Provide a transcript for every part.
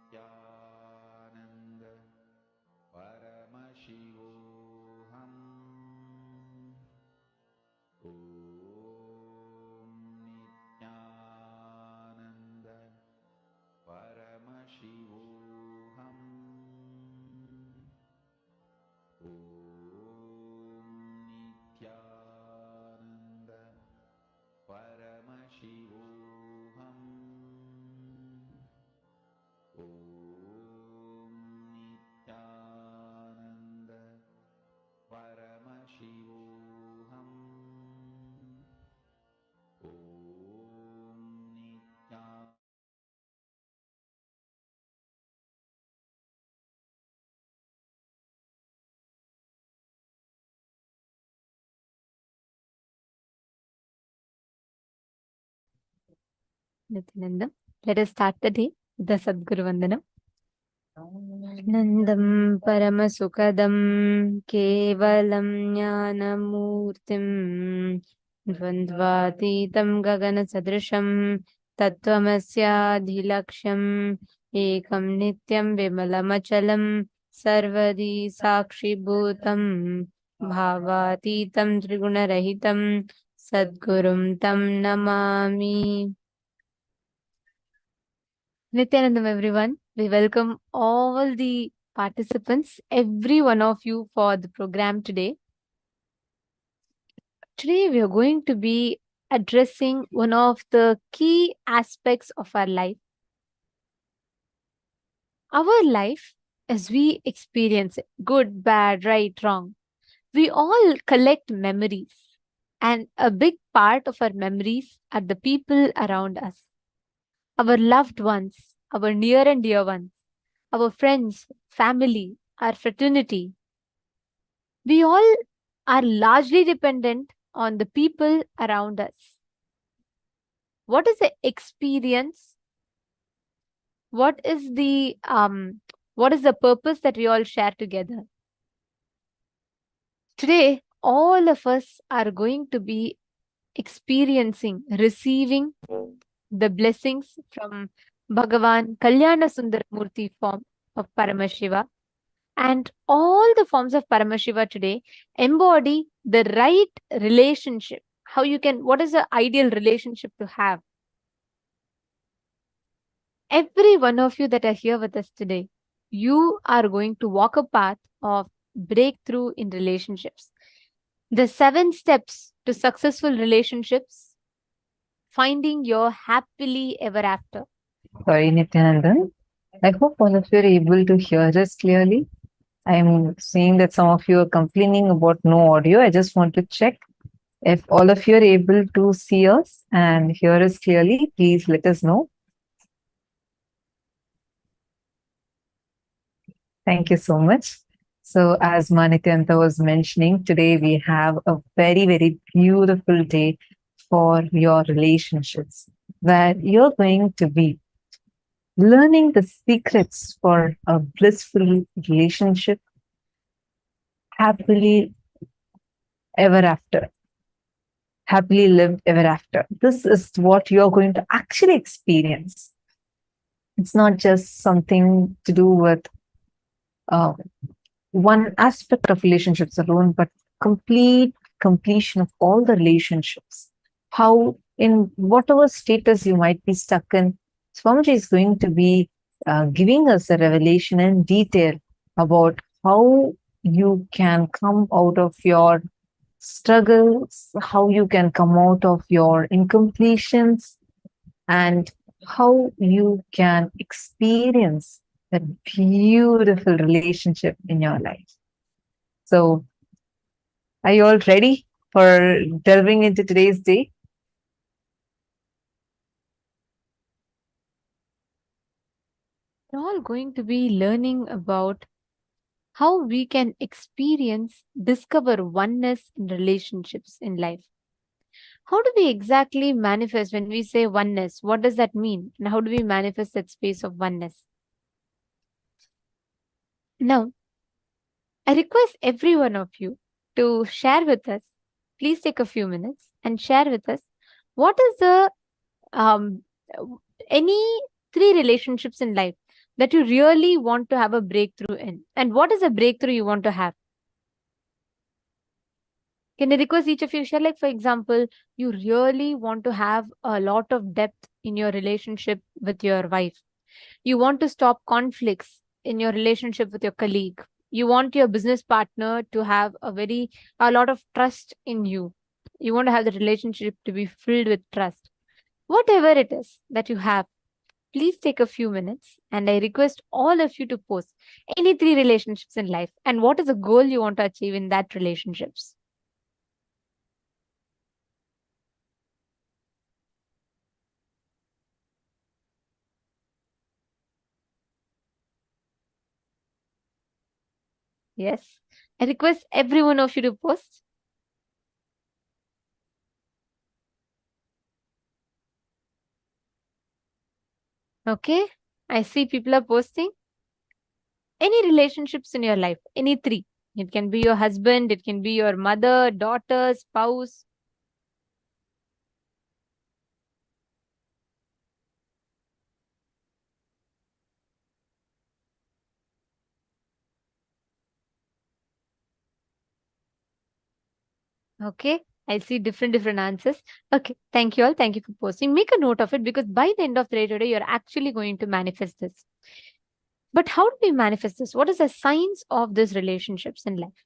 Nithyananda Paramashivoham. Om Nithyananda Paramashivoham. Om Nithyananda Paramashivoham. Om Nithyananda Paramashivoham. Om Nithyananda. Nithyananda. Let us start the day with the Sadguru Vandanam. Nandam Paramasukadam Kevalam Jnanamurtim Dvandvatitam Gagana Sadrisham Tattvamasya Dhilaksham Ekam Nityam Vimalamachalam Sarvadi Sakshi Bhutam Bhavatitam Triguna Sadgurum Tam Namami. Nithyanandam, everyone. We welcome all the participants, every one of you, for the program today. Today, we are going to be addressing one of the key aspects of our life. Our life, as we experience it, good, bad, right, wrong, we all collect memories. And a big part of our memories are the people around us, our loved ones, our near and dear ones, our friends, family, our fraternity. We all are largely dependent on the people around us. What is the experience? What is the purpose that we all share together? Today, all of us are going to be experiencing, receiving the blessings from Bhagavān Kalyana Sundaramurti form of Paramashiva. And all the forms of Paramashiva today embody the right relationship. What is the ideal relationship to have? Every one of you that are here with us today, you are going to walk a path of breakthrough in relationships. The 7 steps to successful relationships, finding your happily ever after. Sorry, Nithyananda. I hope all of you are able to hear us clearly. I'm seeing that some of you are complaining about no audio. I just want to check if all of you are able to see us and hear us clearly. Please let us know. Thank you so much. So, as Nithyananda was mentioning, today we have a very, very beautiful day for your relationships, where you're going to be learning the secrets for a blissful relationship, happily ever after, happily lived ever after. This is what you're going to actually experience. It's not just something to do with one aspect of relationships alone, but completion of all the relationships. How, in whatever status you might be stuck in, Swamiji is going to be giving us a revelation in detail about how you can come out of your struggles, how you can come out of your incompletions, and how you can experience a beautiful relationship in your life. So, are you all ready for delving into today's day? We're all going to be learning about how we can discover oneness in relationships in life. How do we exactly manifest when we say oneness? What does that mean? And how do we manifest that space of oneness? Now, I request every one of you to share with us. Please take a few minutes and share with us what is the any 3 relationships in life. that you really want to have a breakthrough in? And what is a breakthrough you want to have? Can I request each of you share, like, for example, you really want to have a lot of depth in your relationship with your wife. You want to stop conflicts in your relationship with your colleague. You want your business partner to have a lot of trust in you. You want to have the relationship to be filled with trust. Whatever it is that you have, please take a few minutes and I request all of you to post any 3 relationships in life and what is the goal you want to achieve in that relationships. Yes. I request every one of you to post. Okay. I see people are posting. Any relationships in your life, any 3. It can be your husband, it can be your mother, daughter, spouse. Okay. I see different answers. Okay. Thank you all. Thank you for posting. Make a note of it because by the end of the day today, you're actually going to manifest this. But how do we manifest this? What is the science of these relationships in life?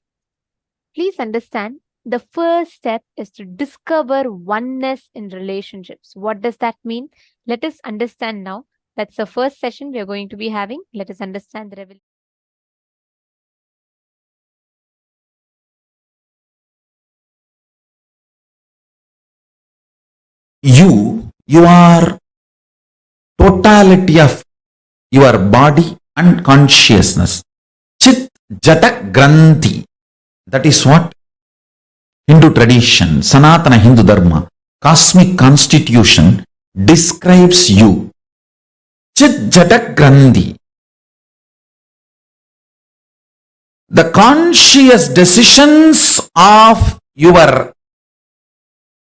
Please understand, the first step is to discover oneness in relationships. What does that mean? Let us understand now. That's the first session we are going to be having. Let us understand the revelation. You are totality of your body and consciousness. Chit Jata Granthi. That is what Hindu tradition, Sanatana Hindu Dharma, cosmic constitution describes you. Chit Jata Granthi. The conscious decisions of your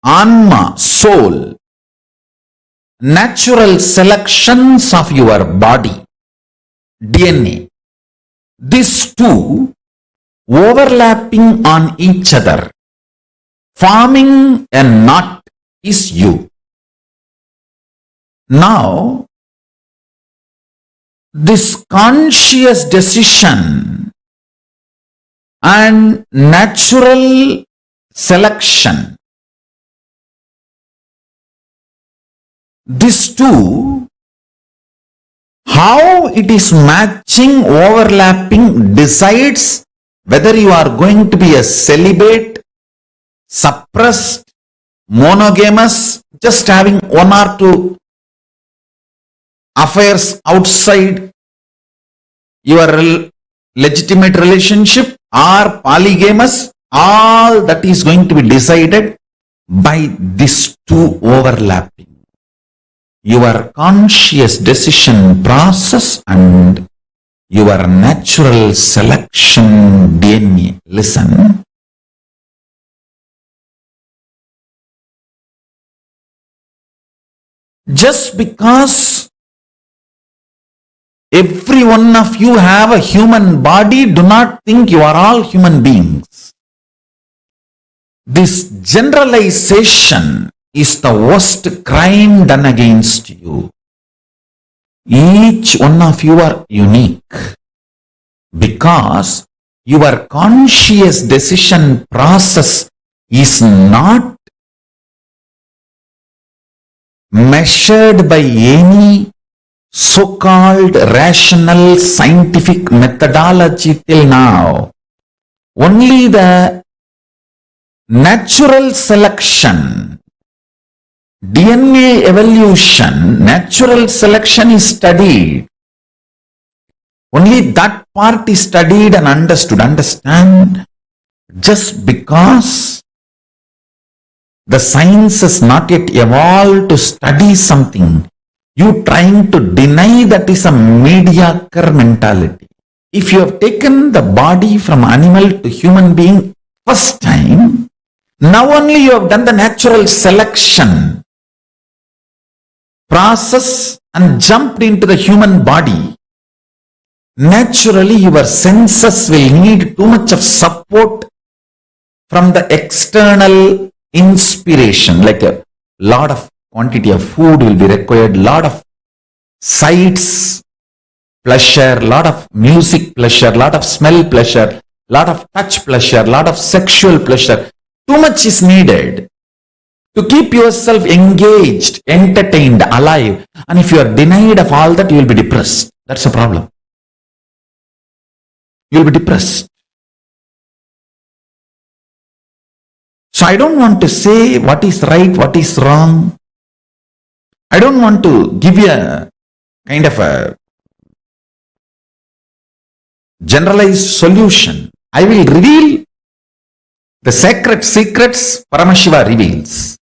Anma, soul, natural selections of your body, DNA, these two overlapping on each other, forming a knot is you. Now, this conscious decision and natural selection, these two, how it is matching, overlapping, decides whether you are going to be a celibate, suppressed, monogamous, just having 1 or 2 affairs outside your legitimate relationship, or polygamous. All that is going to be decided by these two overlapping. Your conscious decision process and your natural selection DNA. Listen. Just because every one of you have a human body, do not think you are all human beings. This generalization is the worst crime done against you. Each one of you are unique because your conscious decision process is not measured by any so-called rational scientific methodology till now. Only the natural selection, DNA evolution, natural selection is studied. Only that part is studied and understood. Understand? Just because the science has not yet evolved to study something, you trying to deny that is a mediocre mentality. If you have taken the body from animal to human being first time, now only you have done the natural selection process and jumped into the human body. naturally your senses will need too much of support from the external inspiration, like a lot of quantity of food will be required, lot of sights pleasure, lot of music pleasure, lot of smell pleasure, lot of touch pleasure, lot of sexual pleasure. Too much is needed to keep yourself engaged, entertained, alive. And if you are denied of all that, you will be depressed. That's a problem. You will be depressed. So I don't want to say what is right, what is wrong. I don't want to give you a kind of a generalized solution. I will reveal the sacred secrets Paramashiva reveals.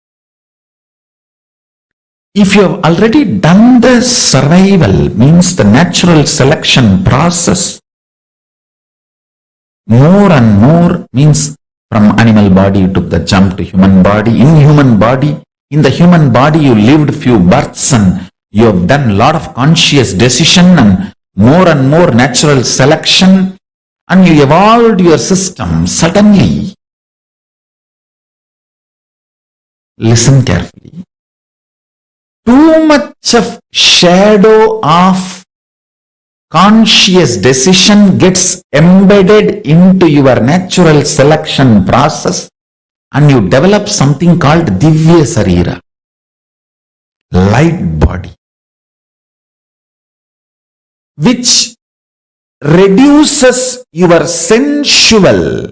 If you have already done the survival, means the natural selection process, more and more means from animal body you took the jump to human body. In the human body you lived few births and you have done a lot of conscious decision and more natural selection, and you evolved your system. Suddenly, listen carefully, too much of shadow of conscious decision gets embedded into your natural selection process, and you develop something called Divya Sarira, light body, which reduces your sensual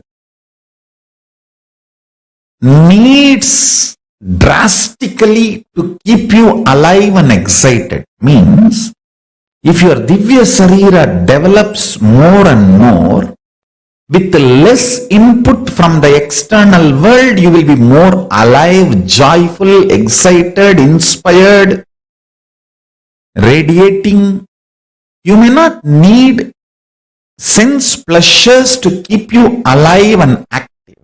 needs drastically to keep you alive and excited. Means, if your Divya Sarira develops more and more, with less input from the external world, you will be more alive, joyful, excited, inspired, radiating. You may not need sense pleasures to keep you alive and active.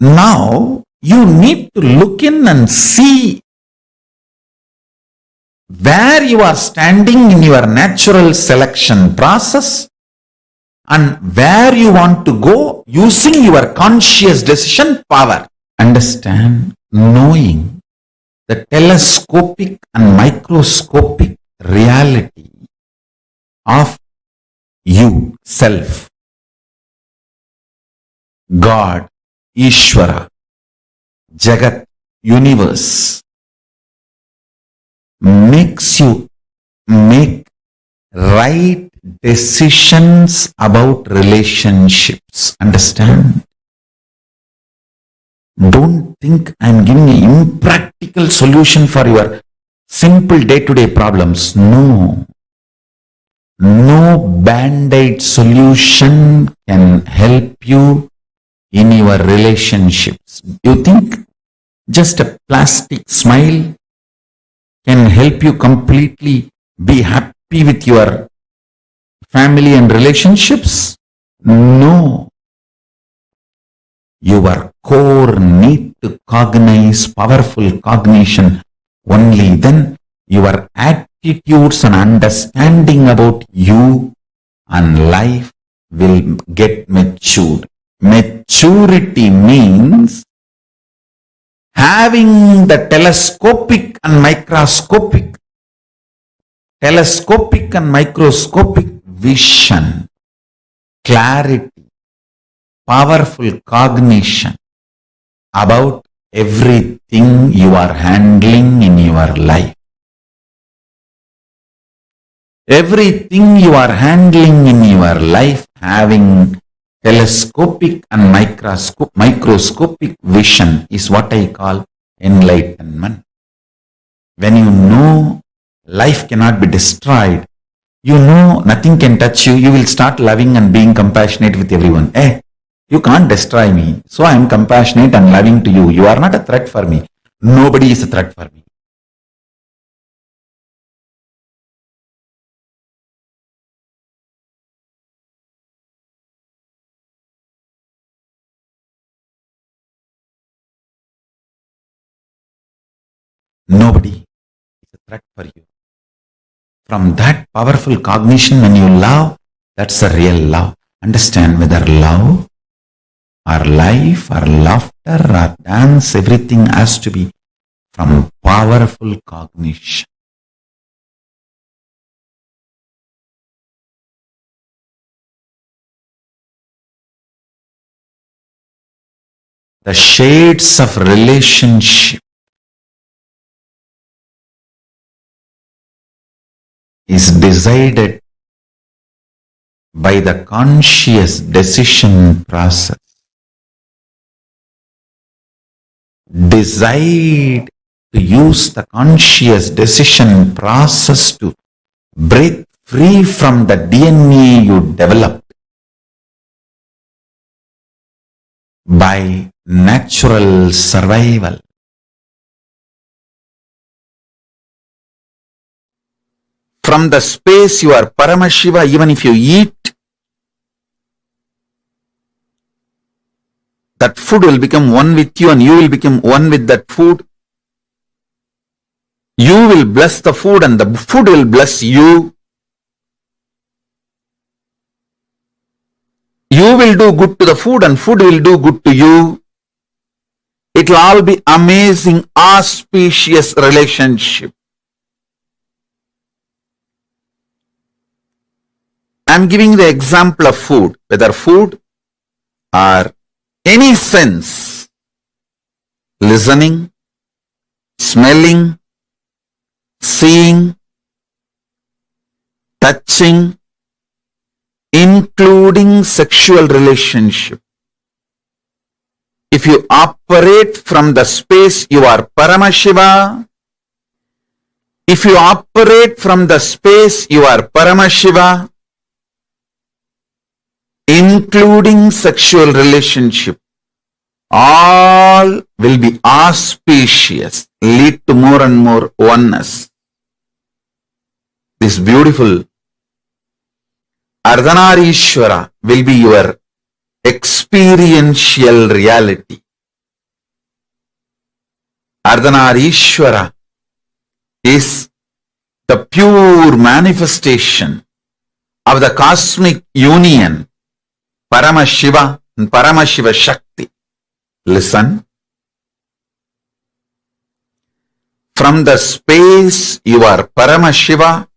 Now, you need to look in and see where you are standing in your natural selection process and where you want to go using your conscious decision power. Understand, knowing the telescopic and microscopic reality of you, self, God, Ishvara, Jagat, universe, makes you make right decisions about relationships. Understand? Don't think I'm giving an impractical solution for your simple day-to-day problems. No. No band-aid solution can help you in your relationships. You think just a plastic smile can help you completely be happy with your family and relationships? No. Your core need to cognize, powerful cognition. Only then your attitudes and understanding about you and life will get matured. Maturity means having the telescopic and microscopic vision, clarity, powerful cognition about everything you are handling in your life. Everything you are handling in your life, having telescopic and microscopic vision is what I call enlightenment. When you know life cannot be destroyed, you know nothing can touch you, you will start loving and being compassionate with everyone. You can't destroy me, so I am compassionate and loving to you. You are not a threat for me. Nobody is a threat for me. Nobody is a threat for you. From that powerful cognition, when you love, that's a real love. Understand whether love or life or laughter or dance, everything has to be from powerful cognition. The shades of relationship is decided by the conscious decision process. Decide to use the conscious decision process to break free from the DNA you developed by natural survival. From the space you are Paramashiva, even if you eat, that food will become one with you and you will become one with that food. You will bless the food and the food will bless you. You will do good to the food and food will do good to you. It will all be amazing, auspicious relationship. I am giving the example of food, whether food or any sense, listening, smelling, seeing, touching, including sexual relationship. If you operate from the space you are Paramashiva, if you operate from the space you are Paramashiva, including sexual relationship, all will be auspicious, lead to more and more oneness. This beautiful Ardhanarishwara will be your experiential reality. Ardhanarishwara is the pure manifestation of the cosmic union, Paramashiva and Paramashiva Shakti. Listen. From the space you are Paramashiva,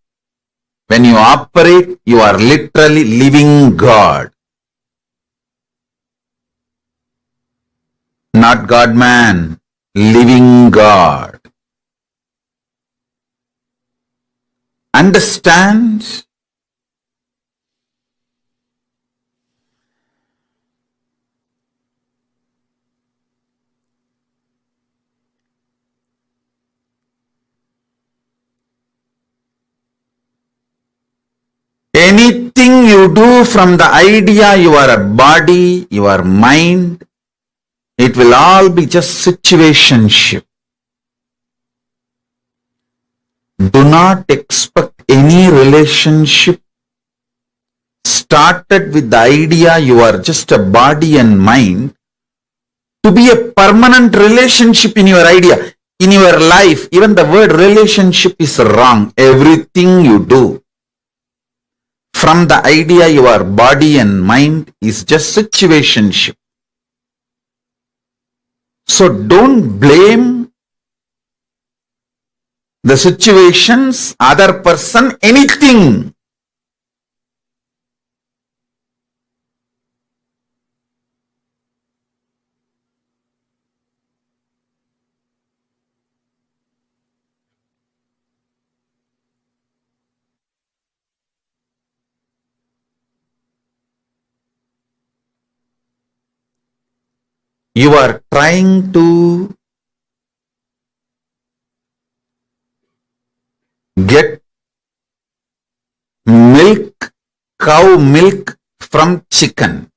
when you operate, you are literally living God. Not God-man, living God. Understand? Anything you do from the idea you are a body, you are mind, it will all be just situationship. Do not expect any relationship started with the idea you are just a body and mind to be a permanent relationship in your idea, in your life. Even the word relationship is wrong. Everything you do from the idea you are body and mind is just situationship. So don't blame the situations, other person, anything. You are trying to get milk, cow milk from chicken,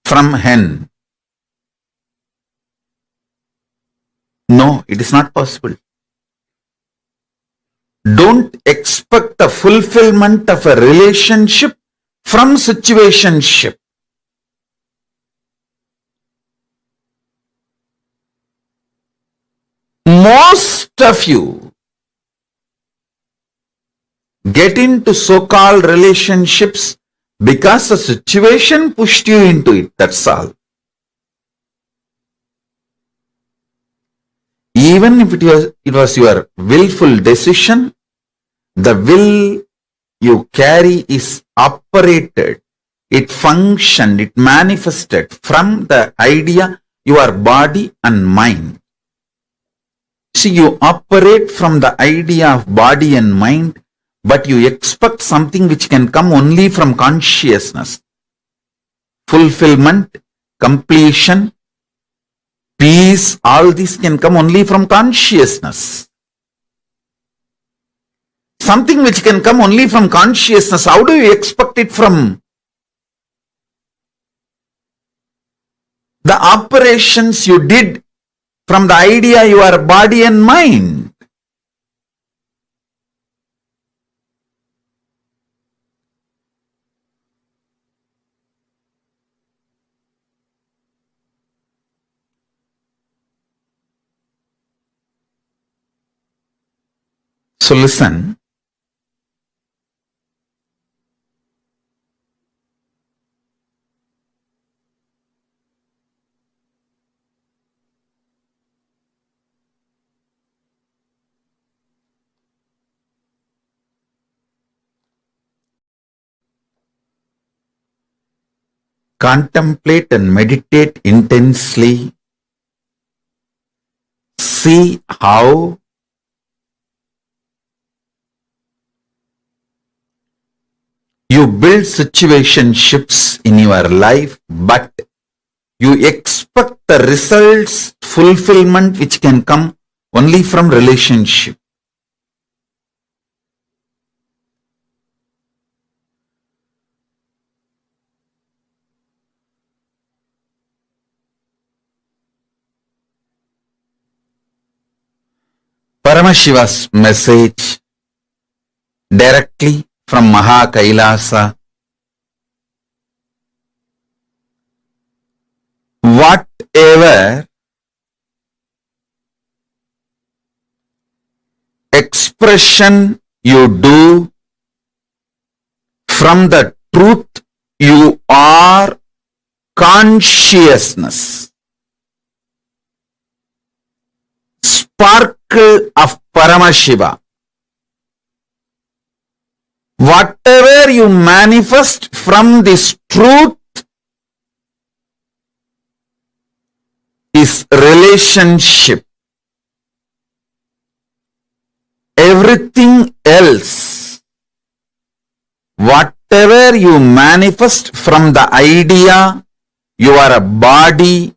from hen. No, it is not possible. Don't expect the fulfillment of a relationship from situationship. Most of you get into so-called relationships because the situation pushed you into it. That's all. Even if it was your willful decision, the will you carry is operated. It functioned, it manifested from the idea, your body and mind. See, you operate from the idea of body and mind, but you expect something which can come only from consciousness. Fulfillment, completion, peace, all this can come only from consciousness. Something which can come only from consciousness, how do you expect it from the operations you did from the idea your body and mind? So listen. Contemplate and meditate intensely. See how you build situationships in your life, but you expect the results, fulfillment which can come only from relationship. Paramashiva's message directly from KAILASA. Whatever expression you do from the truth you are, consciousness, sparkle of Paramashiva. Whatever you manifest from this truth is relationship. Everything else, whatever you manifest from the idea you are a body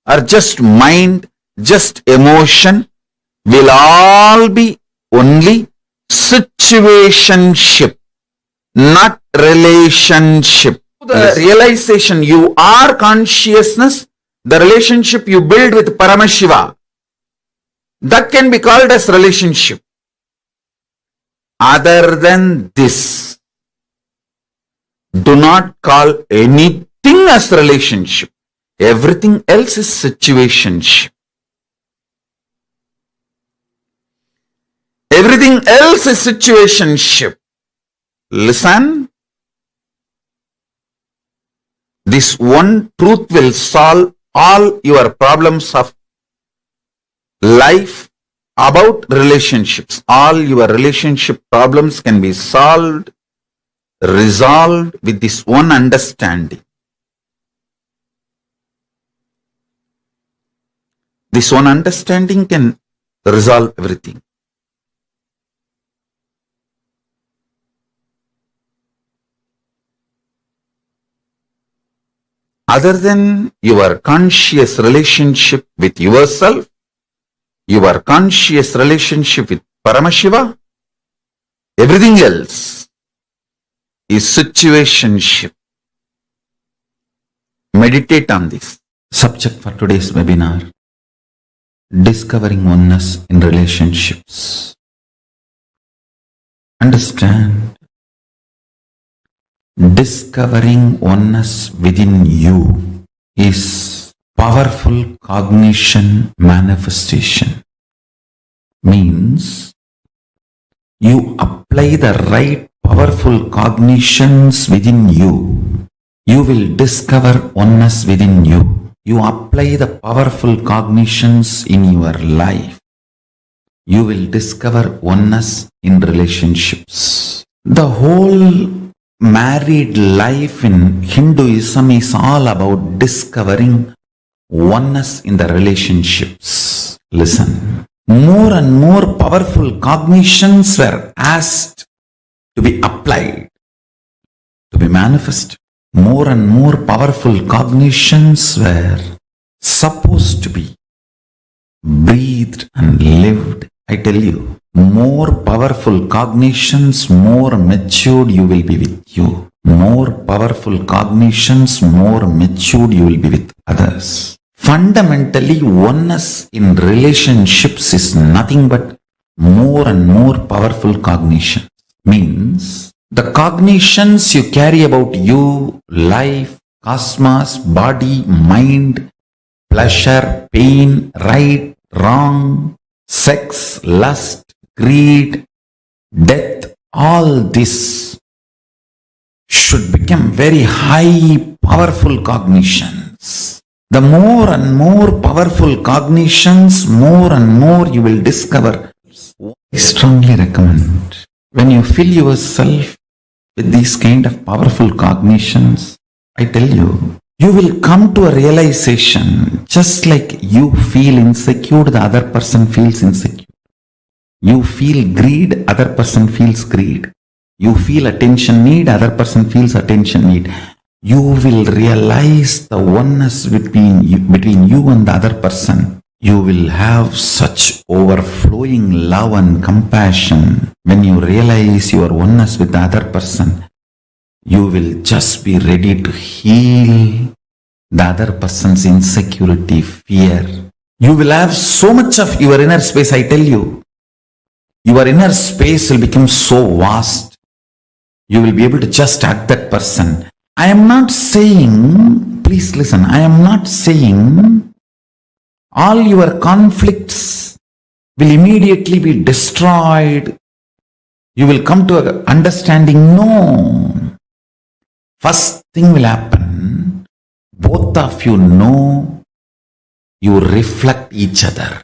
or just mind, just emotion, will all be only situationship, not relationship. The realization you are consciousness, the relationship you build with Paramashiva, that can be called as relationship. Other than this, do not call anything as relationship. Everything else is situationship. Everything else is situationship. Listen. This one truth will solve all your problems of life about relationships. All your relationship problems can be solved, resolved with this one understanding. This one understanding can resolve everything. Other than your conscious relationship with yourself, your conscious relationship with Paramashiva, everything else is situationship. Meditate on this. Subject for today's webinar: discovering oneness in relationships. Understand, discovering oneness within you is powerful cognition manifestation. Means you apply the right powerful cognitions within you, you will discover oneness within you. You apply the powerful cognitions in your life, you will discover oneness in relationships. The whole married life in Hinduism is all about discovering oneness in the relationships. Listen, more and more powerful cognitions were asked to be applied, to be manifested. More and more powerful cognitions were supposed to be breathed and lived. I tell you, more powerful cognitions, more matured you will be with you. More powerful cognitions, more matured you will be with others. Fundamentally, oneness in relationships is nothing but more and more powerful cognition. Means the cognitions you carry about you, life, cosmos, body, mind, pleasure, pain, right, wrong, sex, lust, greed, death, all this should become very high, powerful cognitions. The more and more powerful cognitions, more and more you will discover. I strongly recommend, when you fill yourself with these kind of powerful cognitions, I tell you, you will come to a realization, just like you feel insecure, the other person feels insecure. You feel greed, other person feels greed. You feel attention need, other person feels attention need. You will realize the oneness between you and the other person. You will have such overflowing love and compassion when you realize your oneness with the other person. You will just be ready to heal the other person's insecurity, fear. You will have so much of your inner space, I tell you. Your inner space will become so vast. You will be able to just hug that person. I am not saying, please listen, I am not saying all your conflicts will immediately be destroyed. You will come to an understanding. No. First thing will happen, both of you know, you reflect each other.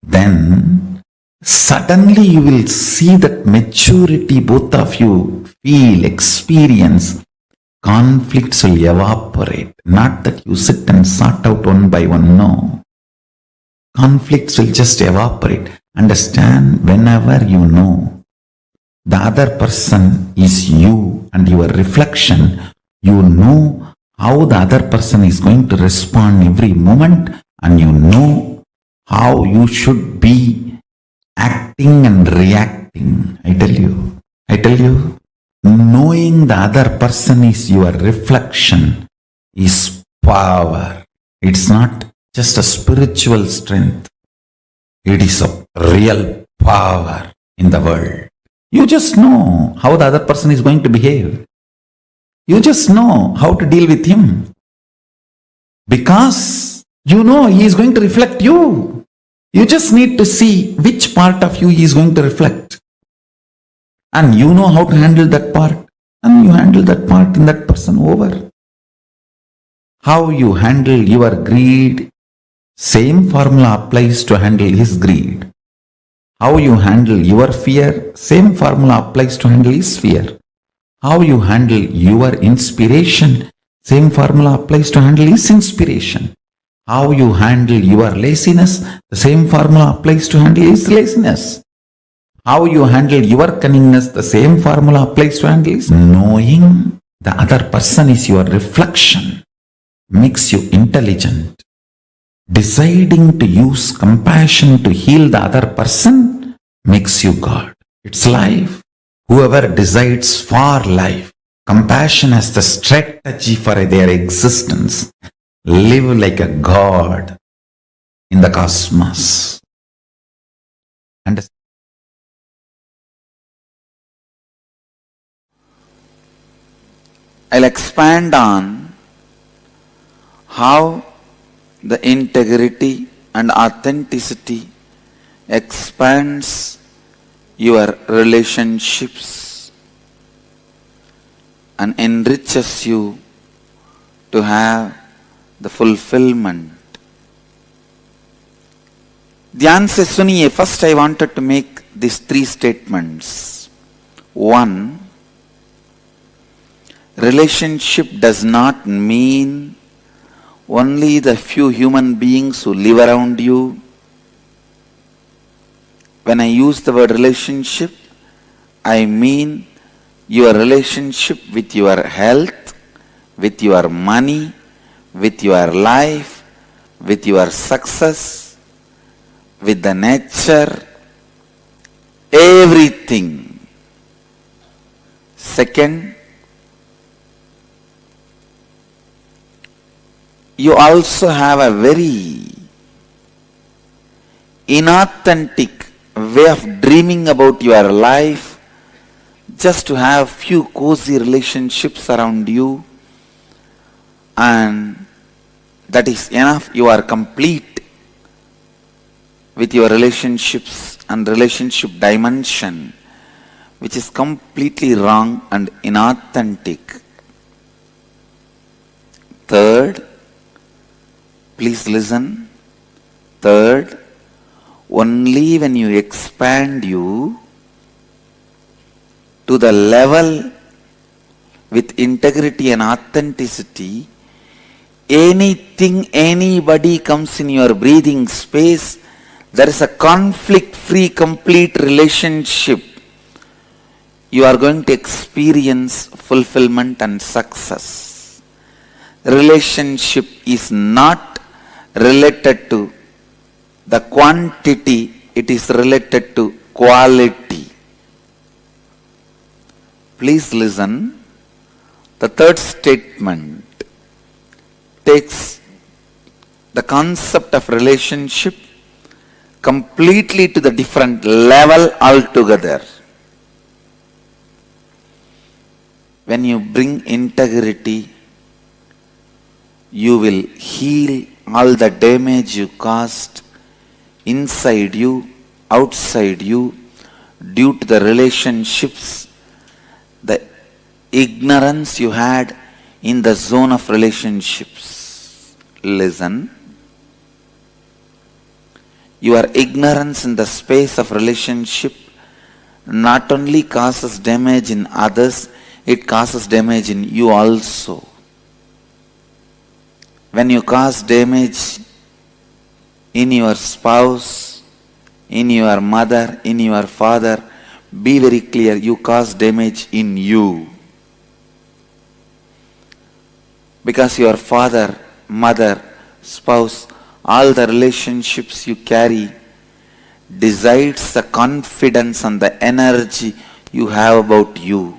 Then suddenly you will see that maturity both of you feel, experience. Conflicts will evaporate. Not that you sit and sort out one by one. No. Conflicts will just evaporate. Understand, whenever you know the other person is you and your reflection, you know how the other person is going to respond every moment, and you know how you should be acting and reacting. I tell you, knowing the other person is your reflection is power. It's not just a spiritual strength. It is a real power in the world. You just know how the other person is going to behave. You just know how to deal with him. Because you know he is going to reflect you. You just need to see which part of you he is going to reflect. And you know how to handle that part. And you handle that part in that person over. How you handle your greed, same formula applies to handle his greed. How you handle your fear, same formula applies to handle his fear. How you handle your inspiration, same formula applies to handle his inspiration. How you handle your laziness, the same formula applies to handle his laziness. How you handle your cunningness, the same formula applies to handle his. Knowing the other person is your reflection makes you intelligent. Deciding to use compassion to heal the other person makes you God. It's life. Whoever decides for life, compassion as the strategy for their existence, live like a God in the cosmos. Understand? I'll expand on how the integrity and authenticity expands your relationships and enriches you to have the fulfillment. Dhyan se suniye, first I wanted to make these three statements. One, relationship does not mean only the few human beings who live around you. When I use the word relationship, I mean your relationship with your health, with your money, with your life, with your success, with the nature, everything. Second, you also have a very inauthentic way of dreaming about your life, just to have few cozy relationships around you, and that is enough. You are complete with your relationships and relationship dimension, which is completely wrong and inauthentic. Third, please listen. Third, only when you expand you to the level with integrity and authenticity, anything, anybody comes in your breathing space, there is a conflict-free, complete relationship. You are going to experience fulfillment and success. Relationship is not related to the quantity, it is related to quality. Please listen. The third statement takes the concept of relationship completely to the different level altogether. When you bring integrity, you will heal all the damage you caused inside you, outside you, due to the relationships, the ignorance you had in the zone of relationships. Listen. Your ignorance in the space of relationship not only causes damage in others, it causes damage in you also. When you cause damage in your spouse, in your mother, in your father, be very clear, you cause damage in you. Because your father, mother, spouse, all the relationships you carry decides the confidence and the energy you have about you.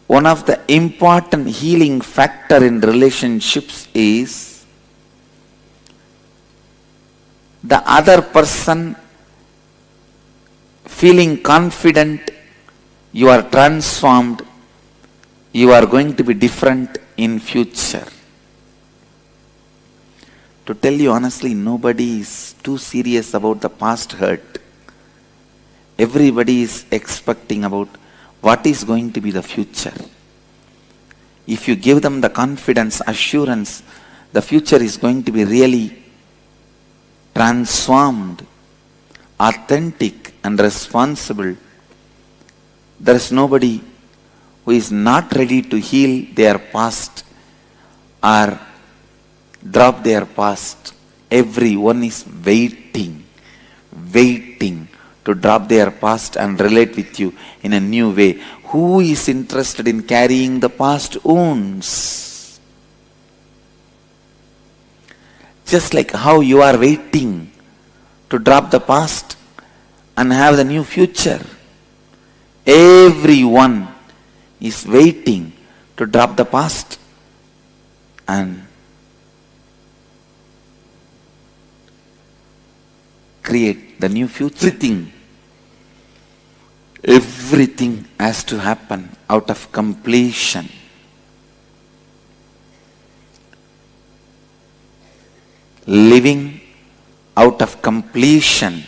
One of the important healing factor in relationships is the other person feeling confident, you are transformed, you are going to be different in future. To tell you honestly, nobody is too serious about the past hurt. Everybody is expecting about what is going to be the future. If you give them the confidence, assurance, the future is going to be really transformed, authentic and responsible. There is nobody who is not ready to heal their past or drop their past. Everyone is waiting to drop their past and relate with you in a new way. Who is interested in carrying the past wounds? Just like how you are waiting to drop the past and have the new future. Everyone is waiting to drop the past and create the new future. Everything has to happen out of completion. living out of completion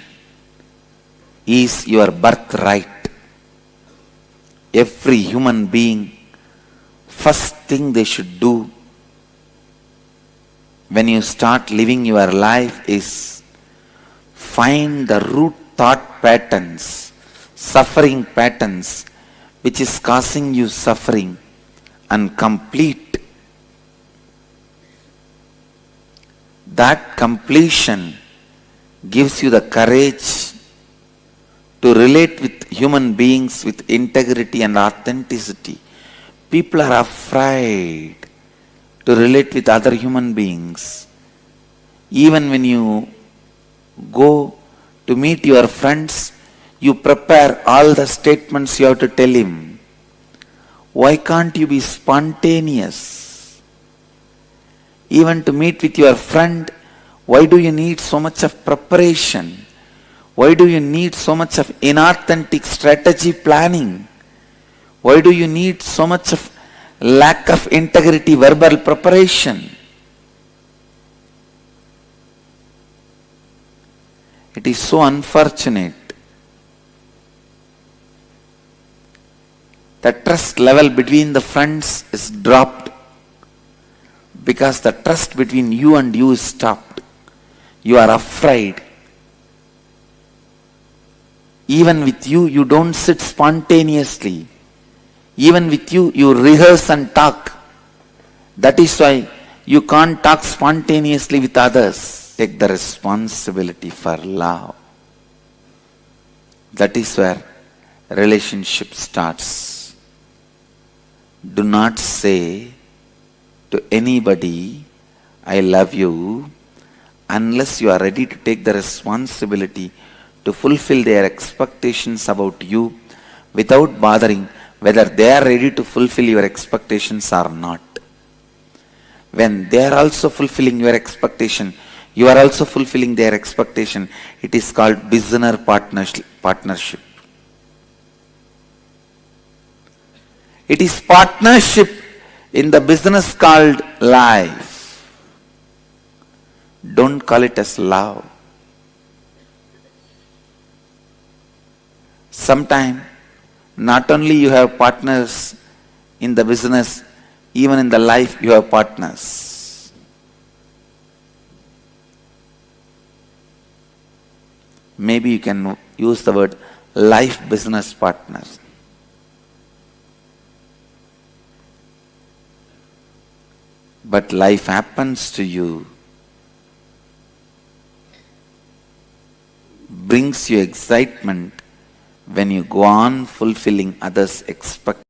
is your birthright. Every human being, first thing they should do when you start living your life is find the root thought patterns, suffering patterns, which is causing you suffering, and complete. That completion gives you the courage to relate with human beings with integrity and authenticity. People are afraid to relate with other human beings. Even when you go to meet your friends, you prepare all the statements you have to tell him. Why can't you be spontaneous? Even to meet with your friend, why do you need so much of preparation? Why do you need so much of inauthentic strategy planning? Why do you need so much of lack of integrity verbal preparation? It is so unfortunate. The trust level between the friends is dropped because the trust between you and you is stopped. You are afraid. Even with you, you don't sit spontaneously. Even with you, you rehearse and talk. That is why you can't talk spontaneously with others. Take the responsibility for love. That is where relationship starts. Do not say to anybody, I love you, unless you are ready to take the responsibility to fulfill their expectations about you without bothering whether they are ready to fulfill your expectations or not. When they are also fulfilling your expectation, you are also fulfilling their expectation. It is called business partnership. It is partnership in the business called life. Don't call it as love. Sometime, not only you have partners in the business, even in the life you have partners. Maybe you can use the word life business partners. But life happens to you, brings you excitement when you go on fulfilling others' expectations.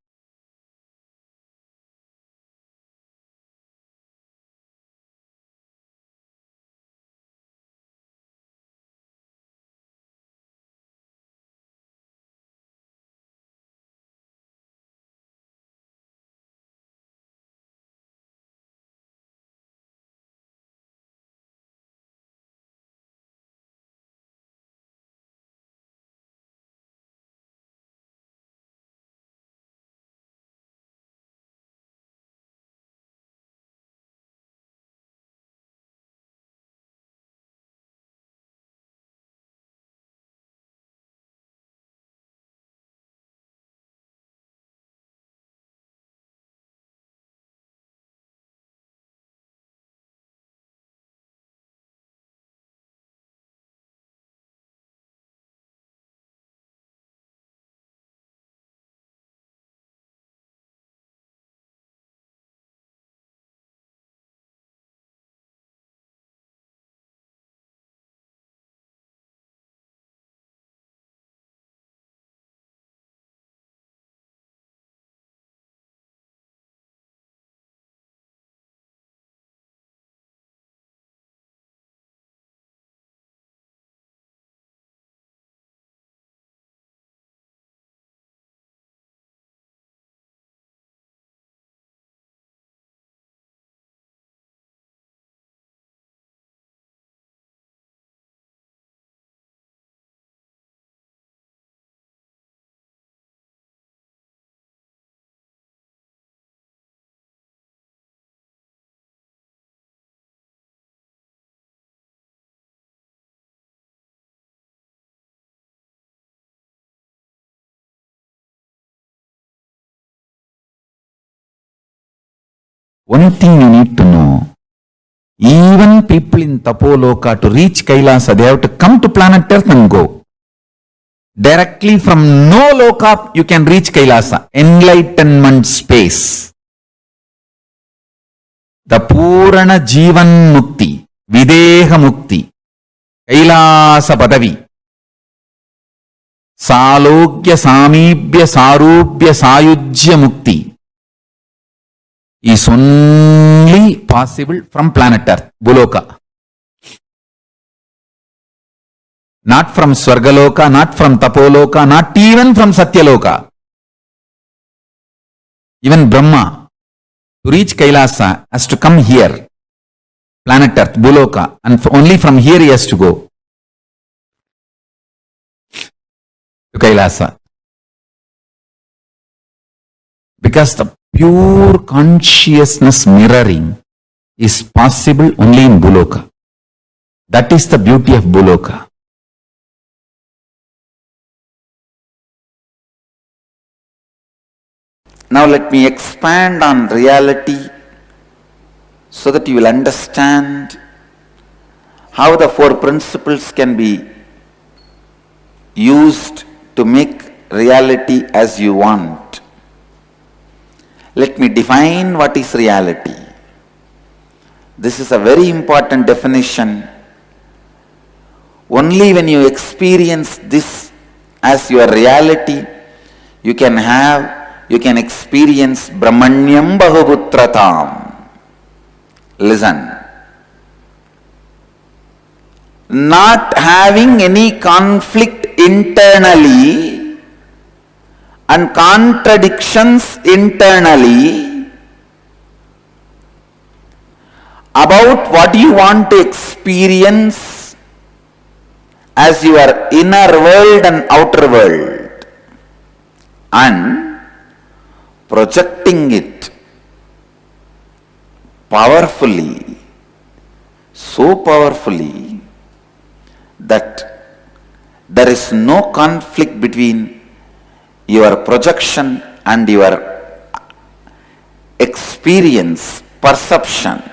One thing you need to know, even people in Tapoloka, to reach Kailasa, they have to come to planet Earth and go. Directly from no loka, you can reach Kailasa, enlightenment space. The Purana Jivan Mukti, Videha Mukti, Kailasa Padavi, Salogya Sameepya Sarupya Sayujya Mukti is only possible from planet Earth, Buloka. Not from Swargaloka, not from Tapoloka, not even from Satyaloka. Even Brahma, to reach Kailasa, has to come here, planet Earth, Buloka, and only from here he has to go to Kailasa. Because the pure consciousness mirroring is possible only in Buloka. That is the beauty of Buloka. Now let me expand on reality so that you will understand how the four principles can be used to make reality as you want. Let me define what is reality. This is a very important definition. Only when you experience this as your reality, you can experience Brahmanyam Bahuputratam. Listen. Not having any conflict internally and contradictions internally about what you want to experience as your inner world and outer world, and projecting it powerfully, so powerfully that there is no conflict between your projection and your experience, perception.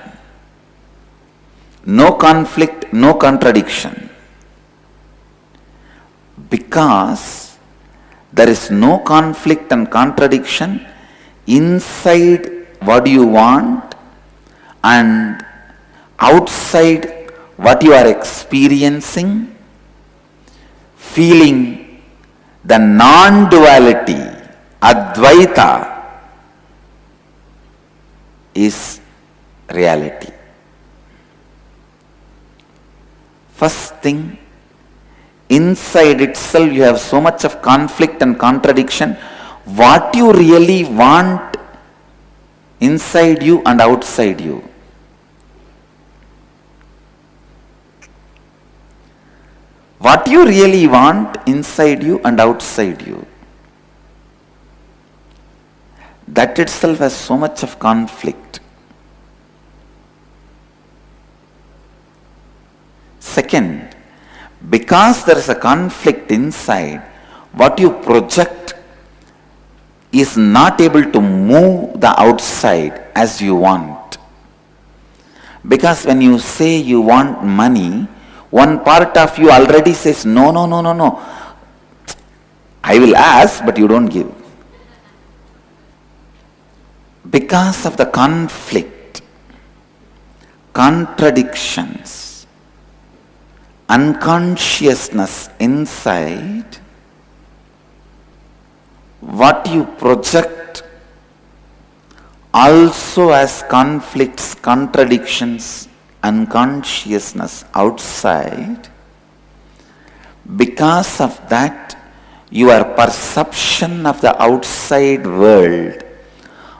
No conflict, no contradiction. Because there is no conflict and contradiction inside what you want and outside what you are experiencing, feeling the non-duality, Advaita, is reality. First thing, inside itself you have so much of conflict and contradiction. What you really want inside you and outside you. What you really want inside you and outside you. That itself has so much of conflict. Second, because there is a conflict inside, what you project is not able to move the outside as you want. Because when you say you want money, one part of you already says, no. I will ask, but you don't give. Because of the conflict, contradictions, unconsciousness inside, what you project also has conflicts, contradictions, unconsciousness outside. Because of that, your perception of the outside world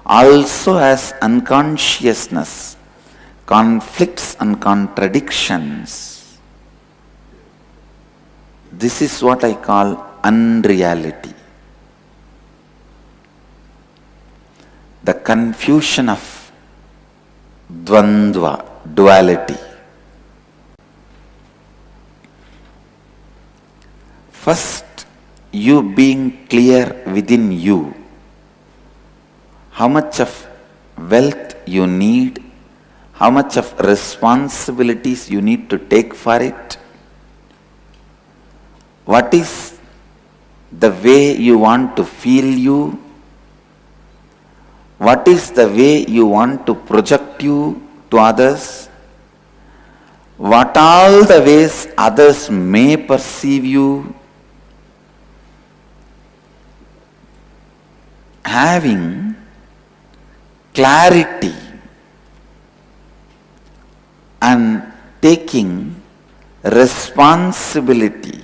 also has unconsciousness, conflicts and contradictions. This is what I call unreality. The confusion of dvandva, duality. First, you being clear within you how much of wealth you need, how much of responsibilities you need to take for it, what is the way you want to feel you, what is the way you want to project you to others, what all the ways others may perceive you. Having clarity and taking responsibility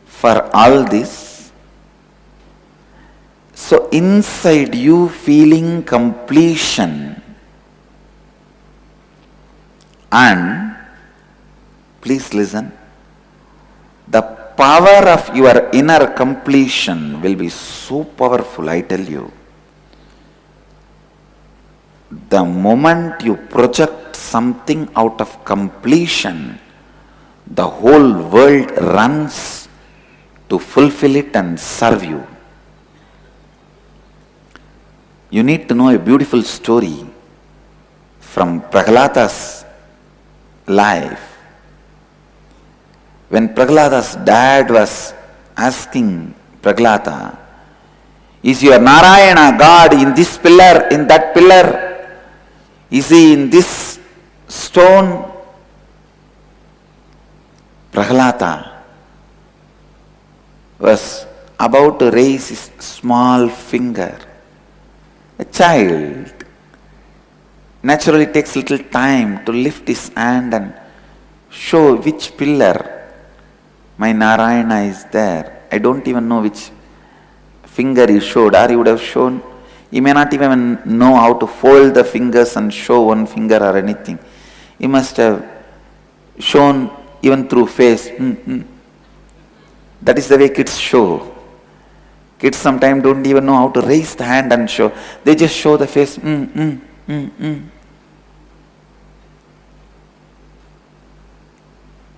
for all this, so inside you feeling completion, and please listen, the power of your inner completion will be so powerful, I tell you. The moment you project something out of completion, the whole world runs to fulfill it and serve you. You need to know a beautiful story from Prahlada's life. When Prahlada's dad was asking Prahlada, is your Narayana God in this pillar, in that pillar? Is he in this stone? Prahlada was about to raise his small finger. A child naturally takes little time to lift his hand and show which pillar my Narayana is there. I don't even know which finger he showed, or he would have shown. He may not even know how to fold the fingers and show one finger or anything. He must have shown even through face. That is the way kids show. Kids sometimes don't even know how to raise the hand and show. They just show the face.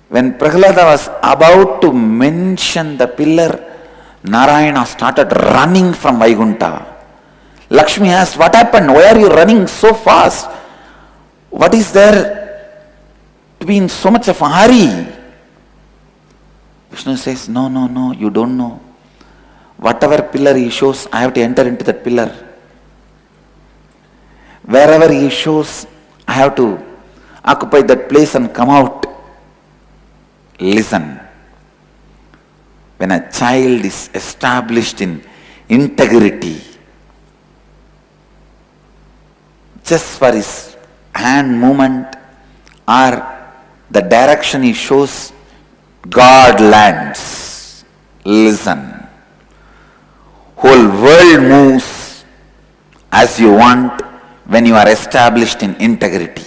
When Prahlada was about to mention the pillar, Narayana started running from Vaikuntha. Lakshmi asked, what happened? Why are you running so fast? What is there to be in so much of a hurry? Vishnu says, no, you don't know. Whatever pillar he shows, I have to enter into that pillar. Wherever he shows, I have to occupy that place and come out. Listen. When a child is established in integrity, just for his hand movement or the direction he shows, God lands. Listen. Whole world moves as you want when you are established in integrity.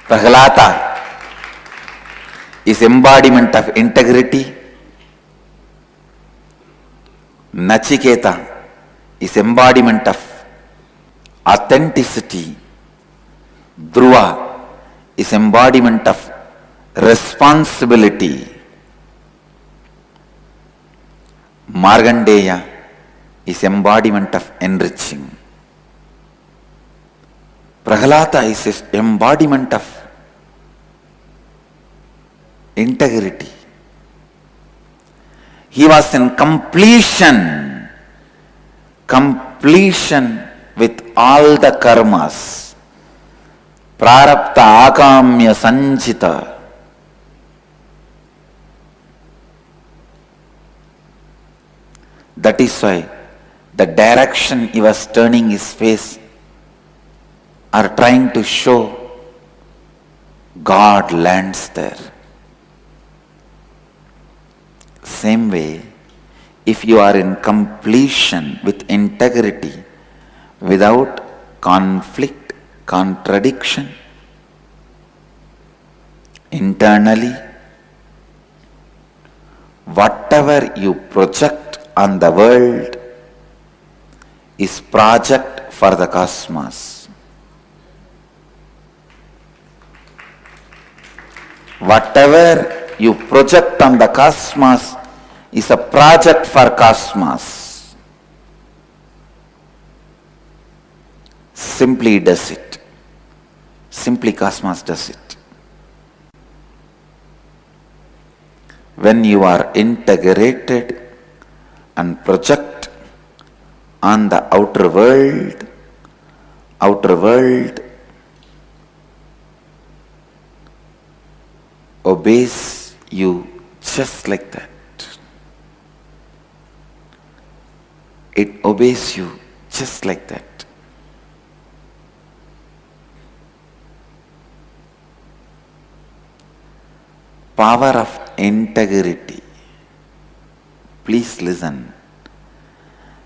Prahlada is embodiment of integrity. Nachiketa is embodiment of authenticity. Dhruva is embodiment of responsibility. Markandeya is embodiment of enriching. Prahlada is embodiment of integrity. He was in completion with all the karmas. Prarabdha akamya sanchita. That is why the direction he was turning his face or trying to show, God lands there. Same way, if you are in completion with integrity, without conflict, contradiction, internally, whatever you project on the world is project for the cosmos. Whatever you project on the cosmos is a project for cosmos. simply does it. Simply Cosmos does it. When you are integrated and project on the outer world obeys you just like that. It obeys you just like that. Power of integrity. Please listen.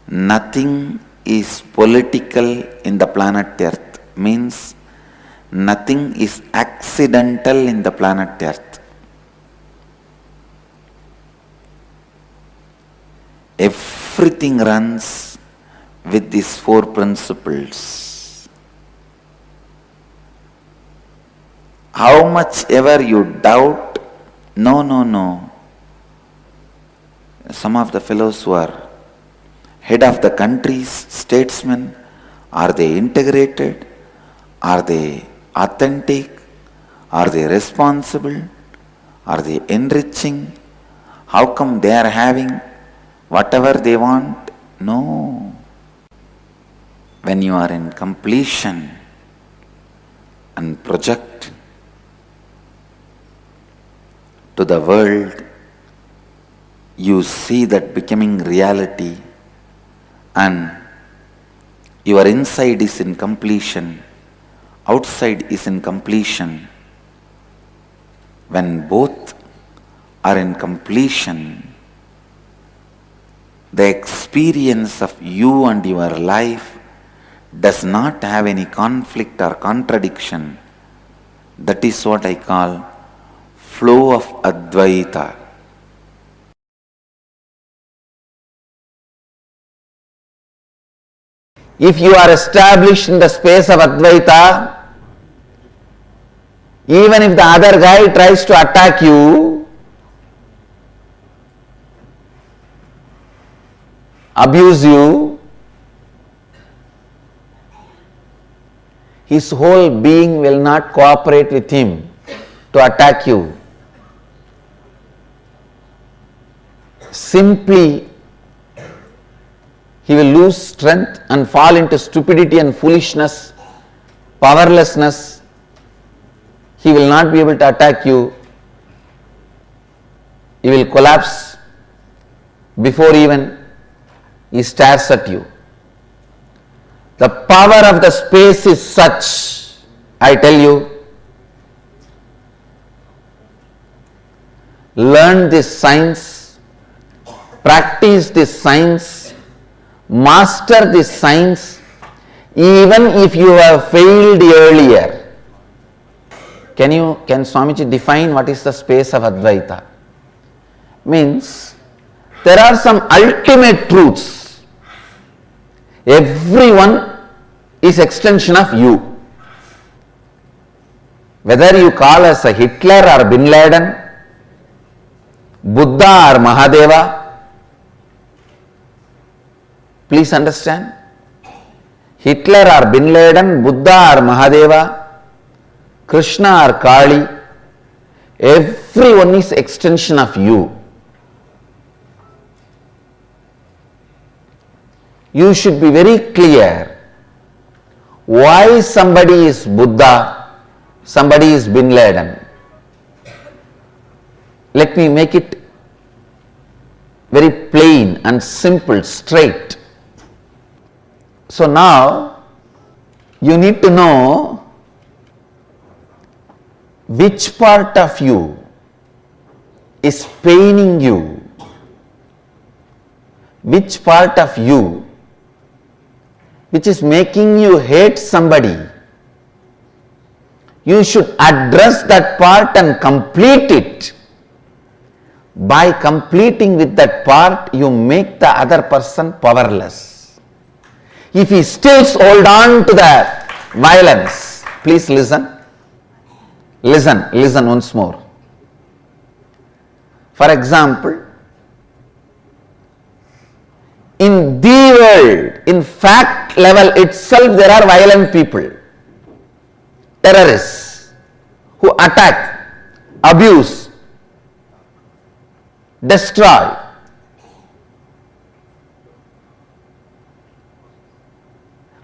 Nothing is political in the planet Earth. Means nothing is accidental in the planet Earth. Everything runs with these four principles. How much ever you doubt, no. Some of the fellows who are head of the countries, statesmen, are they integrated? Are they authentic? Are they responsible? Are they enriching? How come they are having whatever they want? No. When you are in completion and project to the world, you see that becoming reality, and your inside is in completion, outside is in completion. When both are in completion, the experience of you and your life does not have any conflict or contradiction. That is what I call flow of Advaita. If you are established in the space of Advaita, even if the other guy tries to attack you, abuse you, his whole being will not cooperate with him to attack you. Simply, he will lose strength and fall into stupidity and foolishness, powerlessness. He will not be able to attack you. He will collapse before even he stares at you. The power of the space is such, I tell you, learn this science, practice this science, master this science, even if you have failed earlier. Can Swamiji define what is the space of Advaita? Means there are some ultimate truths. Everyone is extension of you. Whether you call us a Hitler or Bin Laden, Buddha or Mahadeva, please understand. Hitler or Bin Laden, Buddha or Mahadeva, Krishna or Kali, everyone is extension of you. You should be very clear why somebody is Buddha, somebody is Bin Laden. Let me make it very plain and simple, straight. So now you need to know which part of you is paining you, which part of you which is making you hate somebody. You should address that part and complete it. By completing with that part, you make the other person powerless. If he still holds on to the violence, please listen. Listen once more. For example, In the world, in fact level itself, there are violent people, terrorists who attack, abuse, destroy.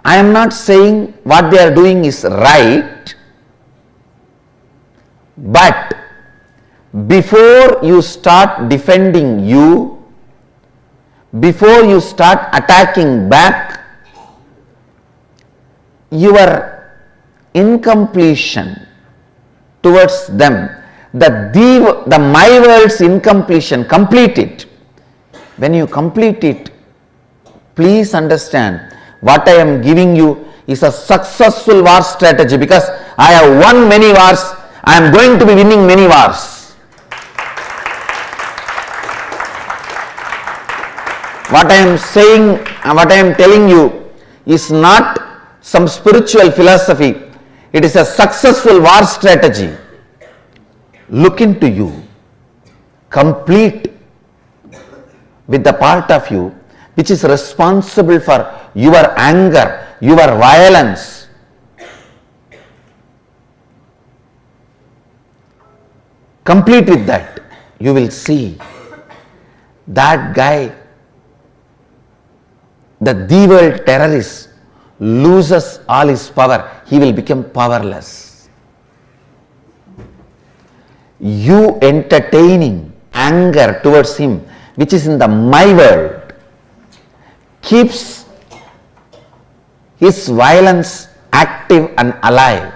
I am not saying what they are doing is right, but before you start defending you, before you start attacking back, your incompletion towards them, the my world's incompletion, complete it. When you complete it, please understand what I am giving you is a successful war strategy, because I have won many wars, I am going to be winning many wars. What I am saying, what I am telling you is not some spiritual philosophy. It is a successful war strategy. Look into you, complete with the part of you which is responsible for your anger, your violence. Complete with that. You will see that guy, the world terrorist, loses all his power. He will become powerless. You entertaining anger towards him, which is in the my world, keeps his violence active and alive.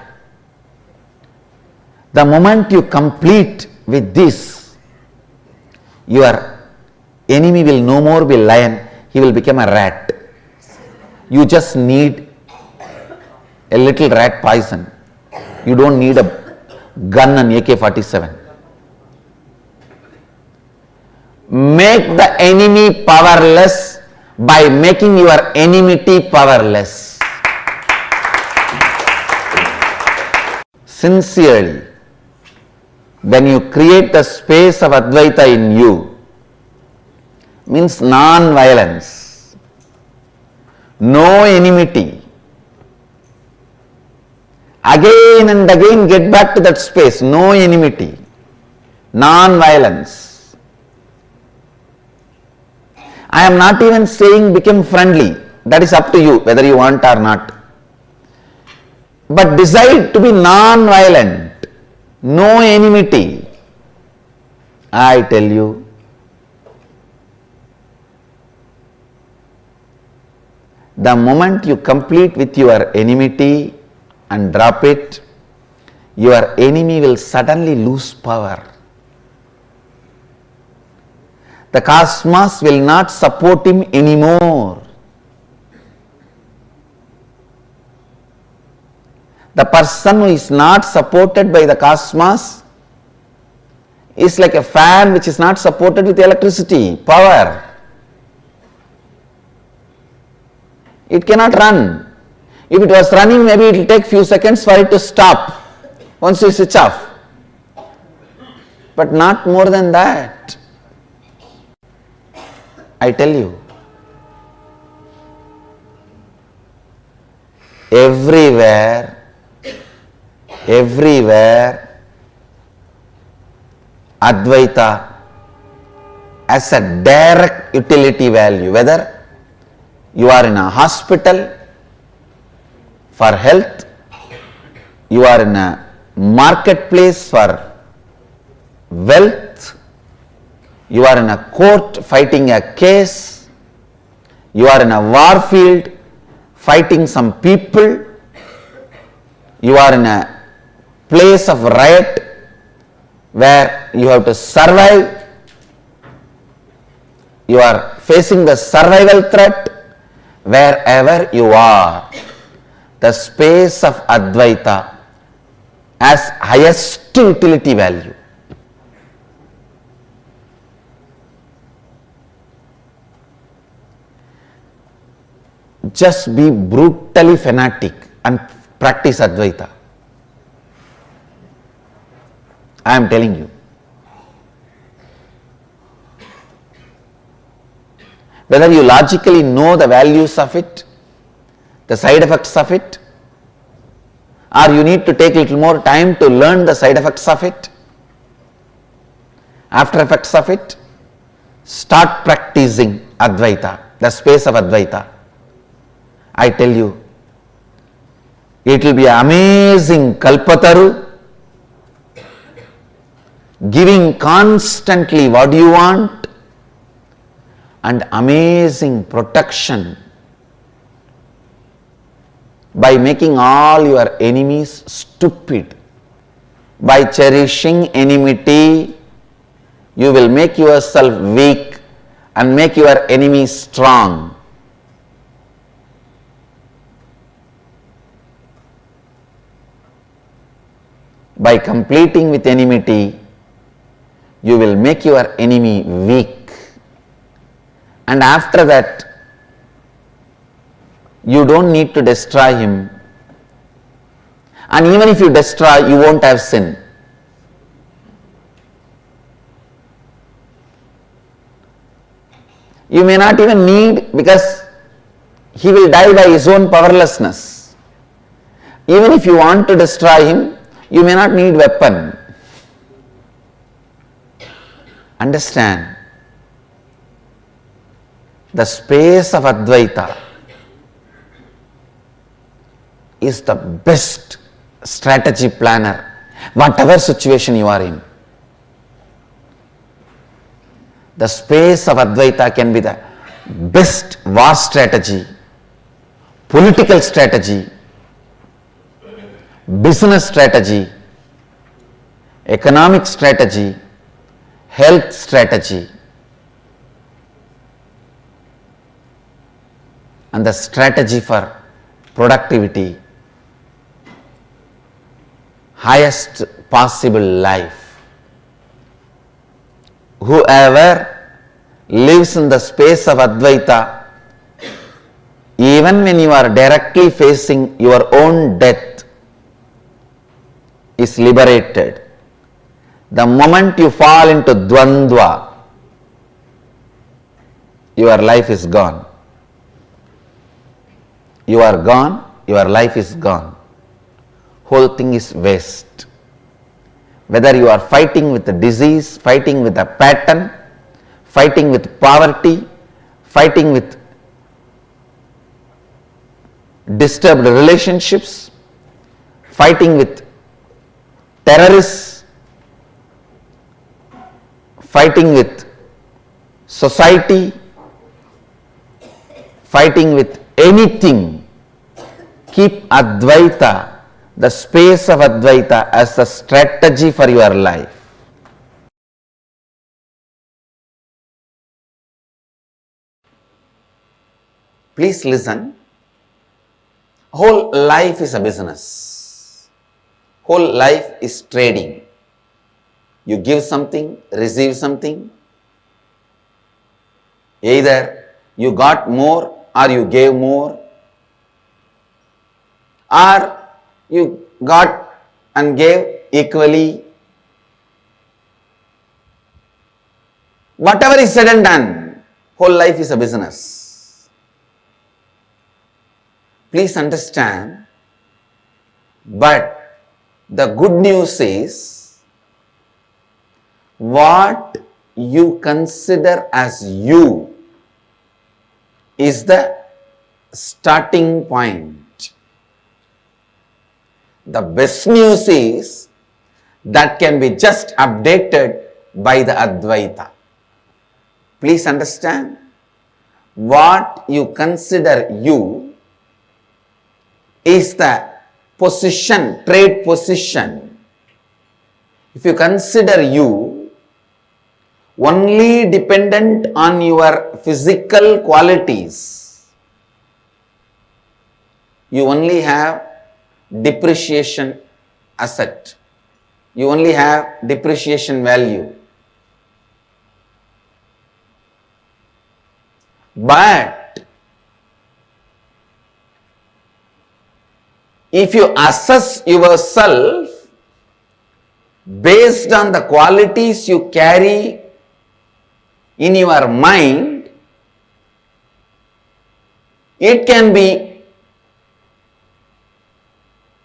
The moment you complete with this, your enemy will no more be lion, he will become a rat. You just need a little rat poison. You don't need a gun and AK-47. Make the enemy powerless by making your enmity powerless. Sincerely, when you create the space of Advaita in you, means non-violence, no enmity. Again and again get back to that space, no enmity, non-violence. I am not even saying become friendly, that is up to you whether you want or not. But decide to be non-violent, no enmity. I tell you, the moment you complete with your enmity and drop it, your enemy will suddenly lose power. The cosmos will not support him anymore. The person who is not supported by the cosmos is like a fan which is not supported with electricity, power. It cannot run. If it was running, maybe it will take few seconds for it to stop once you switch off. But not more than that. I tell you, everywhere, Advaita has a direct utility value, whether you are in a hospital for health, you are in a marketplace for wealth, you are in a court fighting a case, you are in a war field fighting some people, you are in a place of riot where you have to survive, you are facing the survival threat. Wherever you are, the space of Advaita has highest utility value. Just be brutally fanatic and practice Advaita. I am telling you. whether you logically know the values of it, the side effects of it, or you need to take a little more time to learn the side effects of it, after effects of it. Start practicing Advaita, the space of Advaita. I tell you, it will be amazing Kalpataru, giving constantly what you want, and amazing protection by making all your enemies stupid. By cherishing enmity, you will make yourself weak and make your enemies strong. By completing with enmity, you will make your enemy weak. And after that, you don't need to destroy him. And even if you destroy, you won't have sin. You may not even need, because he will die by his own powerlessness. Even if you want to destroy him, you may not need weapon. Understand, the space of Advaita is the best strategy planner, whatever situation you are in. The space of Advaita can be the best war strategy, political strategy, business strategy, economic strategy, health strategy, and the strategy for productivity, highest possible life. Whoever lives in the space of Advaita, even when you are directly facing your own death, is liberated. The moment you fall into Dvandva, your life is gone. You are gone, your life is gone. Whole thing is waste. Whether you are fighting with the disease, fighting with a pattern, fighting with poverty, fighting with disturbed relationships, fighting with terrorists, fighting with society, fighting with anything, keep Advaita, the space of Advaita, as a strategy for your life. Please listen. Whole life is a business. Whole life is trading. You give something, receive something. Either you got more or you gave more, or you got and gave equally. Whatever is said and done, whole life is a business. Please understand, but the good news is, what you consider as you is the starting point. The best news is that can be just updated by the Advaita. Please understand, what you consider you is the position, trade position. If you consider you only dependent on your physical qualities, you only have depreciation asset. You only have depreciation value. But if you assess yourself based on the qualities you carry in your mind, It can be,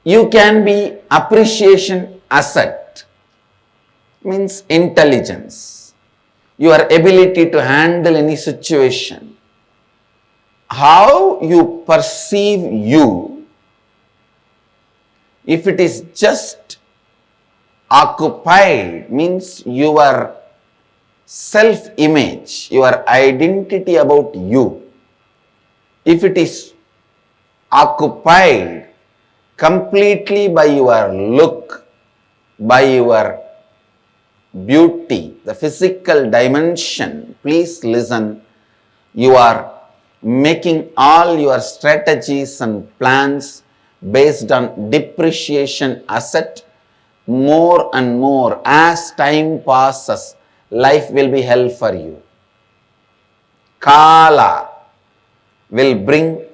you can be appreciation asset, means intelligence, your ability to handle any situation. How you perceive you, if it is just occupied, means your self-image, your identity about you, if it is occupied completely by your look, by your beauty, the physical dimension, please listen, you are making all your strategies and plans based on depreciation asset. More and more as time passes, life will be hell for you. Kala will bring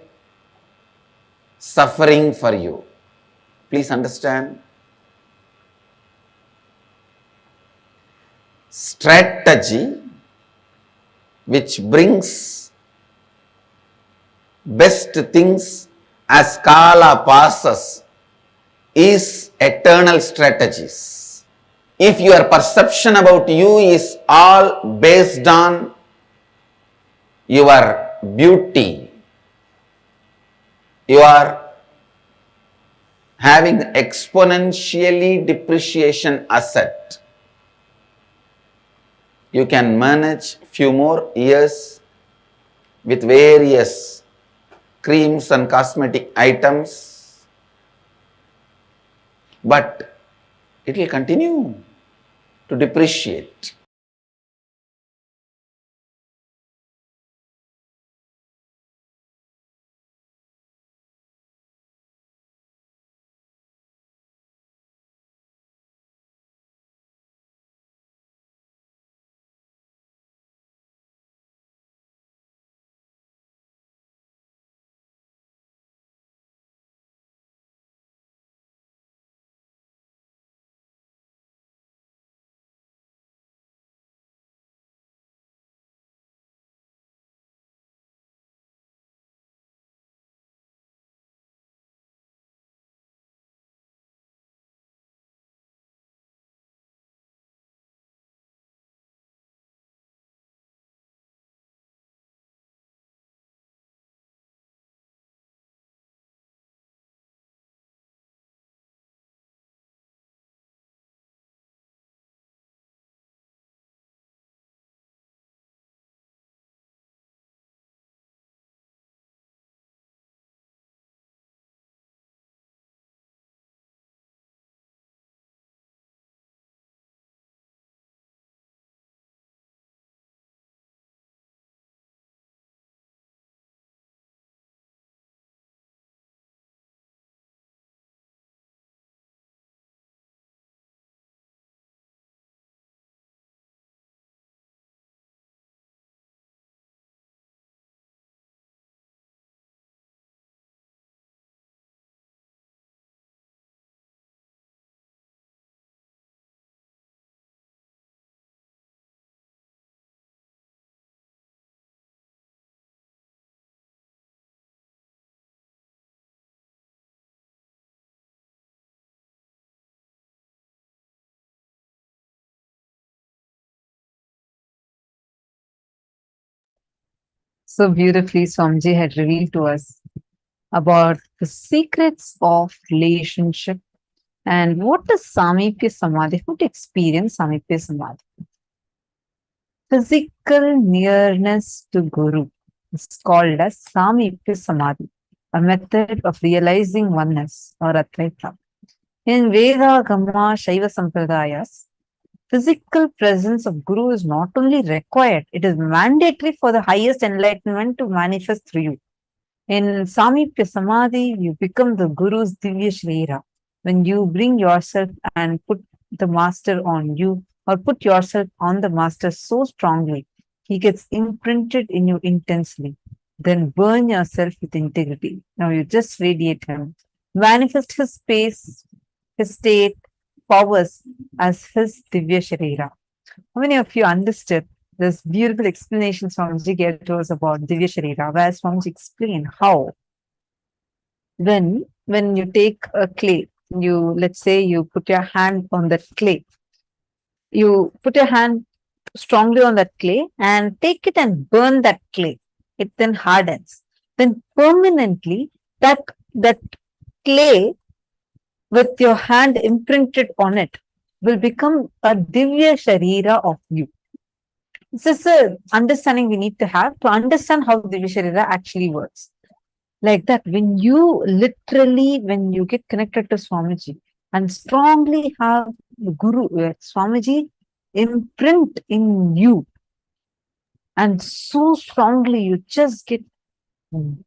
suffering for you. Please understand. Strategy which brings best things as Kala passes is eternal strategies. If your perception about you is all based on your beauty, you are having exponentially depreciation asset. You can manage few more years with various creams and cosmetic items, but it will continue to depreciate. So beautifully, Swamiji had revealed to us about the secrets of relationship and what is Sameepya Samādhi, how to experience Sameepya Samādhi. Physical nearness to Guru is called as Sameepya Samādhi, a method of realizing oneness or Advaita. In Veda, Gama, Shaiva Sampradayas, physical presence of Guru is not only required, it is mandatory for the highest enlightenment to manifest through you. In Sameepya Samādhi, you become the Guru's Divya Shrira. When you bring yourself and put the Master on you, or put yourself on the Master so strongly, he gets imprinted in you intensely. Then burn yourself with integrity. Now you just radiate him. Manifest his space, his state, powers as his Divya Sharira. How many of you understood this beautiful explanation Swamiji gave to us about Divya Sharira, where Swamiji explained how when you take a clay, let's say you put your hand on that clay, you put your hand strongly on that clay and take it and burn that clay. It then hardens. Then permanently that clay with your hand imprinted on it will become a Divya Sharira of you. This is an understanding we need to have to understand how Divya Sharira actually works. Like that, when you get connected to Swamiji and strongly have the Guru, Swamiji imprint in you, and so strongly you just get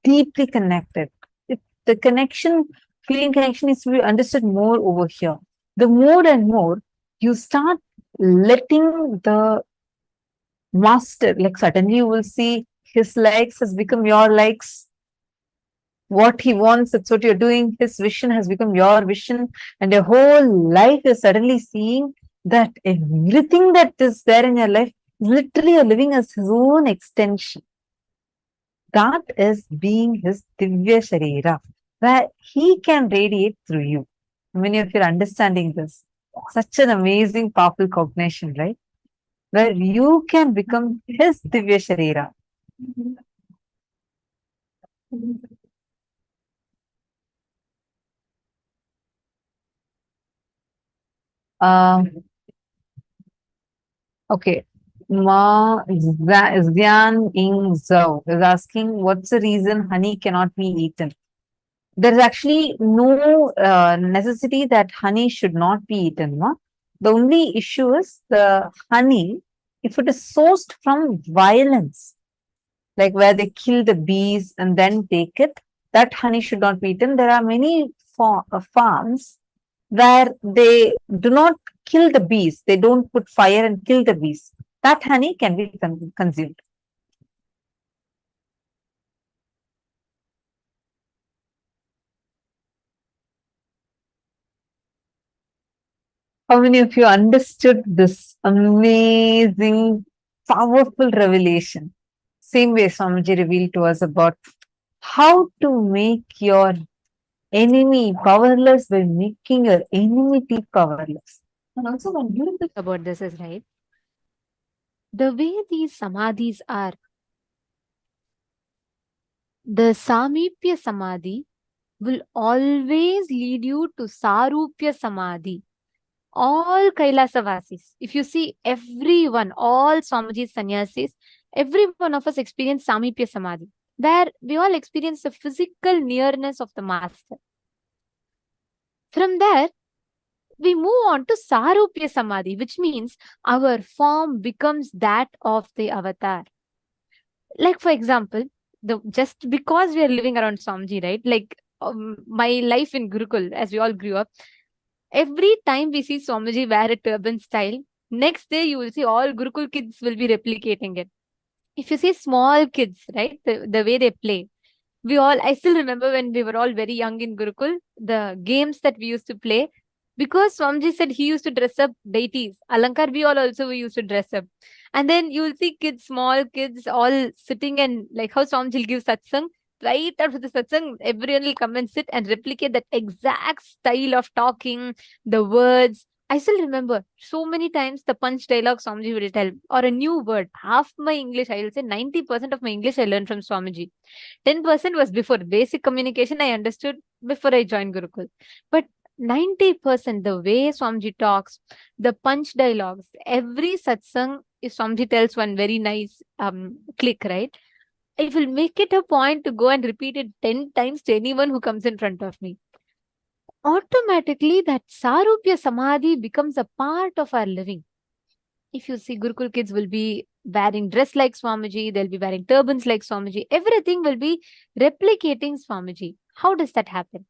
deeply connected. The feeling connection is to be understood more over here. The more and more you start letting the master, like suddenly you will see his likes has become your likes. What he wants, that's what you're doing. His vision has become your vision, and your whole life is suddenly seeing that everything that is there in your life, literally you're living as his own extension. That is being his Divya Sharira, where he can radiate through you. Many of you are understanding this. Such an amazing, powerful cognition, right? Where you can become his Divya Sharira. Okay. Xian Ying Zhou is asking, what's the reason honey cannot be eaten? There's actually no necessity that honey should not be eaten. No? The only issue is the honey, if it is sourced from violence, like where they kill the bees and then take it, that honey should not be eaten. There are many farms where they do not kill the bees. They don't put fire and kill the bees. That honey can be consumed. How many of you understood this amazing, powerful revelation? Same way Swamiji revealed to us about how to make your enemy powerless by making your enmity powerless. And also one beautiful about this is, right, the way these samadhis are, the Sameepya Samādhi will always lead you to Sarupya Samādhi. All KAILASA Vasis, if you see everyone, all Swamiji's sannyasis, every one of us experience Sameepya Samādhi, where we all experience the physical nearness of the master. From there, we move on to Sarupya Samādhi, which means our form becomes that of the avatar. Like, for example, just because we are living around Swamiji, right? Like my life in Gurukul, as we all grew up, every time we see Swamiji wear a turban style, next day you will see all Gurukul kids will be replicating it. If you see small kids, right, the way they play, I still remember when we were all very young in Gurukul, the games that we used to play, because Swamiji said he used to dress up deities. Alankar, we used to dress up. And then you will see kids, small kids, all sitting and like how Swamiji will give satsang. Right after the satsang, everyone will come and sit and replicate that exact style of talking, the words. I still remember so many times the punch dialogue Swamiji will tell, or a new word. Half my English, I will say 90% of my English I learned from Swamiji. 10% was before basic communication I understood before I joined Gurukul. But 90%, the way Swamiji talks, the punch dialogues, every satsang, if Swamiji tells one very nice click, right? I will make it a point to go and repeat it 10 times to anyone who comes in front of me. Automatically, that Sarupya Samādhi becomes a part of our living. If you see, Gurukul kids will be wearing dress like Swamiji, they'll be wearing turbans like Swamiji, everything will be replicating Swamiji. How does that happen?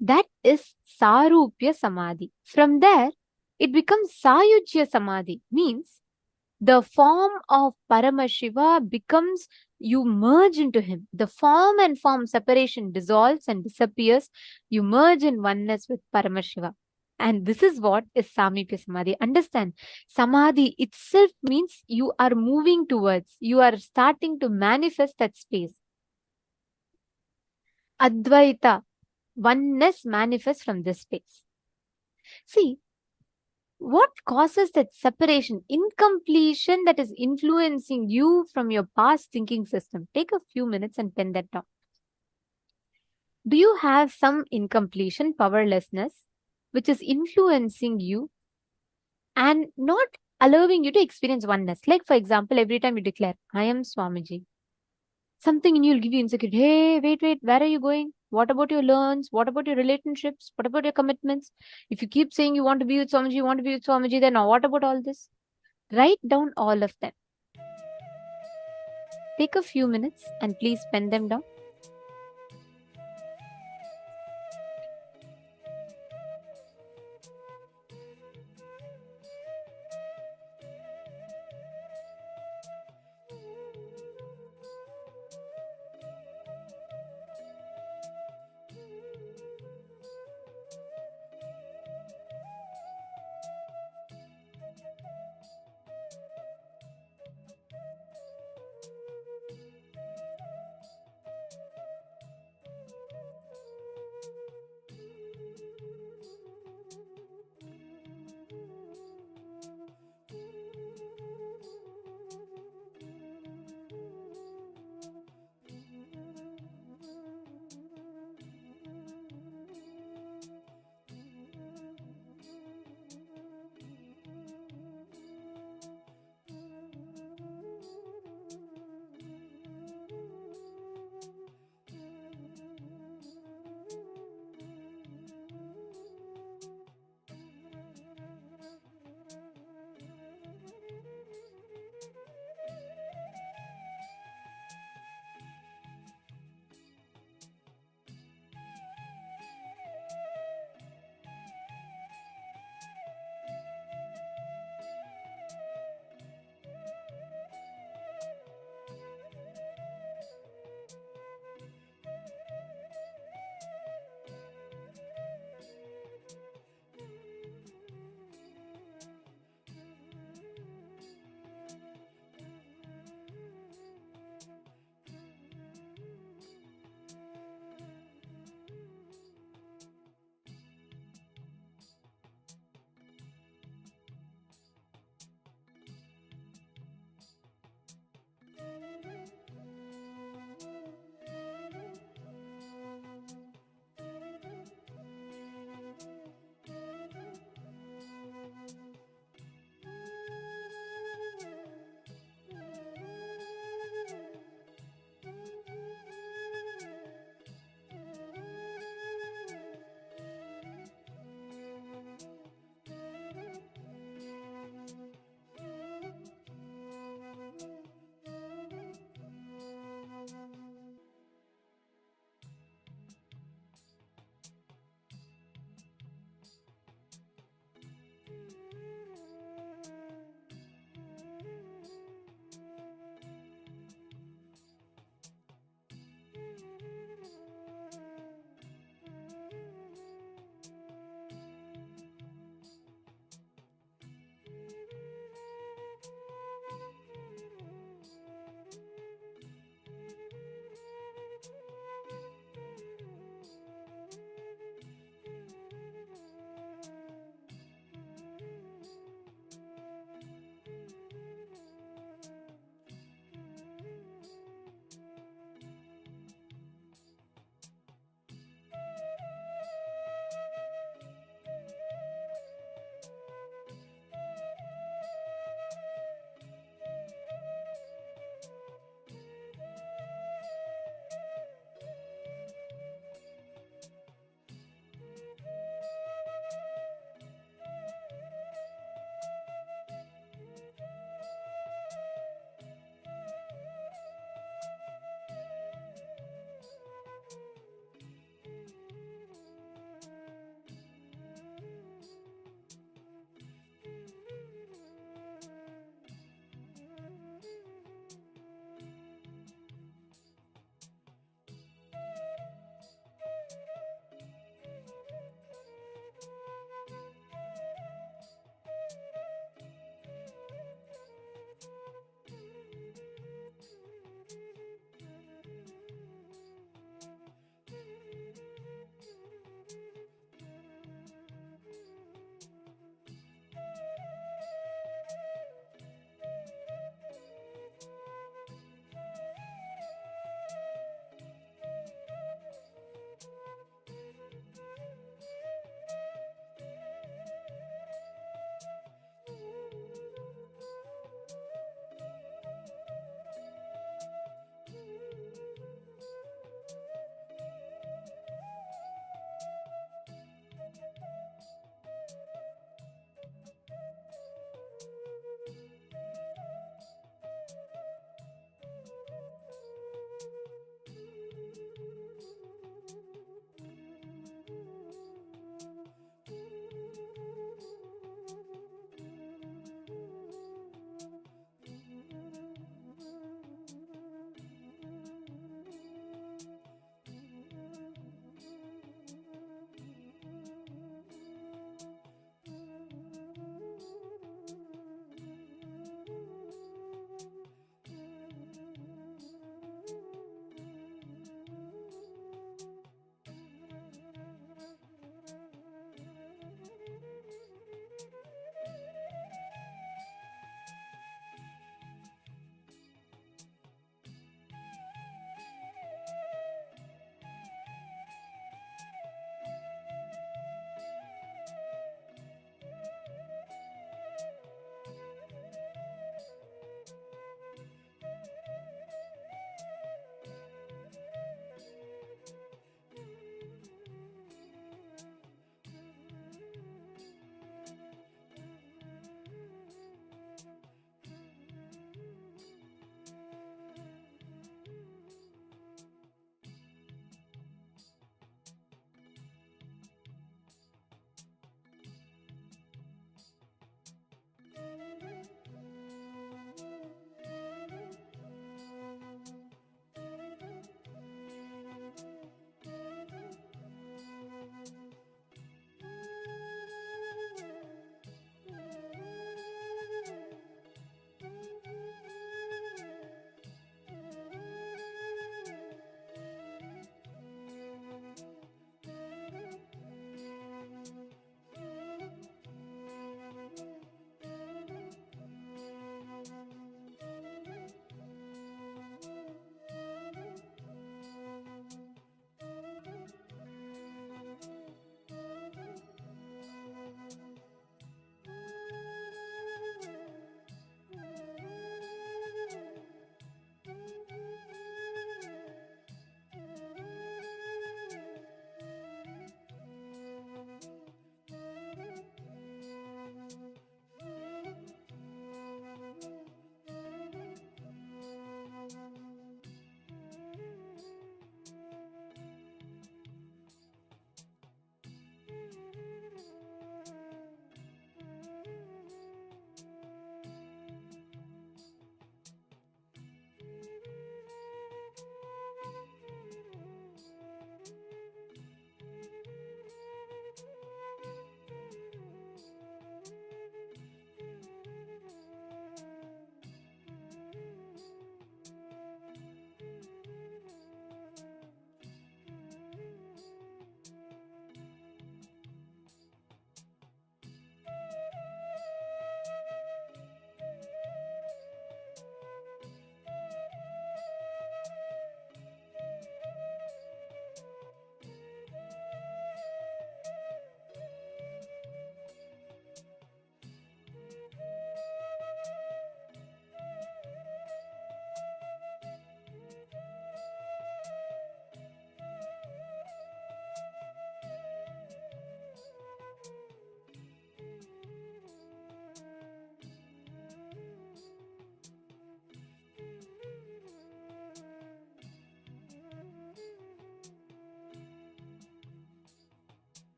That is Sarupya Samādhi. From there, it becomes Sayujya Samādhi, means the form of Paramashiva becomes, you merge into him. The form and form separation dissolves and disappears. You merge in oneness with Paramashiva. And this is what is Sameepya Samadhi. Understand, Samadhi itself means you are moving towards, you are starting to manifest that space. Advaita, oneness manifests from this space. See, what causes that separation, incompletion that is influencing you from your past thinking system? Take a few minutes and pen that down. Do you have some incompletion, powerlessness, which is influencing you and not allowing you to experience oneness? Like, for example, every time you declare, I am Swamiji, something in you will give you insecurity. Hey, wait, where are you going? What about your learns? What about your relationships? What about your commitments? If you keep saying you want to be with Swamiji, you want to be with Swamiji, then what about all this? Write down all of them. Take a few minutes and please pen them down.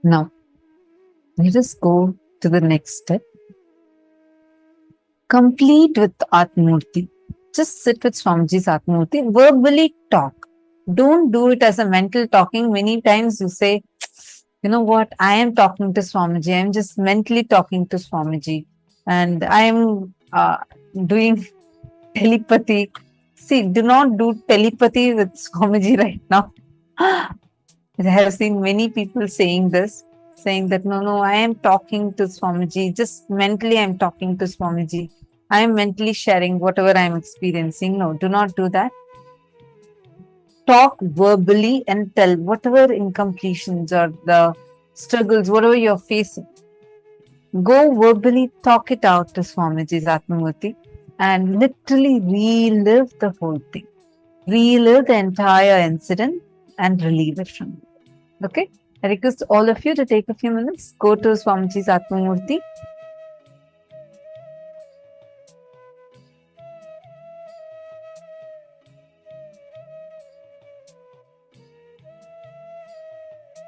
Now, let us go to the next step. Complete with Atmurti. Just sit with Swamiji's Atmurti. Verbally talk. Don't do it as a mental talking. Many times you say, you know what, I am talking to Swamiji. I am just mentally talking to Swamiji. And I am doing telepathy. See, do not do telepathy with Swamiji right now. I have seen many people saying this, saying that, no, I am talking to Swamiji. Just mentally, I am talking to Swamiji. I am mentally sharing whatever I am experiencing. No, do not do that. Talk verbally and tell whatever incompletions or the struggles, whatever you're facing. Go verbally, talk it out to Swamiji's Atmamurti and literally relive the whole thing. Relive the entire incident and relieve it from you. Okay? I request all of you to take a few minutes, go to Swamiji's Atmamurti.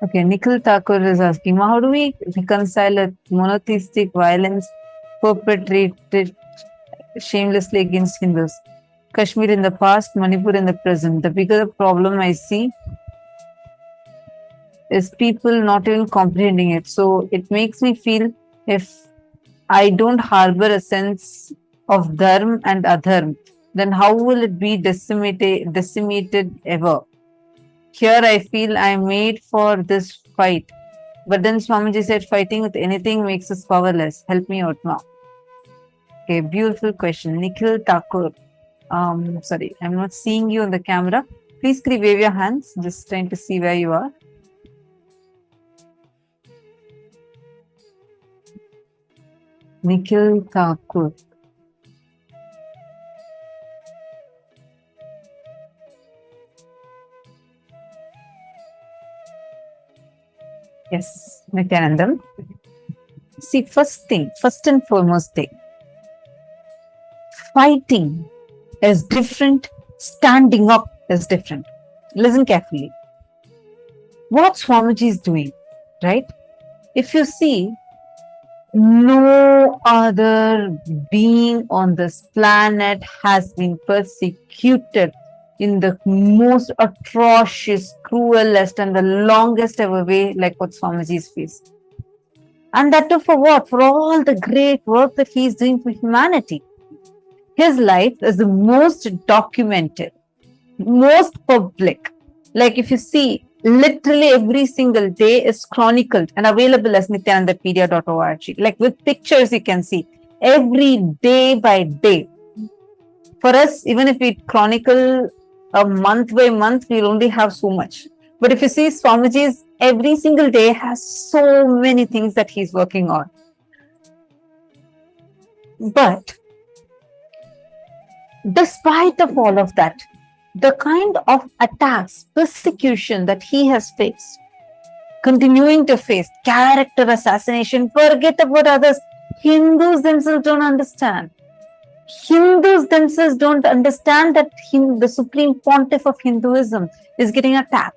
Okay, Nikhil Thakur is asking, how do we reconcile a monotheistic violence perpetrated shamelessly against Hindus? Kashmir in the past, Manipur in the present. The bigger problem I see is people not even comprehending it. So it makes me feel if I don't harbor a sense of dharma and adharma, then how will it be decimated ever? Here I feel I am made for this fight. But then Swamiji said fighting with anything makes us powerless. Help me out now. Okay, beautiful question. Nikhil Thakur. Sorry, I'm not seeing you on the camera. Please could you wave your hands? Just trying to see where you are. Nikhil Thakur. Yes, Nithyananda. See, first and foremost thing, fighting is different, standing up is different. Listen carefully. What Swamiji is doing, right? If you see, no other being on this planet has been persecuted in the most atrocious, cruelest, and the longest ever way, like what Swamiji's faced. And that too for what? For all the great work that he is doing for humanity. His life is the most documented, most public. Like if you see, literally every single day is chronicled and available as nithyanandapedia.org. Like with pictures you can see, every day by day. For us, even if we chronicle a month by month, we'll only have so much. But if you see, Swamiji's every single day has so many things that he's working on. But despite of all of that, the kind of attacks, persecution that he has faced, continuing to face character assassination. Forget about others. Hindus themselves don't understand. Hindus themselves don't understand that the supreme pontiff of Hinduism is getting attacked.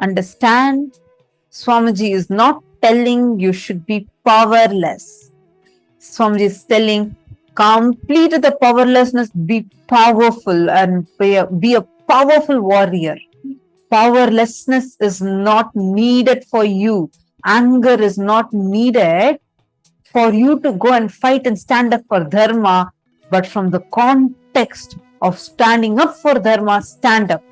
Understand, Swamiji is not telling you should be powerless. Swamiji is telling, complete the powerlessness, be powerful and be a powerful warrior. Powerlessness is not needed for you. Anger is not needed for you to go and fight and stand up for dharma, but from the context of standing up for dharma, stand up.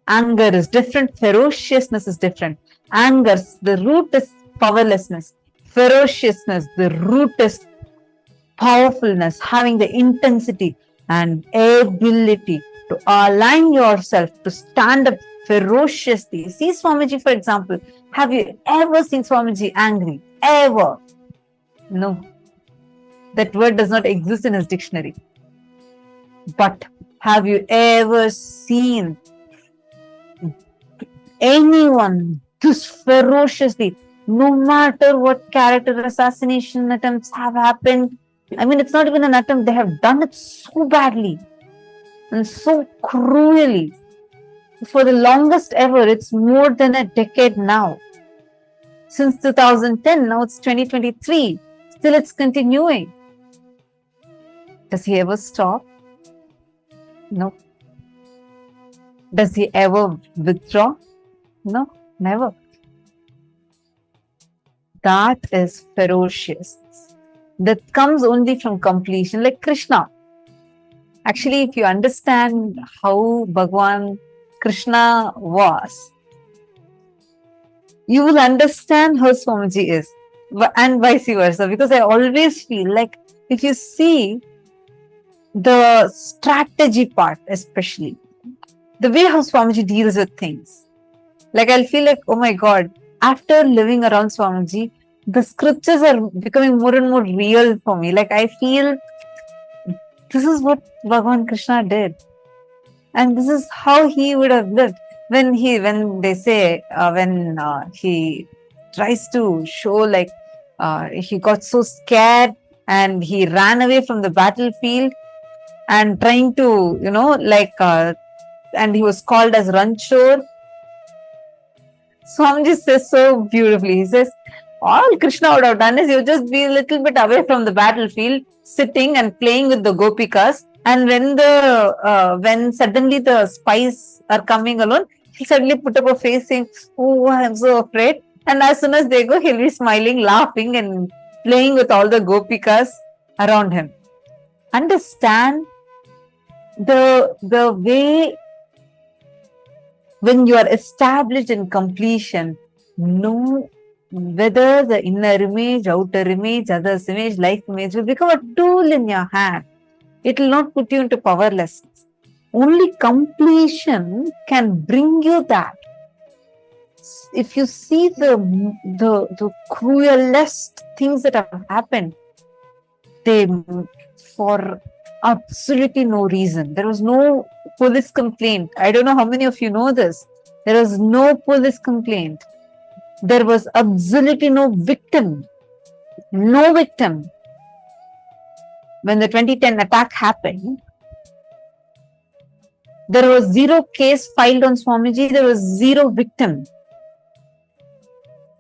Anger is different, ferociousness is different. Anger, the root is powerlessness. Ferociousness, the root is powerfulness, having the intensity and ability to align yourself to stand up ferociously. See Swamiji, for example. Have you ever seen Swamiji angry? Ever? No. That word does not exist in his dictionary. But have you ever seen anyone this ferociously, no matter what character assassination attempts have happened? I mean, it's not even an attempt, they have done it so badly and so cruelly. For the longest ever, it's more than a decade now. Since 2010, now it's 2023, still it's continuing. Does he ever stop? No. Does he ever withdraw? No, never. That is ferocious. That comes only from completion, like Krishna. Actually, if you understand how Bhagavān Krishna was, you will understand how Swamiji is, and vice versa. Because I always feel like if you see the strategy part, especially the way how Swamiji deals with things, like I'll feel like, oh my God, after living around Swamiji, the scriptures are becoming more and more real for me. Like I feel this is what Bhagavān Krishna did. And this is how he would have lived. When they say, when he tries to show like he got so scared and he ran away from the battlefield and trying to, and he was called as Ranchor. Swamiji says so beautifully. He says, all Krishna would have done is you just be a little bit away from the battlefield, sitting and playing with the gopikas. And when suddenly the spies are coming alone, he'll suddenly put up a face saying, oh, I'm so afraid. And as soon as they go, he'll be smiling, laughing and playing with all the gopikas around him. Understand the way when you are established in completion, know whether the inner image, outer image, others image, life image will become a tool in your hand. It will not put you into powerlessness. Only completion can bring you that. If you see the cruelest things that have happened, they for absolutely no reason. There was no police complaint. I don't know how many of you know this. There was no police complaint. There was absolutely no victim. No victim. When the 2010 attack happened, there was zero case filed on Swamiji. There was zero victim.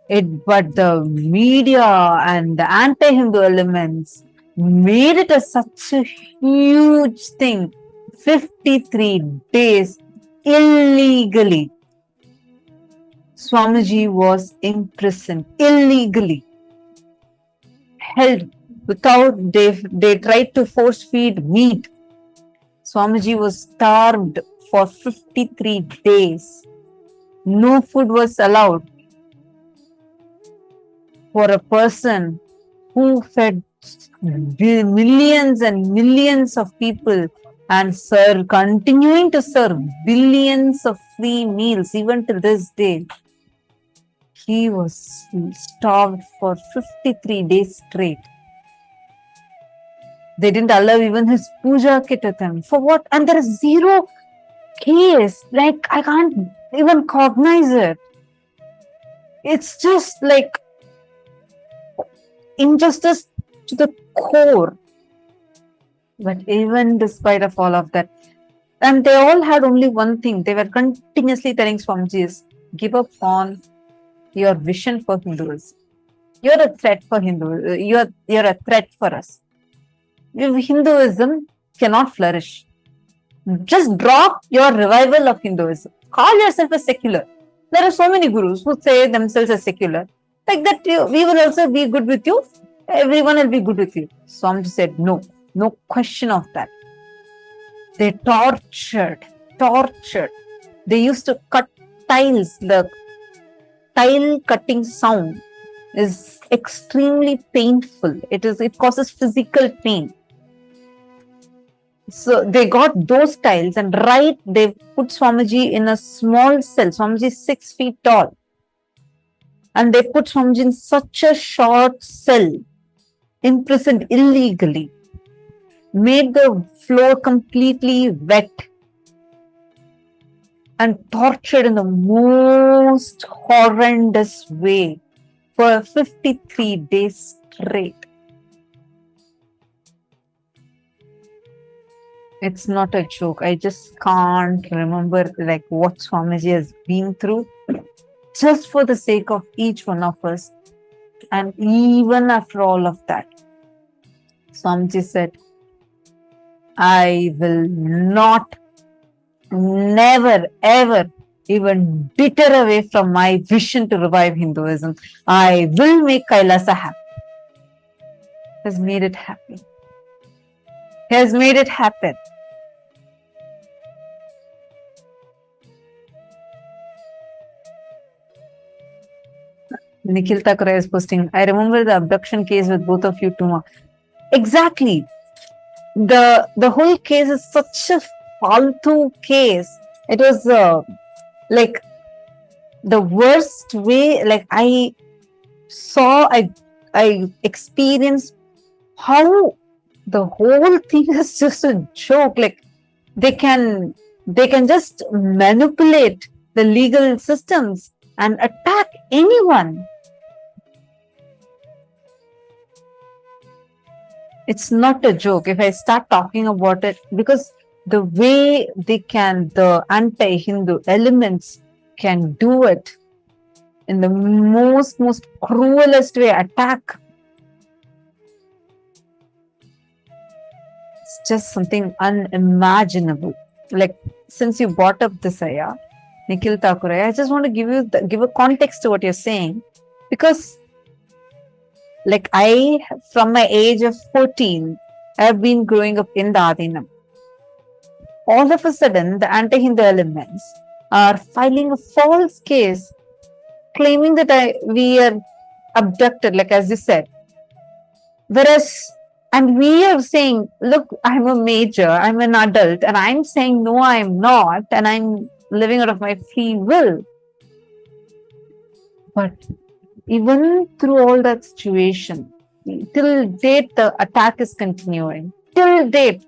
But the media and the anti-Hindu elements made it such a huge thing. 53 days illegally. Swamiji was imprisoned illegally, held without, they tried to force feed meat. Swamiji was starved for 53 days. No food was allowed. For a person who fed millions and millions of people and continuing to serve billions of free meals even to this day, he was starved for 53 days straight. They didn't allow even his puja kit with him. For what? And there is zero case, like I can't even cognize it. It's just like injustice to the core. But even despite of all of that, and they all had only one thing. They were continuously telling Swamiji, give up on your vision for Hinduism. You're a threat for Hindu. You're a threat for us. Hinduism cannot flourish. Just drop your revival of Hinduism. Call yourself a secular. There are so many gurus who say themselves as secular. Like that, we will also be good with you. Everyone will be good with you. Swamiji said, no question of that. They tortured. They used to cut tiles. The tile cutting sound is extremely painful. It causes physical pain. So they got those tiles and they put Swamiji in a small cell. Swamiji is 6 feet tall. And they put Swamiji in such a short cell, imprisoned illegally, made the floor completely wet and tortured in the most horrendous way for 53 days straight. It's not a joke. I just can't remember like what Swamiji has been through just for the sake of each one of us. And even after all of that, Swamiji said, I will not, never, ever even deter away from my vision to revive Hinduism. I will make KAILASA happy. He has made it happen. He has made it happen. Nikhil Thakura is posting, I remember the abduction case with both of you too. Exactly. The whole case is such a faltu case. It was like the worst way. Like I experienced how the whole thing is just a joke. Like they can just manipulate the legal systems and attack anyone. It's not a joke if I start talking about it, because the way the anti-Hindu elements can do it in the most cruelest way, attack. It's just something unimaginable. Like, since you brought up this, Nikhil Thakura, I just want to give a context to what you're saying, because like from my age of 14, I've been growing up in the Adinam. All of a sudden, the anti-Hindu elements are filing a false case, claiming that we are abducted, like as you said. And we are saying, look, I'm a major, I'm an adult, and I'm saying, no, I'm not, and I'm living out of my free will. But even through all that situation, till date, the attack is continuing. Till date,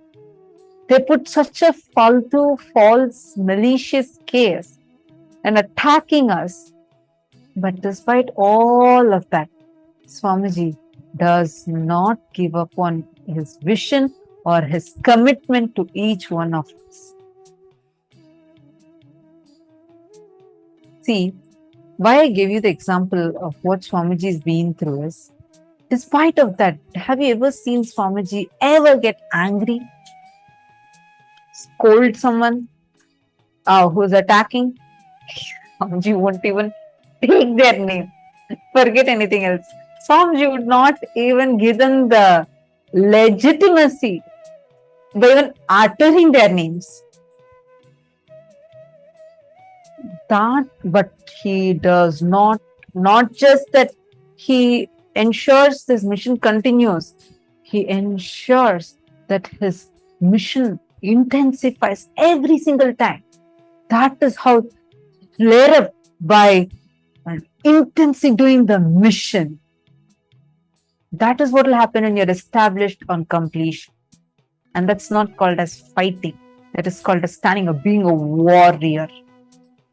they put such a false, malicious case and attacking us. But despite all of that, Swamiji does not give up on his vision or his commitment to each one of us. See, why I gave you the example of what Swamiji has been through is, despite of that, have you ever seen Swamiji ever get angry? Scold someone who's attacking? Swamiji won't even take their name. Forget anything else. Swamiji would not even give them the legitimacy by even uttering their names. But he does not just that he ensures this mission continues, he ensures that his mission intensifies every single time. That is how flare up by intensely doing the mission. That is what will happen when you're established on completion. And that's not called as fighting. That is called as standing up, being a warrior,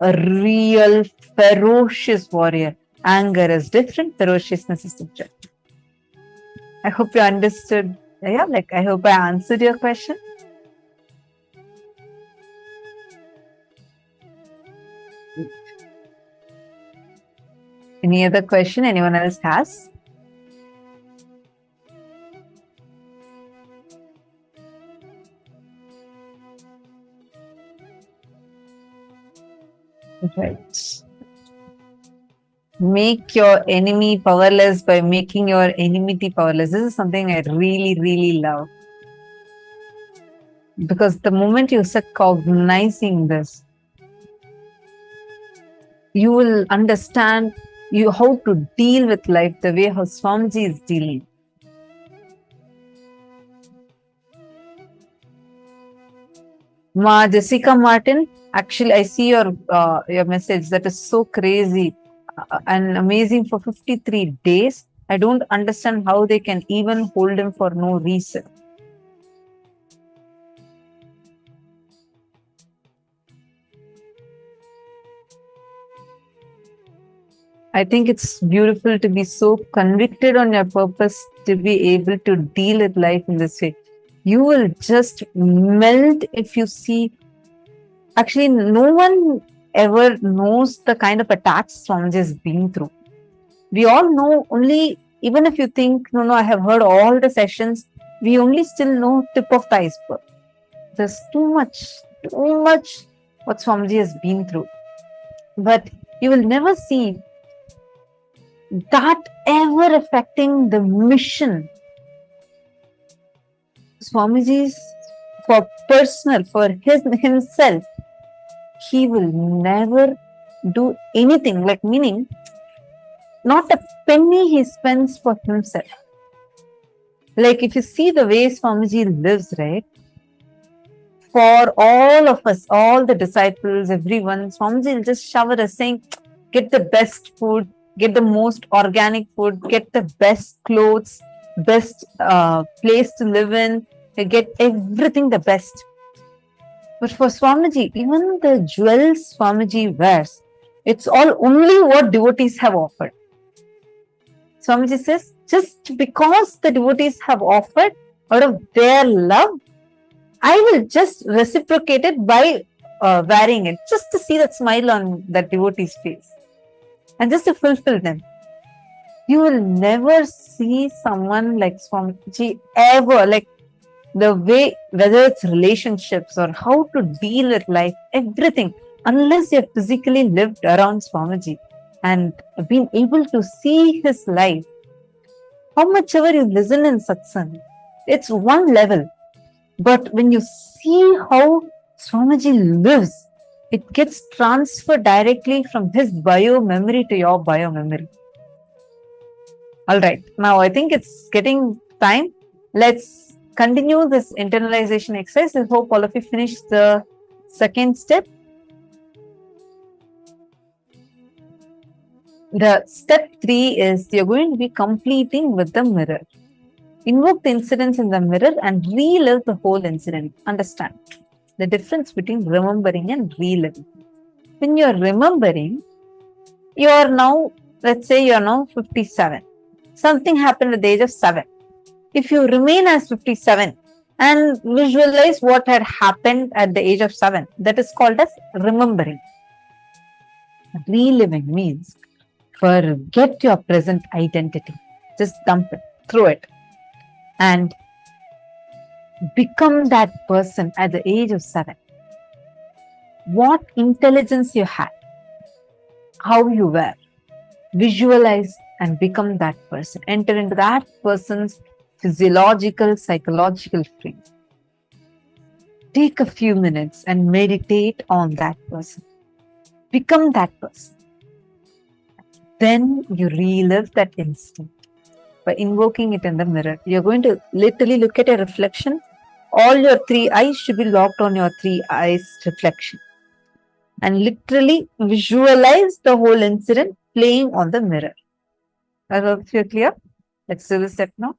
a real ferocious warrior. Anger is different, ferociousness is different. I hope you understood. Yeah, like I hope I answered your question. Any other question anyone else has? Right. Make your enemy powerless by making your enmity powerless. This is something I really, really love. Because the moment you start cognizing this, you will understand how to deal with life the way how Swamiji is dealing. Ma Jessica Martin, actually I see your message. That is so crazy and amazing. For 53 days. I don't understand how they can even hold him for no reason. I think it's beautiful to be so convicted on your purpose, to be able to deal with life in this way. You will just melt if you see. Actually, no one ever knows the kind of attacks Swamiji has been through. We all know only, even if you think, no, I have heard all the sessions, we only still know tip of the iceberg. There's too much what Swamiji has been through. But you will never see that ever affecting the mission. Swamiji's for personal, for himself, he will never do anything, like meaning not a penny he spends for himself. Like if you see the way Swamiji lives, right? For all of us, all the disciples, everyone, Swamiji will just shower us saying, get the best food, get the most organic food, get the best clothes, best place to live in, get everything the best. But for Swamiji, even the jewels Swamiji wears, it's all only what devotees have offered. Swamiji says, just because the devotees have offered out of their love, I will just reciprocate it by wearing it, just to see that smile on that devotee's face. And just to fulfill them. You will never see someone like Swamiji ever, like the way, whether it's relationships or how to deal with life, everything, unless you have physically lived around Swamiji and been able to see his life. How much ever you listen in satsang, it's one level. But when you see how Swamiji lives, it gets transferred directly from his bio memory to your bio memory. All right. Now, I think it's getting time. Let's continue this internalization exercise. I hope all of you finish the second step. The step 3 is you're going to be completing with the mirror. Invoke the incidents in the mirror and relive the whole incident. Understand the difference between remembering and reliving. When you're remembering, you are now, let's say you're now 57. Something happened at the age of 7. If you remain as 57 and visualize what had happened at the age of 7, that is called as remembering. Reliving means forget your present identity. Just dump it, throw it, and become that person at the age of 7. What intelligence you had, how you were, visualize and become that person. Enter into that person's physiological, psychological frame. Take a few minutes and meditate on that person. Become that person. Then you relive that instant by invoking it in the mirror. You're going to literally look at a reflection. All your 3 eyes should be locked on your 3 eyes reflection. And literally visualize the whole incident playing on the mirror. I hope you're clear. Let's do the step now.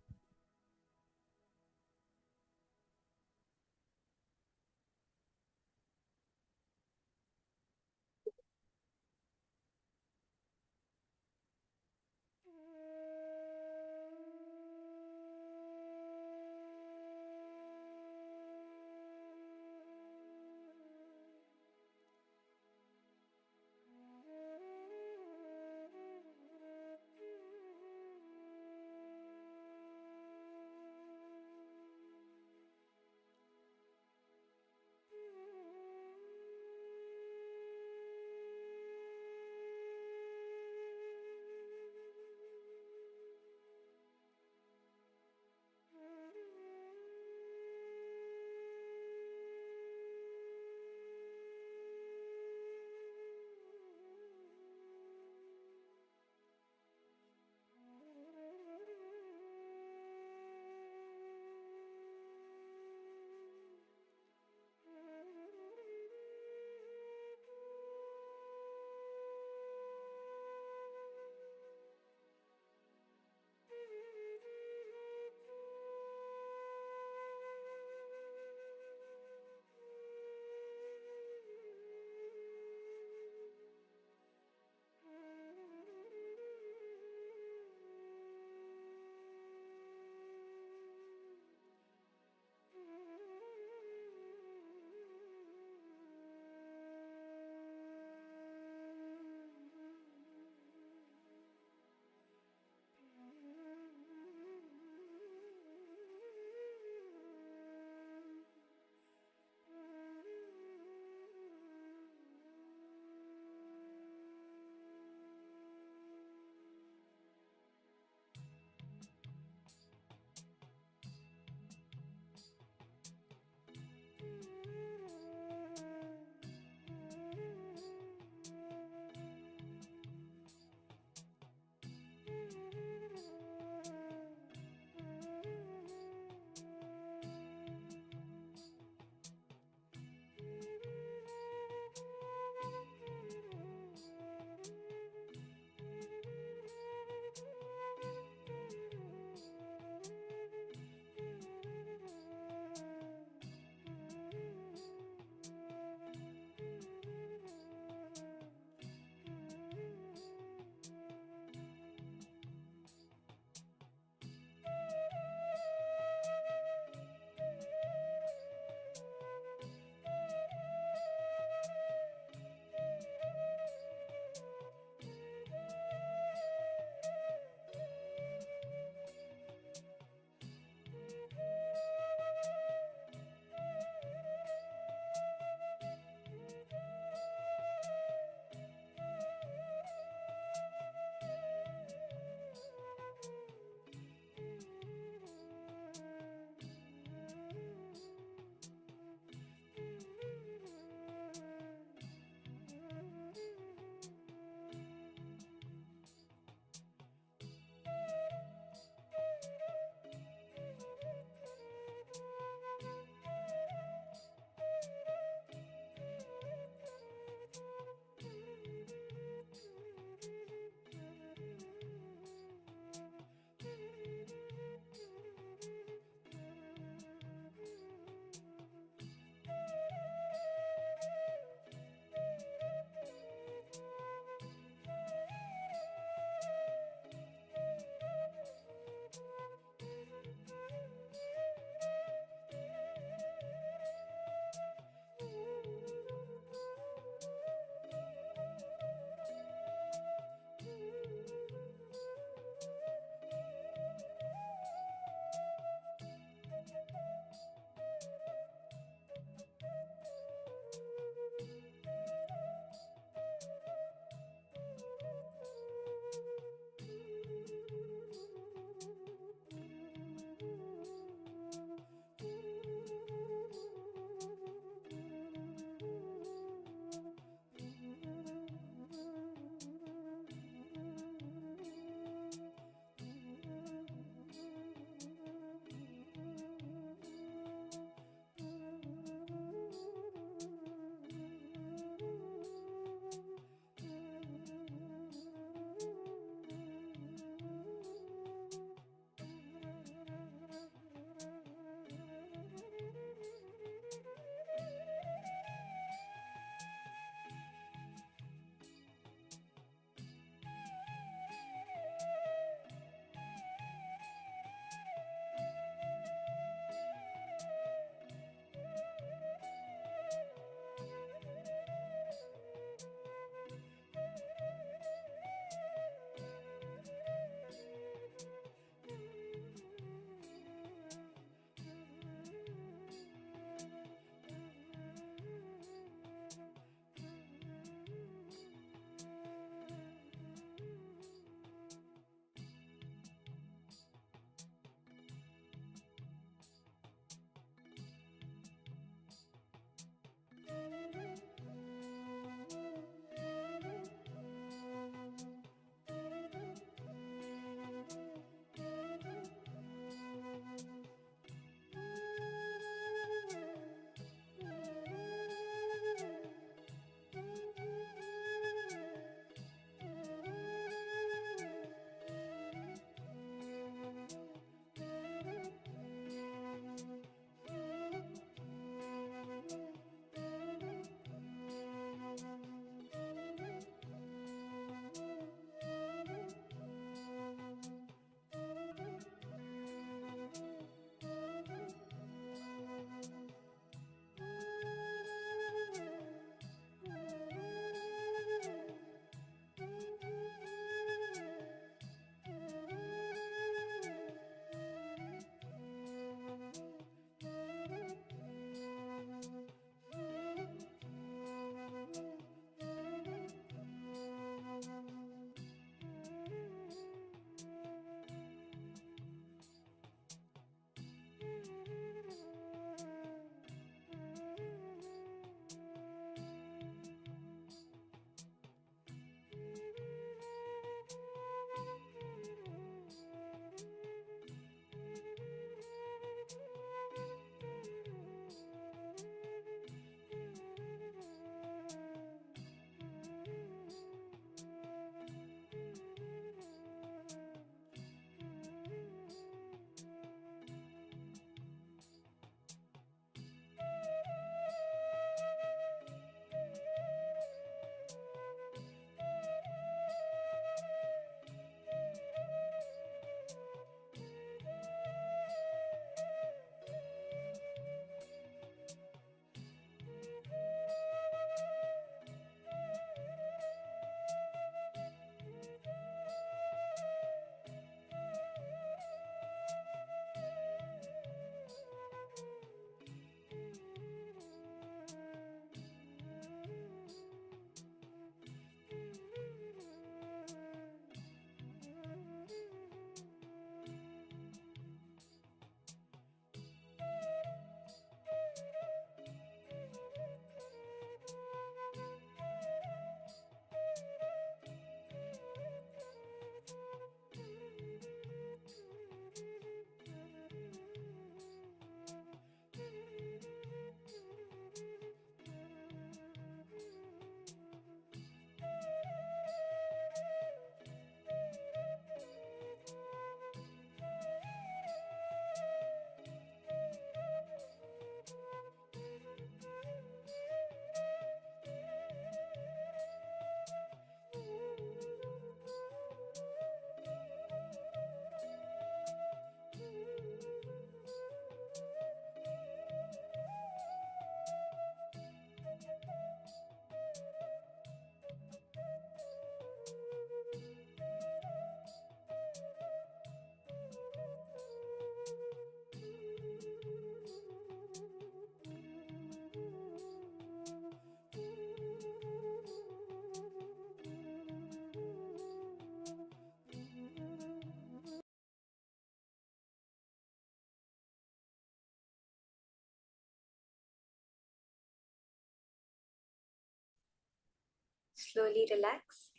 Slowly relax.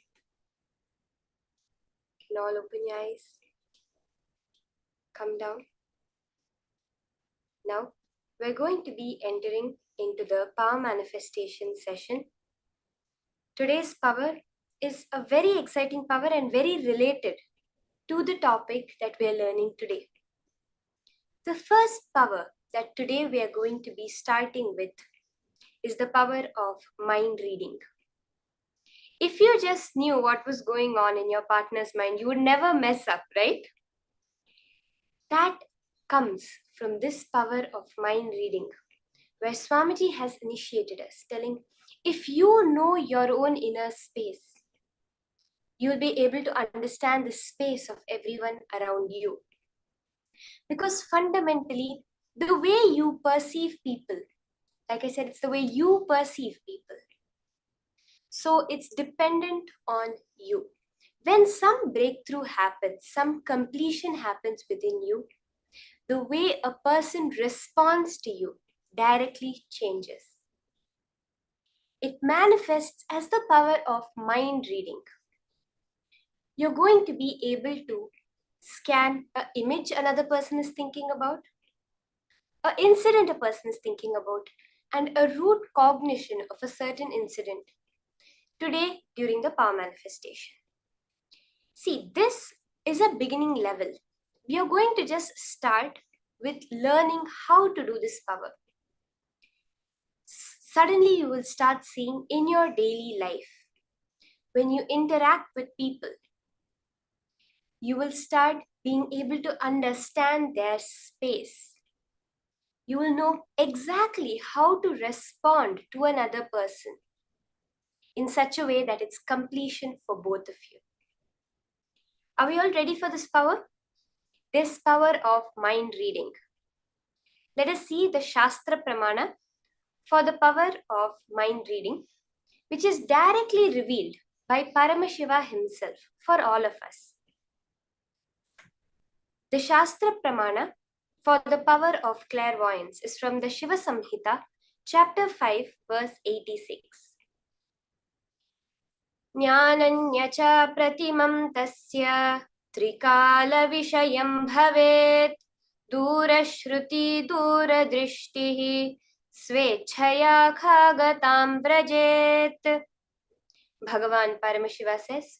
You can all open your eyes. Come down. Now, we're going to be entering into the power manifestation session. Today's power is a very exciting power and very related to the topic that we are learning today. The first power that today we are going to be starting with is the power of mind reading. If you just knew what was going on in your partner's mind, you would never mess up, right? That comes from this power of mind reading, where Swamiji has initiated us, telling, if you know your own inner space, you'll be able to understand the space of everyone around you. Because fundamentally, the way you perceive people, like I said, it's the way you perceive people. So it's dependent on you. When some breakthrough happens, some completion happens within you, the way a person responds to you directly changes. It manifests as the power of mind reading. You're going to be able to scan an image another person is thinking about, an incident a person is thinking about, and a root cognition of a certain incident today during the power manifestation. See, this is a beginning level. We are going to just start with learning how to do this power. Suddenly you will start seeing in your daily life, when you interact with people, you will start being able to understand their space. You will know exactly how to respond to another person in such a way that it's completion for both of you. Are we all ready for this power? This power of mind reading. Let us see the Shastra Pramana for the power of mind reading, which is directly revealed by Paramashiva himself for all of us. The Shastra Pramana for the power of clairvoyance is from the Shiva Samhita, chapter 5, verse 86. Jnananya cha pratimam tasya trikala vishayam bhavet durashruti duradrishtihi svechhaya khagatam brajet. Bhagavān Paramashiva says,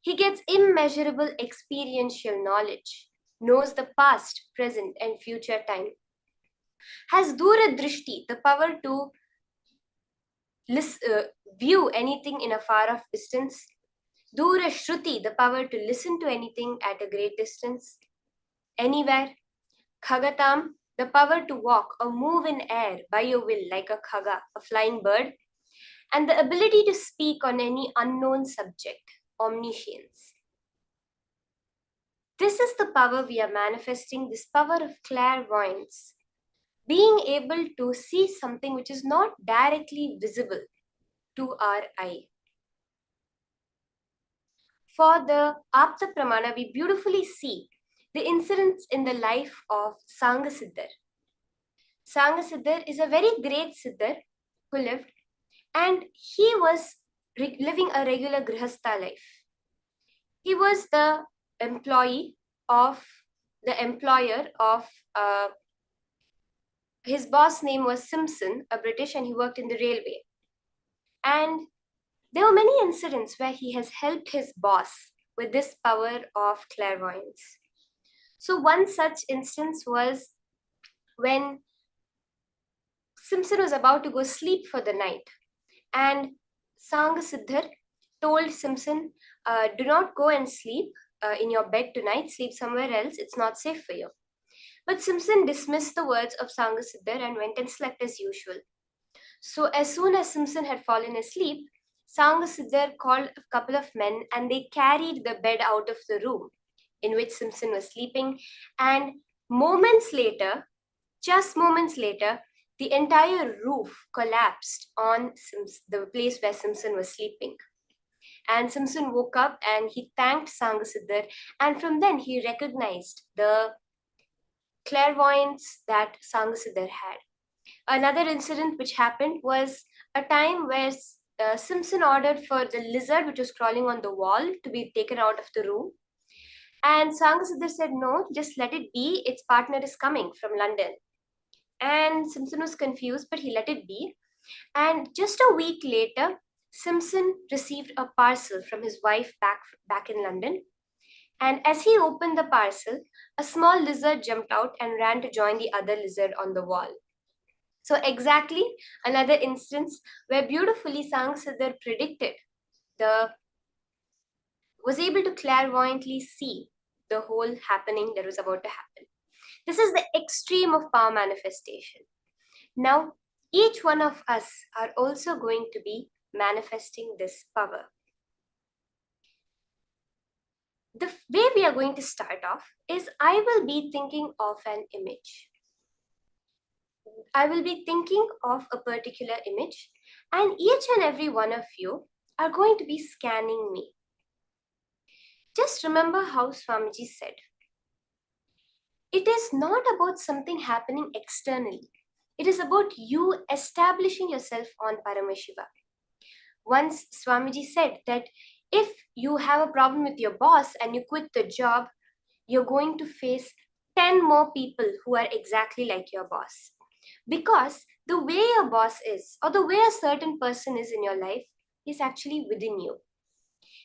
he gets immeasurable experiential knowledge, knows the past, present and future time, has duradrishti, the power to view anything in a far off distance, durashruti, the power to listen to anything at a great distance, anywhere, khagatam, the power to walk or move in air by your will like a khaga, a flying bird, and the ability to speak on any unknown subject, omniscience. This is the power we are manifesting, this power of clairvoyance, being able to see something which is not directly visible to our eye. For the Apta Pramana, we beautifully see the incidents in the life of Sangasiddhar. Sangasiddhar is a very great Siddhar who lived, and he was living a regular Grihastha life. He was the employer of his boss name was Simpson, a British, and he worked in the railway. And there were many incidents where he has helped his boss with this power of clairvoyance. So one such instance was when Simpson was about to go sleep for the night, and Sangasiddhar told Simpson, do not go and sleep in your bed tonight, sleep somewhere else, it's not safe for you. But Simpson dismissed the words of Sangasiddhar and went and slept as usual. So as soon as Simpson had fallen asleep, Sangasiddhar called a couple of men and they carried the bed out of the room in which Simpson was sleeping. And just moments later, the entire roof collapsed on the place where Simpson was sleeping. And Simpson woke up and he thanked Sangasiddhar, and from then he recognized the clairvoyance that Sangasiddhar had. Another incident which happened was a time where Simpson ordered for the lizard which was crawling on the wall to be taken out of the room. And Sangasiddhar said, no, just let it be. Its partner is coming from London. And Simpson was confused, but he let it be. And just a week later, Simpson received a parcel from his wife back in London. And as he opened the parcel, a small lizard jumped out and ran to join the other lizard on the wall. So exactly another instance where beautifully Sangasiddhar predicted, was able to clairvoyantly see the whole happening that was about to happen. This is the extreme of power manifestation. Now, each one of us are also going to be manifesting this power. The way we are going to start off is I will be thinking of an image. I will be thinking of a particular image, and each and every one of you are going to be scanning me. Just remember how Swamiji said, it is not about something happening externally. It is about you establishing yourself on Paramashiva. Once Swamiji said that if you have a problem with your boss and you quit the job, you're going to face 10 more people who are exactly like your boss. Because the way your boss is, or the way a certain person is in your life, is actually within you.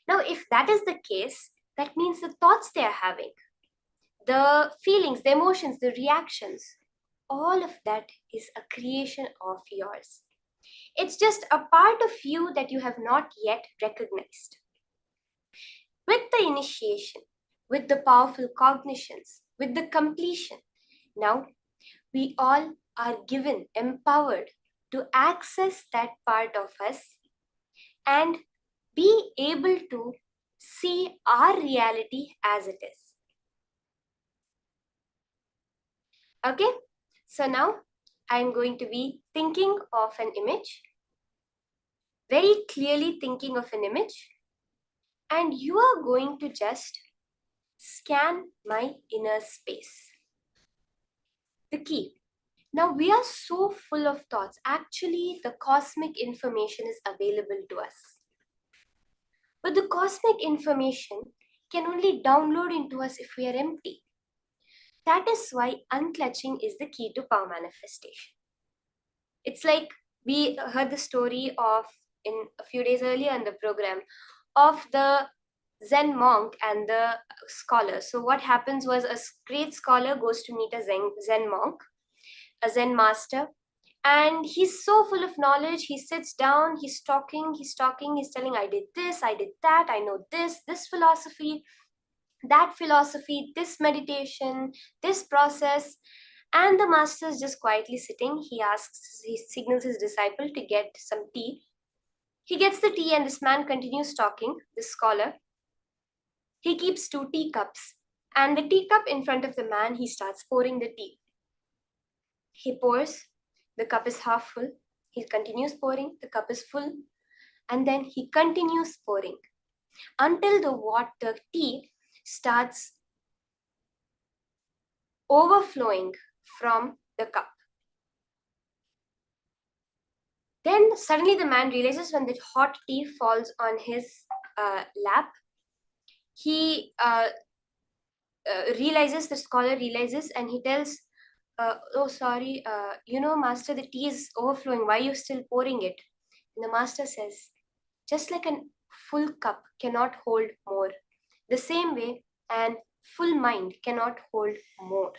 Now, if that is the case, that means the thoughts they are having, the feelings, the emotions, the reactions, all of that is a creation of yours. It's just a part of you that you have not yet recognized. With the initiation, with the powerful cognitions, with the completion, now we all are given, empowered to access that part of us and be able to see our reality as it is. Okay, so now I'm going to be thinking of an image, very clearly thinking of an image, and you are going to just scan my inner space. The key. Now we are so full of thoughts. Actually, the cosmic information is available to us. But the cosmic information can only download into us if we are empty. That is why unclutching is the key to power manifestation. It's like we heard the story of, in a few days earlier in the program, of the Zen monk and the scholar. So what happens was a great scholar goes to meet a Zen monk, a Zen master, and he's so full of knowledge. He sits down, he's talking, he's telling, I did this, I did that, I know this philosophy, that philosophy, this meditation, this process. And the master is just quietly sitting. He signals his disciple to get some tea. He gets the tea and this man continues talking, this scholar. He keeps 2 teacups, and the teacup in front of the man, he starts pouring the tea. He pours, the cup is half full. He continues pouring, the cup is full. And then he continues pouring until the tea starts overflowing from the cup. Then suddenly the man realizes when the hot tea falls on his lap, he realizes, the scholar realizes, and he tells, oh, sorry, master, the tea is overflowing. Why are you still pouring it? And the master says, just like a full cup cannot hold more, the same way an full mind cannot hold more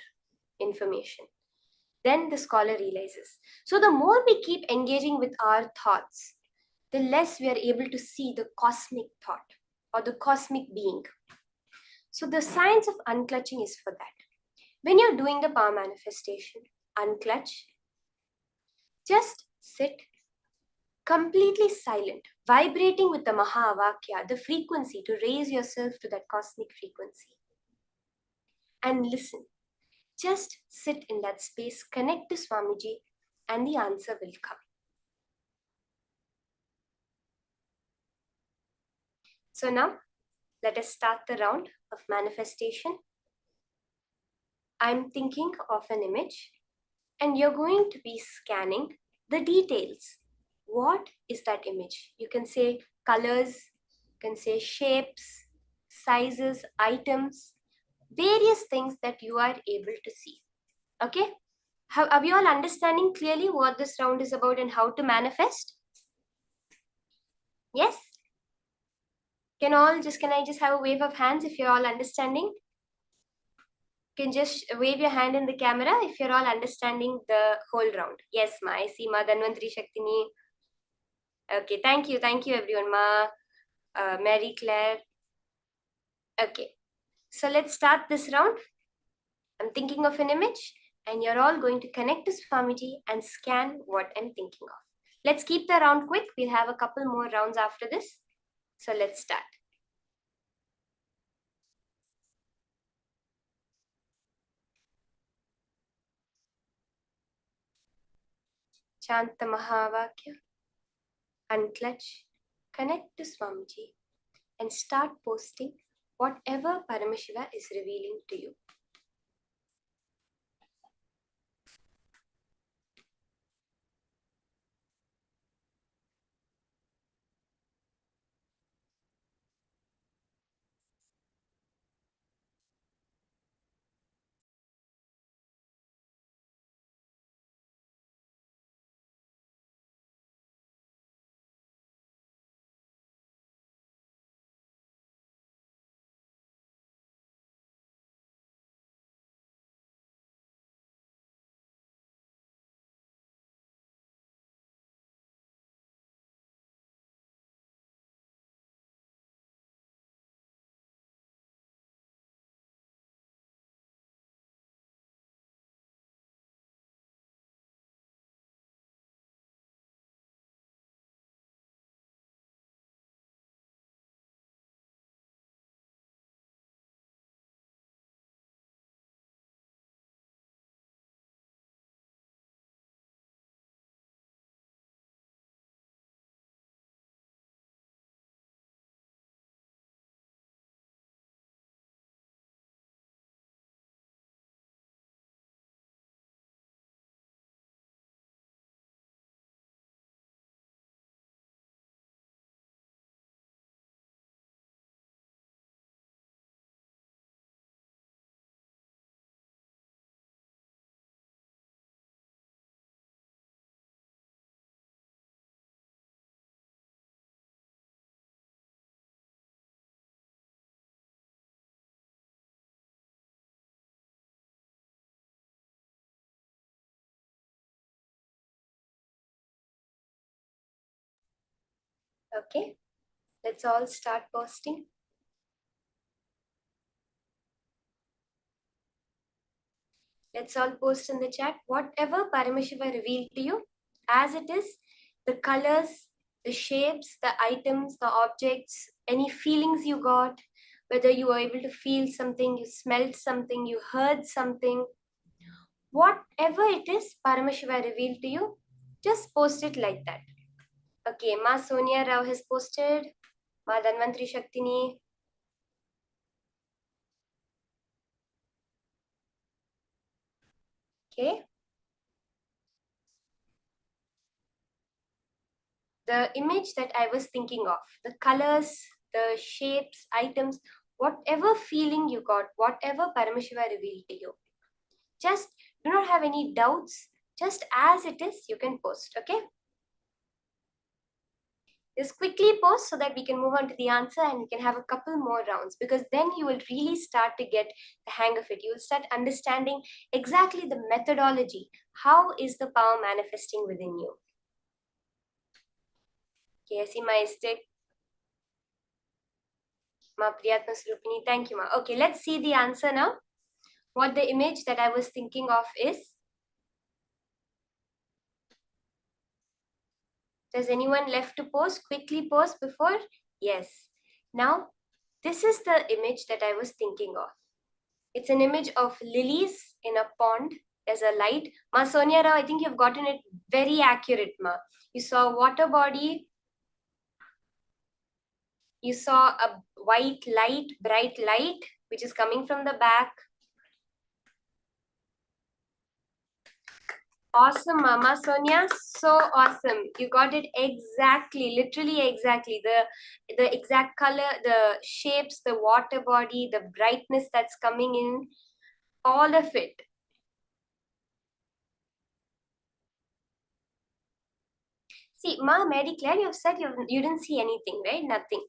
information. Then the scholar realizes. So the more we keep engaging with our thoughts, the less we are able to see the cosmic thought or the cosmic being. So the science of unclutching is for that. When you're doing the power manifestation, unclutch, just sit completely silent, vibrating with the Mahavakya, the frequency, to raise yourself to that cosmic frequency. And listen. Just sit in that space, connect to Swamiji, and the answer will come. So now, let us start the round of manifestation. I'm thinking of an image, and you're going to be scanning the details. what is that image? You can say colors, you can say shapes, sizes, items, various things that you are able to see. Okay? Are we all understanding clearly what this round is about and how to manifest? Yes? Can I just have a wave of hands if you're all understanding? Can just wave your hand in the camera if you're all understanding the whole round. Yes, ma. I see ma. Dhanvantri Shaktini. Okay, thank you everyone, ma. Mary Claire. Okay, so let's start this round. I'm thinking of an image and you're all going to connect to Swamiji and scan what I'm thinking of. Let's keep the round quick. We'll have a couple more rounds after this. So let's start. Chanta Mahavakya. Unclutch. Connect to Swamiji and start posting whatever Paramashiva is revealing to you. Okay, let's all start posting. Let's all post in the chat whatever Paramashiva revealed to you as it is, the colors, the shapes, the items, the objects, any feelings you got, whether you were able to feel something, you smelled something, you heard something, whatever it is Paramashiva revealed to you, just post it like that. Okay, Ma Sonia Rao has posted, Ma Dhanvantri Shaktini. Okay. The image that I was thinking of, the colors, the shapes, items, whatever feeling you got, whatever Paramashiva revealed to you, just do not have any doubts. Just as it is, you can post, okay? Just quickly post so that we can move on to the answer and we can have a couple more rounds, because then you will really start to get the hang of it. You will start understanding exactly the methodology. How is the power manifesting within you? Okay, I see my stick. Ma Priyatma Srupini, thank you, ma. Okay, let's see the answer now. What the image that I was thinking of is. Does anyone left to post? Quickly post before? Yes. Now, this is the image that I was thinking of. It's an image of lilies in a pond. There's a light. Ma Sonia Rao, I think you've gotten it very accurate, ma. You saw a water body. You saw a white light, bright light, which is coming from the back. Awesome, Mama Sonia. So awesome. You got it exactly, literally exactly. The exact color, the shapes, the water body, the brightness that's coming in, all of it. See, Ma, Mary Claire, you've said you didn't see anything, right? Nothing.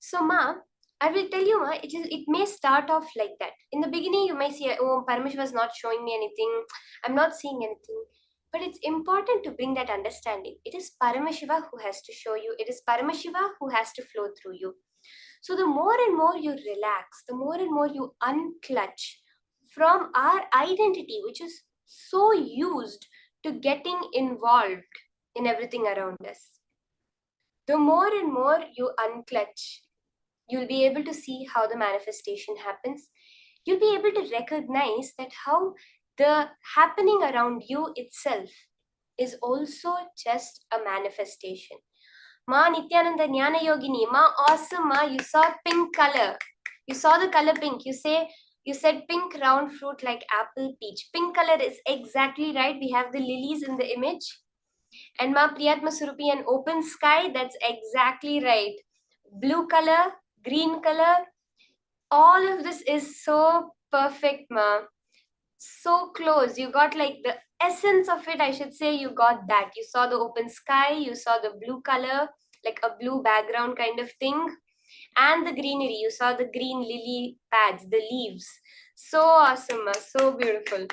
So, Ma, I will tell you, Ma, it may start off like that. In the beginning, you may see, oh, Paramash was not showing me anything. I'm not seeing anything. But it's important to bring that understanding. It is Paramashiva who has to show you. It is Paramashiva who has to flow through you. So the more and more you relax, the more and more you unclutch from our identity, which is so used to getting involved in everything around us. The more and more you unclutch, you'll be able to see how the manifestation happens. You'll be able to recognize that how the happening around you itself is also just a manifestation. Ma Nithyananda Jnana Yogini, Ma awesome, Ma, you saw pink color. You saw the color pink. You said pink round fruit like apple peach. Pink color is exactly right. We have the lilies in the image. And Ma Priyatma Surupi, an open sky, that's exactly right. Blue color, green color, all of this is so perfect, Ma. So close. You got like the essence of it, I should say. You got that. You saw the open sky, you saw the blue color, like a blue background kind of thing, and the greenery. You saw the green lily pads, the leaves. So awesome, Ma. So beautiful.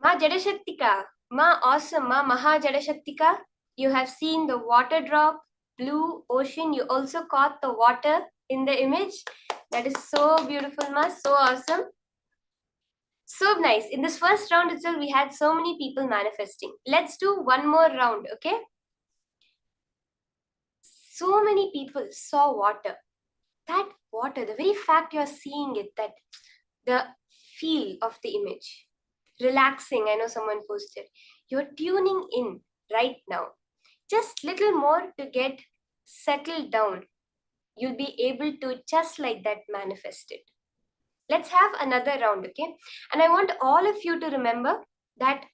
Ma Jadashaktika. Ma awesome, Ma Maha Jadashaktika. You have seen the water drop, blue ocean. You also caught the water in the image. That is so beautiful, Ma. So awesome. So nice. In this first round itself, we had so many people manifesting. Let's do one more round, okay? So many people saw water. That water, the very fact you're seeing it, that the feel of the image, relaxing. I know someone posted. You're tuning in right now. Just little more to get settled down. You'll be able to just like that manifest it. Let's have another round, okay? And I want all of you to remember that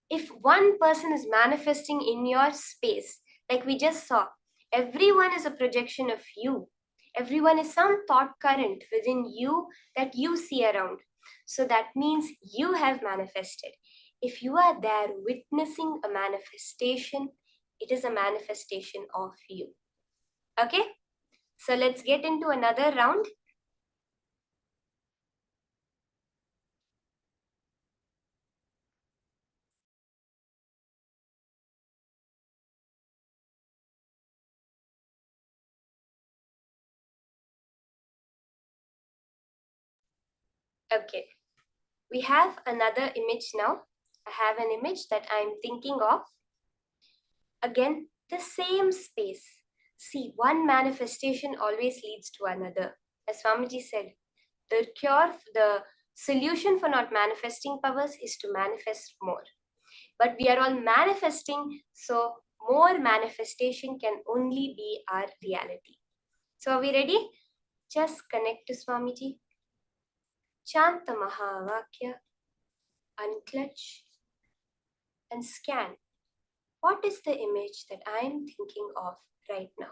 if one person is manifesting in your space, like we just saw, everyone is a projection of you. Everyone is some thought current within you that you see around. So that means you have manifested. If you are there witnessing a manifestation, it is a manifestation of you. Okay? So let's get into another round. Okay. We have another image now. I have an image that I'm thinking of. Again, the same space. See, one manifestation always leads to another. As Swamiji said, the solution for not manifesting powers is to manifest more. But we are all manifesting, so more manifestation can only be our reality. So are we ready? Just connect to Swamiji. Chant the Mahavakya, unclutch, and scan. What is the image that I am thinking of right now?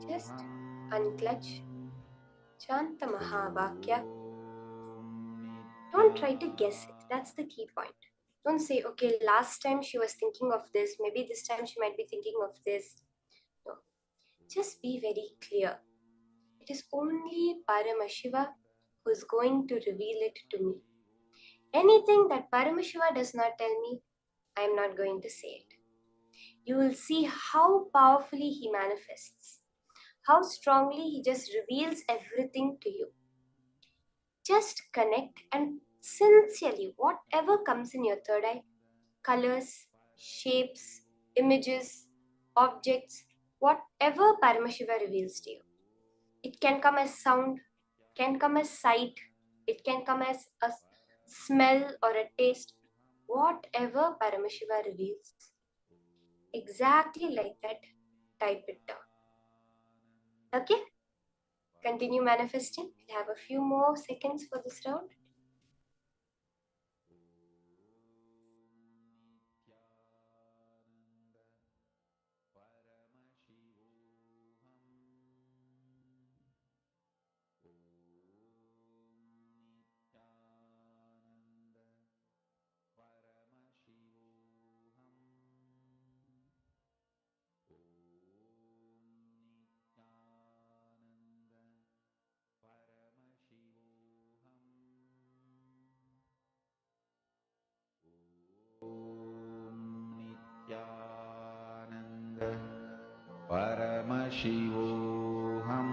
Just Paramashivoham. unclutch, Chanta Mahavakya. Don't try to guess it. That's the key point. Don't say, okay, last time she was thinking of this, maybe this time she might be thinking of this. No. Just be very clear. It is only Paramashiva who is going to reveal it to me. Anything that Paramashiva does not tell me, I am not going to say it. You will see how powerfully he manifests, how strongly he just reveals everything to you. Just connect and sincerely, whatever comes in your third eye, colors, shapes, images, objects, whatever Paramashiva reveals to you. It can come as sound, can come as sight, it can come as a smell or a taste, whatever Paramashiva reveals. Exactly like that, type it down. Okay? Continue manifesting. We'll have a few more seconds for this round. Paramashivoham.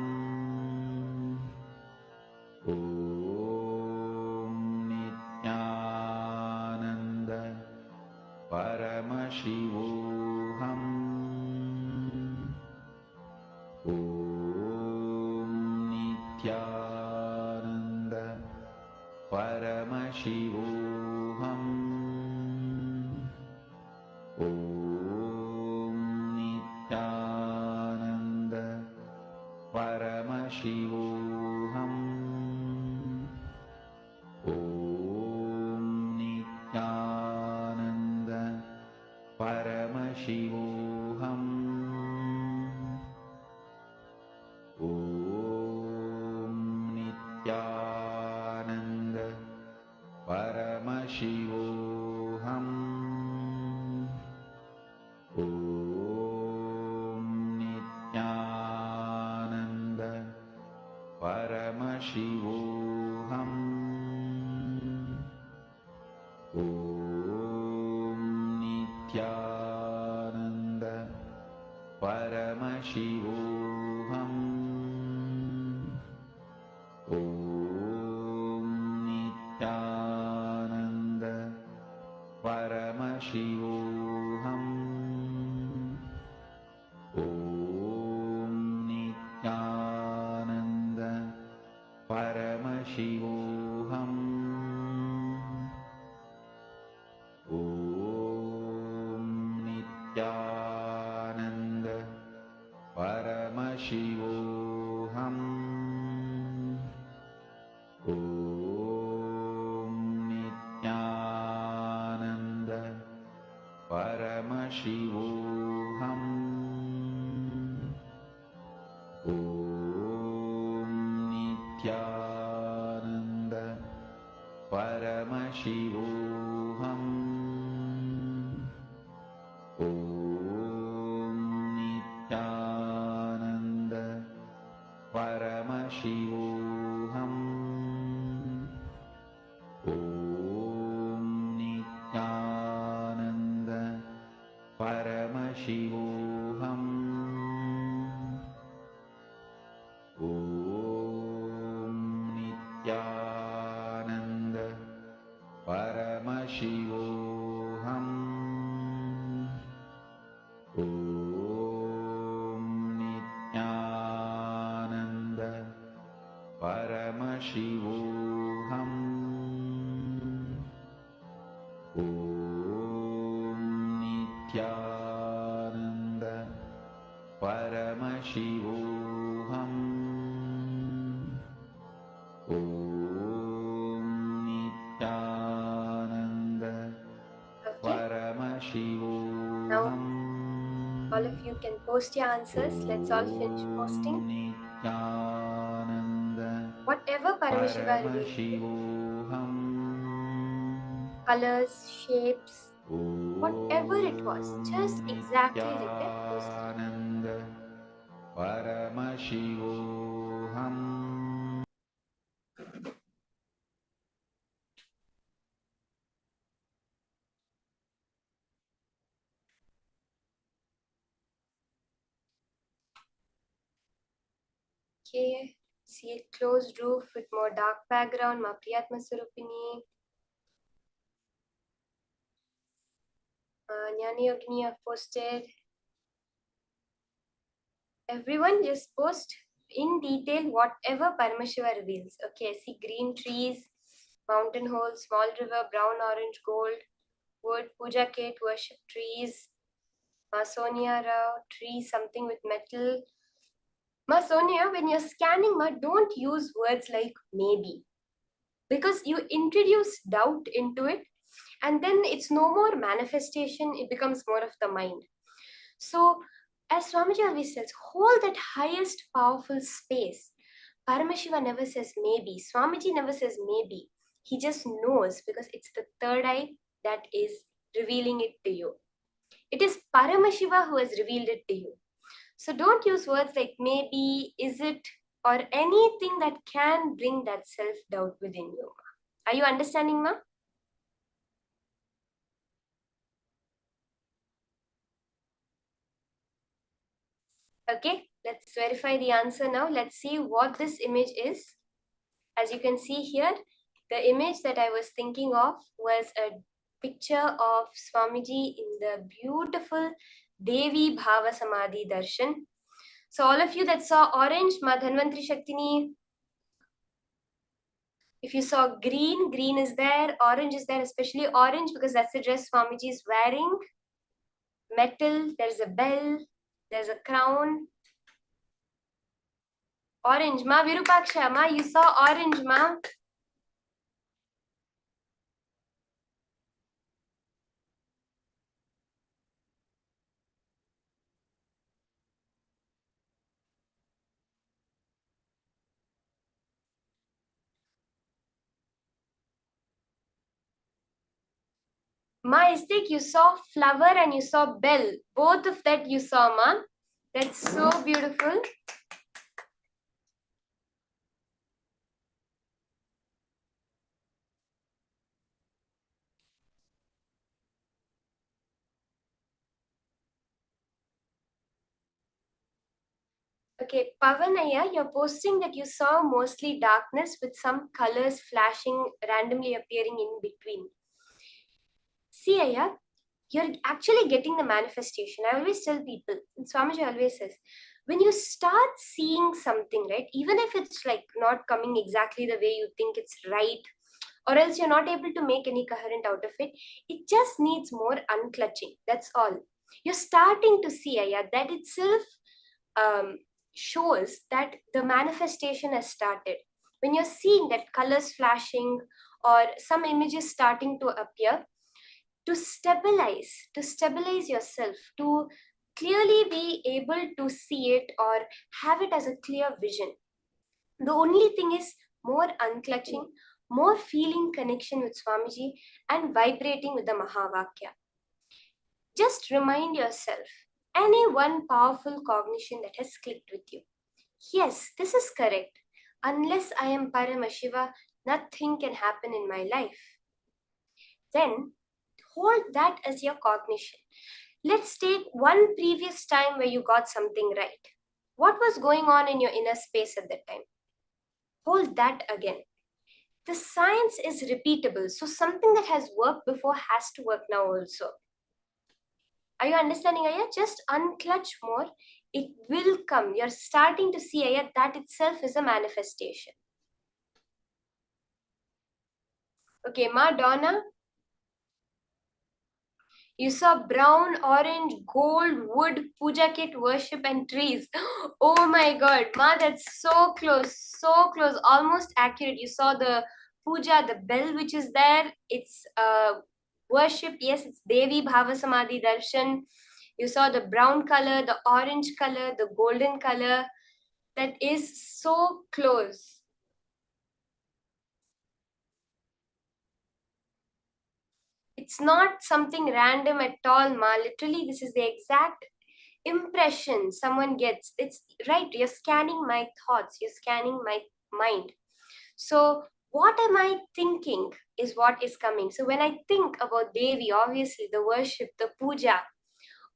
Om Nithyananda. Paramashivoham. Om Nithyananda. Paramashivoham. Om Nithyananda. Paramashivoham. Om Nithyananda. Paramashivoham. Om Nithyananda. Paramashivoham. Om Nithyananda. Paramashivoham. Om Nithyananda. Paramashivoham. Om Nithyananda. Paramashivoham. Om Nithyananda. Paramashivoham. Om Nithyananda. Paramashivoham. Om Nithyananda. Paramashivoham. Om Nithyananda. Paramashivoham. Om Nithyananda. Paramashivoham. Om Nithyananda. Paramashivoham. Om Nithyananda. Paramashivoham. Om Nithyananda. Paramashivoham. Om Nithyananda. Paramashivoham. Om Nithyananda. Paramashivoham. All of you can post your answers. Let's all finish posting. Nithyananda Whatever Paramashiva revealed, Paramashivoham colors, shapes, whatever it was, just exactly like that was. Nithyananda Paramashivoham. Okay, see a closed roof with more dark background, Ma Priyatma Surupini. Jnani Yogini have posted. Everyone just post in detail whatever Paramashiva reveals. Okay, see green trees, mountain hole, small river, brown, orange, gold, wood, puja kit, worship trees, Ma Sonia Rao, tree, something with metal. Ma Sonia, when you're scanning, Ma, don't use words like maybe, because you introduce doubt into it and then it's no more manifestation, it becomes more of the mind. So, as Swamiji always says, hold that highest powerful space. Paramashiva never says maybe. Swamiji never says maybe. He just knows because it's the third eye that is revealing it to you. It is Paramashiva who has revealed it to you. So don't use words like maybe, is it, or anything that can bring that self-doubt within you. Are you understanding, Ma? Okay, let's verify the answer now. Let's see what this image is. As you can see here, the image that I was thinking of was a picture of Swamiji in the beautiful Devi Bhava Samadhi Darshan. So all of you that saw orange, Ma Dhanvantri Shaktini. If you saw green, green is there, orange is there, especially orange because that's the dress Swamiji is wearing. Metal, there's a bell, there's a crown. Orange, Ma Virupaksha, Ma, you saw orange, Ma. Ma Istik, you saw flower and you saw bell. Both of that you saw, Ma. That's so beautiful. Okay, Pavanaya, you're posting that you saw mostly darkness with some colors flashing, randomly appearing in between. See, Aya, you're actually getting the manifestation. I always tell people, and Swamiji always says, when you start seeing something, right, even if it's like not coming exactly the way you think it's right, or else you're not able to make any coherent out of it, it just needs more unclutching. That's all. You're starting to see, Aya, that itself shows that the manifestation has started. When you're seeing that colors flashing or some images starting to appear, to stabilize yourself, to clearly be able to see it or have it as a clear vision. The only thing is more unclutching, more feeling connection with Swamiji and vibrating with the Mahavakya. Just remind yourself, any one powerful cognition that has clicked with you. Yes, this is correct. Unless I am Paramashiva, nothing can happen in my life. Then hold that as your cognition. Let's take one previous time where you got something right. What was going on in your inner space at that time? Hold that again. The science is repeatable, so something that has worked before has to work now also. Are you understanding, Aya? Just unclutch more. It will come. You're starting to see, Aya, that itself is a manifestation. Okay, Ma Donna. You saw brown, orange, gold, wood, puja kit, worship and trees. Oh my God, Ma, that's so close, almost accurate. You saw the puja, the bell which is there. It's worship. Yes, it's Devi Bhava Samadhi Darshan. You saw the brown color, the orange color, the golden color. that is so close. It's not something random at all, ma. Literally, this is the exact impression someone gets. It's right, you're scanning my thoughts, you're scanning my mind. So what am I thinking is what is coming. So when I think about Devi, obviously the worship, the puja,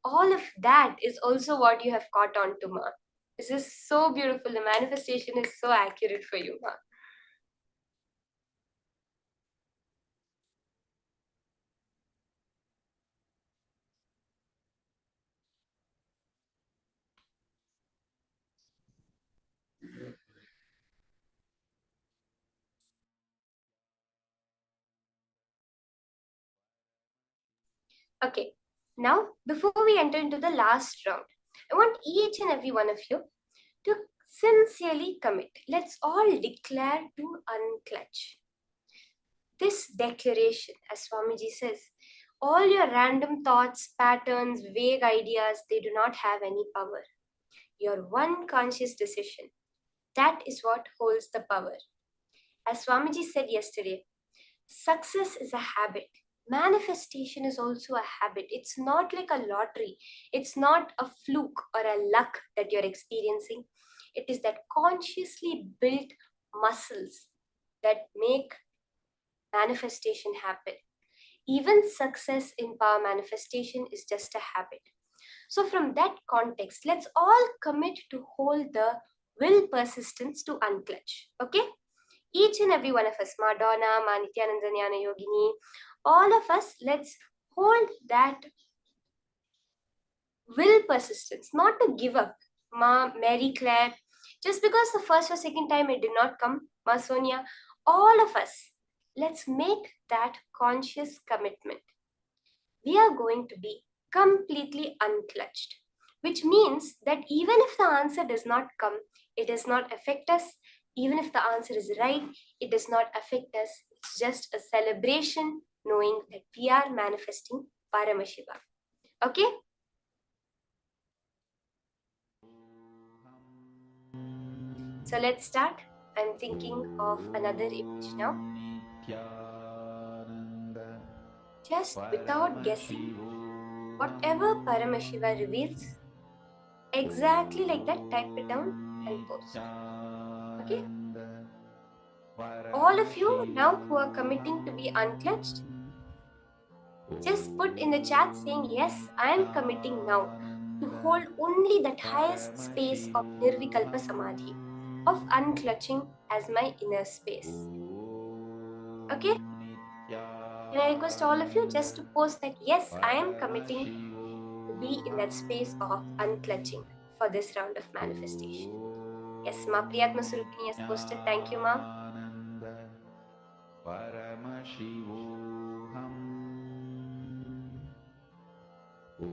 all of that is also what you have caught on to, ma. This is so beautiful. The manifestation is so accurate for you, ma. Okay, now before we enter into the last round, I want each and every one of you to sincerely commit. Let's all declare to unclutch. This declaration, as Swamiji says, all your random thoughts, patterns, vague ideas, they do not have any power. Your one conscious decision, that is what holds the power. As Swamiji said yesterday, success is a habit. Manifestation is also a habit. It's not like a lottery. It's not a fluke or a luck that you're experiencing. It is that consciously built muscles that make manifestation happen. Even success in power manifestation is just a habit. So from that context, let's all commit to hold the will persistence to unclutch. Okay? Each and every one of us, Madonna, Nithyananda Jnana Yogini, all of us, let's hold that will persistence, not to give up. Ma, Mary Claire, just because the first or second time it did not come, Ma Sonia, all of us, let's make that conscious commitment. We are going to be completely unclutched, which means that even if the answer does not come, it does not affect us. Even if the answer is right, it does not affect us. It's just a celebration knowing that we are manifesting Paramashivam. Okay? So let's start. I'm thinking of another image now. Just without guessing, whatever Paramashiva reveals, exactly like that, type it down and post. Okay? All of you now who are committing to be unclutched, just put in the chat saying, yes, I am committing now to hold only that highest space of Nirvikalpa Samadhi, of unclutching as my inner space. Okay? Can I request all of you just to post that, yes, I am committing to be in that space of unclutching for this round of manifestation. Yes, Ma Priyatma Surupini has posted. Thank you, Ma. Paramashivoham. Om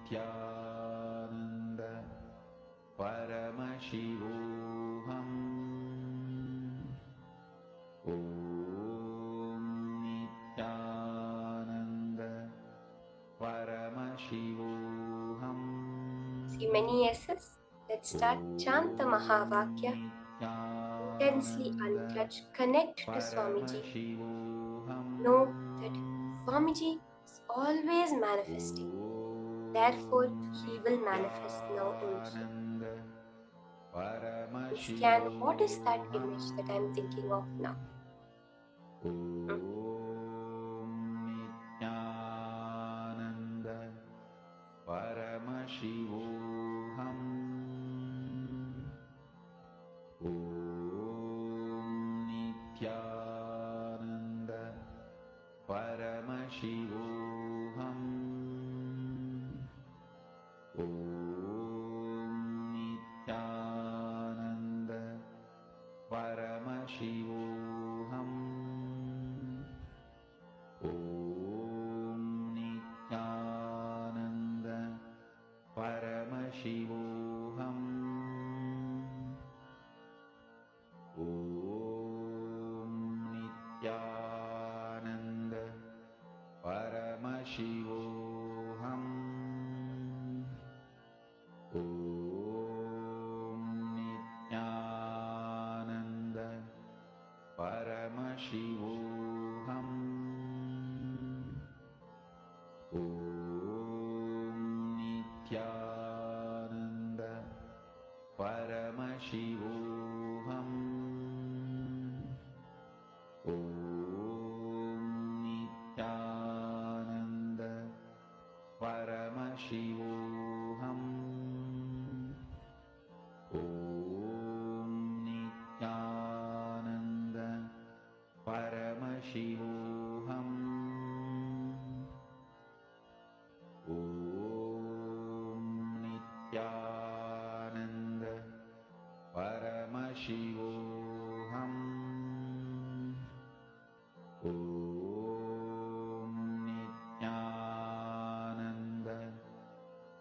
Nithyananda. Paramashivoham. Om Nithyananda. Paramashivoham. See many yeses. Let's start. Chanta Mahavakya. Intensely unclutch. Connect to Swamiji. Know that Swamiji is always manifesting. Therefore, he will manifest now also. Scan what is that image that I'm thinking of now. Nithyananda. Paramashivoham. Om Nithyananda. Paramashivoham. Om Nithyananda. Paramashivoham. Om Nithyananda. Paramashivoham. Om Nithyananda. Paramashivoham. Om Paramashivoham. Om Nithyananda Paramashivoham. Om Nithyananda Paramashivoham. Om Nithyananda Paramashivoham. Om Nithyananda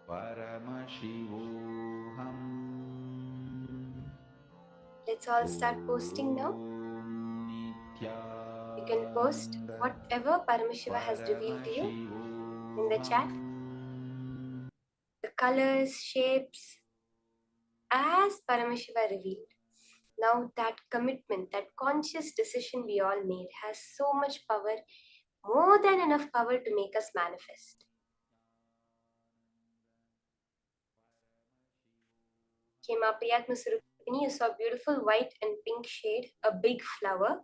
Paramashivoham. Let's all start posting now. You can post whatever Paramashiva has revealed to you in the chat. The colors, shapes, as Paramashiva revealed. Now that commitment, that conscious decision we all made has so much power, more than enough power to make us manifest. Okay, Ma Priyatma Surupini, you saw beautiful white and pink shade, a big flower.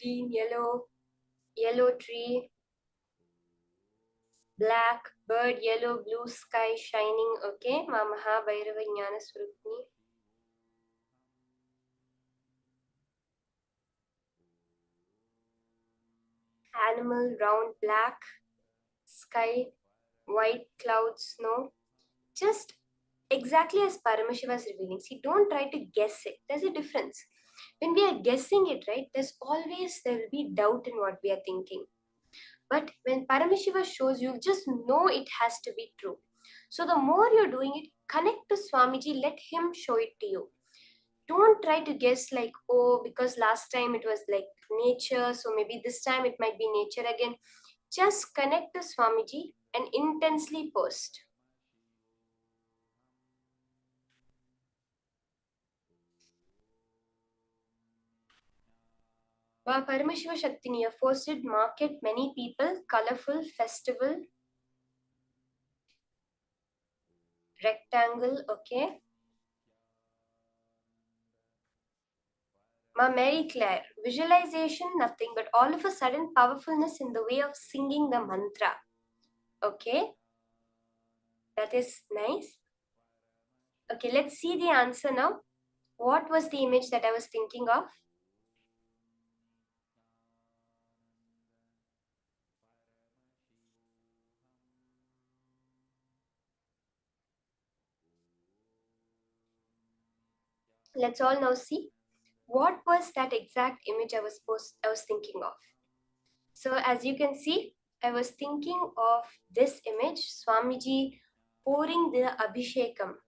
Green, yellow tree, black, bird, yellow, blue sky shining. Okay, Ma Maha Bhairava Jnana Surupini. Animal, round, black, sky, white clouds, snow. Just exactly as Paramashiva is revealing. See, don't try to guess it. There's a difference. When we are guessing it, right, there will be doubt in what we are thinking. But when Paramashiva shows you, just know it has to be true. So the more you're doing it, connect to Swamiji, let him show it to you. Don't try to guess like, oh, because last time it was like nature, so maybe this time it might be nature again. Just connect to Swamiji and intensely post. Paramashiva Shaktini, a posted market, many people, colorful, festival, rectangle, okay. Ma Mary Claire, visualization, nothing, but all of a sudden powerfulness in the way of singing the mantra. Okay, that is nice. Okay, let's see the answer now. What was the image that I was thinking of? Let's all now see. What was that exact image I was thinking of? So as you can see, I was thinking of this image, Swamiji pouring the Abhishekam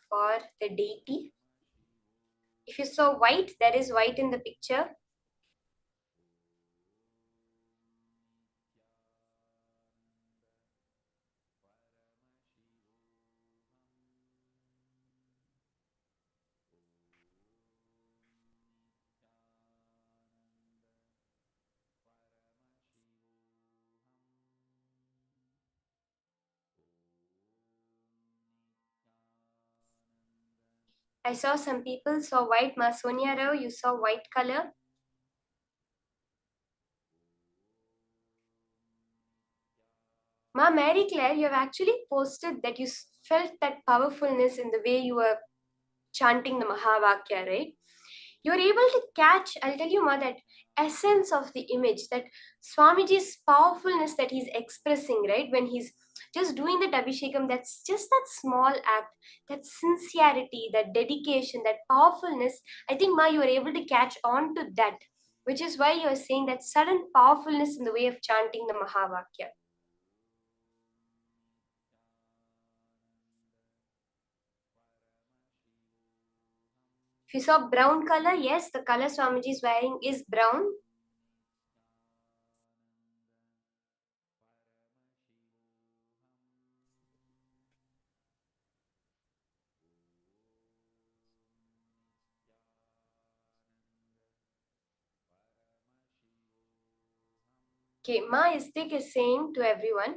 for the deity. If you saw white, there is white in the picture. I saw some people saw white. Ma Sonia Rao, you saw white color. Ma Mary Claire, you have actually posted that you felt that powerfulness in the way you were chanting the Mahavakya, right? You're able to catch, I'll tell you, Ma, that essence of the image, that Swamiji's powerfulness that he's expressing, right? When he's just doing that Abhishekam, that's just that small act, that sincerity, that dedication, that powerfulness. I think, Ma, you are able to catch on to that, which is why you're saying that sudden powerfulness in the way of chanting the Mahavakya. If you saw brown color, yes, the color Swamiji is wearing is brown. Okay, Ma Istik is saying to everyone,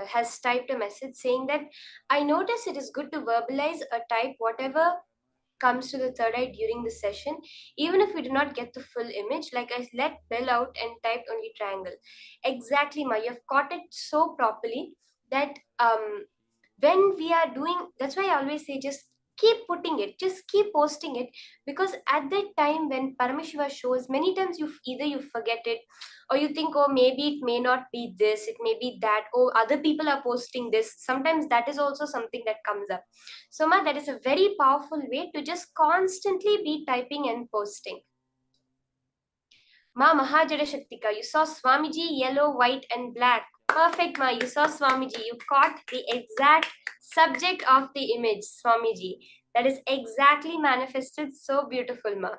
has typed a message saying that I notice it is good to verbalize or type whatever comes to the third eye during the session, even if we do not get the full image. Like I let Bell out and typed only triangle. Exactly, Ma, you've caught it so properly that when we are doing, that's why I always say just keep putting it, just keep posting it, because at that time when Paramashiva shows, many times either you forget it, or you think, oh, maybe it may not be this, it may be that, oh, other people are posting this. Sometimes that is also something that comes up. So Ma, that is a very powerful way to just constantly be typing and posting. Ma Mahajada Shaktika, you saw Swamiji yellow, white, and black. Perfect, Ma. You saw Swamiji. You caught the exact subject of the image, Swamiji. That is exactly manifested. So beautiful, Ma.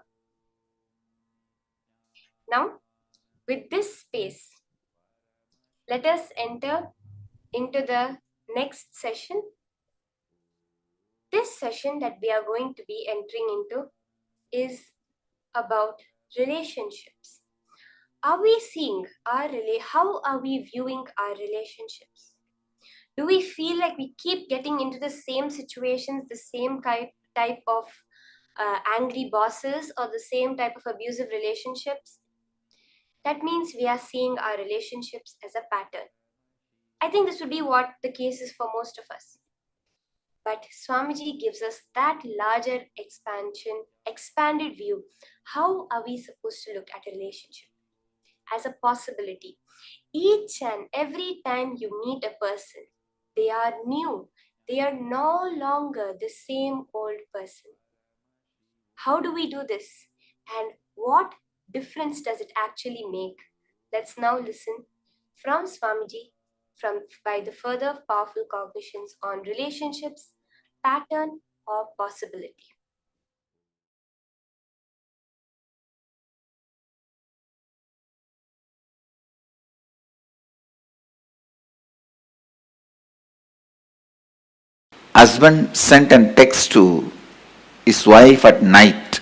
Now, with this space, let us enter into the next session. This session that we are going to be entering into is about relationships. Are we seeing how are we viewing our relationships? Do we feel like we keep getting into the same situations, the same type of angry bosses, or the same type of abusive relationships? That means we are seeing our relationships as a pattern. I think this would be what the case is for most of us. But Swamiji gives us that larger expanded view. How are we supposed to look at a relationship? As a possibility. Each and every time you meet a person, they are new. They are no longer the same old person. How do we do this? And what difference does it actually make? Let's now listen from Swamiji by the further powerful cognitions on relationships, pattern, or possibility. Husband sent a text to his wife at night.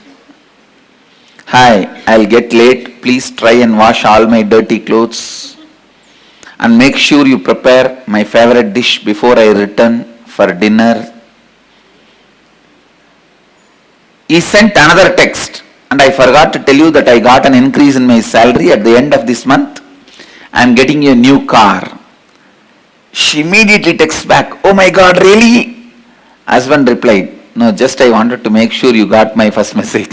Hi, I'll get late. Please try and wash all my dirty clothes. And make sure you prepare my favorite dish before I return for dinner. He sent another text. And I forgot to tell you that I got an increase in my salary at the end of this month. I'm getting you a new car. She immediately texts back, oh my God, really? Husband replied, no, just I wanted to make sure you got my first message.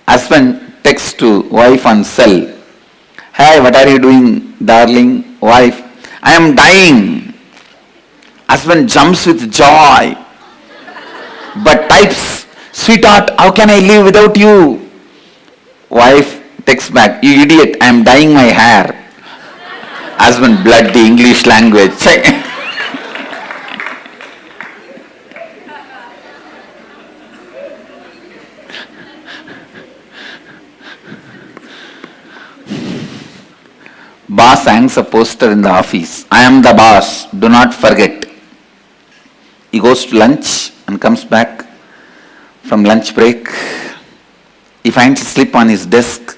Husband texts to wife on cell. Hey, what are you doing, darling? Wife, I am dying. Husband jumps with joy, but types, sweetheart, how can I live without you? Wife texts back, you idiot, I am dyeing my hair. Husband, blood the English language. Boss hangs a poster in the office. I am the boss. Do not forget. He goes to lunch and comes back from lunch break. He finds a slip on his desk.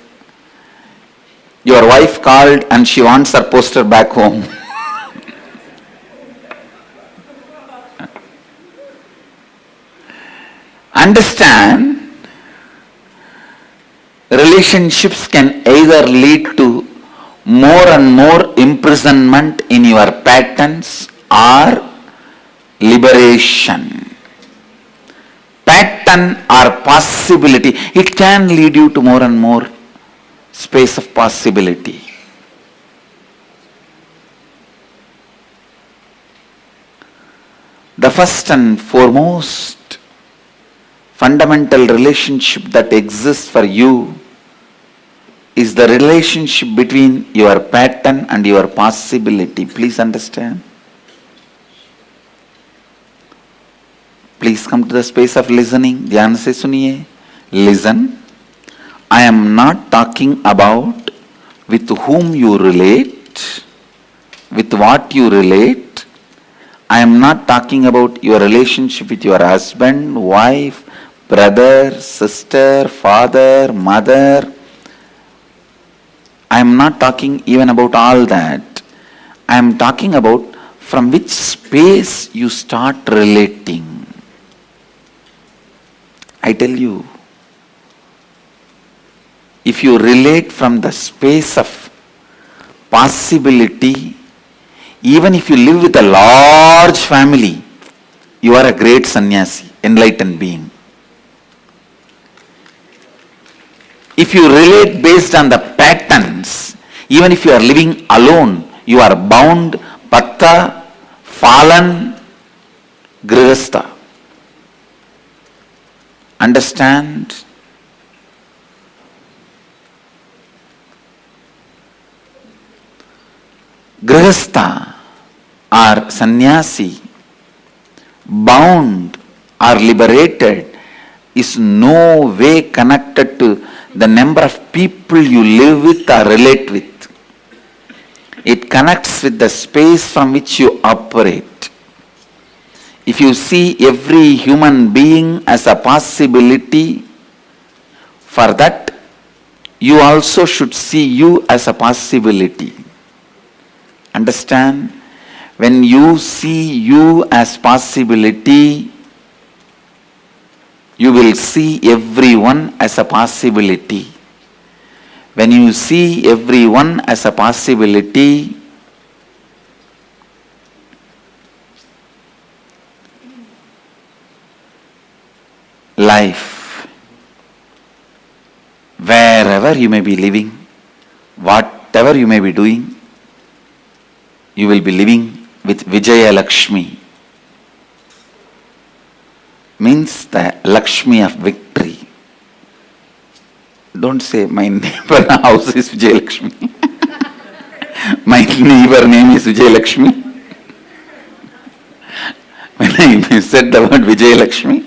Your wife called and she wants her poster back home. Understand, relationships can either lead to more and more imprisonment in your patterns or liberation. Pattern or possibility, it can lead you to more and more space of possibility. The first and foremost fundamental relationship that exists for you is the relationship between your pattern and your possibility. Please understand. Please come to the space of listening. ध्यान से सुनिए. Listen. I am not talking about with whom you relate, with what you relate. I am not talking about your relationship with your husband, wife, brother, sister, father, mother. I am not talking even about all that. I am talking about from which space you start relating. I tell you, if you relate from the space of possibility, even if you live with a large family, you are a great sannyasi, enlightened being. If you relate based on the patterns, even if you are living alone, you are bound, bhakta, fallen, grihastha. Understand? Grihastha or sannyasi, bound or liberated, is no way connected to the number of people you live with or relate with. It connects with the space from which you operate. If you see every human being as a possibility, for that you also should see you as a possibility. Understand? When you see you as possibility, you will see everyone as a possibility. When you see everyone as a possibility, life, wherever you may be living, whatever you may be doing, you will be living with Vijaya Lakshmi. Means the Lakshmi of victory. Don't say my neighbor house is Vijaya Lakshmi. My neighbor name is Vijaya Lakshmi. When I said the word Vijaya Lakshmi,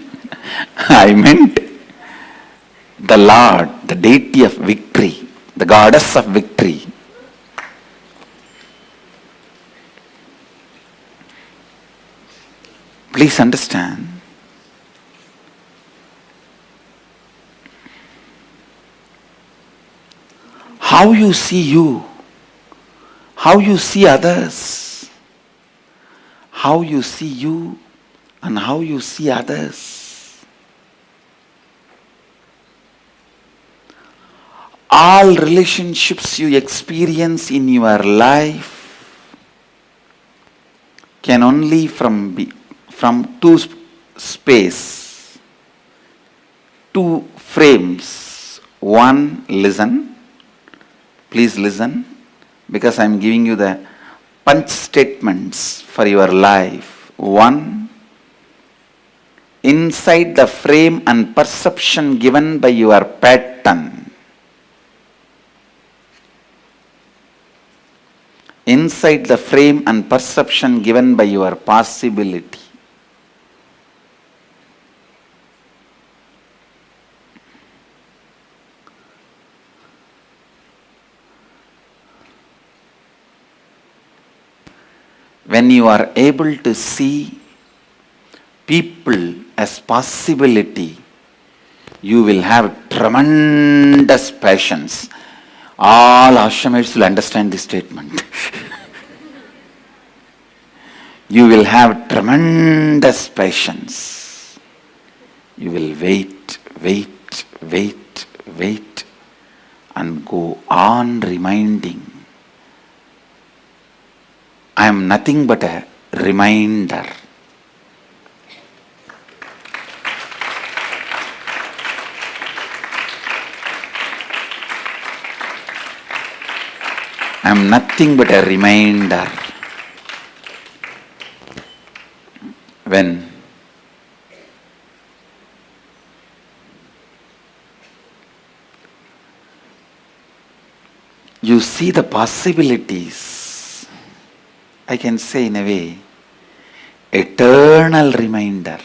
I meant the Lord, the deity of victory, the goddess of victory. Please understand. How you see you, how you see others, how you see you and how you see others. All relationships you experience in your life can only from two space, two frames. One, listen. Please listen, because I am giving you the punch statements for your life. One, inside the frame and perception given by your pattern. Inside the frame and perception given by your possibility. When you are able to see people as possibility, you will have tremendous passions. All ashramites will understand this statement. You will have tremendous patience. You will wait, and go on reminding. I am nothing but a reminder. I am nothing but a reminder. When you see the possibilities, I can say in a way, eternal reminder.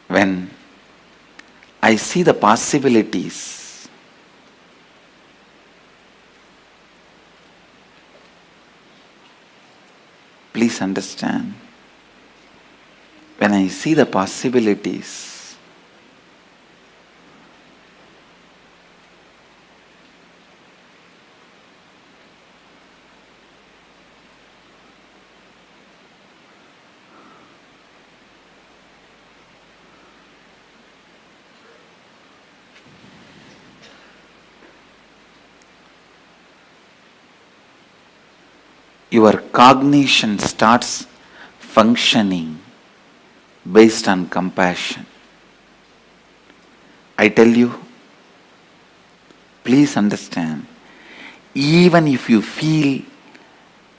When I I see the possibilities. Please understand. When I see the possibilities, your cognition starts functioning based on compassion. I tell you, please understand, even if you feel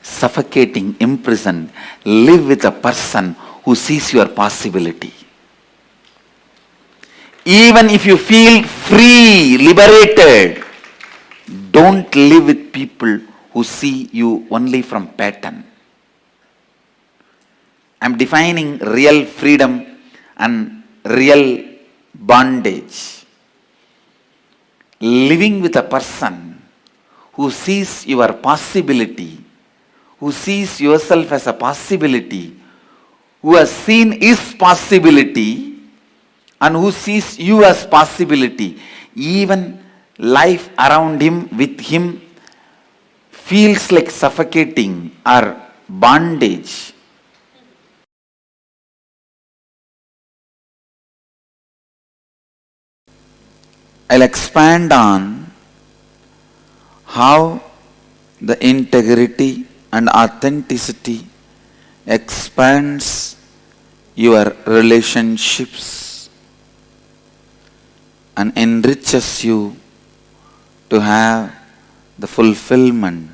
suffocating, imprisoned, live with a person who sees your possibility. Even if you feel free, liberated, don't live with people who see you only from pattern. I'm defining real freedom and real bondage. Living with a person who sees your possibility, who sees yourself as a possibility, who has seen his possibility and who sees you as possibility, even life around him, with him, feels like suffocating or bondage. I'll expand on how the integrity and authenticity expands your relationships and enriches you to have the fulfillment.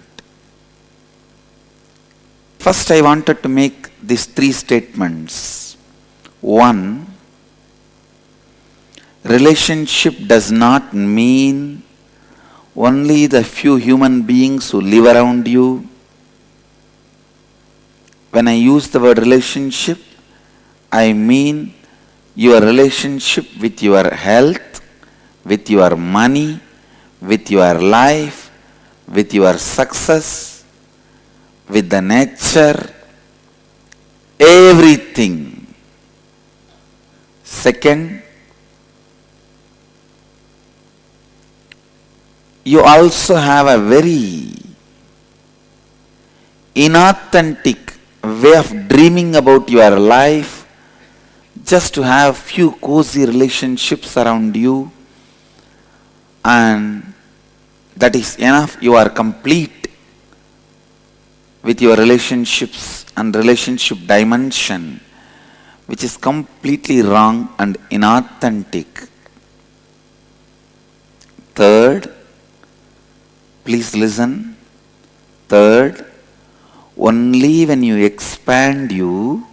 First, I wanted to make these three statements. One, relationship does not mean only the few human beings who live around you. When I use the word relationship, I mean your relationship with your health, with your money, with your life, with your success, with the nature, everything. Second, you also have a very inauthentic way of dreaming about your life, just to have few cozy relationships around you, and that is enough. You are complete with your relationships and relationship dimension, which is completely wrong and inauthentic. Third, please listen. Third, only when you expand you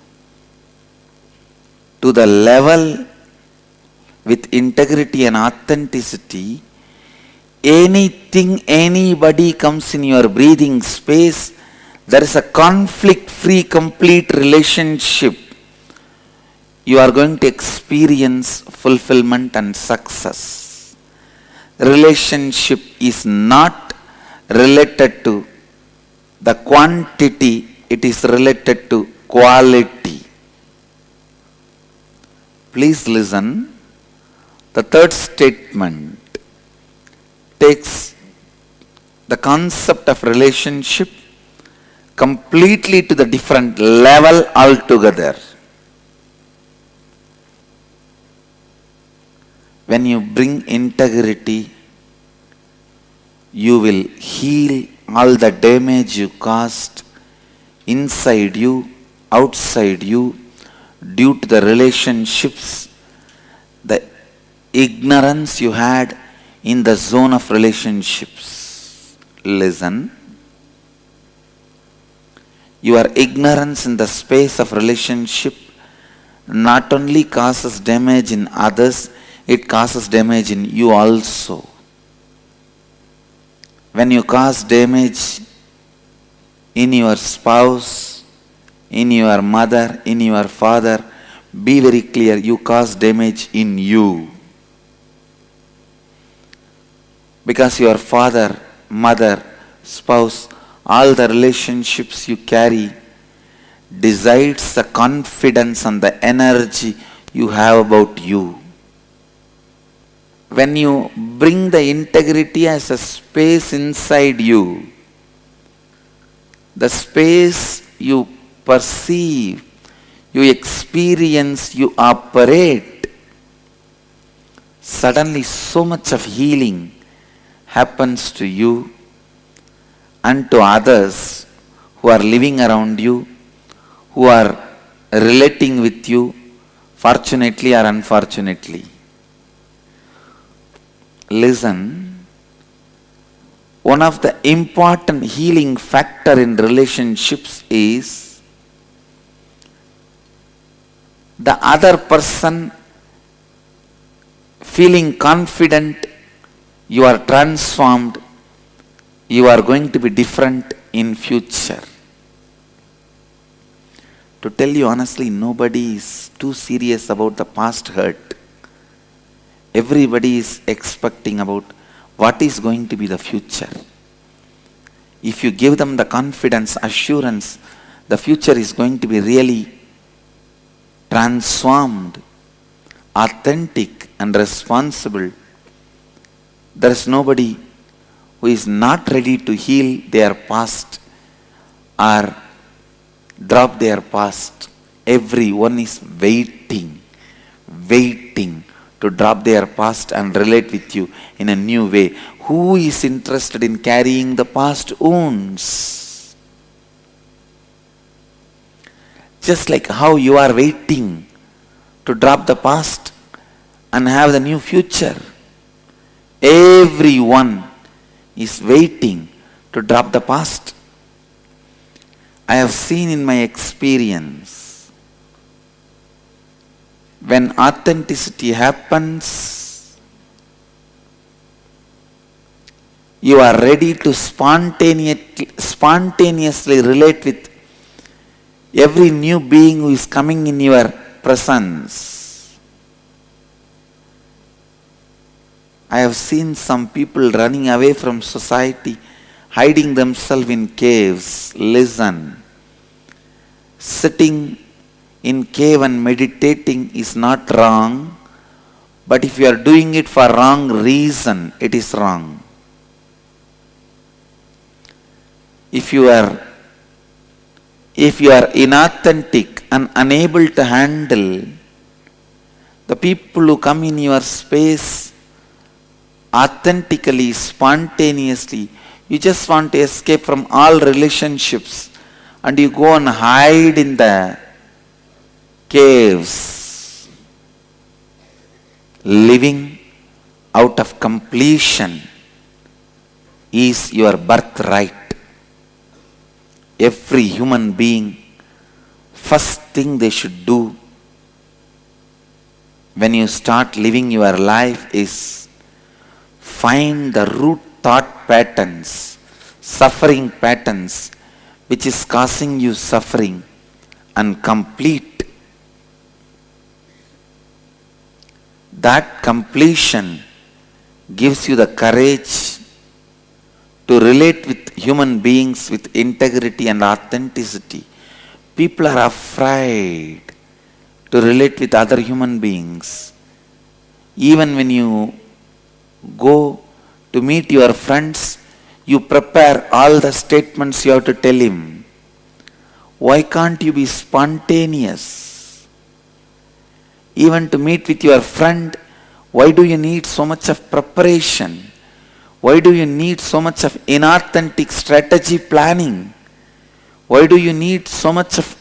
to the level with integrity and authenticity, anything, anybody comes in your breathing space, there is a conflict-free, complete relationship. You are going to experience fulfillment and success. Relationship is not related to the quantity, it is related to quality. Please listen. The third statement takes the concept of relationship completely to the different level altogether. When you bring integrity, you will heal all the damage you caused inside you, outside you, due to the relationships, the ignorance you had in the zone of relationships. Listen. Your ignorance in the space of relationship not only causes damage in others, it causes damage in you also. When you cause damage in your spouse, in your mother, in your father, be very clear, you cause damage in you. Because your father, mother, spouse, all the relationships you carry decides the confidence and the energy you have about you. When you bring the integrity as a space inside you, the space you perceive, you experience, you operate, suddenly so much of healing happens to you and to others who are living around you, who are relating with you, fortunately or unfortunately. Listen, one of the important healing factor in relationships is the other person feeling confident, you are transformed, you are going to be different in future. To tell you honestly, nobody is too serious about the past hurt. Everybody is expecting about what is going to be the future. If you give them the confidence, assurance, the future is going to be really transformed, authentic and responsible. There is nobody who is not ready to heal their past or drop their past. Everyone is waiting to drop their past and relate with you in a new way. Who is interested in carrying the past wounds? Just like how you are waiting to drop the past and have the new future. Everyone is waiting to drop the past. I have seen in my experience, when authenticity happens, you are ready to spontaneously relate with every new being who is coming in your presence. I have seen some people running away from society, hiding themselves in caves. Listen, sitting in cave and meditating is not wrong, but if you are doing it for wrong reason, it is wrong. If you are inauthentic and unable to handle the people who come in your space authentically, spontaneously, you just want to escape from all relationships and you go and hide in the caves. Living out of completion is your birthright. Every human being, first thing they should do when you start living your life is find the root thought patterns, suffering patterns, which is causing you suffering, and complete. That completion gives you the courage to relate with human beings with integrity and authenticity. People are afraid to relate with other human beings. Even when you go to meet your friends, you prepare all the statements you have to tell him. Why can't you be spontaneous? Even to meet with your friend, why do you need so much of preparation? Why do you need so much of inauthentic strategy planning? Why do you need so much of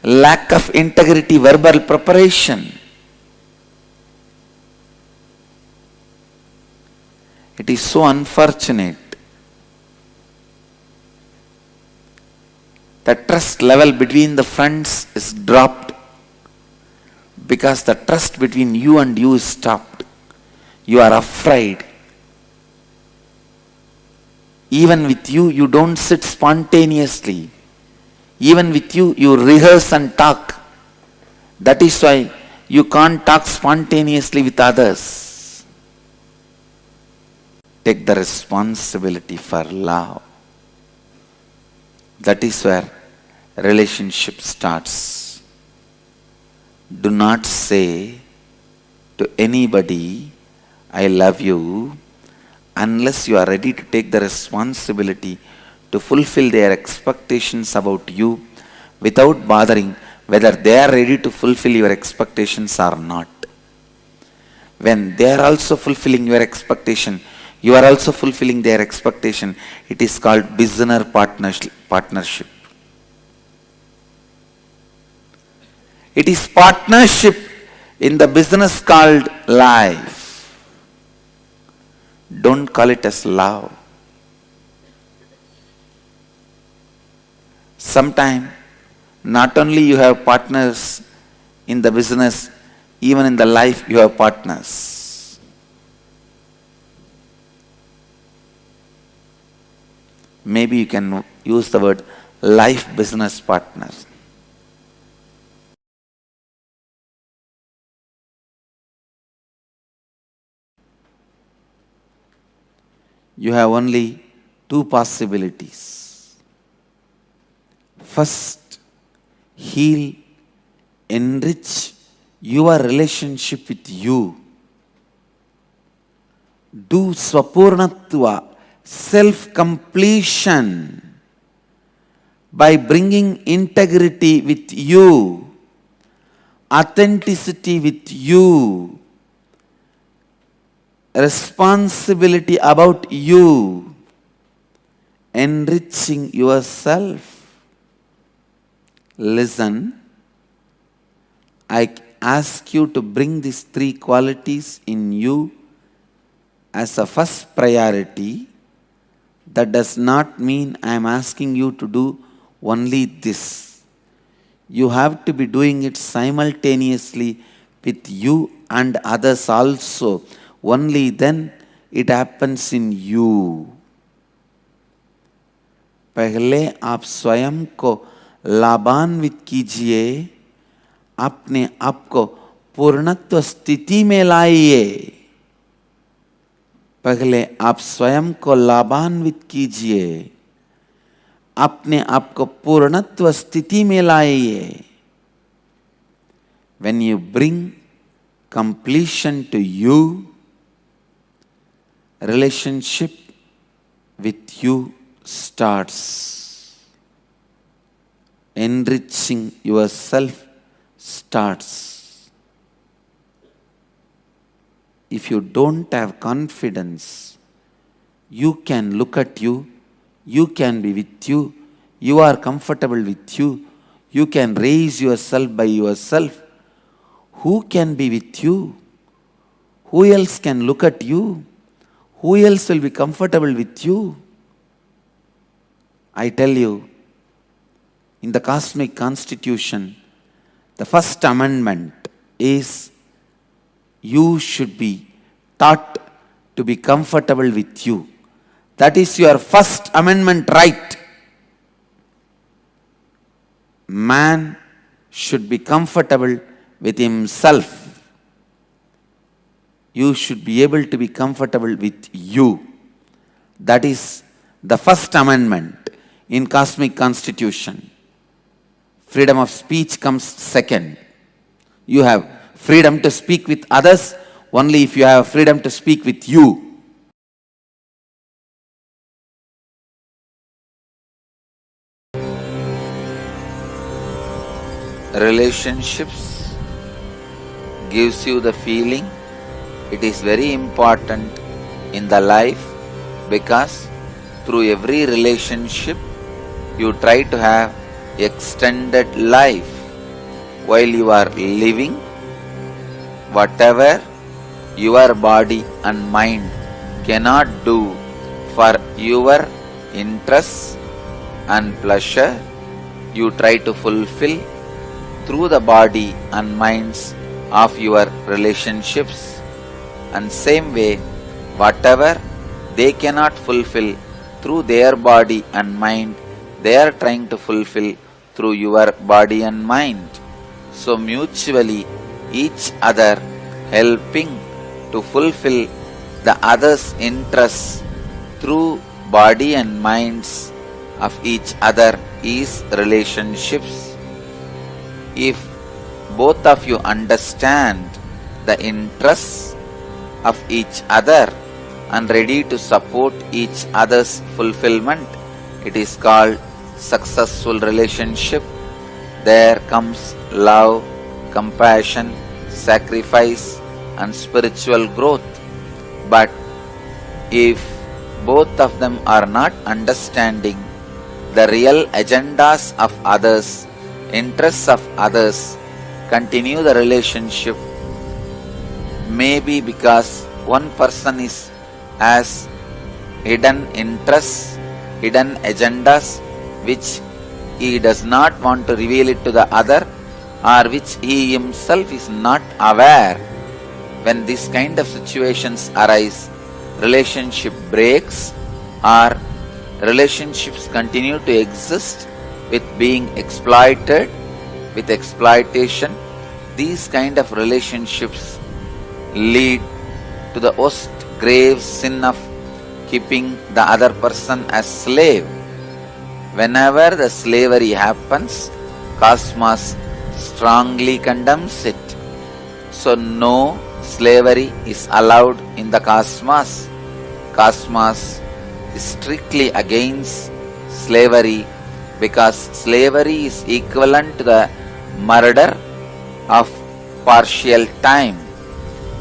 lack of integrity verbal preparation? It is so unfortunate. The trust level between the friends is dropped because the trust between you and you is stopped. You are afraid. Even with you, you don't sit spontaneously. Even with you, you rehearse and talk. That is why you can't talk spontaneously with others. take the responsibility for love. That is where relationship starts. Do not say to anybody, I love you, unless you are ready to take the responsibility to fulfill their expectations about you without bothering whether they are ready to fulfill your expectations or not. When they are also fulfilling your expectation, you are also fulfilling their expectation. It is called business partnership. It is partnership in the business called life. Don't call it as love. Sometimes not only you have partners in the business, even in the life you have partners. Maybe you can use the word life business partners. You have only two possibilities. First, heal, enrich your relationship with you. Do swapurnatva, self-completion, by bringing integrity with you, authenticity with you, responsibility about you, enriching yourself. Listen, I ask you to bring these three qualities in you as a first priority. That does not mean I am asking you to do only this. You have to be doing it simultaneously with you and others also. Only then it happens in you. पहले आप स्वयं को लाभान्वित कीजिए, अपने आप को पूर्णत्व स्थिति में लाइए. पहले आप स्वयं को लाभान्वित कीजिए, अपने आप को पूर्णत्व स्थिति में लाइए. When you bring completion to you, relationship with you starts. Enriching yourself starts. If you don't have confidence, you can look at you, you can be with you, you are comfortable with you, you can raise yourself by yourself. Who can be with you? Who else can look at you? Who else will be comfortable with you? I tell you, in the cosmic constitution, the first amendment is you should be taught to be comfortable with you. That is your first amendment right. Man should be comfortable with himself. You should be able to be comfortable with you. That is the first amendment in cosmic constitution. Freedom of speech comes second. You have freedom to speak with others only if you have freedom to speak with you. Relationships gives you the feeling. It is very important in the life because through every relationship you try to have extended life. While you are living, whatever your body and mind cannot do for your interests and pleasure, you try to fulfill through the body and minds of your relationships. And same way, whatever they cannot fulfill through their body and mind, they are trying to fulfill through your body and mind. So mutually each other helping to fulfill the other's interests through body and minds of each other is relationships. If both of you understand the interests of each other and ready to support each other's fulfillment, it is called successful relationship. There comes love, compassion, sacrifice and spiritual growth. But if both of them are not understanding the real agendas of others, interests of others, continue the relationship, maybe because one person has hidden interests, hidden agendas which he does not want to reveal it to the other, or which he himself is not aware. When this kind of situations arise, relationship breaks or relationships continue to exist with being exploited, with exploitation. These kind of relationships lead to the worst grave sin of keeping the other person as slave. Whenever the slavery happens, cosmos strongly condemns it. So no slavery is allowed in the cosmos. Cosmos is strictly against slavery because slavery is equivalent to the murder of partial time.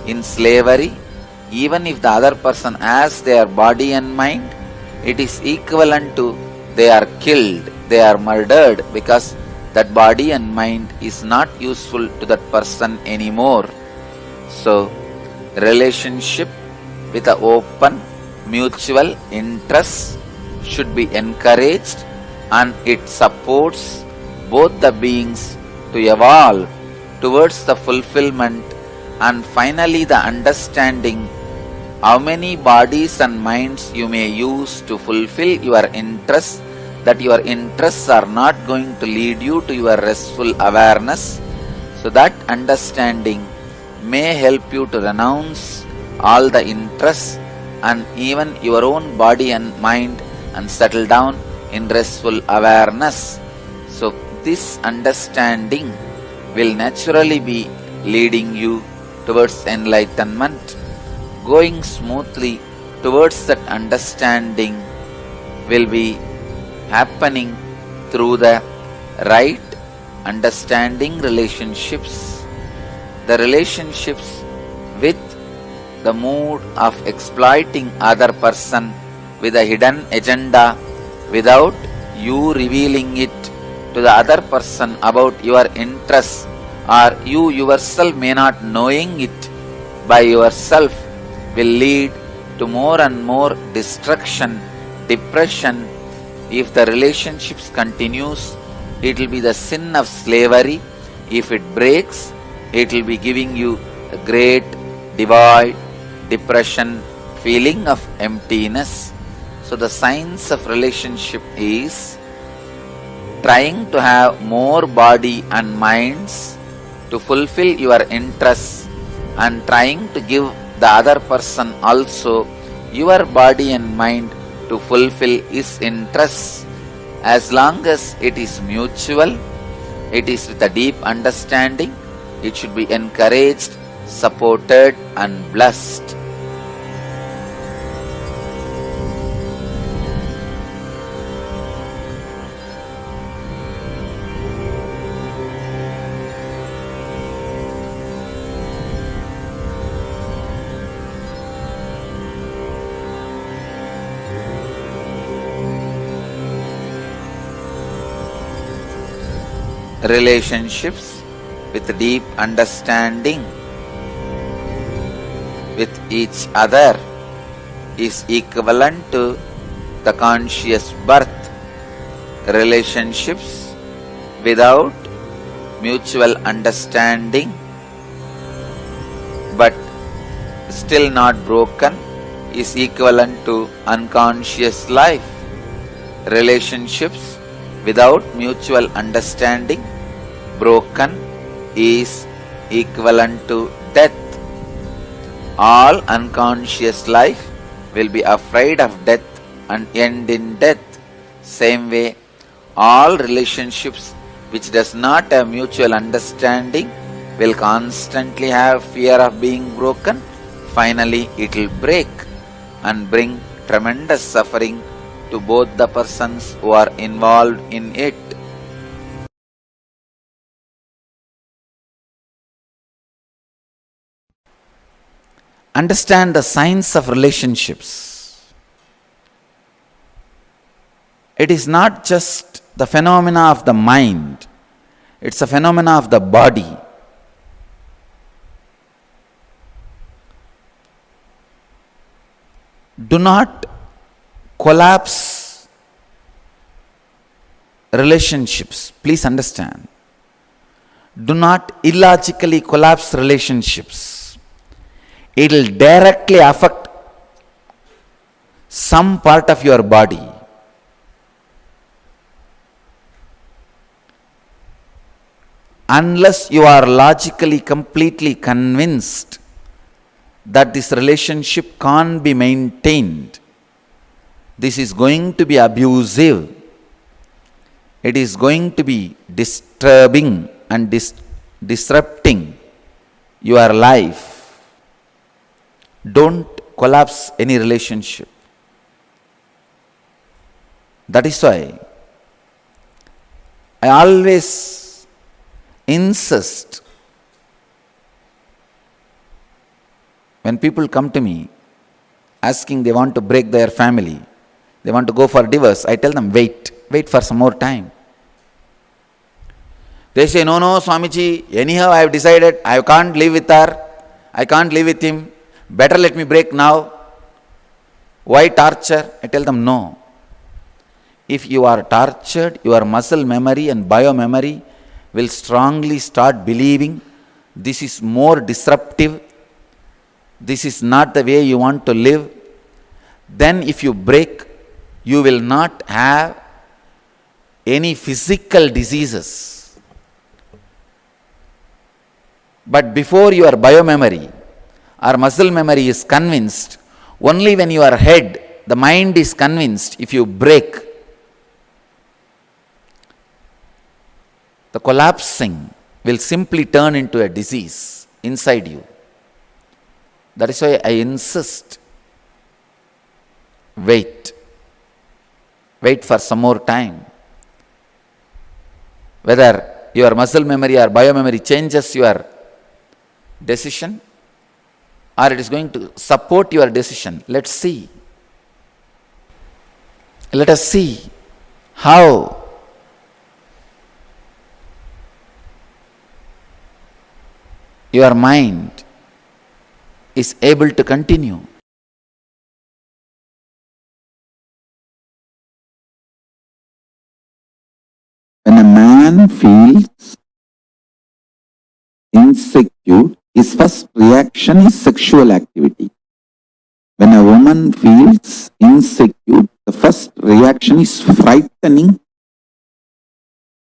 In slavery, even if the other person has their body and mind, it is equivalent to they are killed, they are murdered, because that body and mind is not useful to that person anymore. So, relationship with an open, mutual interest should be encouraged, and it supports both the beings to evolve towards the fulfillment and finally the understanding how many bodies and minds you may use to fulfill your interests, that your interests are not going to lead you to your restful awareness. So that understanding may help you to renounce all the interests and even your own body and mind and settle down in restful awareness. So this understanding will naturally be leading you towards enlightenment. Going smoothly towards that understanding will be happening through the right understanding relationships. The relationships with the mood of exploiting other person with a hidden agenda without you revealing it to the other person about your interests, or you yourself may not knowing it by yourself, will lead to more and more destruction, depression. If the relationships continues, it will be the sin of slavery. If it breaks, it will be giving you a great divide, depression, feeling of emptiness. So the science of relationship is trying to have more body and minds to fulfill your interests, and trying to give the other person also your body and mind to fulfill his interests. As long as it is mutual, it is with a deep understanding, it should be encouraged, supported and blessed. Relationships with deep understanding with each other is equivalent to the conscious birth. Relationships without mutual understanding but still not broken is equivalent to unconscious life. Relationships without mutual understanding broken is equivalent to death. All unconscious life will be afraid of death and end in death. Same way, all relationships which does not have mutual understanding will constantly have fear of being broken. Finally, it will break and bring tremendous suffering to both the persons who are involved in it. Understand the science of relationships. It is not just the phenomena of the mind, it's a phenomena of the body. Do not collapse relationships. Please understand. Do not illogically collapse relationships. It will directly affect some part of your body. Unless you are logically completely convinced that this relationship can't be maintained, this is going to be abusive, it is going to be disturbing and disrupting your life, don't collapse any relationship. That is why I always insist when people come to me asking they want to break their family, they want to go for divorce, I tell them wait for some more time. They say, no, Swamiji, anyhow I have decided I can't live with her, I can't live with him, better let me break now. Why torture? I tell them no. If you are tortured, your muscle memory and biomemory will strongly start believing this is more disruptive, this is not the way you want to live. Then if you break, you will not have any physical diseases. But before your biomemory or muscle memory is convinced, only when your head, the mind is convinced, if you break, the collapsing will simply turn into a disease inside you. That is why I insist, wait for some more time. Whether your muscle memory or biomemory changes your decision or it is going to support your decision. Let's see. Let us see how your mind is able to continue. When a man feels insecure, his first reaction is sexual activity. When a woman feels insecure, the first reaction is frightening,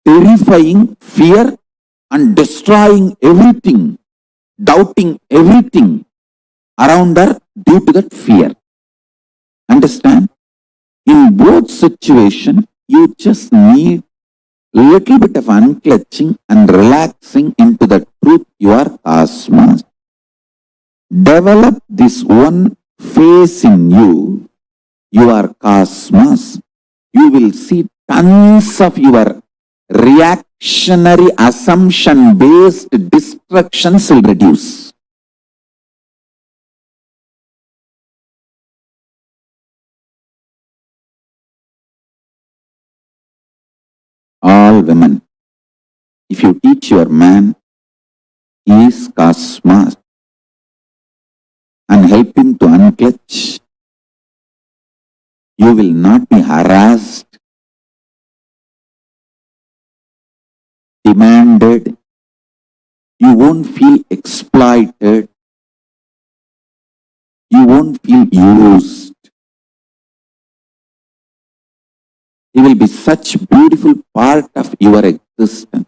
terrifying, fear, and destroying everything, doubting everything around her due to that fear. Understand? In both situations, you just need little bit of unclutching and relaxing into the truth you are cosmos. Develop this one phase in you. You are cosmos. You will see tons of your reactionary assumption based distractions will reduce. All women, if you teach your man he is cosmos and help him to unclutch, you will not be harassed, demanded, you won't feel exploited, you won't feel used. He will be such a beautiful part of your existence.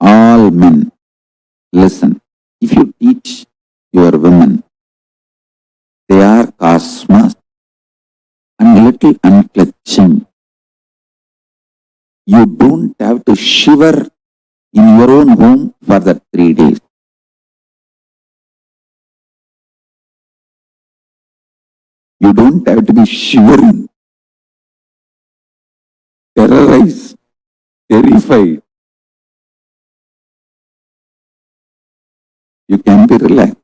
All men, listen, if you teach your women. They are cosmos and little unclutching. You don't have to shiver in your own home for the 3 days. You don't have to be shivering, terrorized, terrified. You can be relaxed.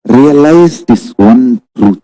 Realize this one truth.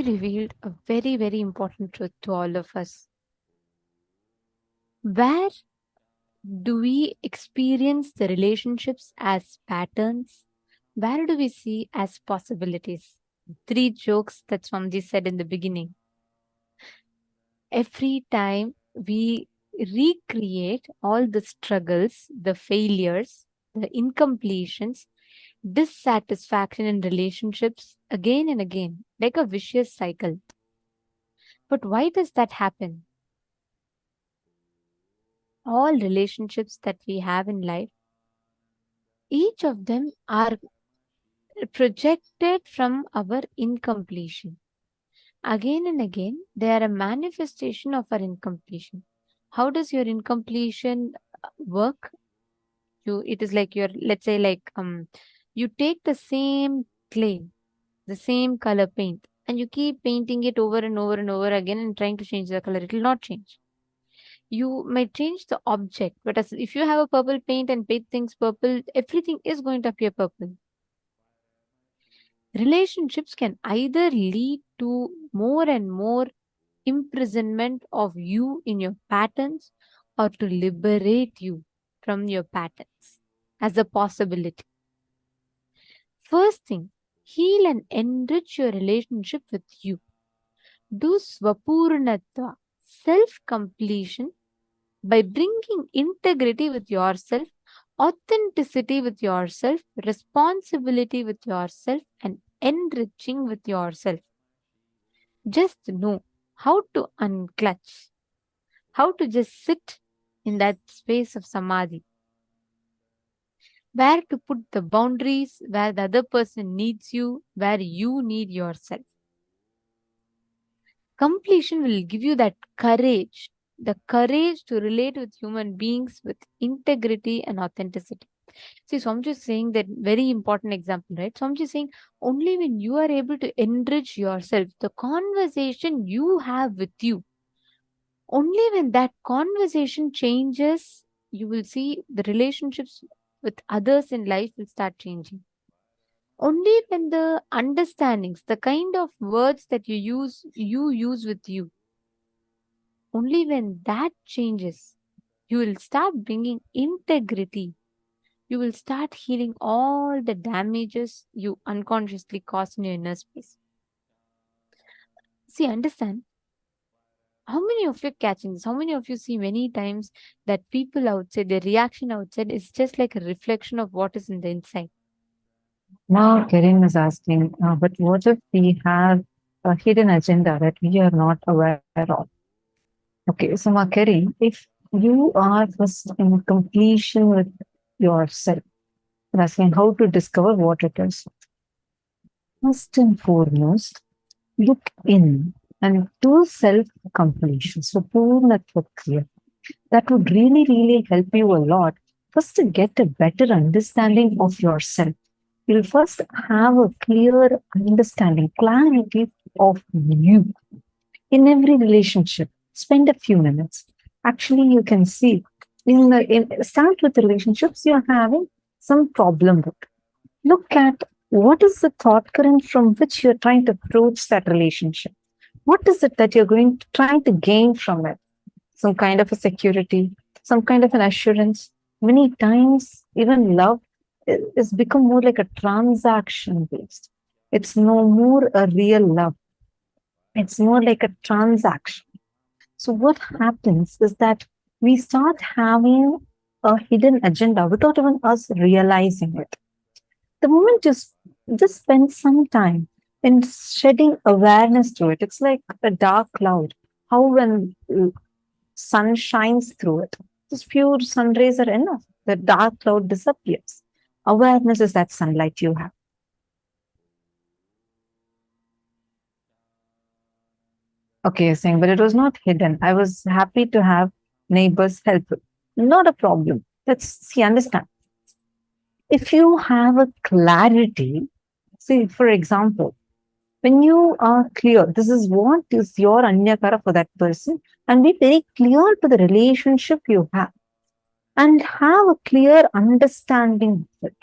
revealed a very, very important truth to all of us. Where do we experience the relationships as patterns? Where do we see as possibilities? 3 jokes that Swamiji said in the beginning. Every time we recreate all the struggles, the failures, the incompletions, dissatisfaction in relationships again and again, like a vicious cycle. But why does that happen? All relationships that we have in life, each of them are projected from our incompletion. Again and again, they are a manifestation of our incompletion. How does your incompletion work? It is like let's say you take the same clay, the same color paint, and you keep painting it over and over and over again and trying to change the color. It will not change. You might change the object, but if you have a purple paint and paint things purple, everything is going to appear purple. Relationships can either lead to more and more imprisonment of you in your patterns or to liberate you from your patterns as a possibility. First thing, heal and enrich your relationship with you. Do swapurnatva, self-completion, by bringing integrity with yourself, authenticity with yourself, responsibility with yourself, and enriching with yourself. Just know how to unclutch, how to just sit in that space of samadhi, where to put the boundaries, where the other person needs you, where you need yourself. Completion will give you that courage, the courage to relate with human beings with integrity and authenticity. See, Swamiji is saying that very important example, right? Swamiji is saying only when you are able to enrich yourself, the conversation you have with you, only when that conversation changes, you will see the relationships with others in life will start changing. Only when the understandings, the kind of words that you use with you, only when that changes, you will start bringing integrity. You will start healing all the damages you unconsciously caused in your inner space. See, understand, how many of you are catching this? How many of you see many times that people outside, their reaction outside is just like a reflection of what is in the inside? Now, Karen is asking, but what if we have a hidden agenda that we are not aware of? Okay, so Makari, if you are first in completion with yourself, I'm asking how to discover what it is. First and foremost, look in and do self-completion. So, Purnatva Kriya. That would really, really help you a lot. First, to get a better understanding of yourself. You'll first have a clear understanding, clarity of you in every relationship. Spend a few minutes. Actually, you can see start with relationships you're having some problem with. Look at what is the thought current from which you're trying to approach that relationship. What is it that you're trying to gain from it? Some kind of a security, some kind of an assurance. Many times, even love is become more like a transaction based. It's no more a real love. It's more like a transaction. So what happens is that we start having a hidden agenda without even us realizing it. The moment you just spend some time in shedding awareness to it, it's like a dark cloud. How when sun shines through it, just few sun rays are enough. The dark cloud disappears. Awareness is that sunlight you have. Okay, you're saying, but it was not hidden. I was happy to have neighbors helpful. Not a problem. Let's see, understand. If you have a clarity, see, for example, when you are clear, this is what is your anyakara for that person, and be very clear to the relationship you have, and have a clear understanding of it.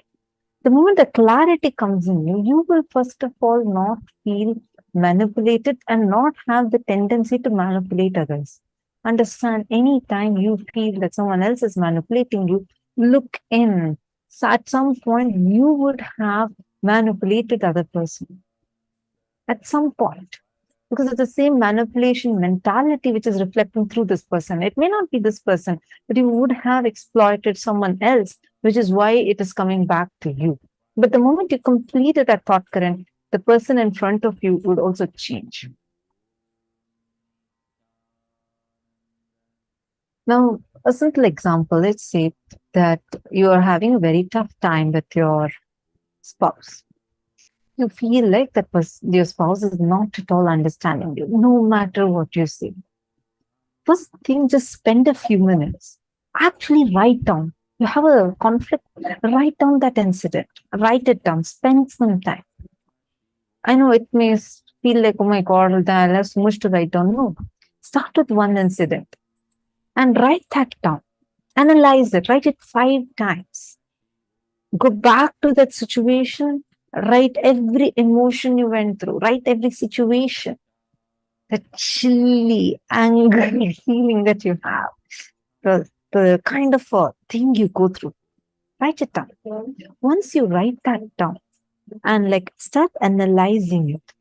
The moment the clarity comes in you, you will first of all not feel manipulated and not have the tendency to manipulate others. Understand, anytime you feel that someone else is manipulating you, look in. So at some point, you would have manipulated the other person. At some point. Because it's the same manipulation mentality which is reflecting through this person. It may not be this person, but you would have exploited someone else, which is why it is coming back to you. But the moment you completed that thought current, the person in front of you would also change. Now, a simple example, let's say that you are having a very tough time with your spouse. You feel like that your spouse is not at all understanding you, no matter what you say. First thing, just spend a few minutes. Actually write down. You have a conflict, write down that incident. Write it down. Spend some time. I know it may feel like, oh my God, I have so much to write down. No. Start with one incident and write that down. Analyze it. Write it 5 times. Go back to that situation. Write every emotion you went through. Write every situation. The chilly, angry feeling that you have. The kind of a thing you go through. Write it down. Once you write that down and start analyzing it,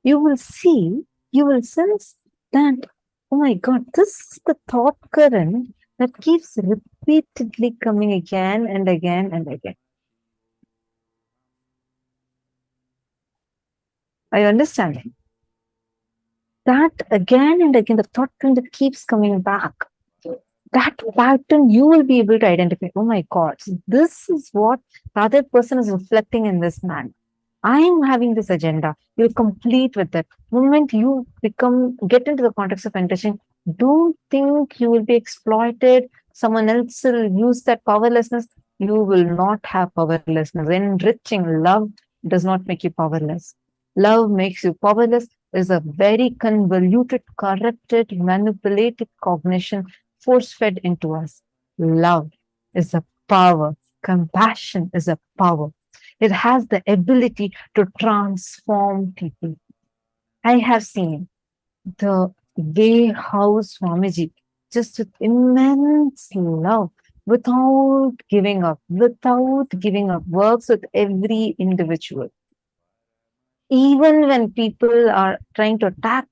you will sense that, oh my God, this is the thought current that keeps repeatedly coming again and again and again. Are you understanding? That again and again, the thought current that keeps coming back. That pattern you will be able to identify. Oh my God, this is what the other person is reflecting in this man. I am having this agenda. You'll complete with it. The moment you get into the context of enriching, don't think you will be exploited. Someone else will use that powerlessness. You will not have powerlessness. Enriching love does not make you powerless. Love makes you powerless is a very convoluted, corrupted, manipulated cognition force-fed into us. Love is a power. Compassion is a power. It has the ability to transform people. I have seen the way how Swamiji, just with immense love, without giving up, works with every individual. Even when people are trying to attack,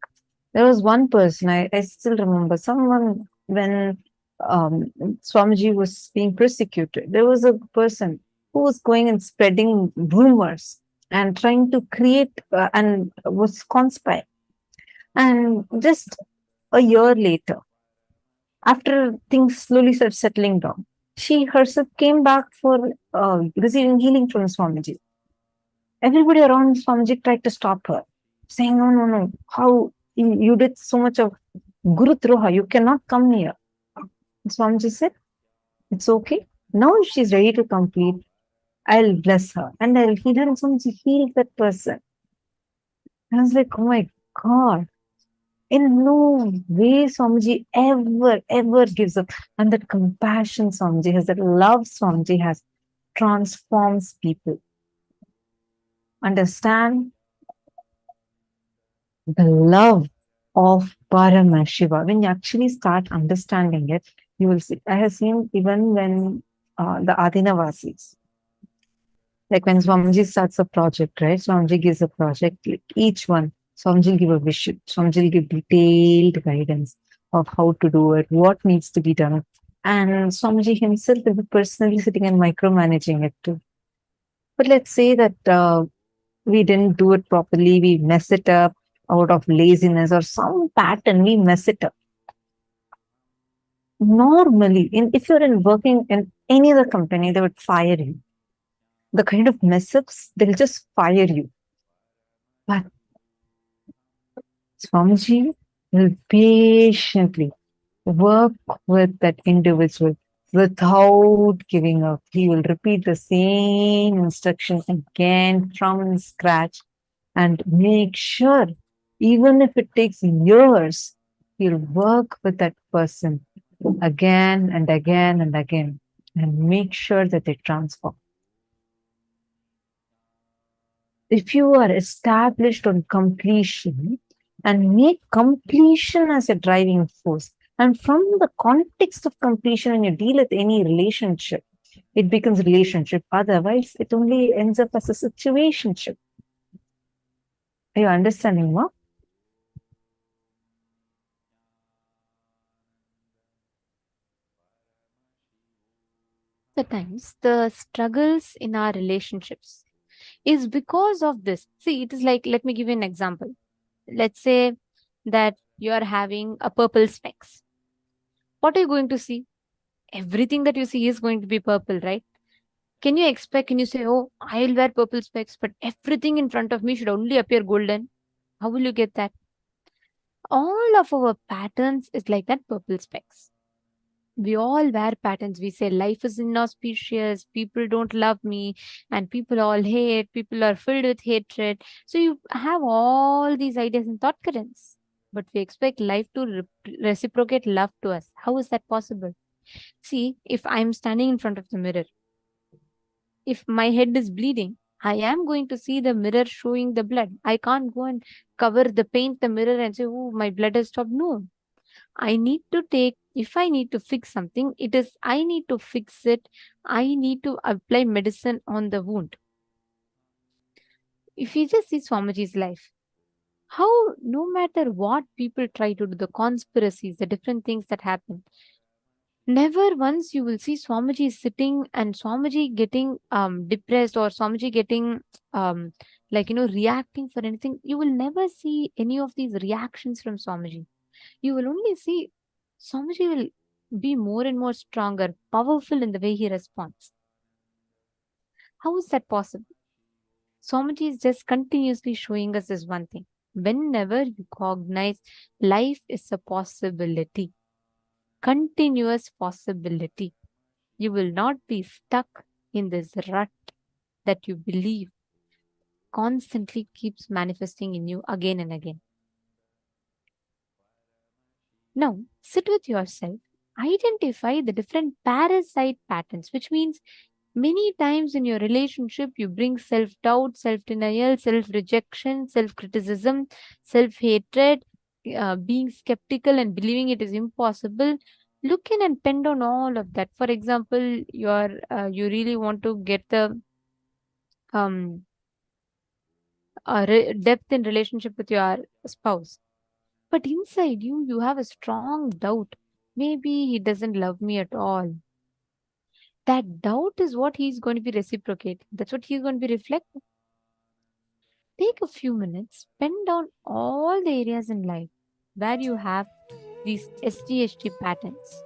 there was one person, I still remember, someone when Swamiji was being persecuted, there was a person who was going and spreading rumors and trying to create and was conspired. And just a year later, after things slowly started settling down, she herself came back for receiving healing from Swamiji. Everybody around Swamiji tried to stop her, saying, no, how you did so much of Guru Droha, you cannot come here. Swamiji said, it's okay. Now if she's ready to complete, I'll bless her and I'll heal her. And Swamiji healed that person. I was like, oh my God. In no way Swamiji ever gives up. And that compassion Swamiji has, that love Swamiji has, transforms people. Understand the love of Paramashiva. When you actually start understanding it, you will see. I have seen even when the Adinavasis, like when Swamiji starts a project, right? Swamiji gives a project, like each one, Swamiji will give a vision. Swamiji will give detailed guidance of how to do it, what needs to be done. And Swamiji himself will be personally sitting and micromanaging it too. But let's say that we didn't do it properly, we mess it up out of laziness or some pattern, we mess it up. Normally, if you're working in any other company, they would fire you. The kind of mess ups, they'll just fire you. But Swamiji will patiently work with that individual without giving up. He will repeat the same instruction again from scratch and make sure, even if it takes years, he'll work with that person again and again and again and make sure that they transform. if you are established on completion and make completion as a driving force, and from the context of completion, when you deal with any relationship, it becomes relationship. Otherwise, it only ends up as a situationship. Are you understanding what? The times the struggles in our relationships is because of this. See, it is like, let me give you an example. Let's say that you are having a purple specs. What are you going to see? Everything that you see is going to be purple, right? Can you expect, can you say, oh, I'll wear purple specs, but everything in front of me should only appear golden? How will you get that? All of our patterns is like that purple specs. We all wear patterns. We say life is inauspicious, people don't love me, and people all hate, people are filled with hatred. So you have all these ideas and thought currents, but we expect life to reciprocate love to us. How is that possible? See, if I'm standing in front of the mirror, if my head is bleeding, I am going to see the mirror showing the blood. I can't go and cover the paint the mirror and say, oh, my blood has stopped. No, I need to take, if I need to fix something, it is, I need to fix it. I need to apply medicine on the wound. If you just see Swamiji's life, how no matter what people try to do, the conspiracies, the different things that happen, never once you will see Swamiji sitting and Swamiji getting depressed or Swamiji getting reacting for anything. You will never see any of these reactions from Swamiji. You will only see Swamiji will be more and more stronger, powerful in the way he responds. How is that possible? Swamiji is just continuously showing us this one thing. Whenever you cognize life is a possibility, continuous possibility, you will not be stuck in this rut that you believe constantly keeps manifesting in you again and again. Now, sit with yourself, identify the different parasite patterns, which means many times in your relationship, you bring self doubt, self denial, self rejection, self criticism, self hatred, being skeptical and believing it is impossible. Look in and pen down all of that. For example, you really want to get the um, depth in relationship with your spouse, but inside you, you have a strong doubt. Maybe he doesn't love me at all. That doubt is what he's going to be reciprocating. That's what he's going to be reflecting. Take a few minutes, pen down all the areas in life where you have these SGST patterns.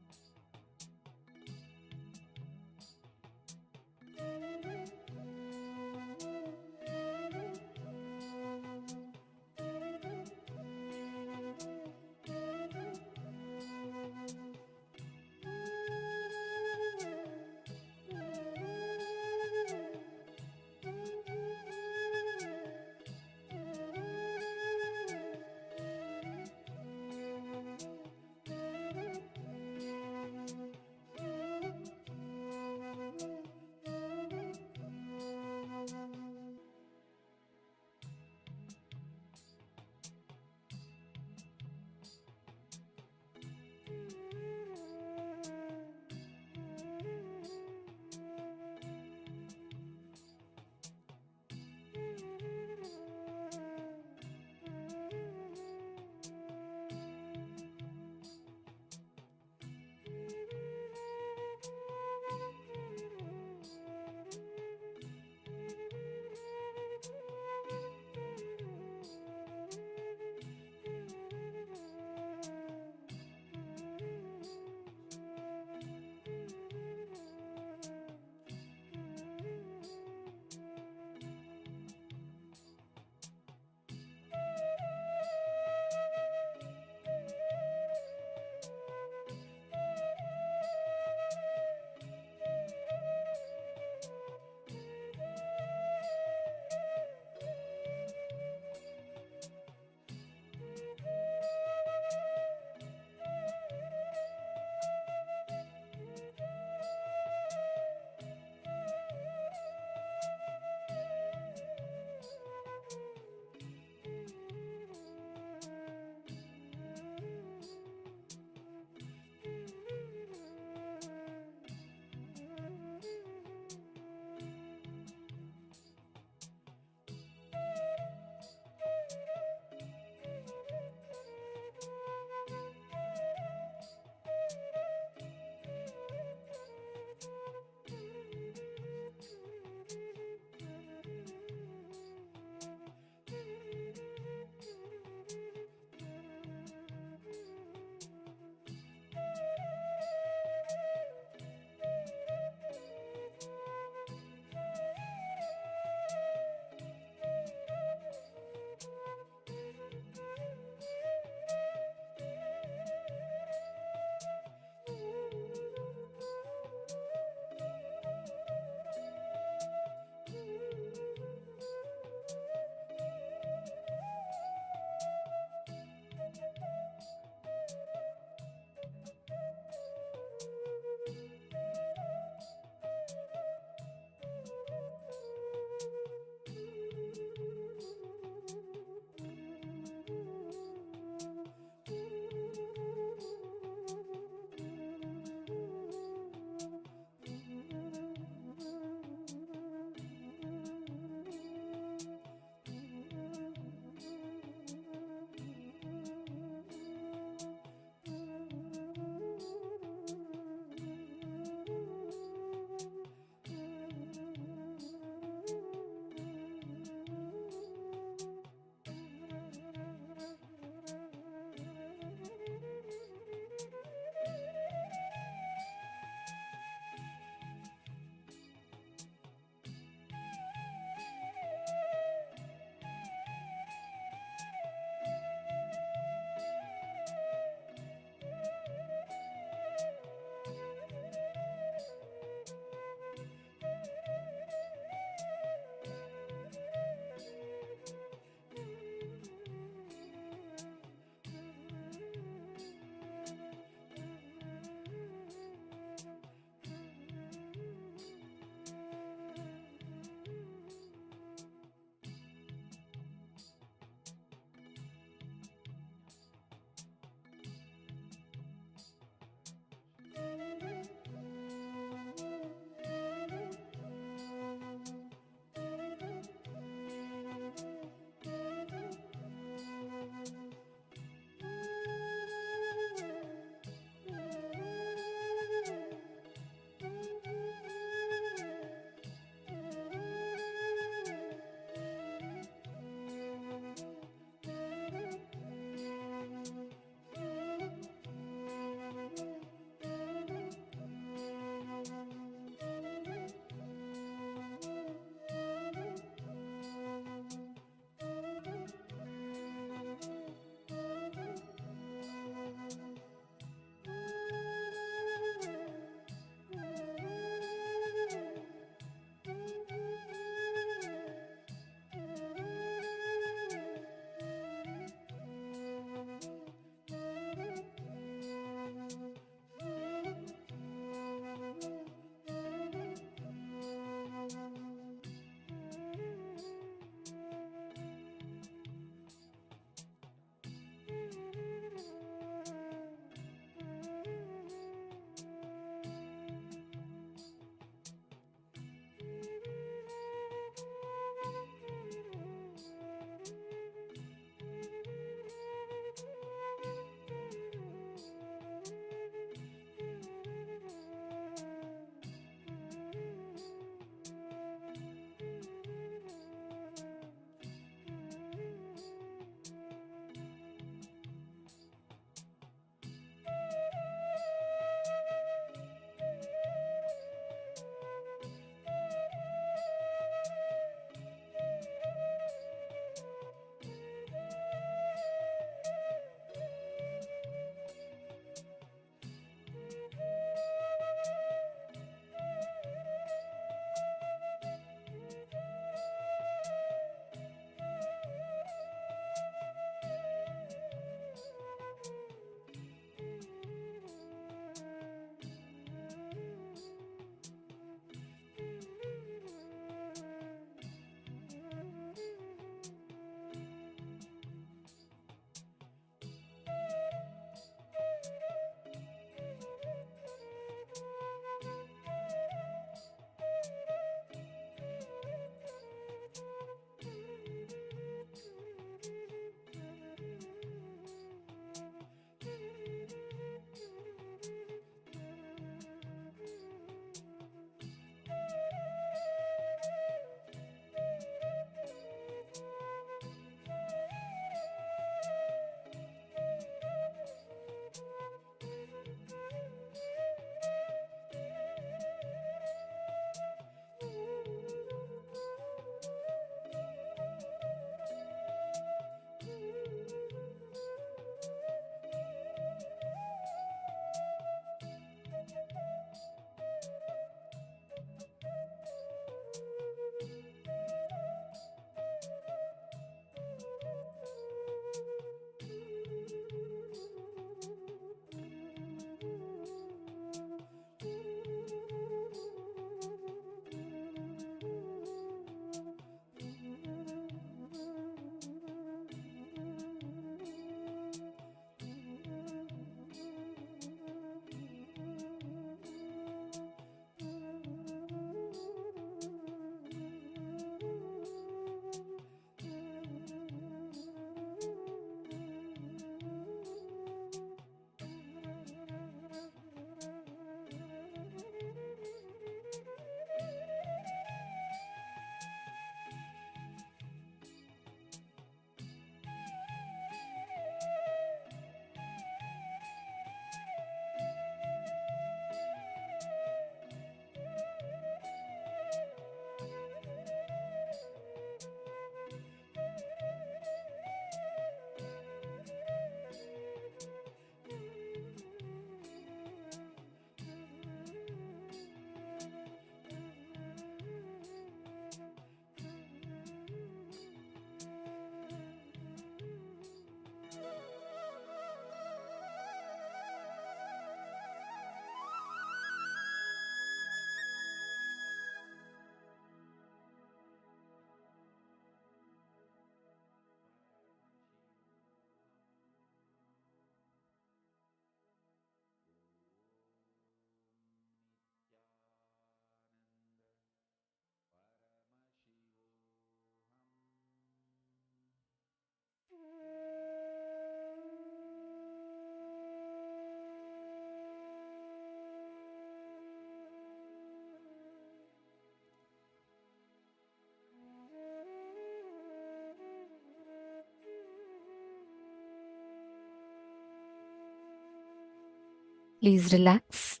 Please relax.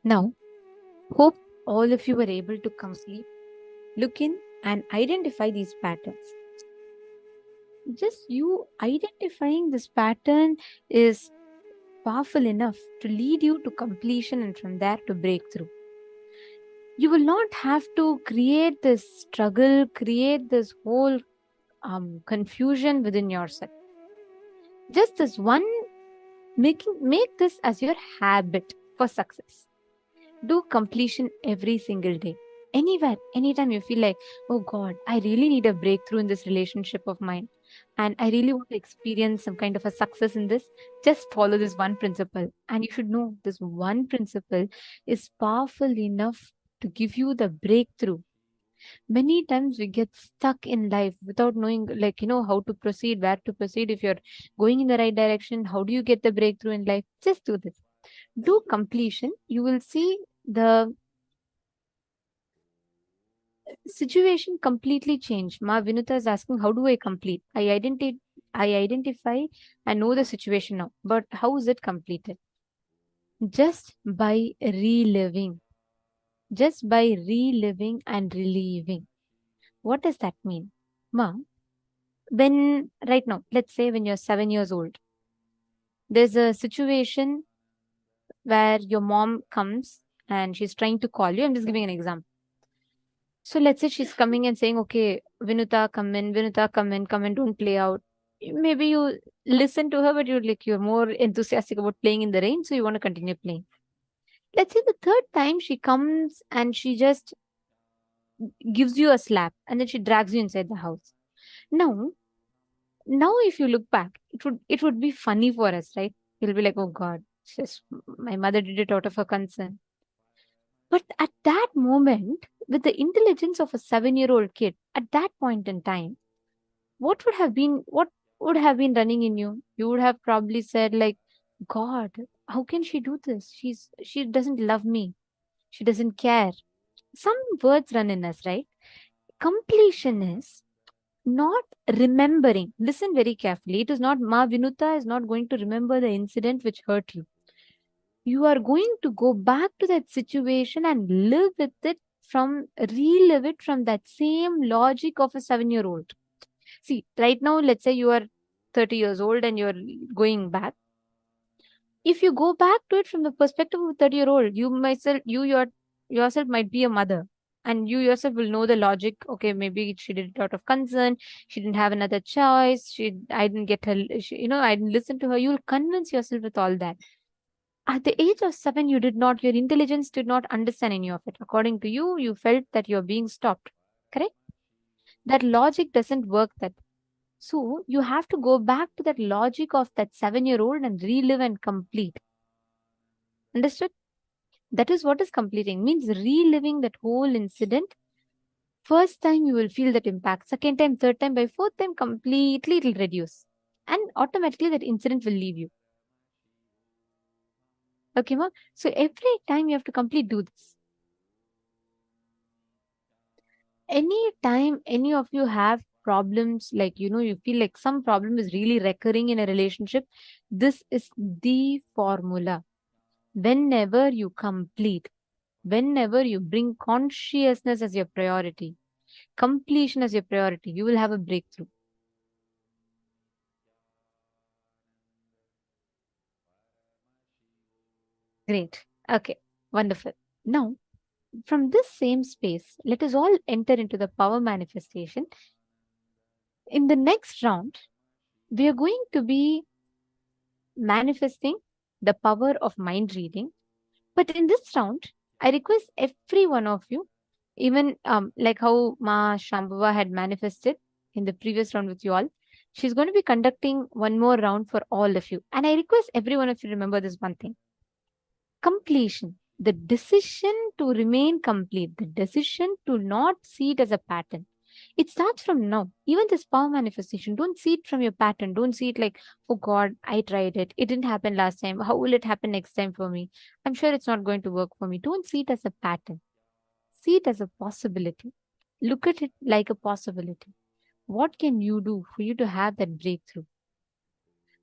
Now, hope all of you were able to come sleep, look in and identify these patterns. Just you identifying this pattern is powerful enough to lead you to completion and from there to breakthrough. You will not have to create this struggle, create this whole confusion within yourself. Just this one, make this as your habit for success. Do completion every single day. Anywhere, anytime you feel like, oh God, I really need a breakthrough in this relationship of mine, and I really want to experience some kind of a success in this, just follow this one principle. And you should know this one principle is powerful enough to give you the breakthrough. Many times we get stuck in life without knowing, like, how to proceed, where to proceed. If you're going in the right direction, how do you get the breakthrough in life? Just do this. Do completion. You will see the situation completely change. Ma Vinuta is asking, how do I complete? I identify and know the situation now. But how is it completed? Just by reliving. Just by reliving and relieving. What does that mean? Ma, when right now, let's say when you're 7 years old, there's a situation where your mom comes and she's trying to call you. I'm just giving an example. So let's say she's coming and saying, okay, Vinuta, come in, don't play out. Maybe you listen to her, but you're more enthusiastic about playing in the rain, so you want to continue playing. Let's say the third time she comes and she just gives you a slap and then she drags you inside the house. Now if you look back, it would be funny for us, right? You'll be like, oh God, my mother did it out of her concern. But at that moment, with the intelligence of a 7-year-old kid, at that point in time, what would have been running in you? You would have probably said, like, God, how can she do this? She doesn't love me. She doesn't care. Some words run in us, right? Completion is not remembering. Listen very carefully. It is not, Ma Vinuta is not going to remember the incident which hurt you. You are going to go back to that situation and relive it from that same logic of a 7-year-old. See, right now, let's say you are 30 years old and you're going back. If you go back to it from the perspective of a 30-year-old, yourself might be a mother. And you yourself will know the logic. Okay, maybe she did it out of concern. She didn't have another choice. I didn't get her, I didn't listen to her. You'll convince yourself with all that. At the age of 7, your intelligence did not understand any of it. According to you, you felt that you're being stopped. Correct? That logic doesn't work that. So you have to go back to that logic of that 7-year-old and relive and complete. Understood? That is what is completing. Means reliving that whole incident. First time you will feel that impact. Second time, third time, by fourth time, completely it will reduce. And automatically that incident will leave you. Okay, ma? So every time you have to do this. Any time any of you have problems, like, you feel like some problem is really recurring in a relationship, this is the formula. Whenever you complete, whenever you bring consciousness as your priority, completion as your priority, you will have a breakthrough. Great. Okay. Wonderful. Now, from this same space, let us all enter into the power manifestation. In the next round, we are going to be manifesting the power of mind reading. But in this round, I request every one of you, even like how Ma Shambhava had manifested in the previous round with you all, she's going to be conducting one more round for all of you. And I request every one of you remember this one thing. Completion, the decision to remain complete, the decision to not see it as a pattern. It starts from now. Even this power manifestation, don't see it from your pattern. Don't see it like, oh God, I tried it. It didn't happen last time. How will it happen next time for me? I'm sure it's not going to work for me. Don't see it as a pattern. See it as a possibility. Look at it like a possibility. What can you do for you to have that breakthrough?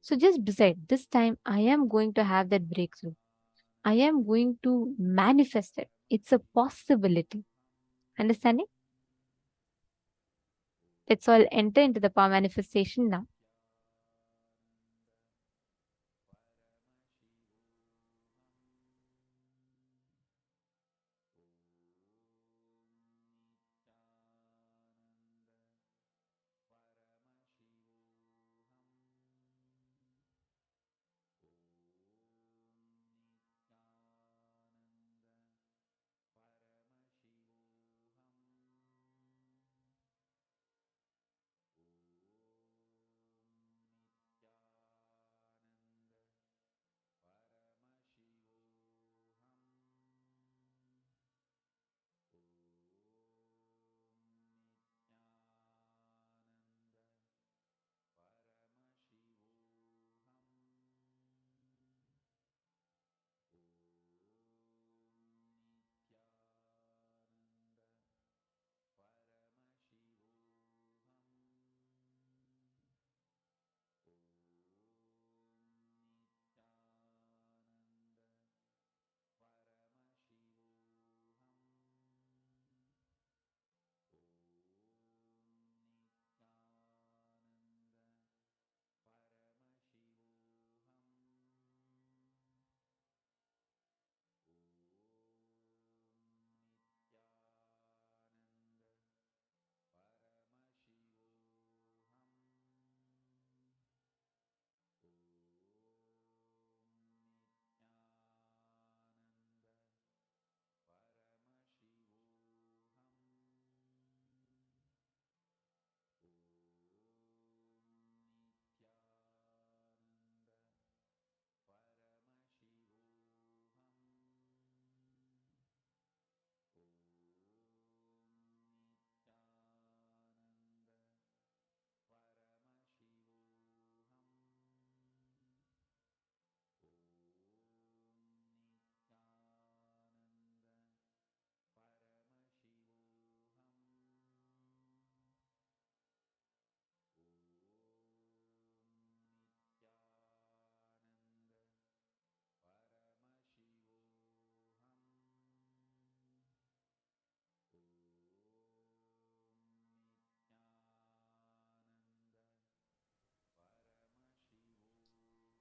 So just decide, this time I am going to have that breakthrough. I am going to manifest it. It's a possibility. Understanding? Let's all enter into the power manifestation now.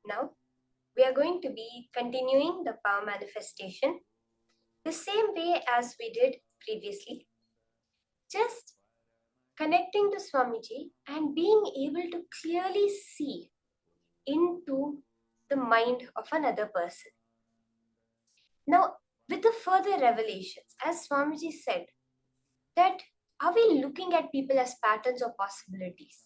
Now, we are going to be continuing the power manifestation the same way as we did previously. Just connecting to Swamiji and being able to clearly see into the mind of another person. Now, with the further revelations, as Swamiji said, that are we looking at people as patterns or possibilities?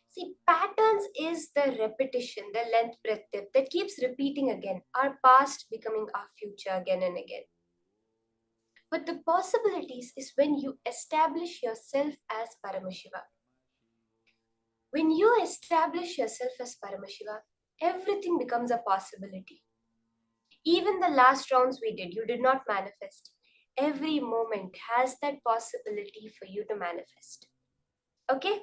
See, patterns is the repetition, the length, breadth, depth that keeps repeating again, our past becoming our future again and again. But the possibilities is when you establish yourself as Paramashiva. When you establish yourself as Paramashiva, everything becomes a possibility. Even the last rounds we did, you did not manifest. Every moment has that possibility for you to manifest. Okay?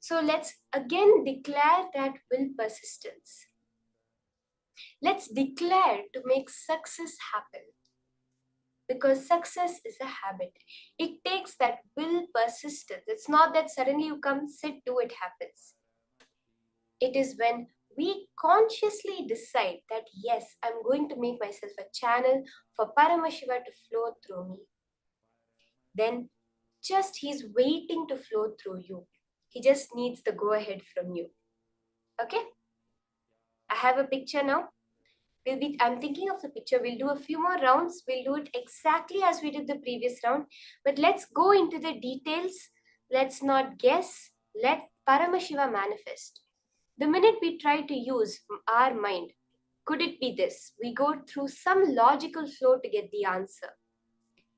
So let's again declare that will persistence. Let's declare to make success happen. Because success is a habit. It takes that will persistence. It's not that suddenly you come, sit, do, it happens. It is when we consciously decide that yes, I'm going to make myself a channel for Paramashiva to flow through me. Then just he's waiting to flow through you. He just needs the go ahead from you. Okay? I have a picture now. I'm thinking of the picture. We'll do a few more rounds. We'll do it exactly as we did the previous round. But let's go into the details. Let's not guess. Let Paramashiva manifest. The minute we try to use our mind, could it be this? We go through some logical flow to get the answer.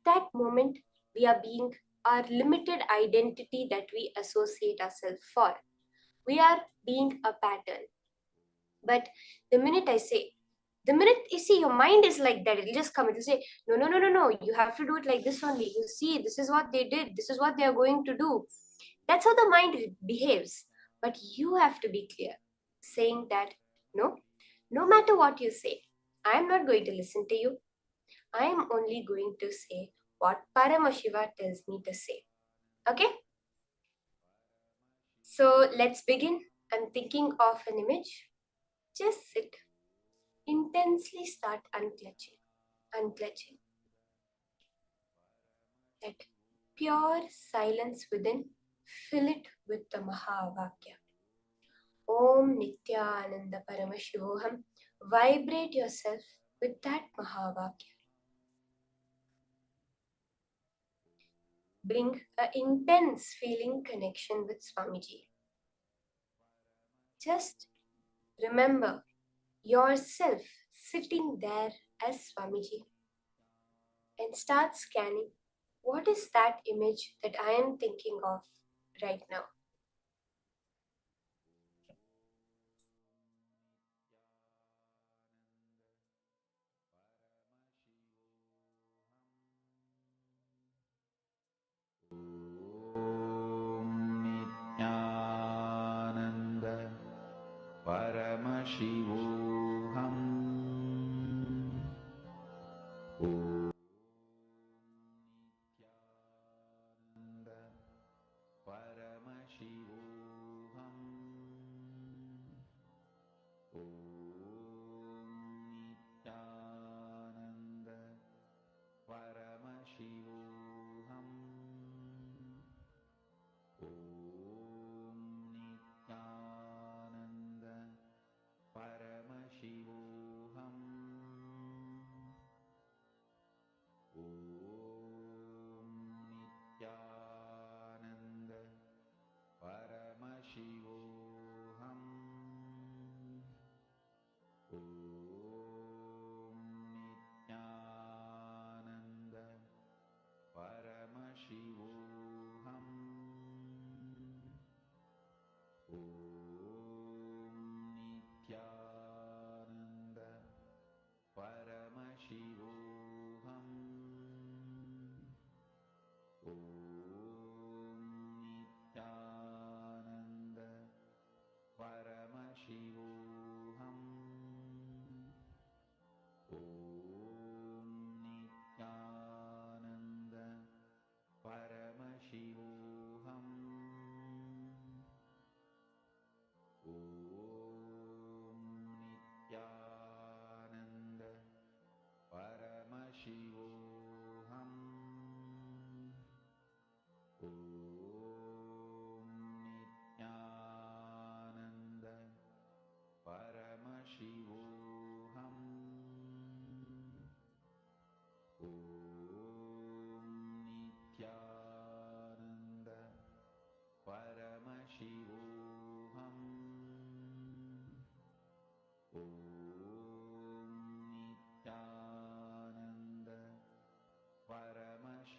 That moment, we are being our limited identity that we associate ourselves for. We are being a pattern. But the minute you see your mind is like that, it'll just come, it'll say, no, you have to do it like this only. You see, this is what they did, this is what they are going to do. That's how the mind behaves. But you have to be clear. saying that, no matter what you say, I am not going to listen to you. I am only going to say what Paramashiva tells me to say. Okay? So let's begin. I'm thinking of an image. Just sit. Intensely start unclenching. Let pure silence within fill it with the Mahavakya. Om Nithyananda Paramashivoham. Vibrate yourself with that Mahavakya. Bring an intense feeling connection with Swamiji. Just remember yourself sitting there as Swamiji and start scanning what is that image that I am thinking of right now. Nithyananda Paramashivoham. Nithyananda Paramashivoham. Nithyananda Paramashivoham. Nithyananda Paramashivoham. Nithyananda Paramashivoham. Nithyananda Paramashivoham. Nithyananda Paramashivoham. Nithyananda Paramashivoham. Nithyananda Paramashivoham. Nithyananda Paramashivoham. Nithyananda Paramashivoham. Nithyananda Paramashivoham. Nithyananda Paramashivoham. Nithyananda Paramashivoham. Nithyananda Paramashivoham.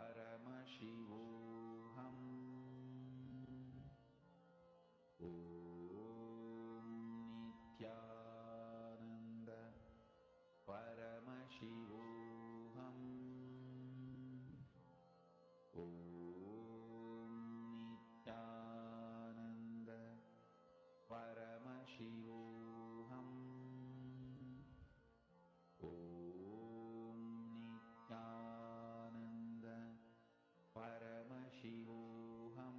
Nithyananda Paramashivoham. Nithyananda Paramashivoham. Nithyananda Paramashivoham. Nithyananda Paramashivoham.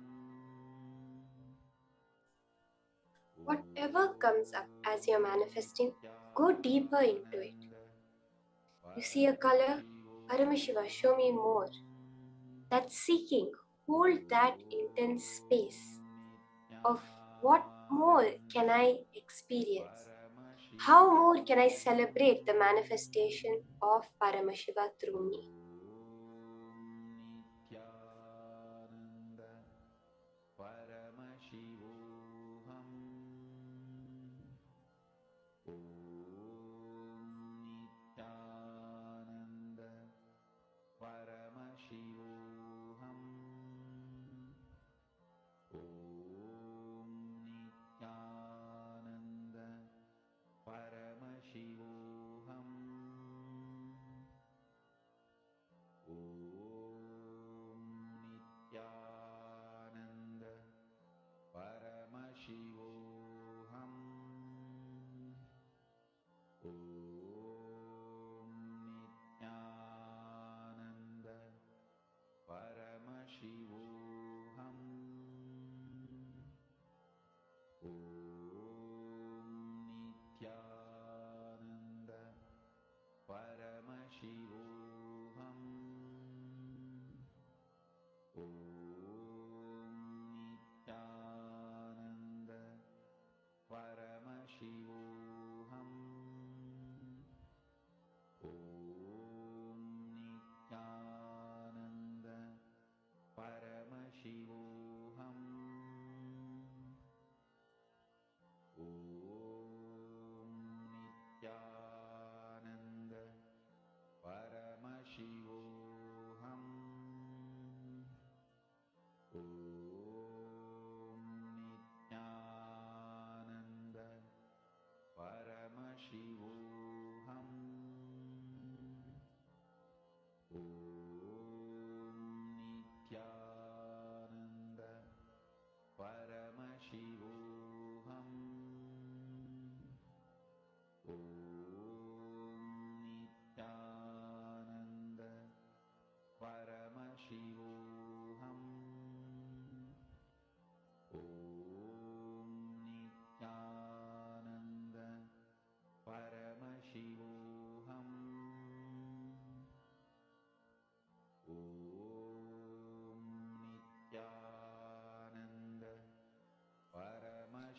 Whatever comes up as you're manifesting, go deeper into it. You see a color? Paramashiva, show me more. That seeking, hold that intense space of what more can I experience? How more can I celebrate the manifestation of Paramashiva through me? Nithyananda Paramashivoham.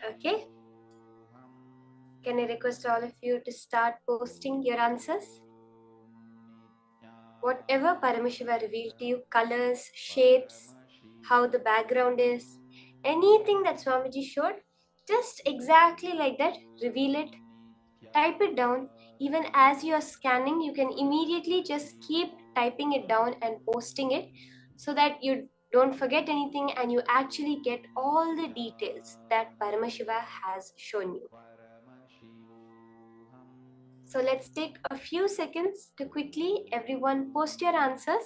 Okay. Can I request all of you to start posting your answers? Whatever Paramashiva revealed to you, colors, shapes, how the background is, anything that Swamiji showed, just exactly like that, reveal it, type it down. Even as you are scanning, you can immediately just keep typing it down and posting it so that you don't forget anything and you actually get all the details that Paramashiva has shown you. So let's take a few seconds to quickly everyone post your answers.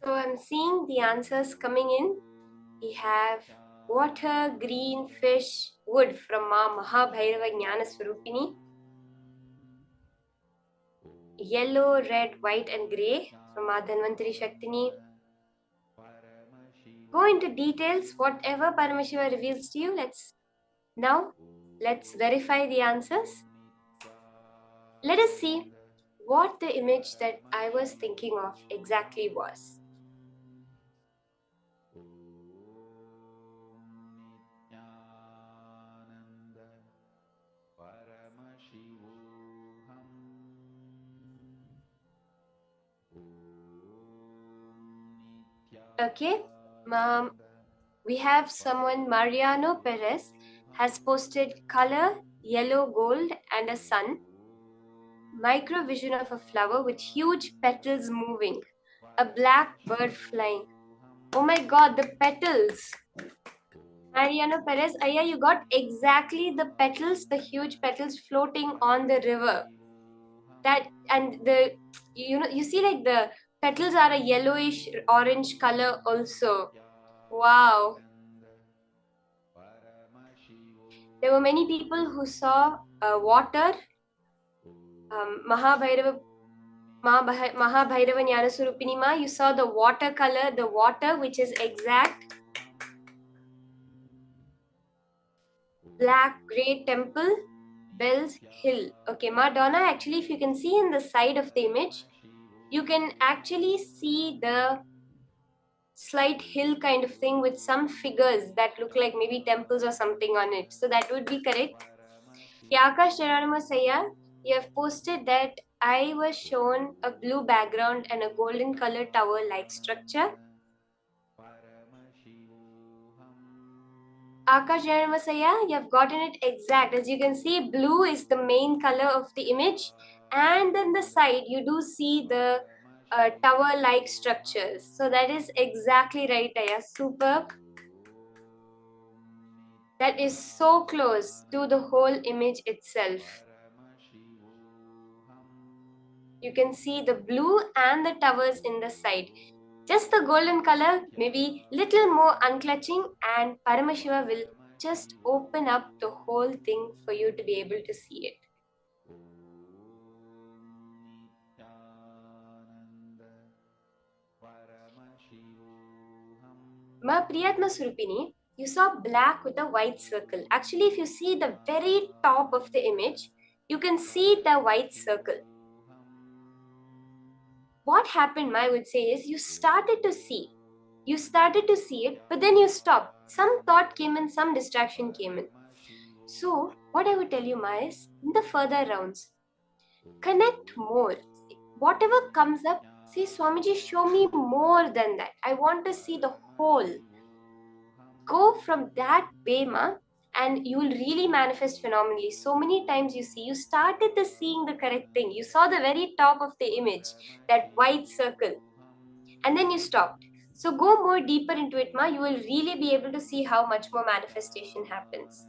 So I'm seeing the answers coming in. We have water, green, fish, wood from Ma Mahabhairava Jnana Swarupini. Yellow, red, white and grey from Ma Dhanvantari Shaktini. Go into details, whatever Paramashiva reveals to you. Let's verify the answers. Let us see what the image that I was thinking of exactly was. Okay, we have someone, Mariano Perez, has posted color, yellow, gold, and a sun. Micro vision of a flower with huge petals moving. A black bird flying. Oh my god, the petals! Mariano Perez, Aya, you got exactly the petals, the huge petals floating on the river. That and you see like the petals are a yellowish orange color also. Wow. There were many people who saw water. Mahabhairava Jnana Swarupini Ma, you saw the water color, the water which is exact. Black grey temple, bells, hill. Okay, Madonna, actually if you can see in the side of the image, you can actually see the slight hill kind of thing with some figures that look like maybe temples or something on it. So that would be correct. Yakash Geronimo Sayya, you have posted that I was shown a blue background and a golden color tower-like structure. Akash Janavasaya, you have gotten it exact. As you can see, blue is the main color of the image, and then the side you do see the tower-like structures. So that is exactly right, Aya. Superb. That is so close to the whole image itself. You can see the blue and the towers in the side. Just the golden color, maybe little more unclutching, and Paramashiva will just open up the whole thing for you to be able to see it. Ma Priyatma Surupini, you saw black with a white circle. Actually, if you see the very top of the image, you can see the white circle. What happened, I would say, is you started to see it, but then you stopped. Some thought came in, some distraction came in. So, what I would tell you, Ma, is in the further rounds, connect more. Whatever comes up, say, Swamiji, show me more than that. I want to see the whole. Go from that way, Ma, and you will really manifest phenomenally. So many times you started to seeing the correct thing. You saw the very top of the image, that white circle, and then you stopped. So go more deeper into it, Ma. You will really be able to see how much more manifestation happens.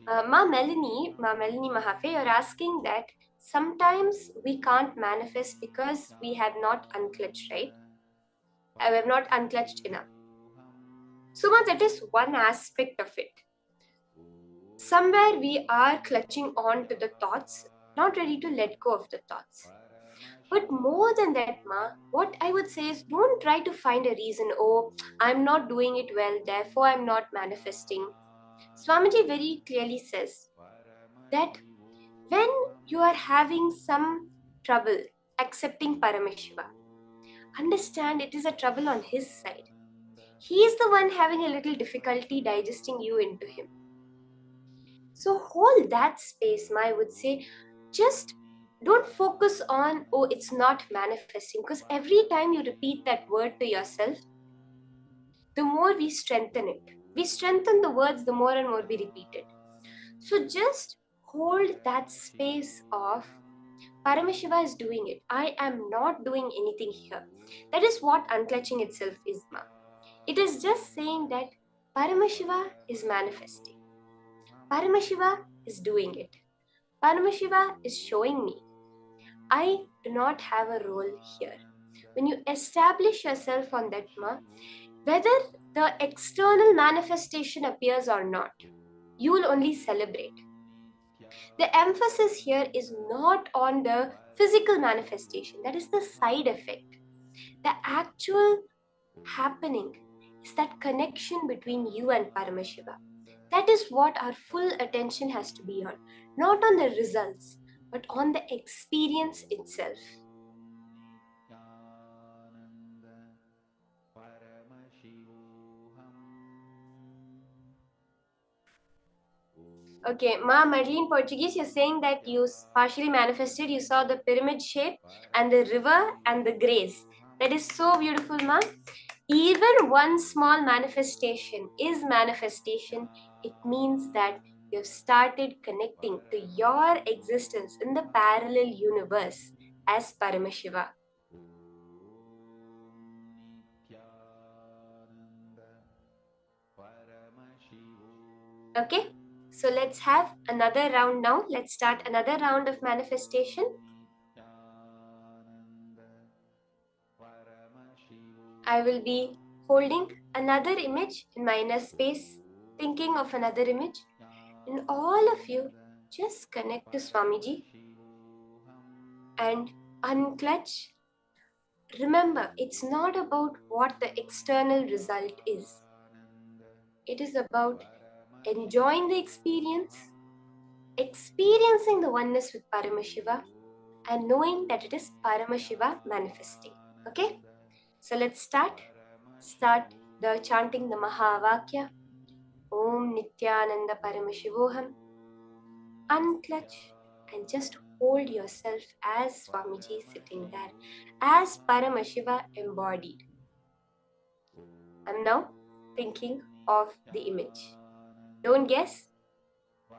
Ma Melanie Mahafe, you're asking that sometimes we can't manifest because we have not unclutched, right? We have not unclutched enough. So Ma, that is one aspect of it. Somewhere we are clutching on to the thoughts, not ready to let go of the thoughts. But more than that, Ma, what I would say is don't try to find a reason, oh, I'm not doing it well, therefore I'm not manifesting. Swamiji very clearly says that when you are having some trouble accepting Paramashiva, understand it is a trouble on his side. He is the one having a little difficulty digesting you into him. So hold that space, Ma, I would say. Just don't focus on, oh, it's not manifesting. Because every time you repeat that word to yourself, the more we strengthen it. We strengthen the words, the more and more we repeat it. So just hold that space of Paramashiva is doing it. I am not doing anything here. That is what unclutching itself is, Ma. It is just saying that Paramashiva is manifesting. Paramashiva is doing it. Paramashiva is showing me. I do not have a role here. When you establish yourself on that, Ma, whether the external manifestation appears or not, you will only celebrate. The emphasis here is not on the physical manifestation. That is the side effect. The actual happening is that connection between you and Paramashiva. That is what our full attention has to be on. Not on the results, but on the experience itself. Okay, Ma Madeline Portuguese, you're saying that you partially manifested, you saw the pyramid shape and the river and the grace. That is so beautiful, Ma. Even one small manifestation is manifestation. It means that you've started connecting to your existence in the parallel universe as Paramashiva. Okay, so let's have another round now. Let's start another round of manifestation. I will be holding another image in my inner space, thinking of another image, and all of you just connect to Swamiji and unclutch. Remember, it's not about what the external result is. It is about enjoying the experience, experiencing the oneness with Paramashiva, and knowing that it is Paramashiva manifesting. Okay? So let's start. Start the chanting the Mahavakya. Om Nithyananda Paramashivoham. Unclutch and just hold yourself as Swamiji is sitting there, as Paramashiva embodied. I'm now thinking of the image. Don't guess.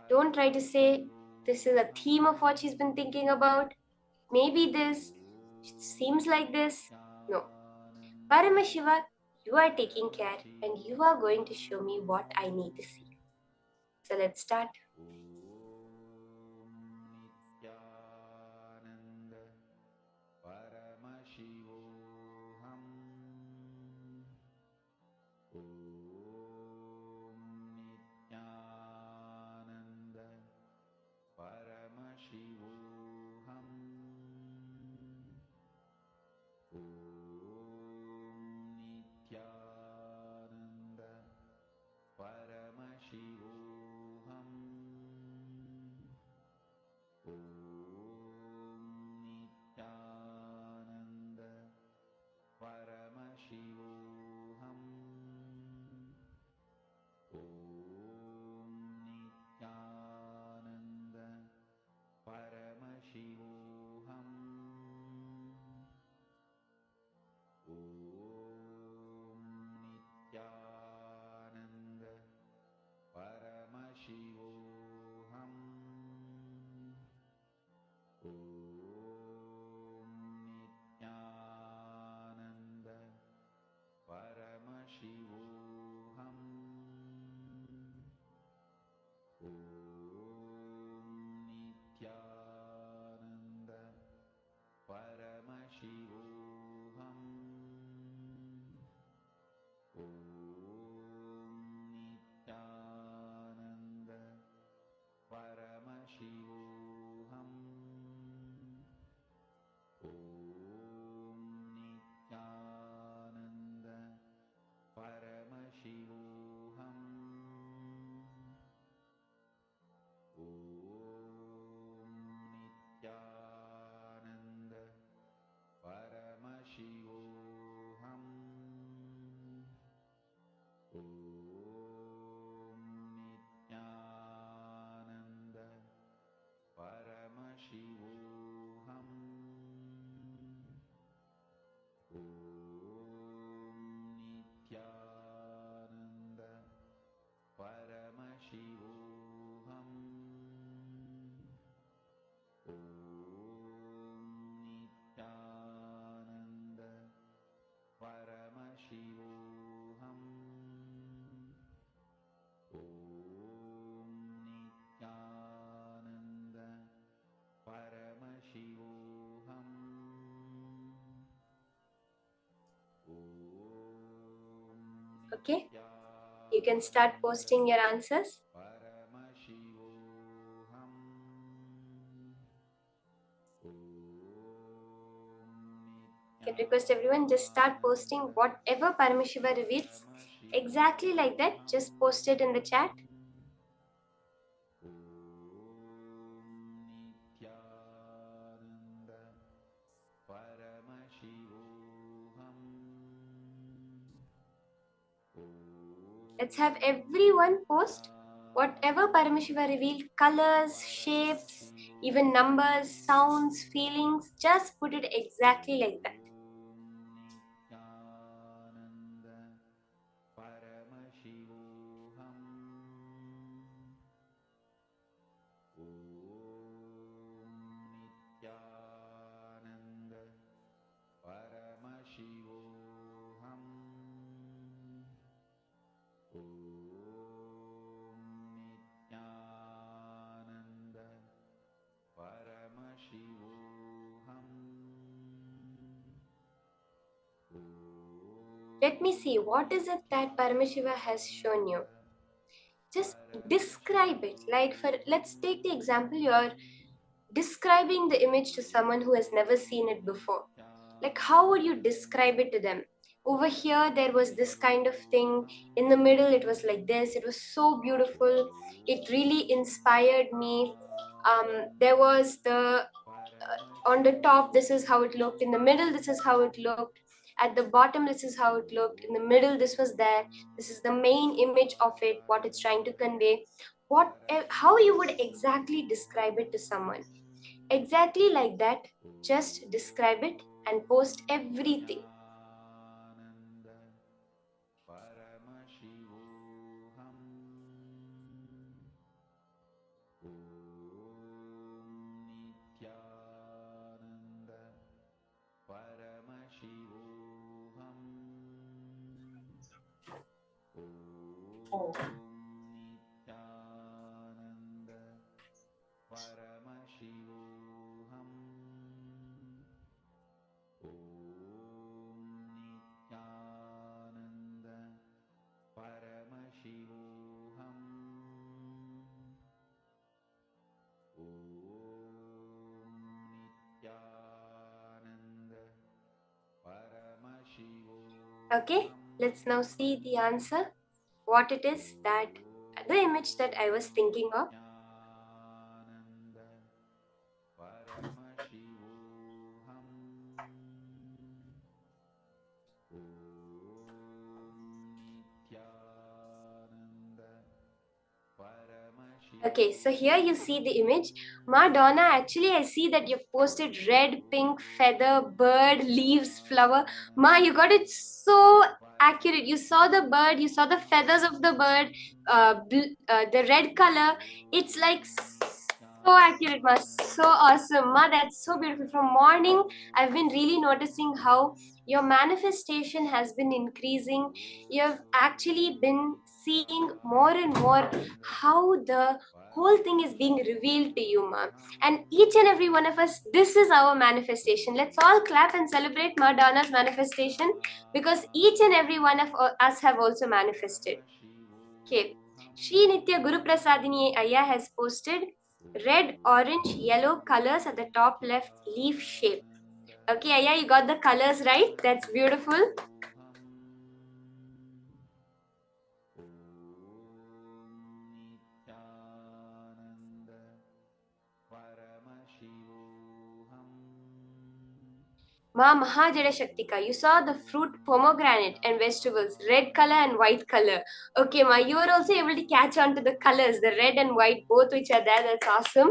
Don't try to say this is a theme of what she's been thinking about. Maybe this seems like this. No. Paramashiva, you are taking care and you are going to show me what I need to see. So let's start. Nithyananda Paramashivoham. Om Nithyananda Paramashivoham. Om Nithyananda Paramashivoham. Om Nithyananda Paramashivoham. Om Nithyananda Paramashivoham. Om Nithyananda Paramashivoham. Om Nithyananda Paramashivoham. Om Nithyananda Paramashivoham. Om Nithyananda Paramashivoham. Om Nithyananda Paramashivoham. Om Nithyananda Paramashivoham. Om Nithyananda Paramashivoham. Om Nithyananda Paramashivoham. Om Nithyananda Paramashivoham. Om Nithyananda Paramashivoham. Okay? You can start posting your answers. Paramashivoham. I can request everyone just start posting whatever Paramashiva reveals. Exactly like that, just post it in the chat. Nithyananda Paramashivoham. Let's have everyone post whatever Paramashiva revealed, colors, shapes, even numbers, sounds, feelings. Just put it exactly like that. Nithyananda Paramashivoham. Nithyananda Paramashivoham. Nithyananda Paramashivoham. Let me see, what is it that Paramashiva has shown you? Just describe it. Like let's take the example, you're describing the image to someone who has never seen it before. Like, how would you describe it to them? Over here, there was this kind of thing. In the middle, it was like this. It was so beautiful. It really inspired me. There was on the top, this is how it looked. In the middle, this is how it looked. At the bottom, this is how it looked. In the middle, this was there. This is the main image of it, what it's trying to convey. How you would exactly describe it to someone? Exactly like that. Just describe it and post everything. Paramashivoham. Nithyananda. Paramashivoham. Nithyananda. Paramashivoham. Nithyananda. Paramashivoham. Nithyananda. Paramashivoham. Okay, let's now see the answer. What it is that the image that I was thinking of. Nithyananda. Paramashivoham. Nithyananda. Paramashivoham. Okay, so here you see the image. Madonna, actually I see that you've posted red, pink, feather, bird, leaves, flower. Ma, you got it so accurate. You saw the bird, you saw the feathers of the bird, the red color. It's like so accurate, Ma. So awesome. Ma, that's so beautiful. From morning, I've been really noticing how your manifestation has been increasing. You've actually been seeing more and more how the whole thing is being revealed to you, Ma. And each and every one of us, this is our manifestation. Let's all clap and celebrate Madonna's manifestation, because each and every one of us have also manifested. Okay. Sri Nitya Guru Prasadini Ayya has posted red, orange, yellow colors at the top left leaf shape. Okay, Ayya, you got the colors right. That's beautiful. Nithyananda. Paramashivoham. Ma Mahajada Shaktika, you saw the fruit pomegranate and vegetables, red color and white color. Okay, Ma, you are also able to catch on to the colors, the red and white, both which are there. That's awesome.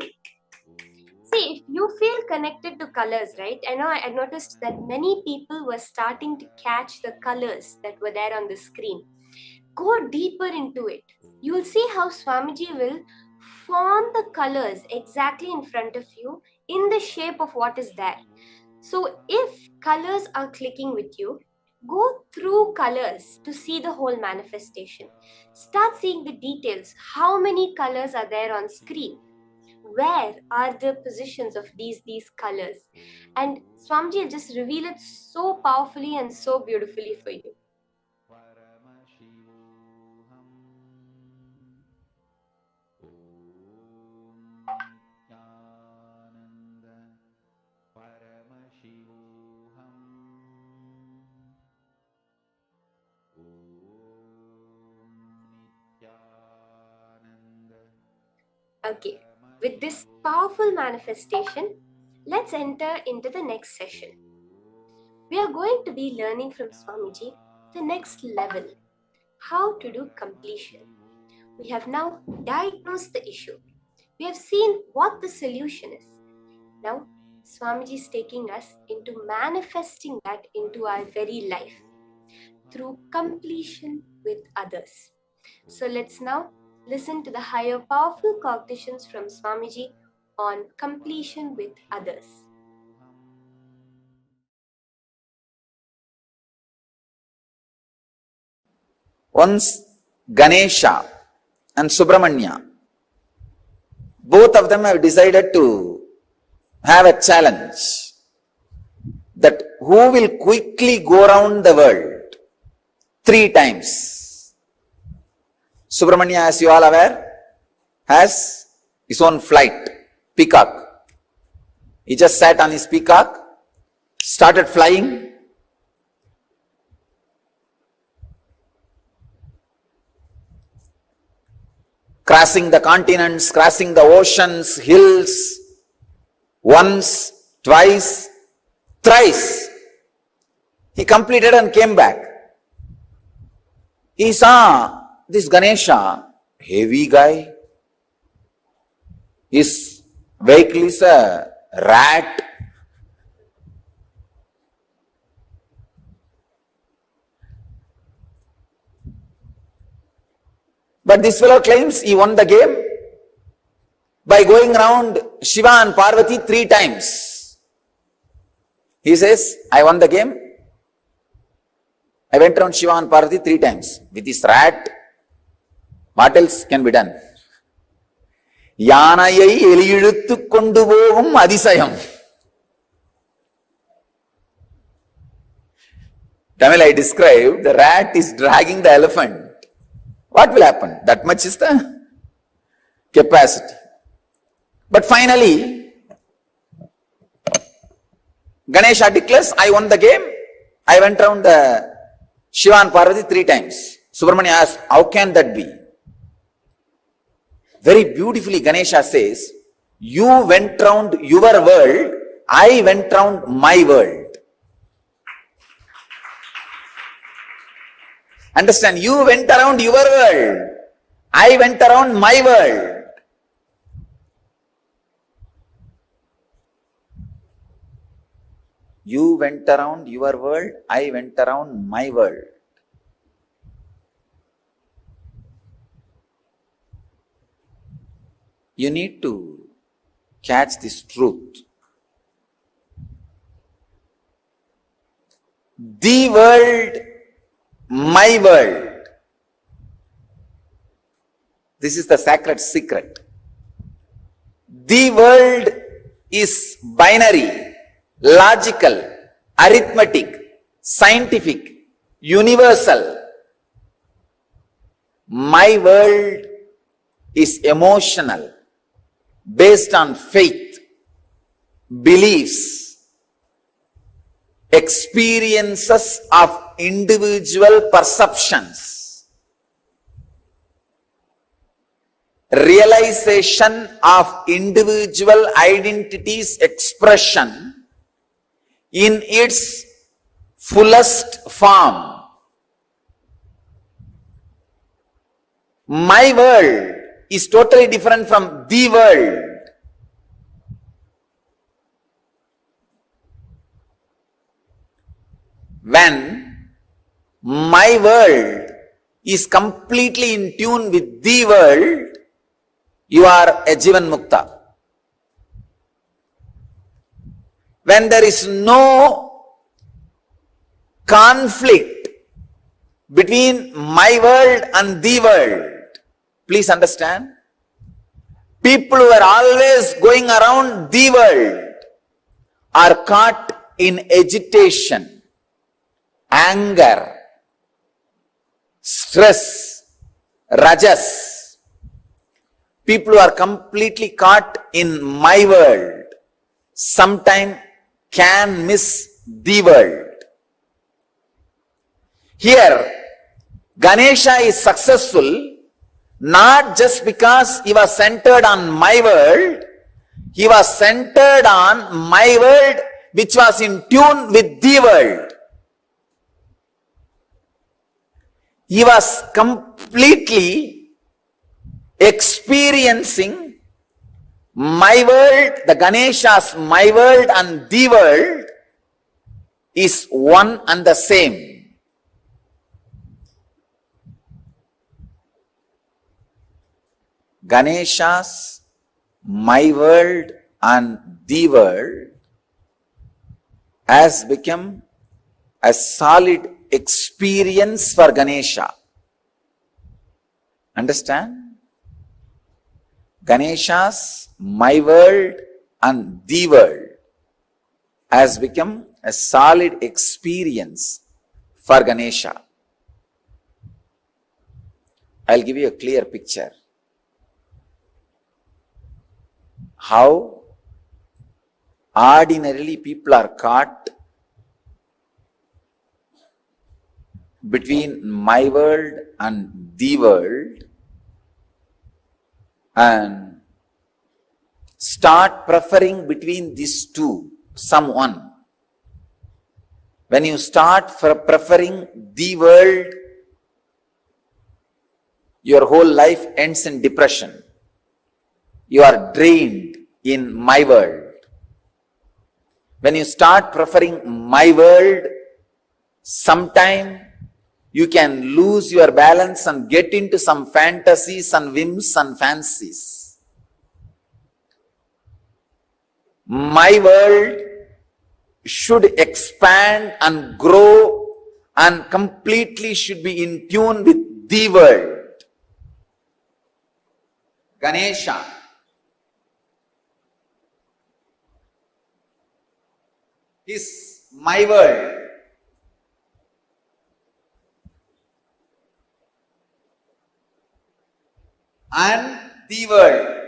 See, if you feel connected to colors, right? I noticed that many people were starting to catch the colors that were there on the screen. Go deeper into it. You will see how Swamiji will form the colors exactly in front of you in the shape of what is there. So, if colors are clicking with you, go through colors to see the whole manifestation. Start seeing the details. How many colors are there on screen? Where are the positions of these colors? And Swamiji will just reveal it so powerfully and so beautifully for you. Paramashivoham. Nithyananda. Paramashivoham. Nithyananda. Okay, with this powerful manifestation, let's enter into the next session. We are going to be learning from Swamiji the next level, how to do completion. We have now diagnosed the issue. We have seen what the solution is. Now, Swamiji is taking us into manifesting that into our very life through completion with others. So let's now listen to the higher powerful cognitions from Swamiji on completion with others. Once Ganesha and Subramanya, both of them have decided to have a challenge that who will quickly go around the world 3 times. Subramanya, as you all aware, has his own flight, peacock. He just sat on his peacock, started flying, crossing the continents, crossing the oceans, hills, once, twice, thrice. He completed and came back. He saw this Ganesha, heavy guy. His vehicle is a rat. But this fellow claims he won the game by going around Shiva and Parvati 3 times. He says, I won the game. I went around Shiva and Parvati 3 times. With this rat, what else can be done? யானையை எலியிழுத்து கொண்டு போகும் அதிசயம். Tamil I described, the rat is dragging the elephant. What will happen? That much is the capacity. But finally, Ganesha declares, I won the game. I went around the Shiva and Parvati 3 times. Subramanya asked, how can that be? Very beautifully Ganesha says, you went round your world, I went round my world. Understand, you went around your world, I went around my world. You went around your world, I went around my world. You need to catch this truth. The world, my world. This is the sacred secret. The world is binary, logical, arithmetic, scientific, universal. My world is emotional, based on faith, beliefs, experiences of individual perceptions, realization of individual identity's expression in its fullest form. My world is totally different from the world. When my world is completely in tune with the world, you are a Jivan Mukta. When there is no conflict between my world and the world, please understand, people who are always going around the world are caught in agitation, anger, stress, rajas. People who are completely caught in my world sometimes can miss the world. Here, Ganesha is successful not just because he was centered on my world, he was centered on my world which was in tune with the world. He was completely experiencing my world, the Ganesha's my world and the world is one and the same. Ganesha's my world and the world has become a solid experience for Ganesha. Understand? Ganesha's my world and the world has become a solid experience for Ganesha. I'll give you a clear picture. How ordinarily people are caught between my world and the world and start preferring between these two, someone. When you start preferring the world, your whole life ends in depression. You are drained in my world. When you start preferring my world, sometime you can lose your balance and get into some fantasies and whims and fancies. My world should expand and grow and completely should be in tune with the world. Ganesha is my world. And the world.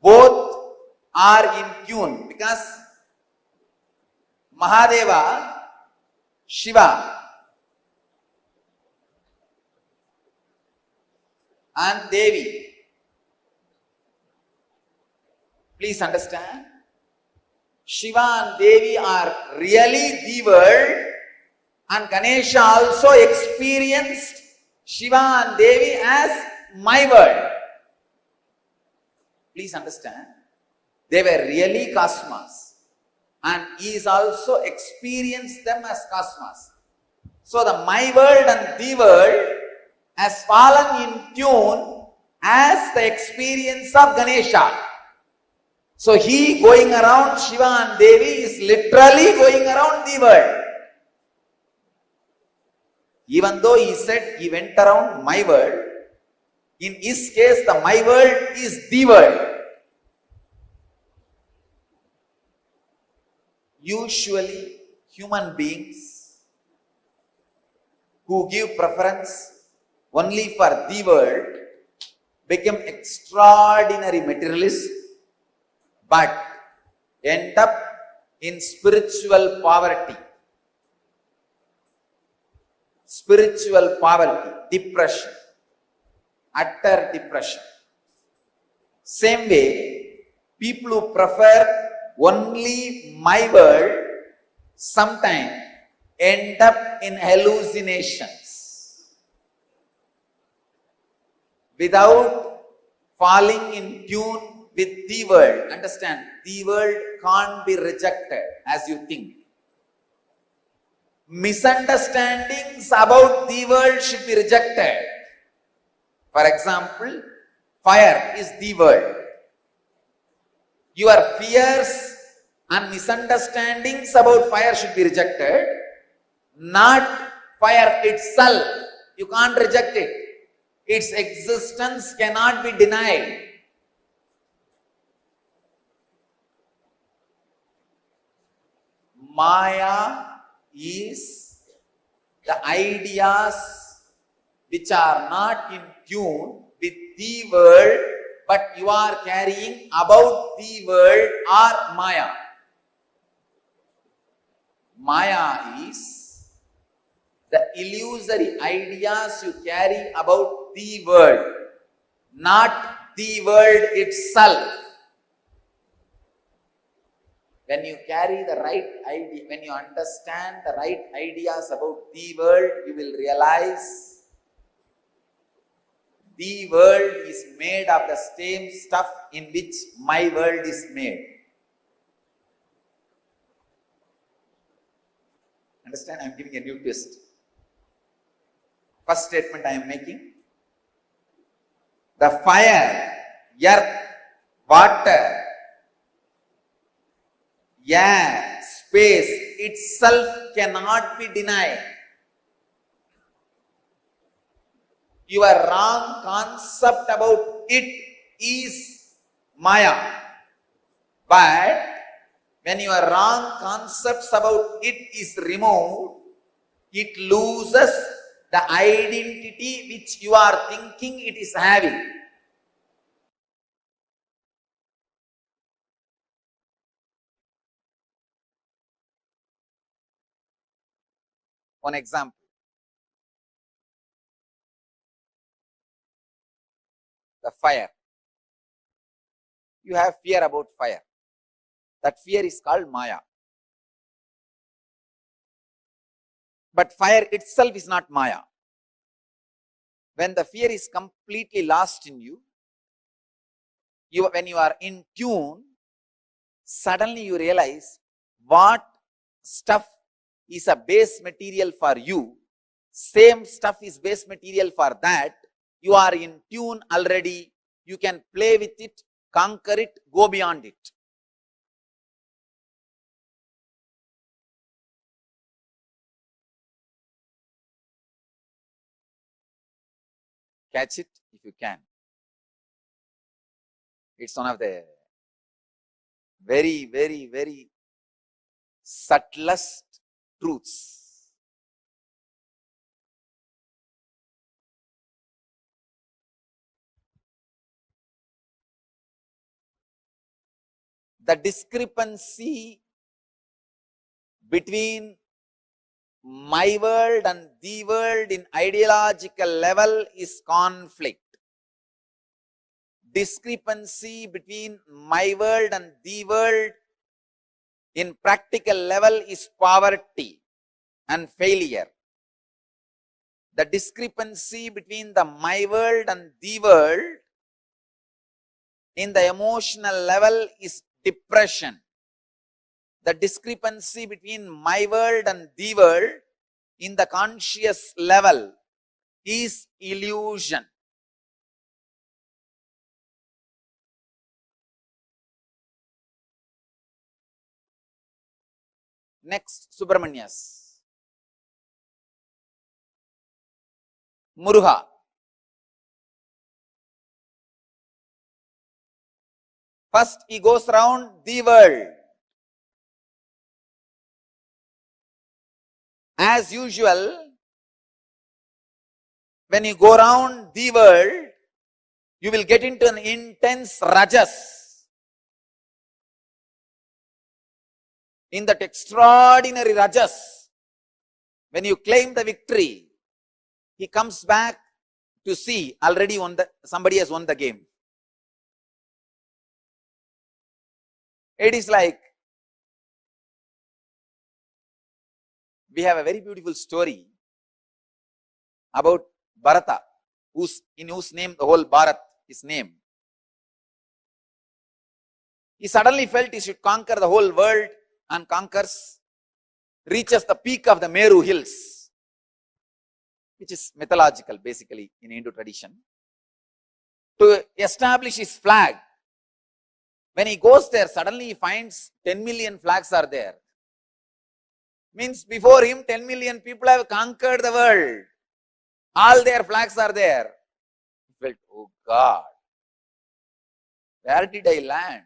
Both are in tune because Mahadeva, Shiva, and Devi. Please understand, Shiva and Devi are really the world, and Ganesha also experienced Shiva and Devi as my world. Please understand, they were really cosmos, and he is also experienced them as cosmos. So the my world and the world has fallen in tune as the experience of Ganesha. So he going around Shiva and Devi is literally going around the world. Even though he said he went around my world, in his case the my world is the world. Usually human beings who give preference only for the world become extraordinary materialists but end up in spiritual poverty. Spiritual poverty, depression, utter depression. Same way, people who prefer only my world sometimes end up in hallucinations without falling in tune with the world. Understand, the world can't be rejected as you think. Misunderstandings about the world should be rejected. For example, fire is the world. Your fears and misunderstandings about fire should be rejected, not fire itself. You can't reject it. Its existence cannot be denied. Maya is the ideas which are not in tune with the world, but you are carrying about the world are Maya. Maya is the illusory ideas you carry about the world, not the world itself. When you carry the right idea, when you understand the right ideas about the world, you will realize the world is made of the same stuff in which my world is made. Understand? I am giving a new twist. First statement I am making. The fire, earth, water, air, space itself cannot be denied. Your wrong concept about it is Maya. But when your wrong concepts about it is removed, it loses the identity which you are thinking it is having. One example. The fire. You have fear about fire. That fear is called Maya. But fire itself is not Maya. When the fear is completely lost in you, when you are in tune, suddenly you realize what stuff is a base material for you, same stuff is base material for that. You are in tune already. You can play with it, conquer it, go beyond it. Catch it if you can. It's one of the very, very, very subtlest truths. The discrepancy between my world and the world in ideological level is conflict. Discrepancy between my world and the world in practical level is poverty and failure. The discrepancy between the my world and the world in the emotional level is depression. The discrepancy between my world and the world in the conscious level is illusion. Next, Subramanyas. Muruga. First he goes around the world. As usual, when you go around the world, you will get into an intense rajas. In that extraordinary rajas, when you claim the victory, he comes back to see already somebody has won the game. It is like, we have a very beautiful story about Bharata, in whose name the whole Bharat is named. He suddenly felt he should conquer the whole world and conquers, reaches the peak of the Meru hills, which is mythological basically in Hindu tradition, to establish his flag. When he goes there, suddenly he finds 10 million flags are there. Means before him 10 million people have conquered the world. All their flags are there. He felt, oh God, where did I land?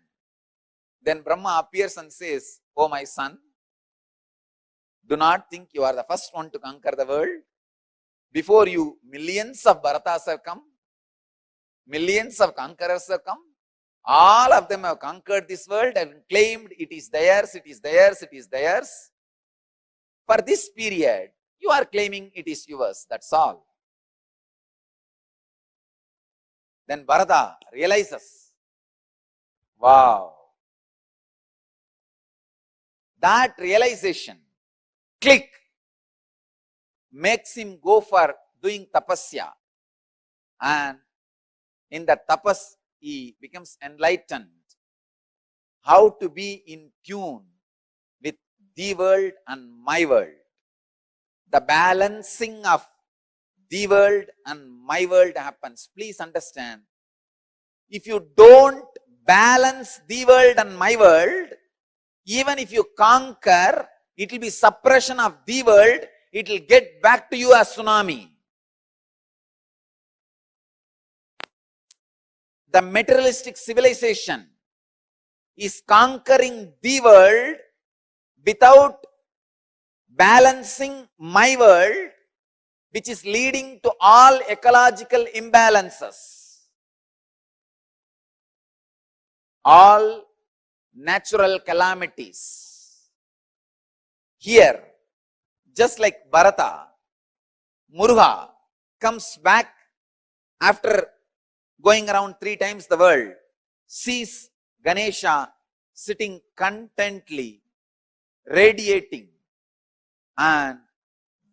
Then Brahma appears and says, oh my son, do not think you are the first one to conquer the world. Before you, millions of Bharatas have come. Millions of conquerors have come. All of them have conquered this world and claimed it is theirs, it is theirs, it is theirs. For this period, you are claiming it is yours, that's all. Then Bharata realizes, wow. That realization, click, makes him go for doing tapasya. And in that tapas, he becomes enlightened. How to be in tune with the world and my world. The balancing of the world and my world happens. Please understand, if you don't balance the world and my world, even if you conquer, it will be suppression of the world, it will get back to you as tsunami. The materialistic civilization is conquering the world without balancing my world, which is leading to all ecological imbalances. All natural calamities. Here, just like Bharata, Muruga comes back after going around 3 times the world, sees Ganesha sitting contently, radiating, and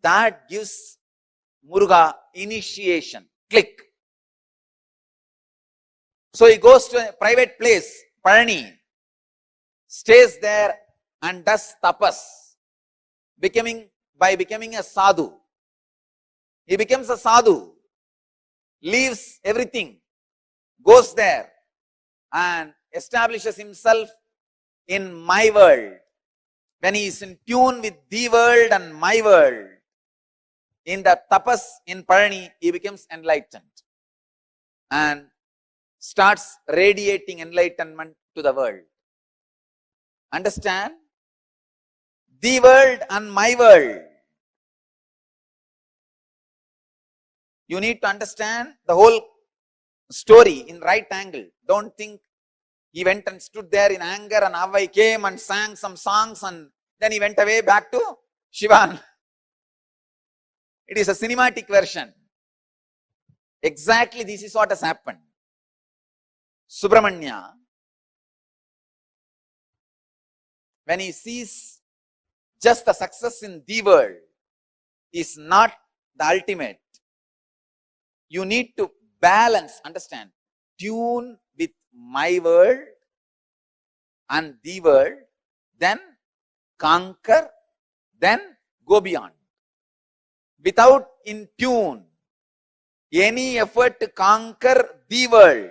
that gives Muruga initiation. Click. So he goes to a private place, Palani, stays there and does tapas, by becoming a sadhu. He becomes a sadhu, leaves everything, goes there and establishes himself in my world. When he is in tune with the world and my world, in the tapas in Palani, he becomes enlightened and starts radiating enlightenment to the world. Understand? The world and my world. You need to understand the whole story in right angle. Don't think he went and stood there in anger and Avai came and sang some songs and then he went away back to Shivan. It is a cinematic version. Exactly this is what has happened. Subramanya, when he sees just the success in the world is not the ultimate. You need to balance, understand, tune with my world and the world, then conquer, then go beyond. Without in tune, any effort to conquer the world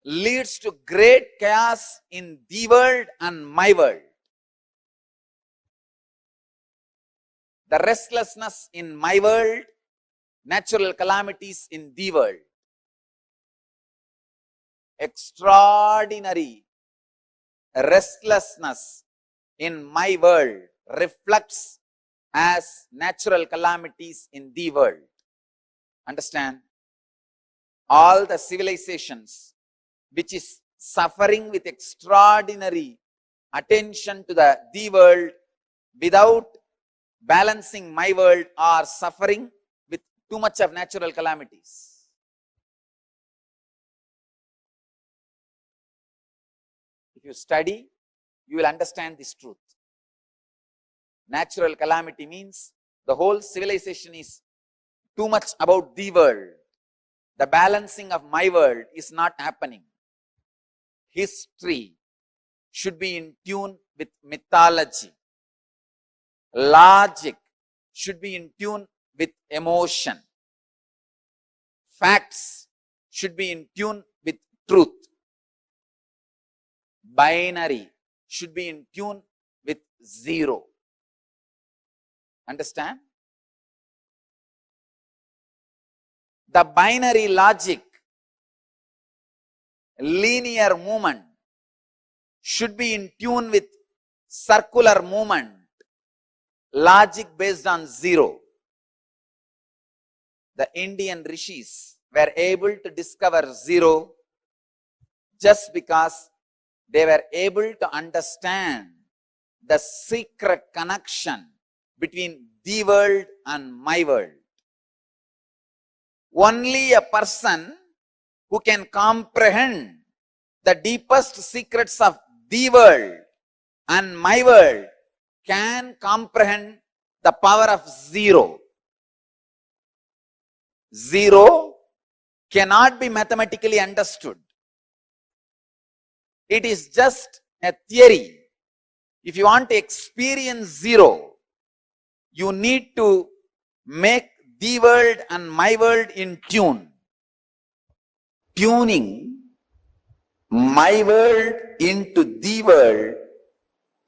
leads to great chaos in the world and my world. The restlessness in my world, natural calamities in the world. Extraordinary restlessness in my world reflects as natural calamities in the world. Understand? All the civilizations which is suffering with extraordinary attention to the world without balancing my world are suffering with too much of natural calamities. If you study, you will understand this truth. Natural calamity means the whole civilization is too much about the world. The balancing of my world is not happening. History should be in tune with mythology. Logic should be in tune with emotion. Facts should be in tune with truth. Binary should be in tune with zero. Understand? The binary logic, linear movement should be in tune with circular movement, logic based on zero. The Indian rishis were able to discover zero just because they were able to understand the secret connection between the world and my world. Only a person who can comprehend the deepest secrets of the world and my world can comprehend the power of zero. Zero cannot be mathematically understood. It is just a theory. If you want to experience zero, you need to make the world and my world in tune. Tuning my world into the world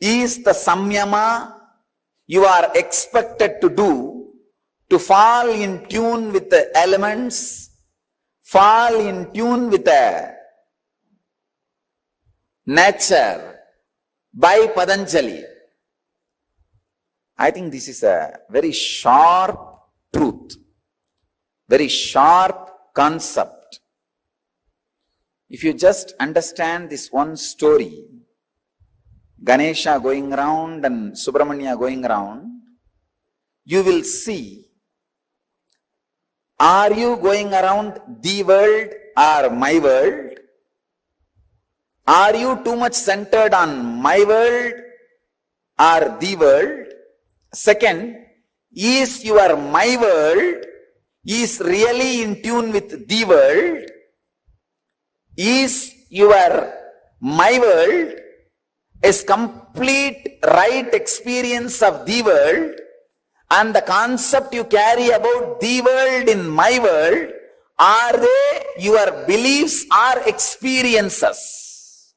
is the samyama you are expected to do to fall in tune with the elements, fall in tune with the nature by Patanjali. I think this is a very sharp truth, very sharp concept. If you just understand this one story, Ganesha going around and Subramanya going around, you will see, are you going around the world or my world? Are you too much centered on my world or the world? Second, is your my world is really in tune with the world? Is your my world is complete right experience of the world, and the concept you carry about the world in my world, are they your beliefs or experiences?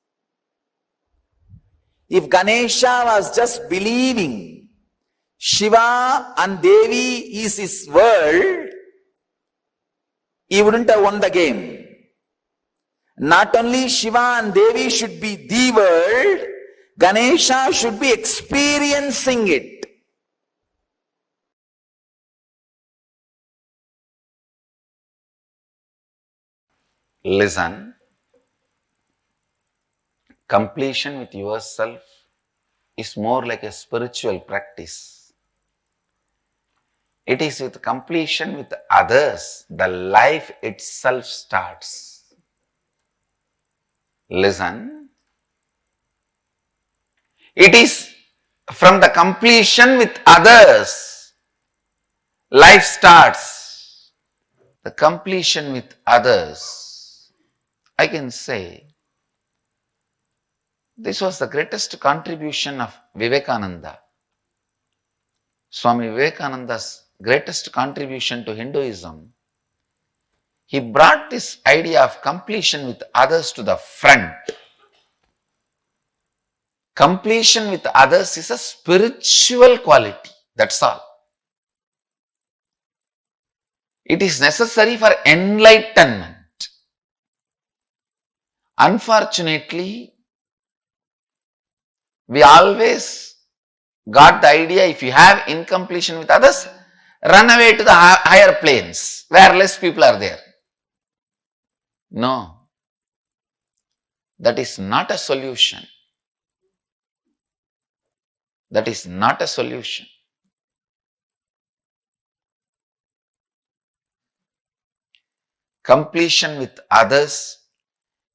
If Ganesha was just believing Shiva and Devi is his world, he wouldn't have won the game. Not only Shiva and Devi should be the world, Ganesha should be experiencing it. Listen, completion with yourself is more like a spiritual practice. It is with completion with others, the life itself starts. Listen, it is from the completion with others, life starts. The completion with others, I can say, this was the greatest contribution of Vivekananda. Swami Vivekananda's greatest contribution to Hinduism. He brought this idea of completion with others to the front. Completion with others is a spiritual quality, that's all. It is necessary for enlightenment. Unfortunately, we always got the idea, if you have incompletion with others, run away to the higher planes where less people are there. No, that is not a solution. That is not a solution. Completion with others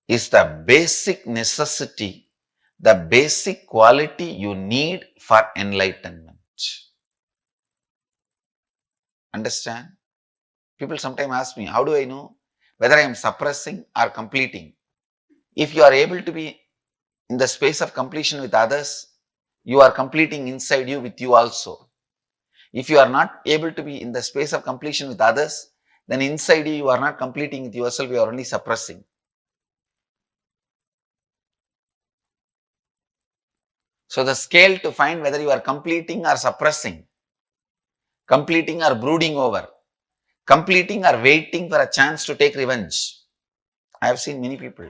is the basic necessity, the basic quality you need for enlightenment. Understand? People sometimes ask me, how do I know whether I am suppressing or completing? If you are able to be in the space of completion with others, you are completing inside you with you also. If you are not able to be in the space of completion with others, then inside you are not completing with yourself, you are only suppressing. So the scale to find whether you are completing or suppressing, completing or brooding over, completing or waiting for a chance to take revenge. I have seen many people.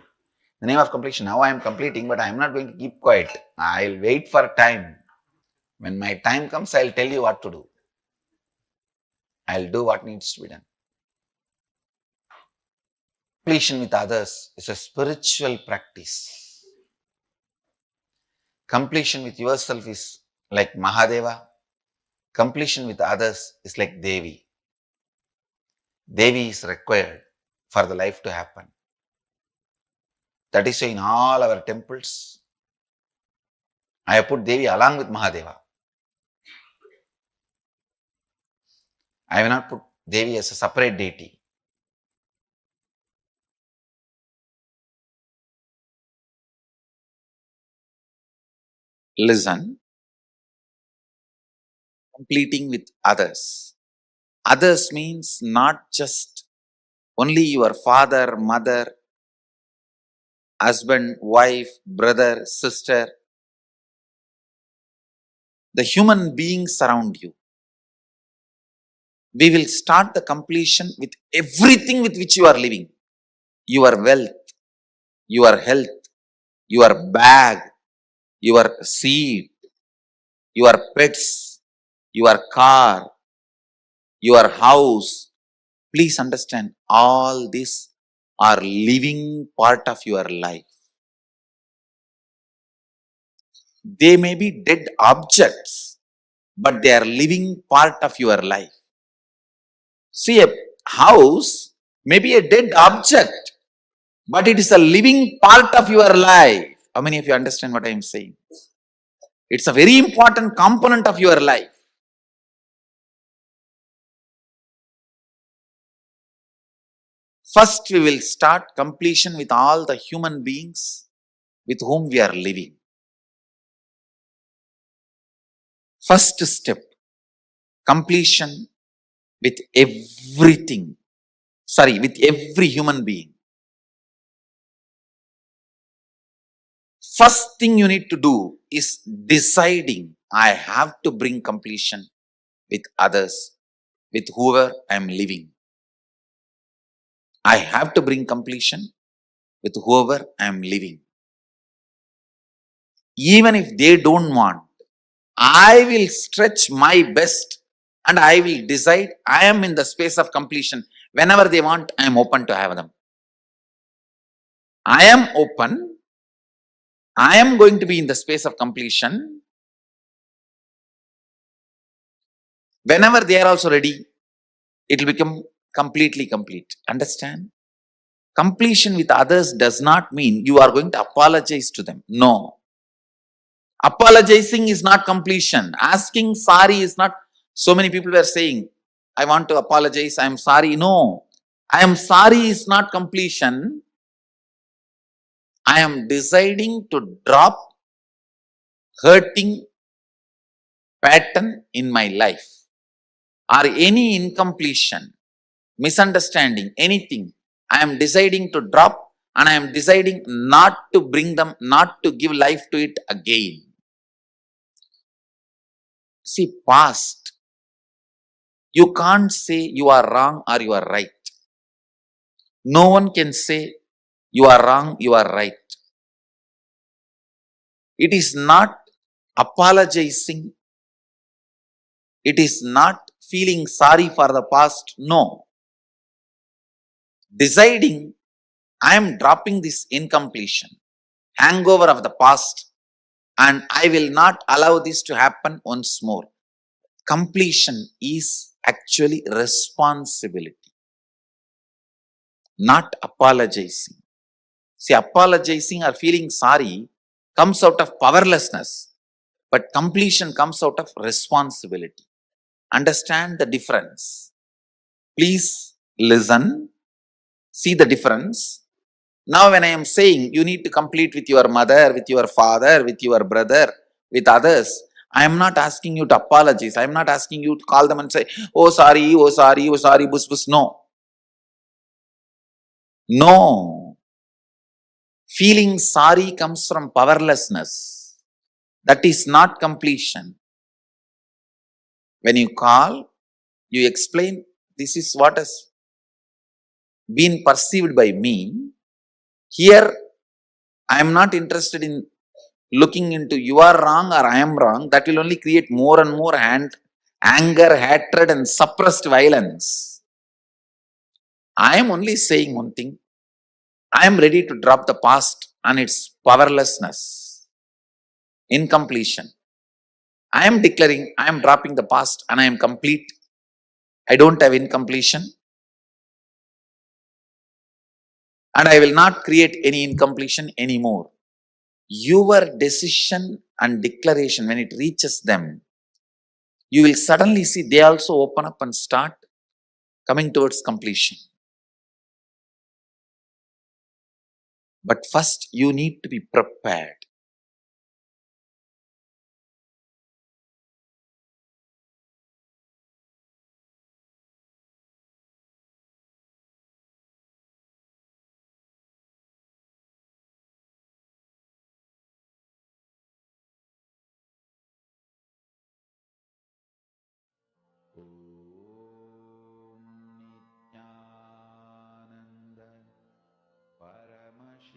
The name of completion, now I am completing, but I am not going to keep quiet. I will wait for time. When my time comes, I will tell you what to do. I will do what needs to be done. Completion with others is a spiritual practice. Completion with yourself is like Mahadeva. Completion with others is like Devi. Devi is required for the life to happen. That is why in all our temples, I have put Devi along with Mahadeva. I have not put Devi as a separate deity. Listen, completing with others. Others means not just only your father, mother, husband, wife, brother, sister, the human beings around you. We will start the completion with everything with which you are living. Your wealth, your health, your bag, your seat, your pets, your car, your house. Please understand, all these are living part of your life. They may be dead objects, but they are living part of your life. See, a house may be a dead object, but it is a living part of your life. How many of you understand what I am saying? It's a very important component of your life. First, we will start completion with all the human beings with whom we are living. First step, completion with everything. With every human being. First thing you need to do is deciding, I have to bring completion with others, with whoever I am living. I have to bring completion with whoever I am living. Even if they don't want, I will stretch my best and I will decide I am in the space of completion. Whenever they want, I am open to have them. I am open. I am going to be in the space of completion. Whenever they are also ready, it will become completely complete. Understand? Completion with others does not mean you are going to apologize to them. No. Apologizing is not completion. Asking sorry is not. So many people were saying, I want to apologize, I am sorry. No. I am sorry is not completion. I am deciding to drop hurting pattern in my life or any incompletion, misunderstanding, anything. I am deciding to drop and I am deciding not to bring them, not to give life to it again. See, past, you can't say you are wrong or you are right. No one can say you are wrong, you are right. It is not apologizing. It is not feeling sorry for the past. No. Deciding, I am dropping this incompletion, hangover of the past, and I will not allow this to happen once more. Completion is actually responsibility, not apologizing. See, apologizing or feeling sorry comes out of powerlessness, but completion comes out of responsibility. Understand the difference. Please listen, see the difference. Now when I am saying you need to complete with your mother, with your father, with your brother, with others, I am not asking you to apologize. I am not asking you to call them and say, oh sorry, oh sorry, oh sorry, bus bus. No. No. Feeling sorry comes from powerlessness. That is not completion. When you call, you explain, this is what has been perceived by me. Here, I am not interested in looking into you are wrong or I am wrong. That will only create more and more anger, hatred and suppressed violence. I am only saying one thing. I am ready to drop the past and its powerlessness, incompletion. I am declaring I am dropping the past and I am complete. I don't have incompletion. And I will not create any incompletion anymore. Your decision and declaration, when it reaches them, you will suddenly see they also open up and start coming towards completion. But first, you need to be prepared. Nithyananda Paramashivoham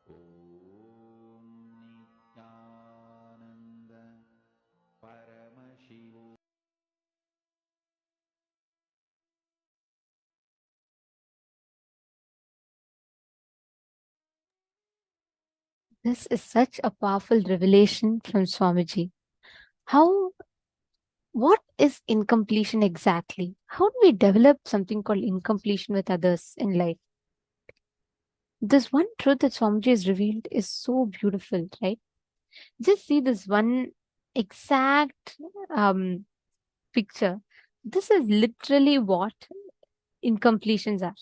Om Nithyananda Paramashivoham. This is such a powerful revelation from Swamiji. What is incompletion exactly? How do we develop something called incompletion with others in life? This one truth that Swamiji has revealed is so beautiful, right? Just see this one exact picture. This is literally what incompletions are.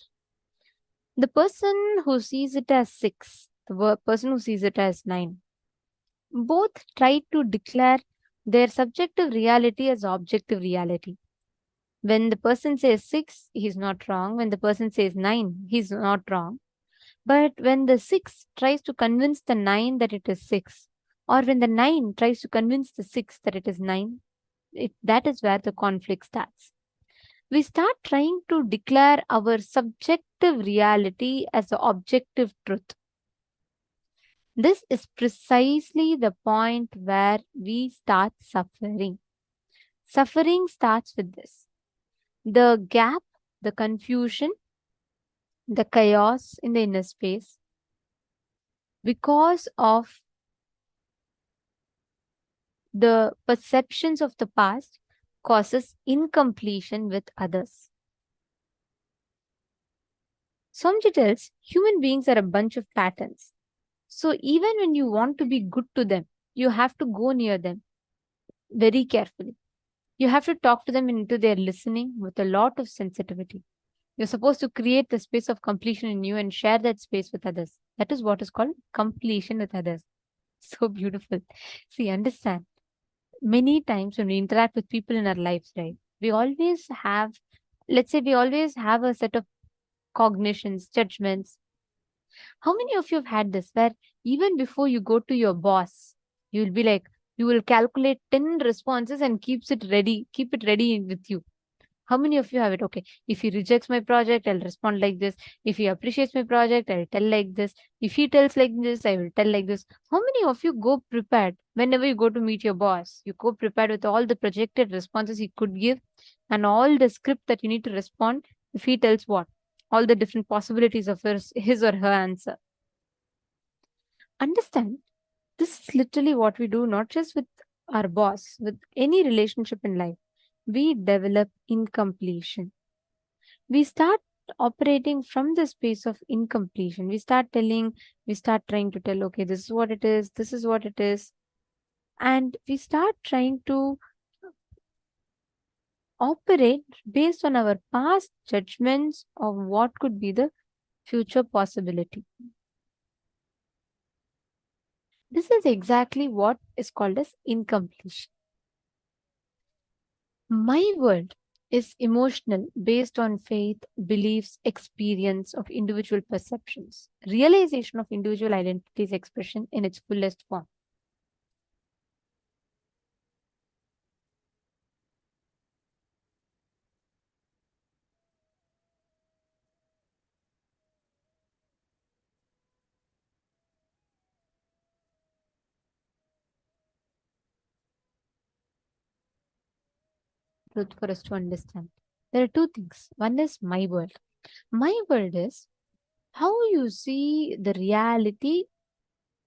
The person who sees it as 6, the person who sees it as 9, both try to declare their subjective reality as objective reality. When the person says 6, he's not wrong. When the person says 9, he's not wrong. But when the 6 tries to convince the 9 that it is 6, or when the 9 tries to convince the 6 that it is 9, that is where the conflict starts. We start trying to declare our subjective reality as the objective truth. This is precisely the point where we start suffering. Suffering starts with this. The gap, the confusion, the chaos in the inner space, because of the perceptions of the past, causes incompletion with others. Swamiji tells human beings are a bunch of patterns. So even when you want to be good to them, you have to go near them very carefully. You have to talk to them into their listening with a lot of sensitivity. You're supposed to create the space of completion in you and share that space with others. That is what is called completion with others. So beautiful. See, understand. Many times when we interact with people in our lives, right, we always have, let's say, we always have a set of cognitions, judgments. How many of you have had this where even before you go to your boss, you will be like, you will calculate 10 responses and keep it ready with you. How many of you have it? Okay, if he rejects my project, I'll respond like this. If he appreciates my project, I'll tell like this. If he tells like this, I will tell like this. How many of you go prepared whenever you go to meet your boss? You go prepared with all the projected responses he could give and all the script that you need to respond if he tells what? All the different possibilities of his or her answer. Understand, this is literally what we do, not just with our boss, with any relationship in life. We develop incompletion. We start operating from the space of incompletion. We start trying to tell, okay, this is what it is, this is what it is. And we start trying to operate based on our past judgments of what could be the future possibility. This is exactly what is called as incompletion. My world is emotional based on faith, beliefs, experience of individual perceptions, realization of individual identity's expression in its fullest form. Truth for us to understand. There are two things. One is my world. My world is how you see the reality,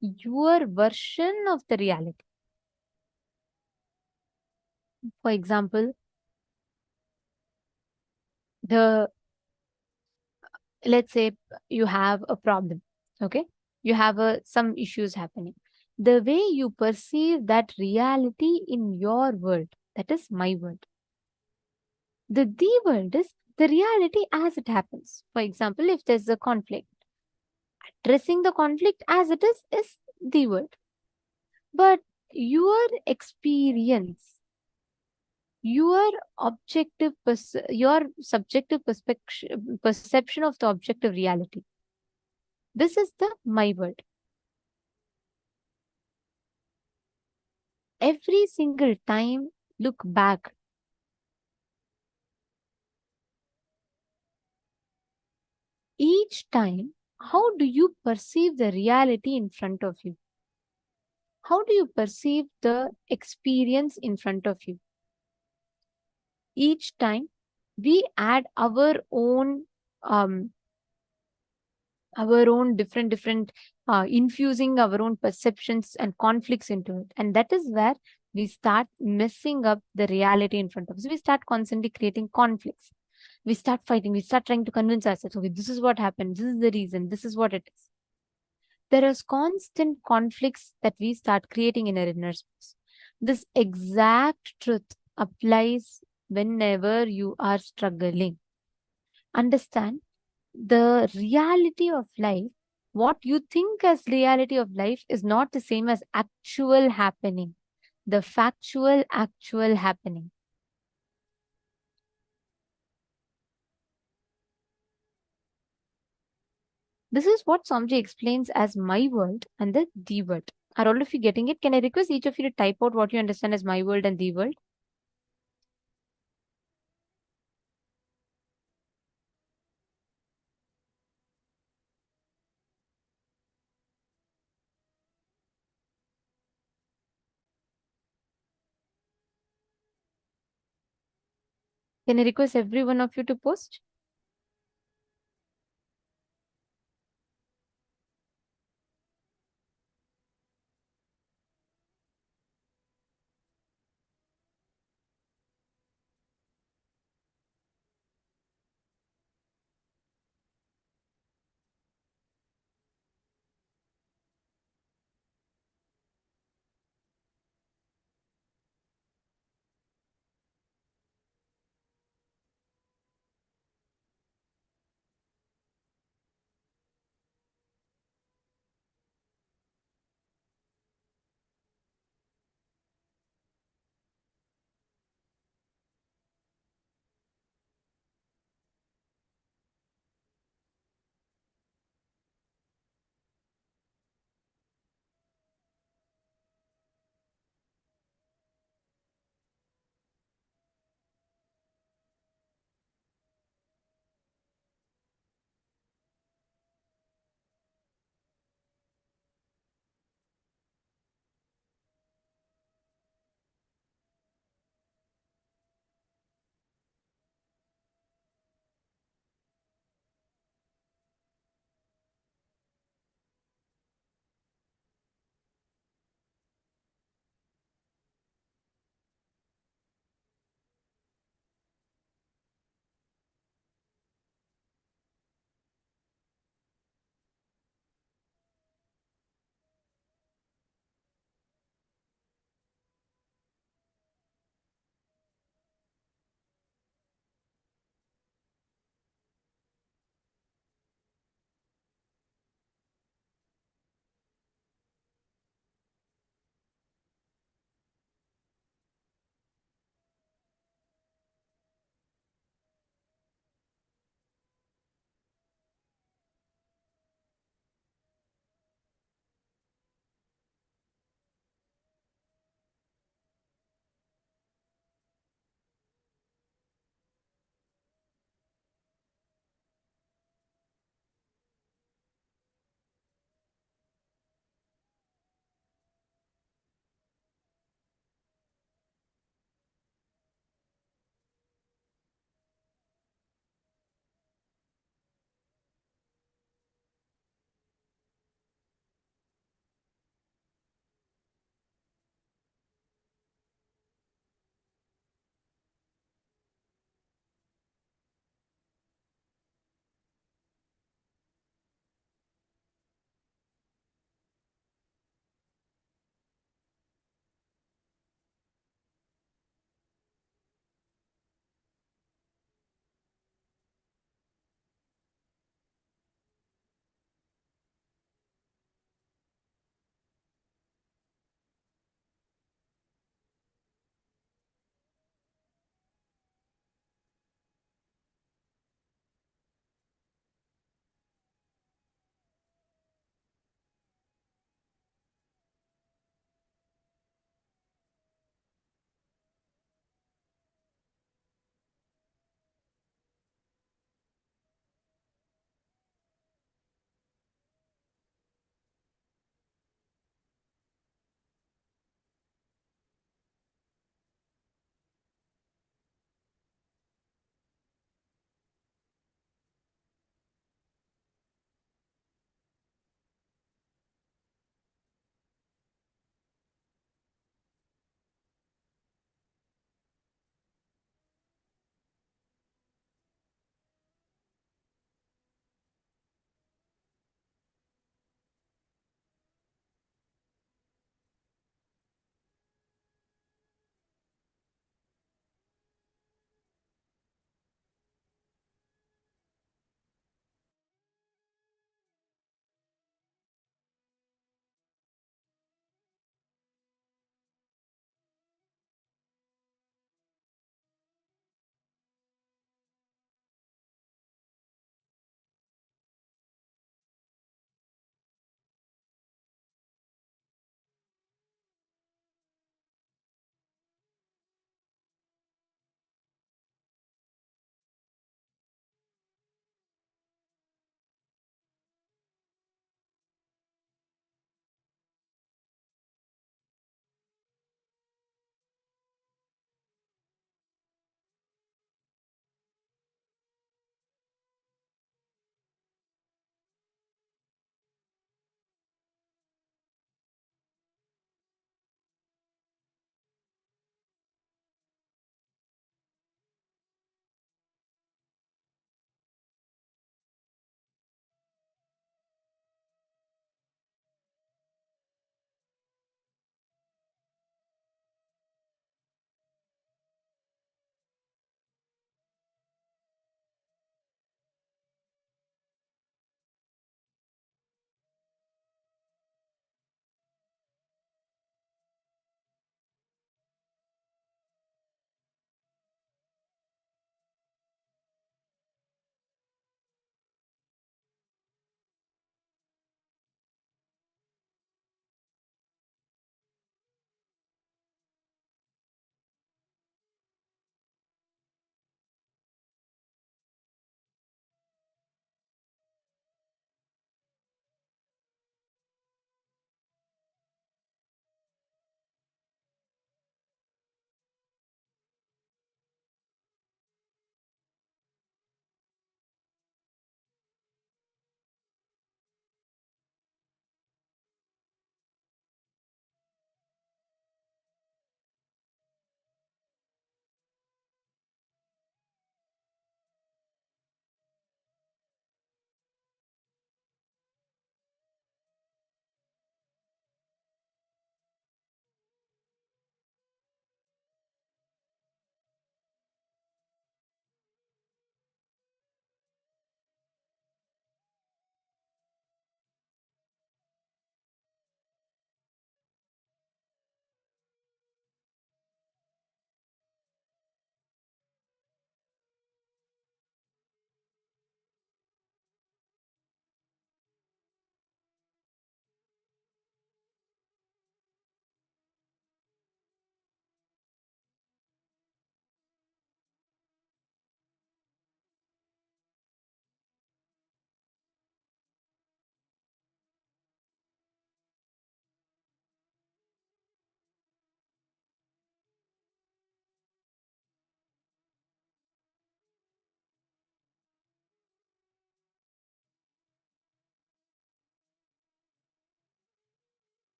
your version of the reality. For example, let's say you have a problem, okay? You have some issues happening. The way you perceive that reality in your world, that is my world. The world is the reality as it happens. For example, if there's a conflict, addressing the conflict as it is the world. But your experience, your your subjective perception of the objective reality, this is the my world. Every single time, look back. each time, how do you perceive the reality in front of you? How do you perceive the experience in front of you? Each time we add our own different infusing our own perceptions and conflicts into it, and that is where we start messing up the reality in front of us. We start constantly creating conflicts. We start fighting. We start trying to convince ourselves, okay, this is what happened. This is the reason. This is what it is. There is constant conflicts that we start creating in our inner space. This exact truth applies whenever you are struggling. Understand, the reality of life, what you think as reality of life, is not the same as actual happening, the factual actual happening. This is what Swamiji explains as my world and the world. Are all of you getting it? Can I request each of you to type out what you understand as my world and the world? Can I request every one of you to post?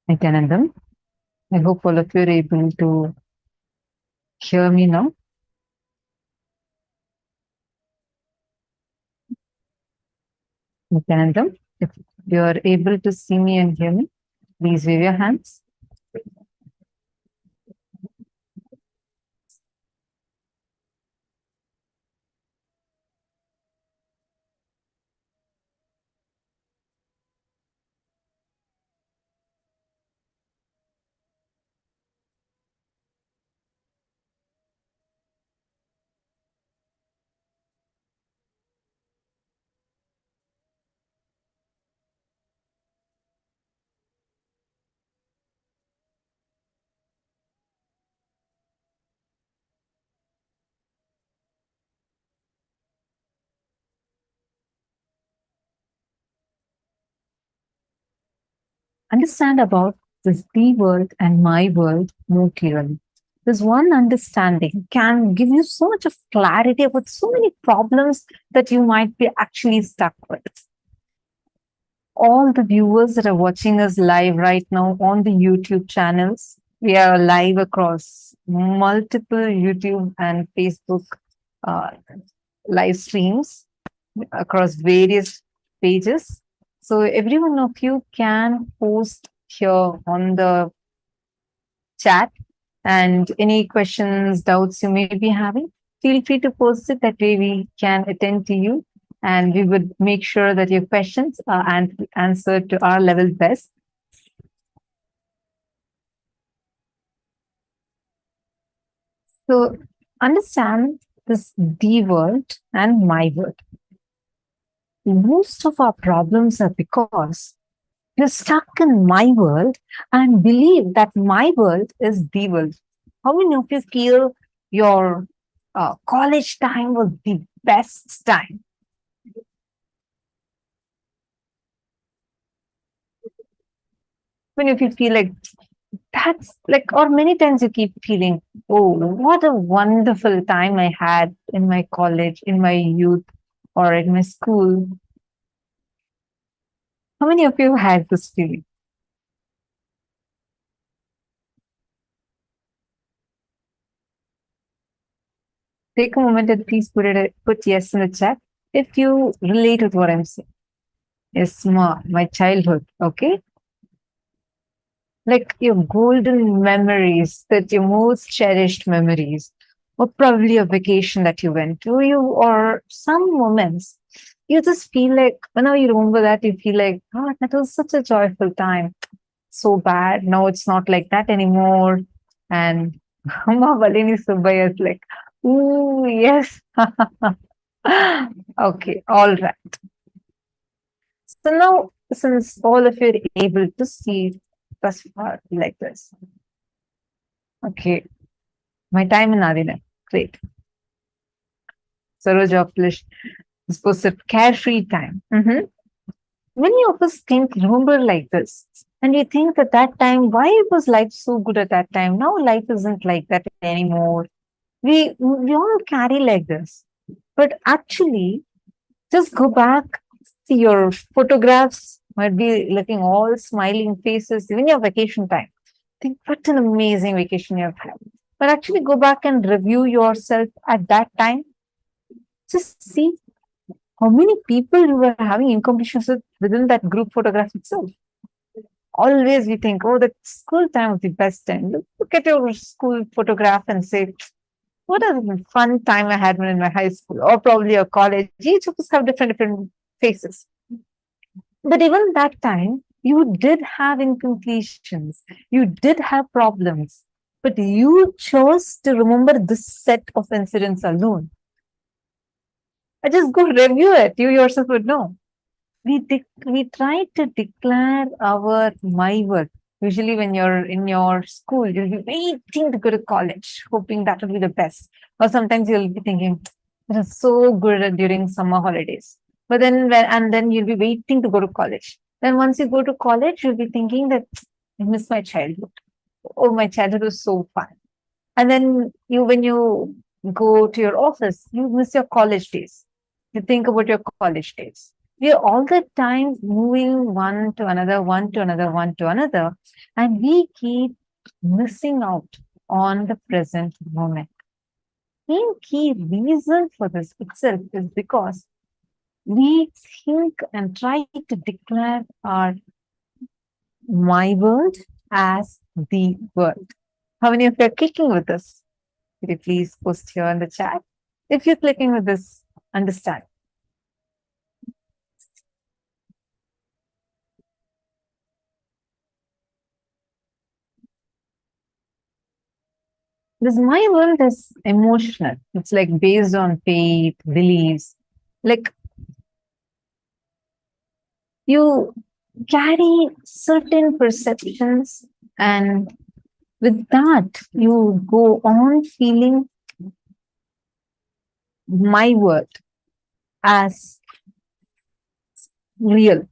Nithyanandam, I hope all of you are able to hear me now. Nithyanandam, if you are able to see me and hear me, please wave your hands. Understand about this the world and my world more clearly. This one understanding can give you so much of clarity about so many problems that you might be actually stuck with. All the viewers that are watching us live right now on the YouTube channels, we are live across multiple YouTube and Facebook uh, live streams across various pages. So every one of you can post here on the chat, and any questions, doubts you may be having, feel free to post it. That way we can attend to you and we would make sure that your questions are answered to our level best. So understand this the world and my world. Most of our problems are because you're stuck in my world and believe that my world is the world. How many of you feel your college time was the best time? Many of you feel like that's like, or many times you keep feeling, oh, what a wonderful time I had in my college, in my youth, or in my school. How many of you had this feeling? Take a moment and please put yes in the chat if you relate with what I'm saying. Yes, my childhood, okay? Like your golden memories, that your most cherished memories, or probably a vacation that you went to, or some moments. You just feel like, whenever you remember that, you feel like, oh, that was such a joyful time. So bad. Now it's not like that anymore. And Amma Balini Subbai is like, ooh, yes. Okay, all right. So now, since all of you are able to see thus far like this, okay, my time in Adina, great. Saroj Polish is supposed to carefree time. Many of us think, remember like this, and we think at that time, why was life so good at that time? Now life isn't like that anymore. We all carry like this, but actually, just go back, see your photographs, might be looking all smiling faces, even your vacation time. Think what an amazing vacation you have had. But actually go back and review yourself at that time. Just see how many people you were having incompletions within that group photograph itself. Always we think, oh, the school time was the best time. Look at your school photograph and say, what a fun time I had when in my high school or probably a college. Each of us have different faces. But even that time, you did have incompletions. You did have problems. But you chose to remember this set of incidents alone. I just go review it. You yourself would know. We try to declare our my worth. Usually when you're in your school, you'll be waiting to go to college, hoping that will be the best. Or sometimes you'll be thinking, it was so good during summer holidays. But then you'll be waiting to go to college. Then once you go to college, you'll be thinking that I miss my childhood. Oh, my childhood was so fun. And then when you go to your office, you miss your college days. You think about your college days. We are all the time moving one to another, one to another, one to another, and we keep missing out on the present moment. Main key reason for this itself is because we think and try to declare our my world as the world. How many of you are clicking with this? Could you please post here in the chat? If you're clicking with this, understand. This my world is emotional. It's like based on faith, beliefs. Like you carry certain perceptions, and with that, you go on feeling my world as real.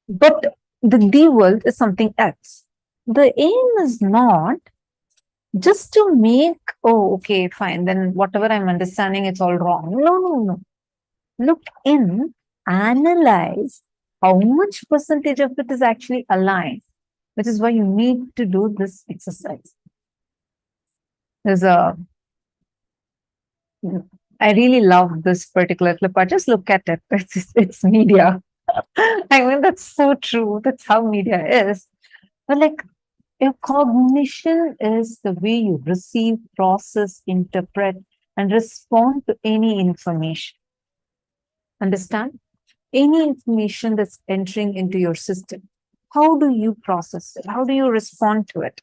But the world is something else. The aim is not just to make, oh, okay, fine, then whatever I'm understanding, it's all wrong. No, no, no. Look in, analyze how much percentage of it is actually aligned, which is why you need to do this exercise. There's a, I really love this particular clip. I just look at it. It's media. I mean, that's so true. That's how media is. But like, your cognition is the way you receive, process, interpret, and respond to any information. Understand? Any information that's entering into your system. How do you process it? How do you respond to it?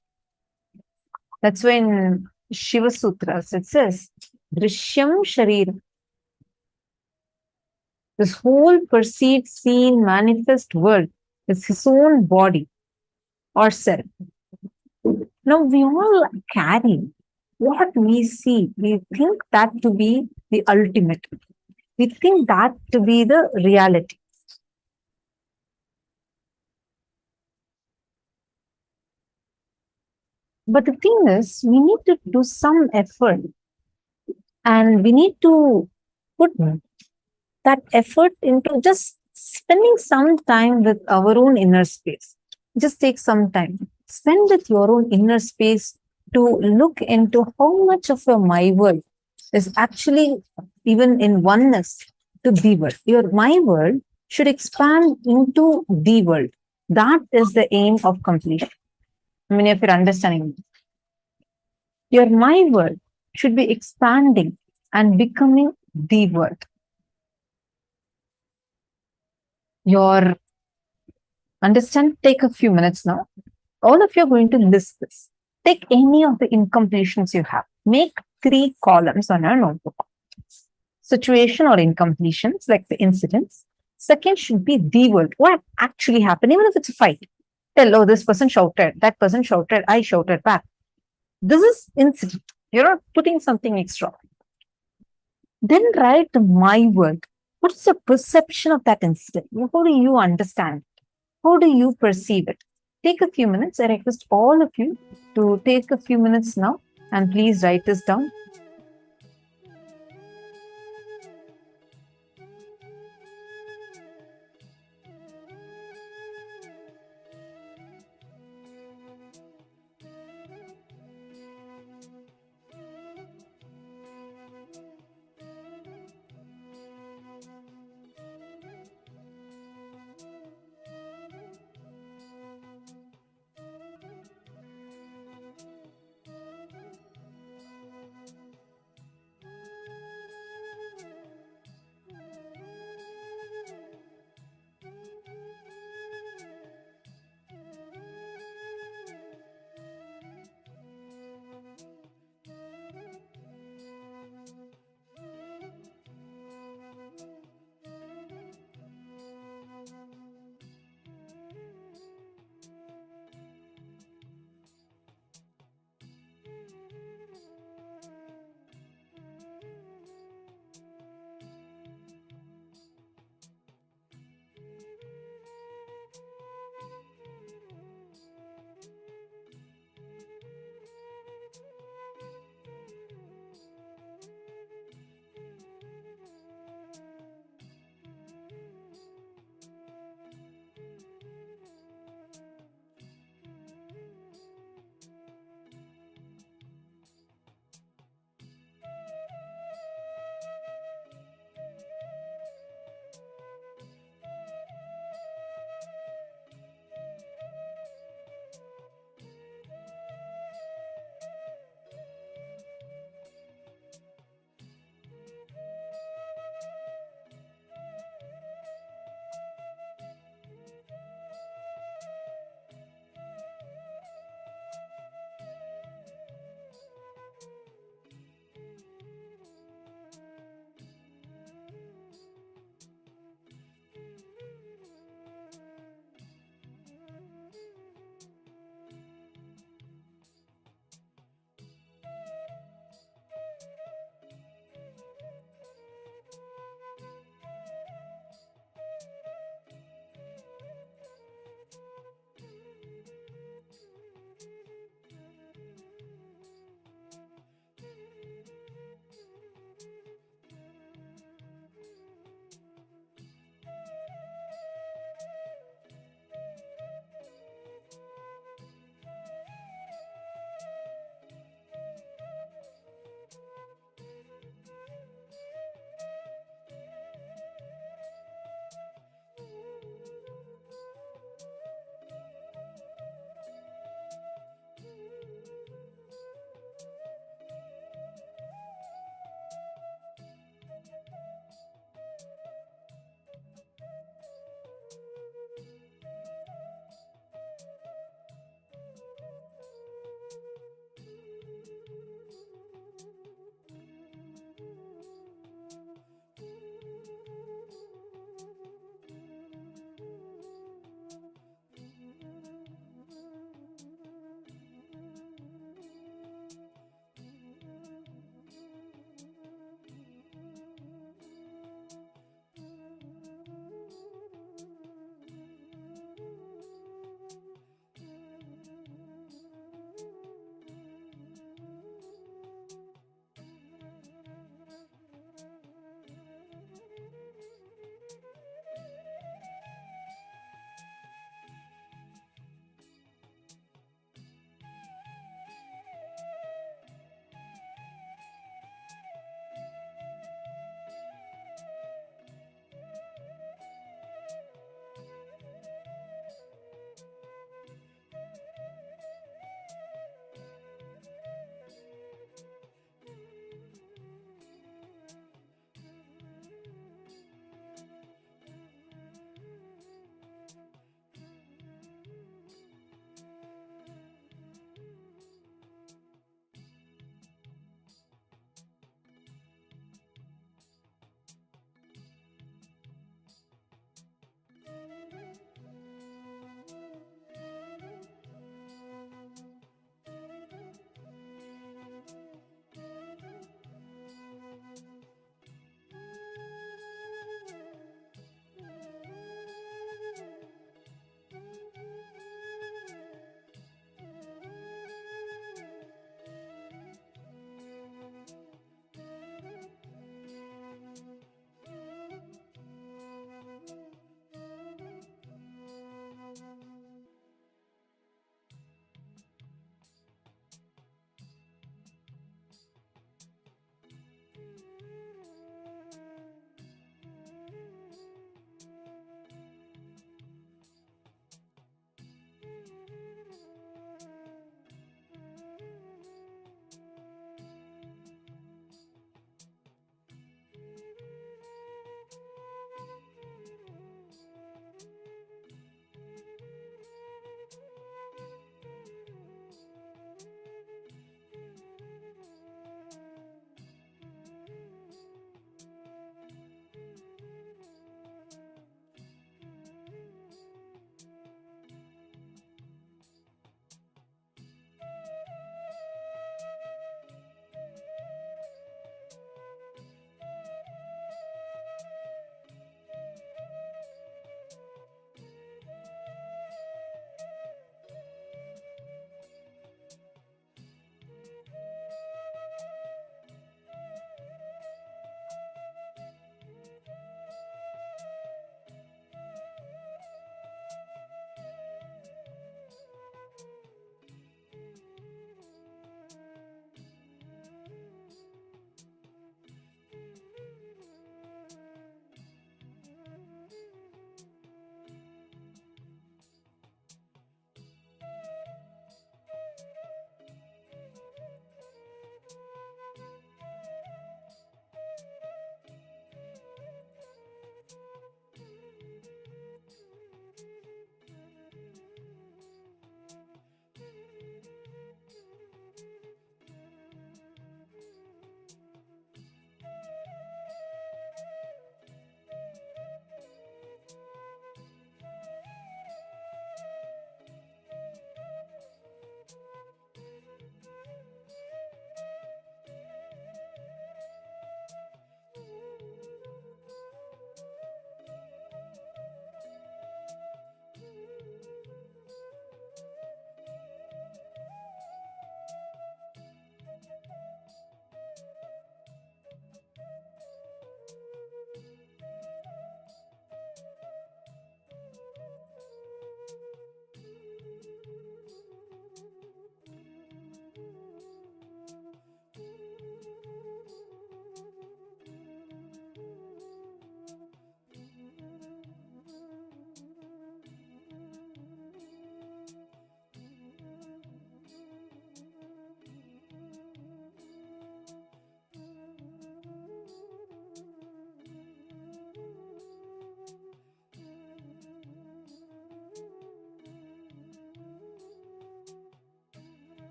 That's when Shiva Sutras, it says, Drishyam Shariram. This whole perceived, seen, manifest world is his own body or self. Now, we all carry what we see. We think that to be the ultimate. We think that to be the reality. But the thing is, we need to do some effort, and we need to put that effort into just spending some time with our own inner space. Just take some time. Spend with your own inner space to look into how much of your my world is actually even in oneness to the world. Your my world should expand into the world. That is the aim of completion. I mean, if you're understanding, your my world should be expanding and becoming the world. Your understand, take a few minutes now. All of you are going to list this. Take any of the incompletions you have. Make 3 columns on a notebook. Situation or incompletions, like the incidents. Second should be the world. What actually happened, even if it's a fight. Tell, oh, this person shouted, that person shouted, I shouted back. This is incident. You're not putting something extra. Then write my world. What is your perception of that incident? How do you understand it? How do you perceive it? Take a few minutes. I request all of you to take a few minutes now and please write this down.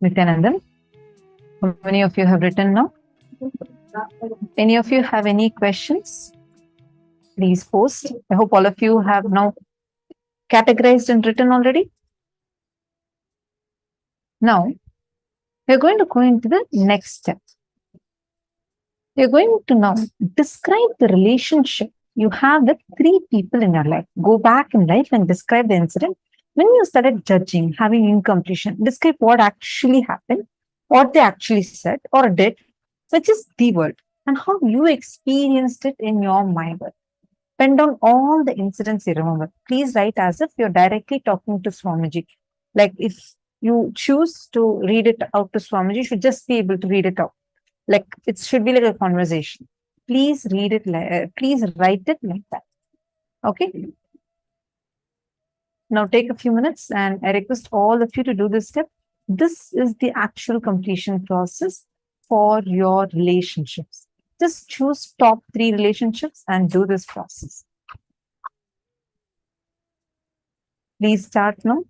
Nithyananda, how many of you have written now? Any of you have any questions? Please post. I hope all of you have now categorized and written already. Now, we're going to go into the next step. We're going to now describe the relationship you have with 3 people in your life. Go back in life and describe the incident. When you started judging, having incompletion, describe what actually happened, what they actually said or did, which is the word, and how you experienced it in your mind. Pen down all the incidents you remember. Please write as if you're directly talking to Swamiji. Like if you choose to read it out to Swamiji, you should just be able to read it out. Like it should be like a conversation. Please read it. Please write it like that. Okay. Now take a few minutes, and I request all of you to do this step. This is the actual completion process for your relationships. Just choose top 3 relationships and do this process. Please start now.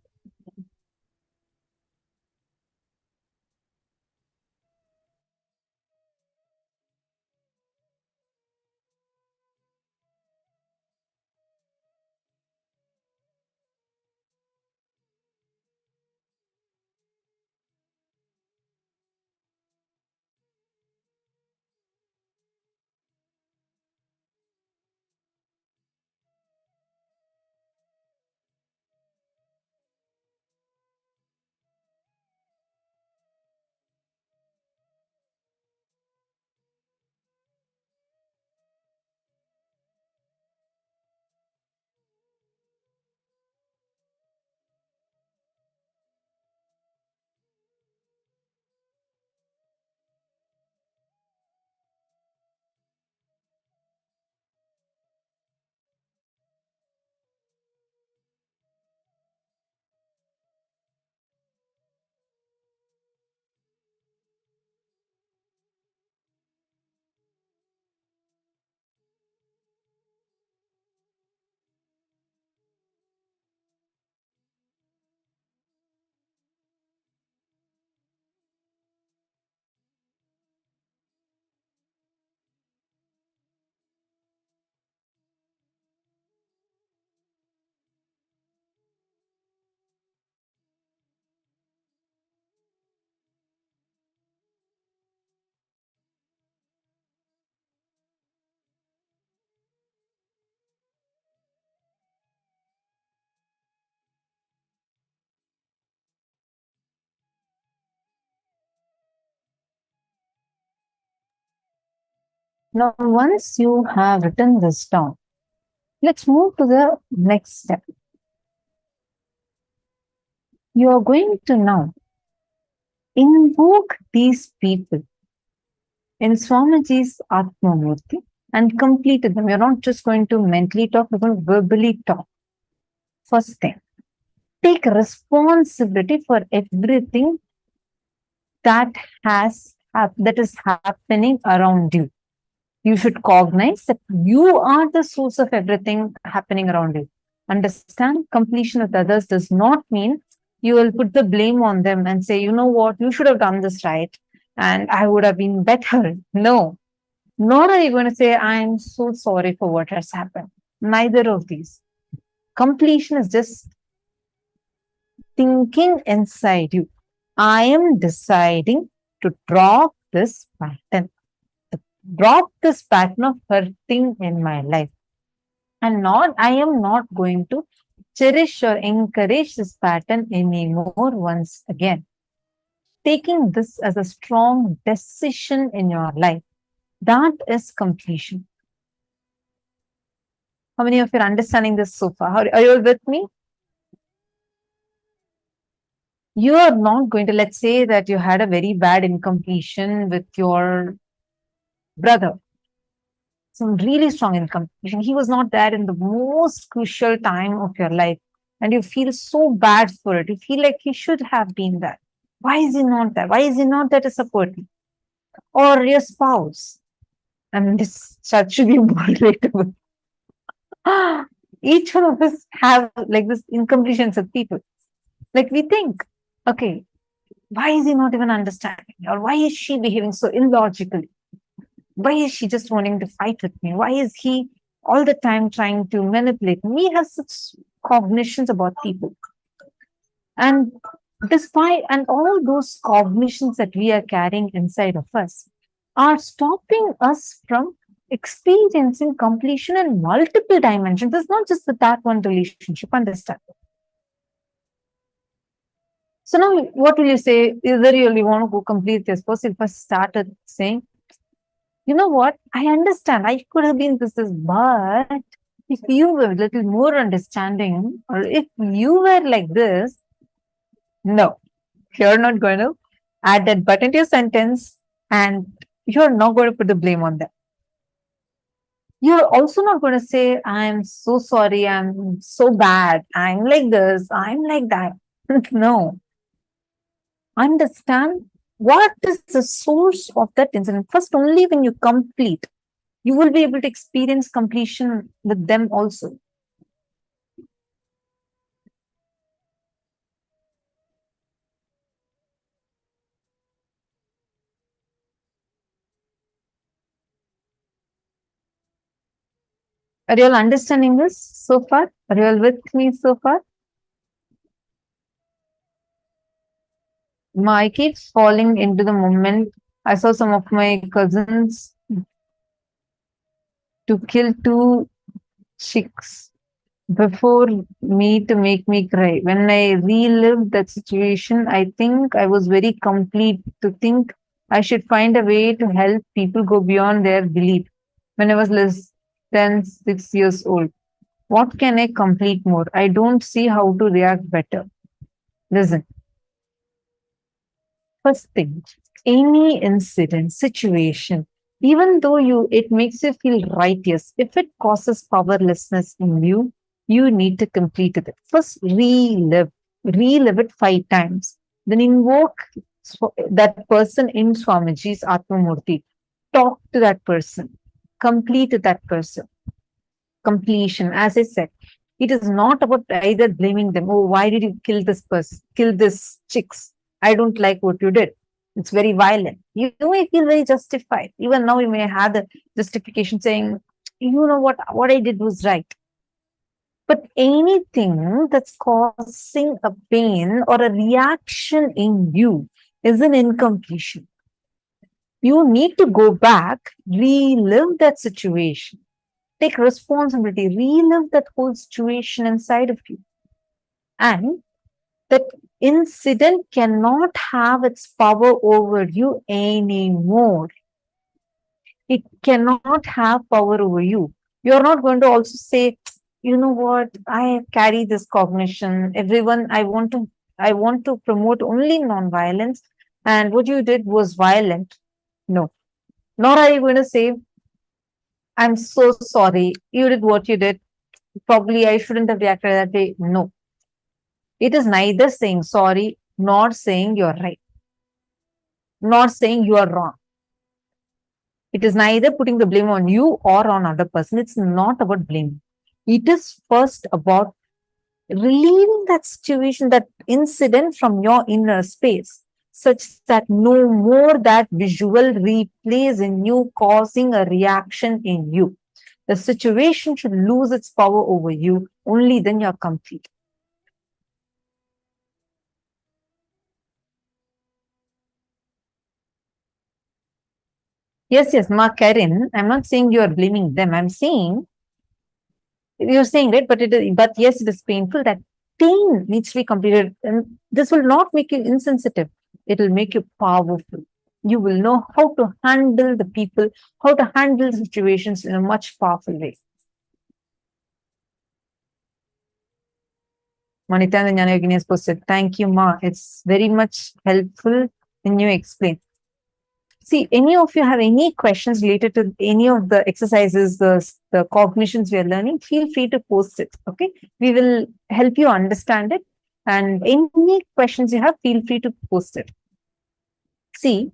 Now, once you have written this down, let's move to the next step. You are going to now invoke these people in Swamiji's Atma Murti and complete them. You're not just going to mentally talk, you're going to verbally talk. First thing, take responsibility for everything that is happening around you. You should cognize that you are the source of everything happening around you. Understand, completion with others does not mean you will put the blame on them and say, you know what, you should have done this right and I would have been better. No, nor are you going to say, I'm so sorry for what has happened. Neither of these. Completion is just thinking inside you. I am deciding to drop this pattern. Drop this pattern of hurting in my life. And I am not going to cherish or encourage this pattern anymore once again. Taking this as a strong decision in your life, that is completion. How many of you are understanding this so far? Are you all with me? You are not going to, let's say that you had a very bad incompletion with your brother. Some really strong incompletion. He was not there in the most crucial time of your life. And you feel so bad for it. You feel like he should have been there. Why is he not there? Why is he not there to support you? Or your spouse. I mean, this chat should be more relatable. Each one of us have like this incompletions of people. Like we think, okay, Why is he not even understanding me? Or why is she behaving so illogically? Why is she just wanting to fight with me? Why is he all the time trying to manipulate me? We have such cognitions about people. And and all those cognitions that we are carrying inside of us are stopping us from experiencing completion in multiple dimensions. It's not just with that one relationship, understand? So now what will you say? Either you really want to go complete this person, if I started saying, you know what, I understand, I could have been this, but if you were a little more understanding, or if you were like this, no, you're not going to add that button to your sentence, and you're not going to put the blame on them. You're also not going to say, I'm so sorry, I'm so bad, I'm like this, I'm like that. No. Understand what is the source of that incident. First, only when you complete, you will be able to experience completion with them also. Are you all understanding this so far? Are you all with me so far? I keep falling into the moment. I saw some of my cousins to kill 2 chicks before me to make me cry. When I relived that situation, I think I was very complete to think I should find a way to help people go beyond their belief. When I was less than 6 years old, what can I complete more? I don't see how to react better. Listen. First thing, any incident, situation, even though it makes you feel righteous, if it causes powerlessness in you, you need to complete it. First, relive it 5 times. Then invoke that person in Swamiji's Atmamurti. Talk to that person. Complete that person. Completion, as I said, it is not about either blaming them. Oh, why did you kill this person, kill this chicks? I don't like what you did. It's very violent. You may feel very justified. Even now, you may have the justification saying, you know what I did was right. But anything that's causing a pain or a reaction in you is an incompletion. You need to go back, relive that situation. Take responsibility, relive that whole situation inside of you. And that incident cannot have its power over you anymore. It cannot have power over you. You're not going to also say, you know what, I carry this cognition. Everyone, I want to promote only non-violence, and what you did was violent. No. Nor are you going to say, I'm so sorry, you did what you did. Probably I shouldn't have reacted that way. No. It is neither saying sorry, nor saying you're right, nor saying you are wrong. It is neither putting the blame on you or on other person. It's not about blame. It is first about relieving that situation, that incident from your inner space, such that no more that visual replays in you, causing a reaction in you. The situation should lose its power over you. Only then you're complete. Yes, Ma Karen, I'm not saying you are blaming them. I'm saying, you're saying, right, but yes, it is painful. That pain needs to be completed. And this will not make you insensitive. It will make you powerful. You will know how to handle the people, how to handle situations in a much powerful way. Nithyananda Jnana Yogini has posted, thank you, Ma. It's very much helpful when you explain. See, any of you have any questions related to any of the exercises, the cognitions we are learning, feel free to post it. Okay, we will help you understand it. And any questions you have, feel free to post it. See,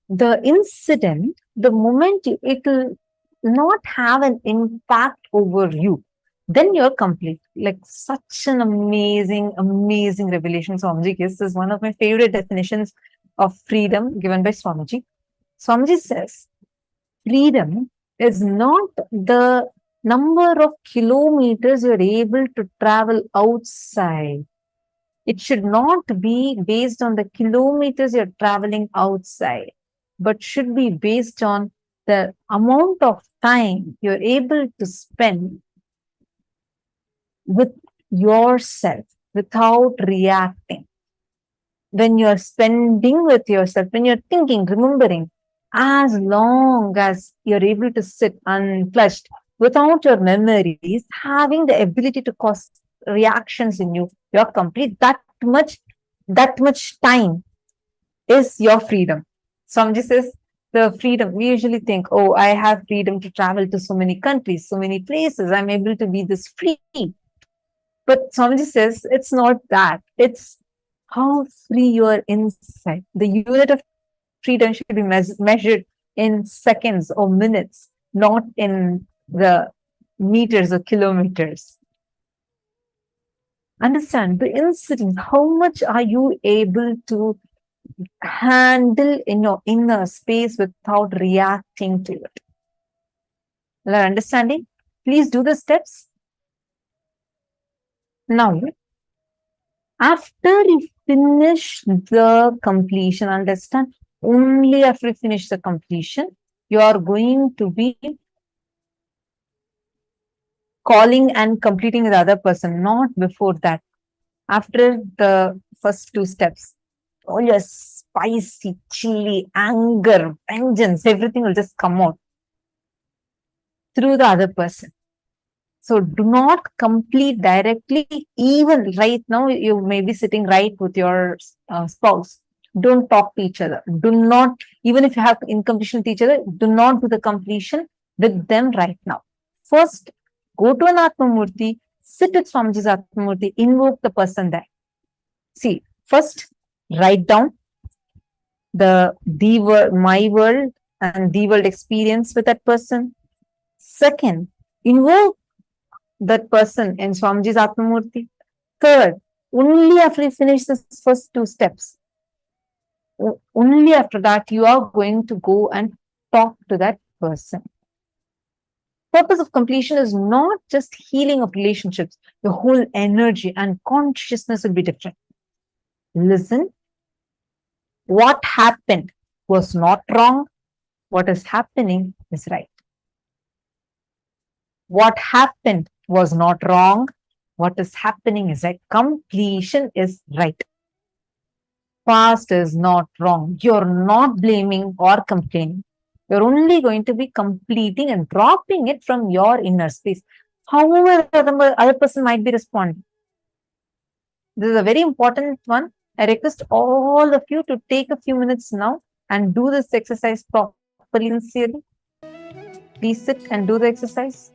the incident, the moment it will not have an impact over you. then you're complete. Like such an amazing, amazing revelation Swamiji gives. This is one of my favorite definitions of freedom given by Swamiji. Swamiji says, freedom is not the number of kilometers you're able to travel outside. It should not be based on the kilometers you're traveling outside, but should be based on the amount of time you're able to spend with yourself without reacting. When you're spending with yourself, when you're thinking, remembering, as long as you're able to sit untouched without your memories having the ability to cause reactions in you, you're complete. That much time is your freedom. Swamiji says the freedom, we usually think, oh, I have freedom to travel to so many countries, so many places, I'm able to be this free. But Swamiji says it's not that. It's how free you are inside. The unit of freedom should be measured in seconds or minutes, not in the meters or kilometers. Understand the incident. How much are you able to handle in your inner space without reacting to it? Are understanding? Please do the steps. Now, after you finish the completion, understand, only after you finish the completion, you are going to be calling and completing the other person, not before that. After the first two steps, all your spicy, chilly, anger, vengeance, everything will just come out through the other person. So do not complete directly. Even right now, you may be sitting right with your spouse. Don't talk to each other. Do not, even if you have incompletion with each other, do not do the completion with them right now. First, go to an Atmamurti, sit with Swamiji's Atmamurti, invoke the person there. See, first, write down the world, my world, and the world experience with that person. Second, invoke that person in Swamiji's Atmamurti. Third, only after you finish the first two steps, only after that you are going to go and talk to that person. Purpose of completion is not just healing of relationships. The whole energy and consciousness will be different. Listen, what happened was not wrong. What is happening is right. What happened was not wrong. What is happening is right. Completion is right. Past is not wrong. You're not blaming or complaining. You're only going to be completing and dropping it from your inner space. However, the other person might be responding. This is a very important one. I request all of you to take a few minutes now and do this exercise properly, sincerely. Please sit and do the exercise.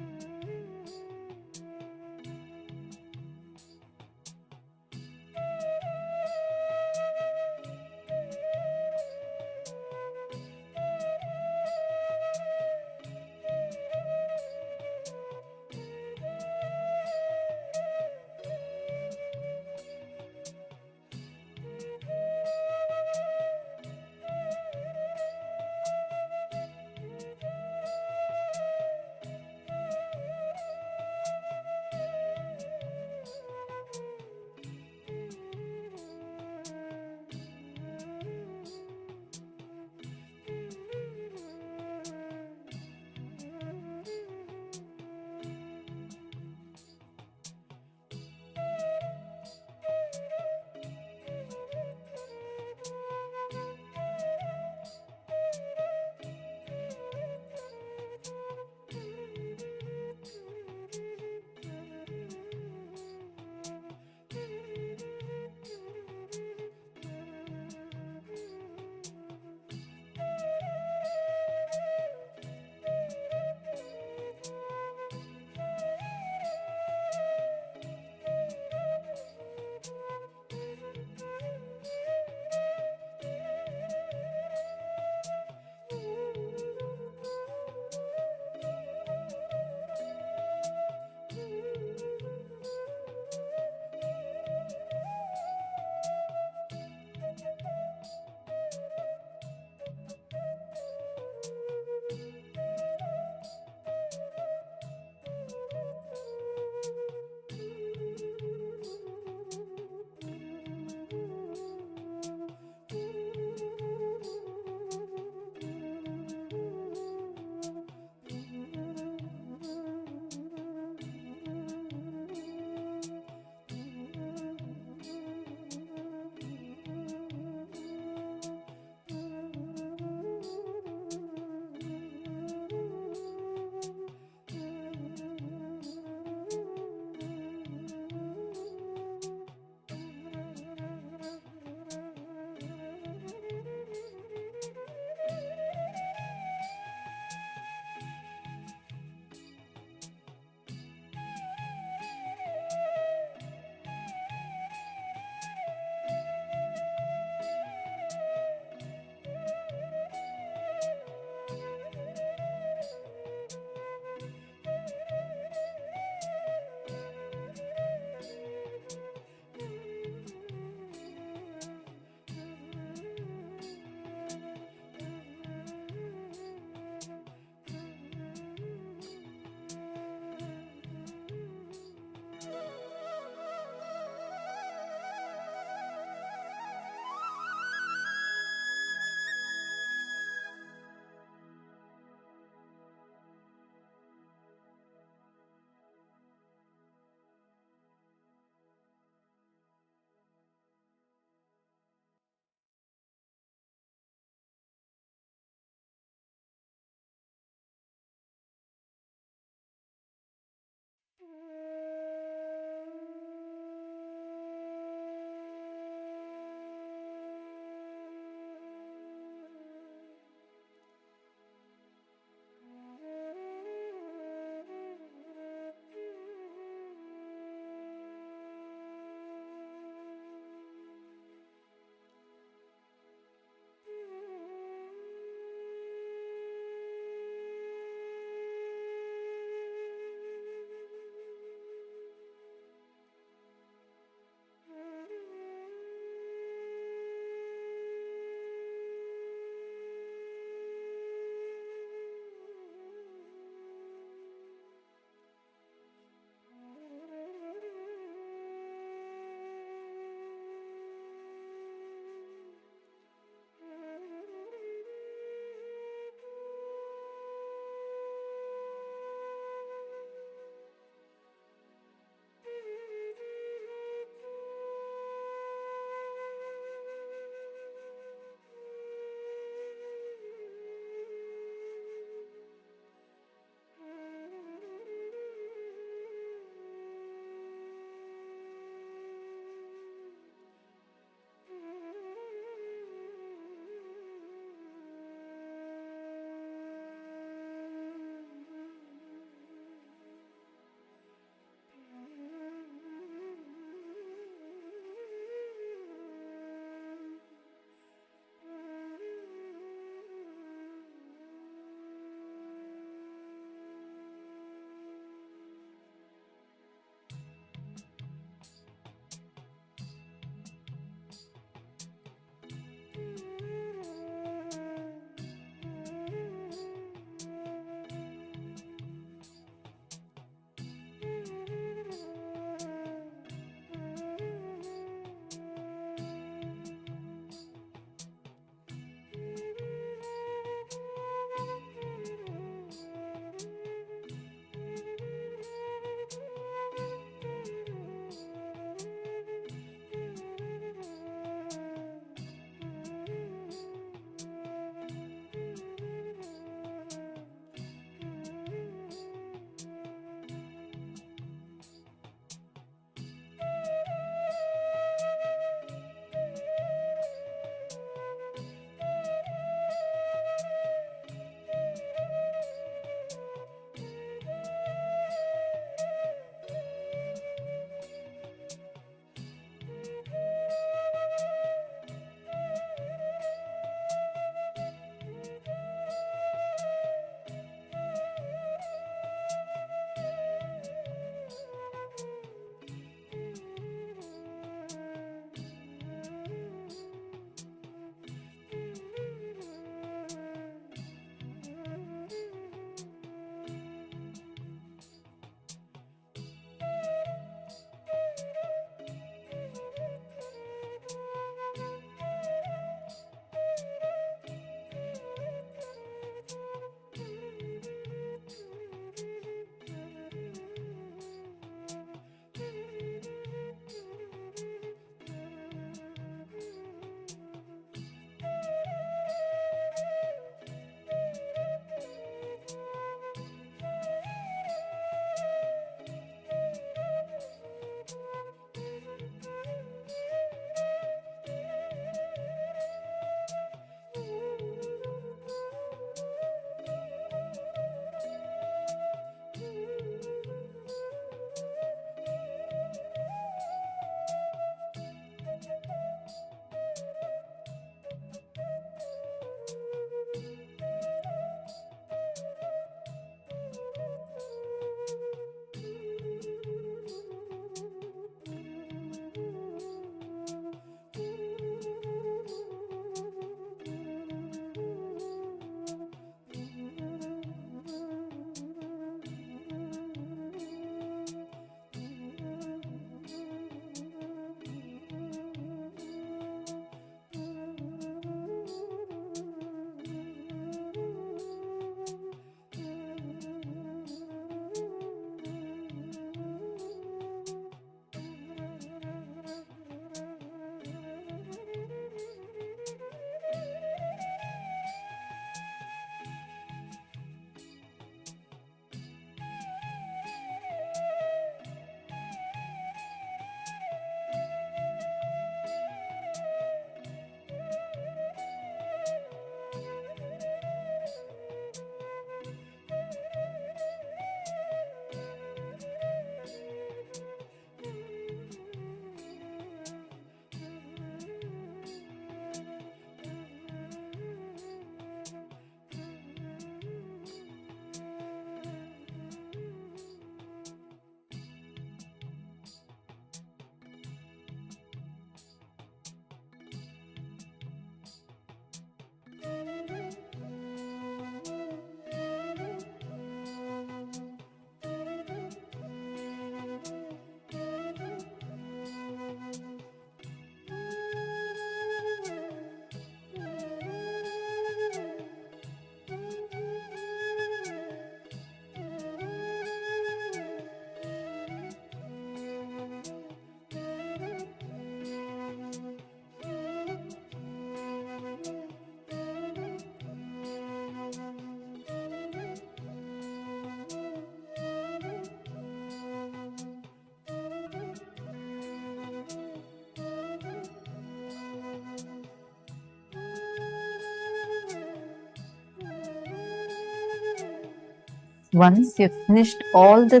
Once you've finished all the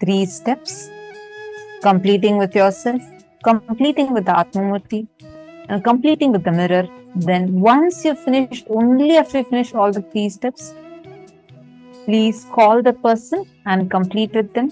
3 steps, completing with yourself, completing with the Atmamurti, and completing with the mirror, then once you've finished, only after you finish all the 3 steps, please call the person and complete with them.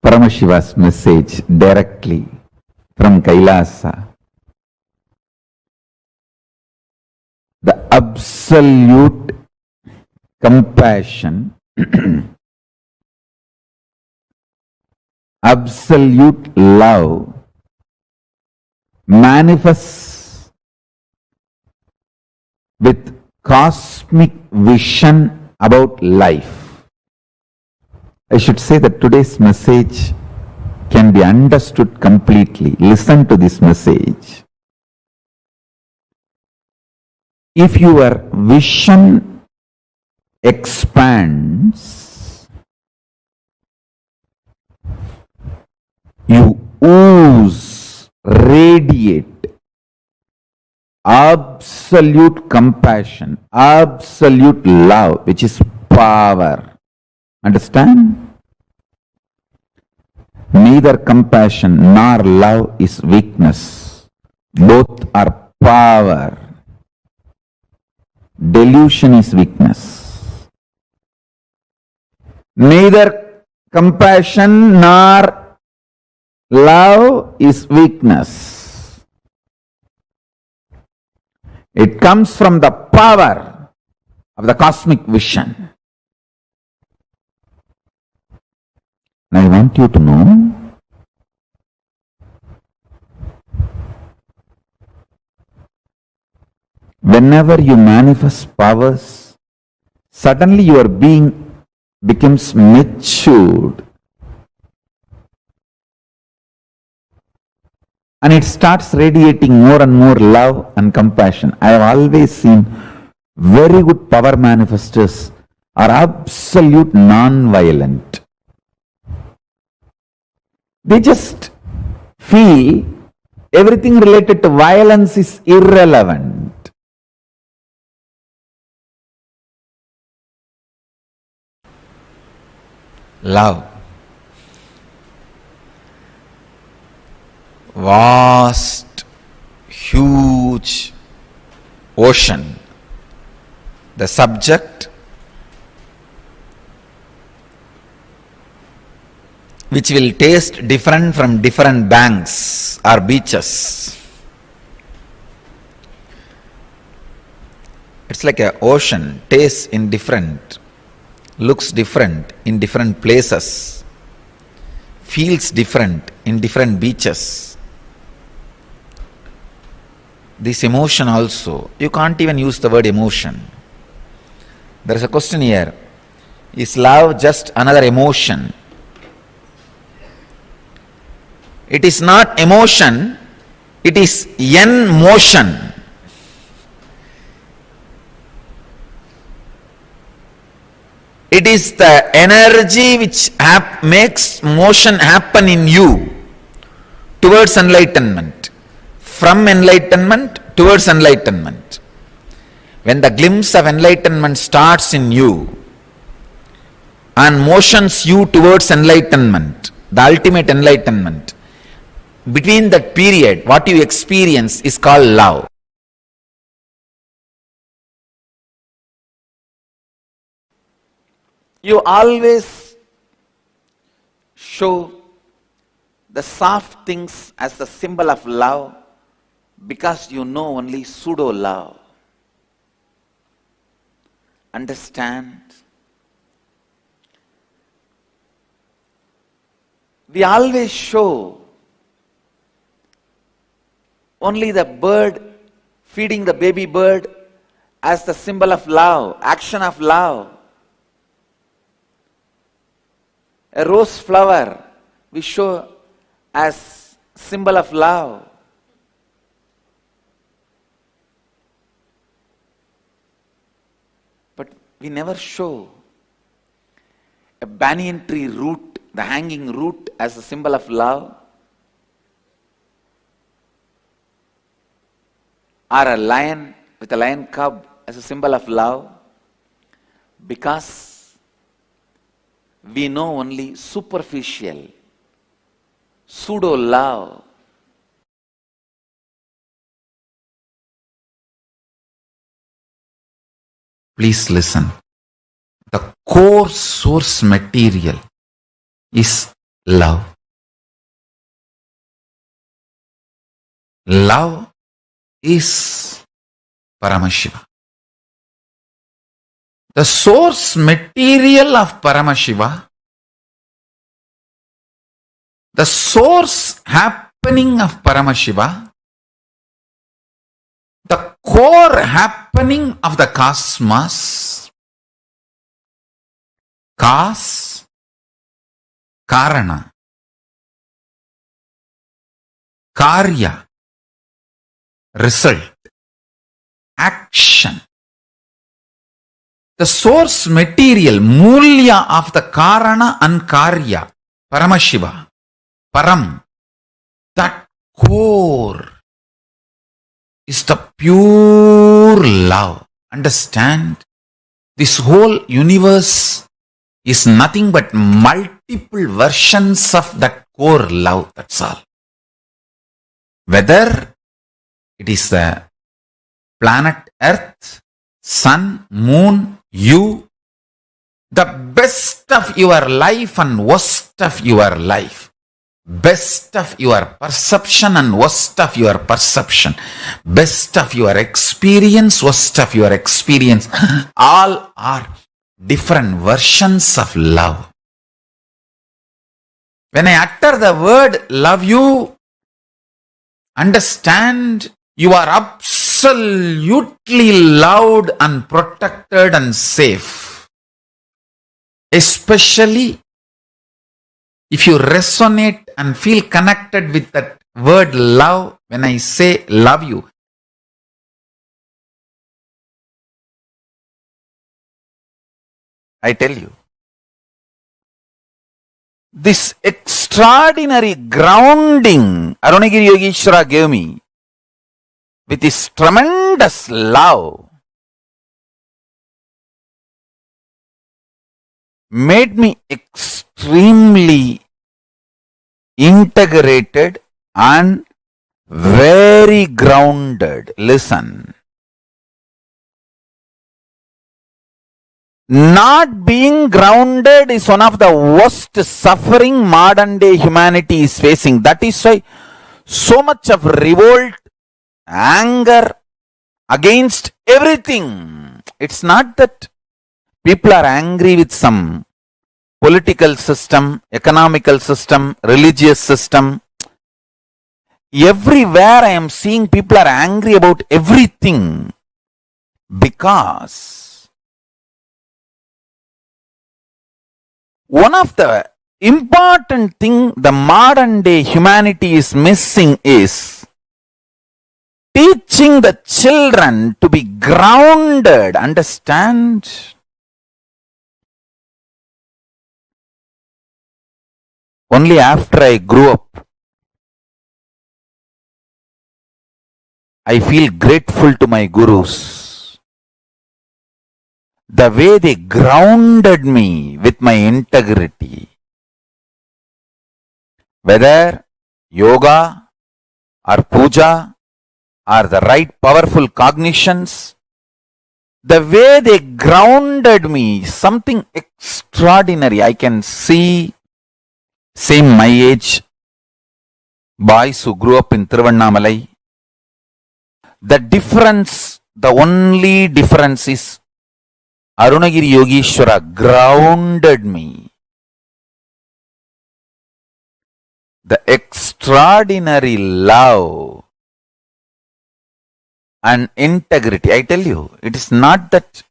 Paramashiva's message directly from KAILASA. The absolute compassion, absolute love manifests with cosmic vision about life. I should say that today's message can be understood completely. Listen to this message. If your vision expands, you ooze, radiate absolute compassion, absolute love, which is power. Understand? Neither compassion nor love is weakness. Both are power. Delusion is weakness. Neither compassion nor love is weakness. It comes from the power of the cosmic vision. Now I want you to know, whenever you manifest powers, suddenly your being becomes matured. And it starts radiating more and more love and compassion. I have always seen very good power manifestors are absolute non-violent. They just feel everything related to violence is irrelevant. Love. Vast, huge ocean. The subject, which will taste different from different banks or beaches. It's like an ocean, tastes in different, looks different in different places, feels different in different beaches. This emotion also, you can't even use the word emotion. There is a question here. Is love just another emotion? It is not emotion, it is yen motion. It is the energy which makes motion happen in you towards enlightenment, from enlightenment towards enlightenment. When the glimpse of enlightenment starts in you and motions you towards enlightenment, the ultimate enlightenment, between that period, what you experience is called love. You always show the soft things as the symbol of love because you know only pseudo love. Understand? We always show only the bird feeding the baby bird as the symbol of love, action of love. A rose flower we show as symbol of love. But we never show a banyan tree root, the hanging root, as a symbol of love, or a lion with a lion cub as a symbol of love, because we know only superficial, pseudo love. Please listen. The core source material is love. Love is Paramashiva. The source material of Paramashiva, the source happening of Paramashiva, the core happening of the cosmos, cause, karana, karya, result, action. The source material, mulya of the karana and karya, Paramashiva, Param, that core is the pure love. Understand? This whole universe is nothing but multiple versions of that core love, that's all. Whether it is the planet Earth, sun, moon, you, the best of your life and worst of your life, best of your perception and worst of your perception, best of your experience, worst of your experience, all are different versions of love. When I utter the word love you, understand you are absolutely loved and protected and safe. Especially if you resonate and feel connected with that word love, when I say love you, I tell you, this extraordinary grounding Arunagiri Yogeshwara gave me with his tremendous love made me extremely integrated and very grounded. Listen. Not being grounded is one of the worst suffering modern day humanity is facing. That is why so much of revolt, anger against everything. It's not that people are angry with some political system, economical system, religious system. Everywhere I am seeing people are angry about everything because one of the important thing the modern day humanity is missing is teaching the children to be grounded. Understand? Only after I grew up, I feel grateful to my gurus. The way they grounded me with my integrity. Whether yoga or puja or the right powerful cognitions, the way they grounded me, something extraordinary. I can see same my age boys who grew up in Tiruvannamalai. The difference, the only difference is Arunagiri Yogeshwara grounded me. The extraordinary love and integrity. I tell you, it is not that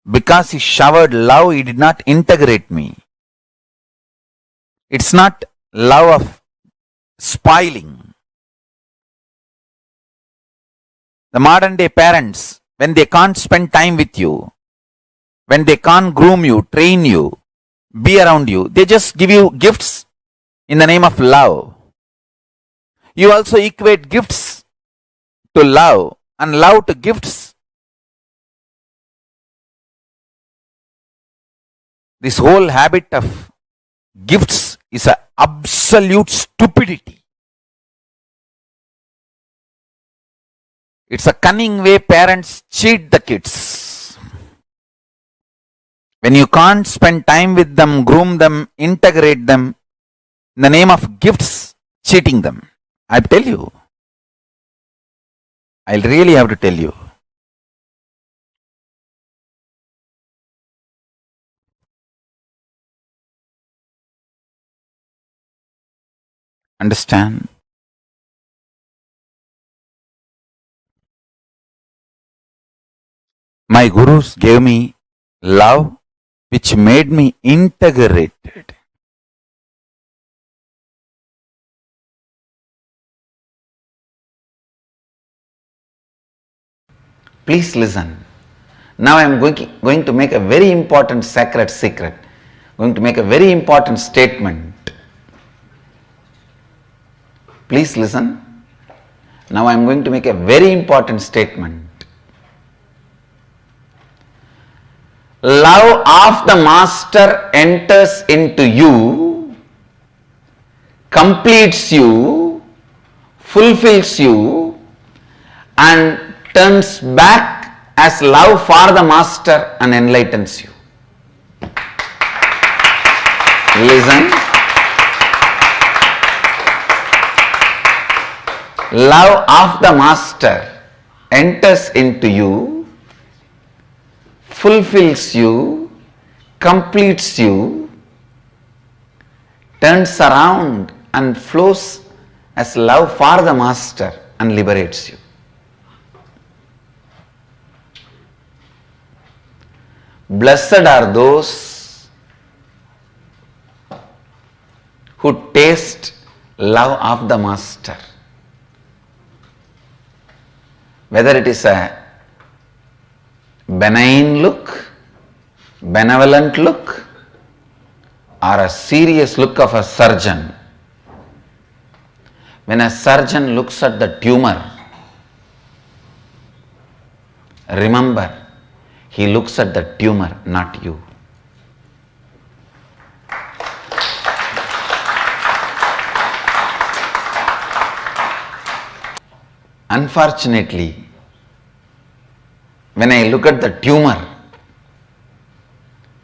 because he showered love, he did not integrate me. It's not love of spoiling. The modern day parents, when they can't spend time with you, when they can't groom you, train you, be around you, they just give you gifts in the name of love. You also equate gifts to love and love to gifts. This whole habit of gifts is an absolute stupidity. It's a cunning way parents cheat the kids. When you can't spend time with them, groom them, integrate them, in the name of gifts, cheating them. I tell you. I'll really have to tell you. Understand? My gurus gave me love which made me integrated. Please listen. Now I am going to make a very important sacred secret. Going to make a very important statement. Please listen. Now I am going to make a very important statement. Love of the Master enters into you, completes you, fulfills you, and turns back as love for the Master and enlightens you. Listen. Love of the Master enters into you, fulfills you, completes you, turns around and flows as love for the Master and liberates you. Blessed are those who taste love of the Master. Whether it is a benign look, benevolent look, or a serious look of a surgeon. When a surgeon looks at the tumor, remember, he looks at the tumor, not you. Unfortunately, when I look at the tumor,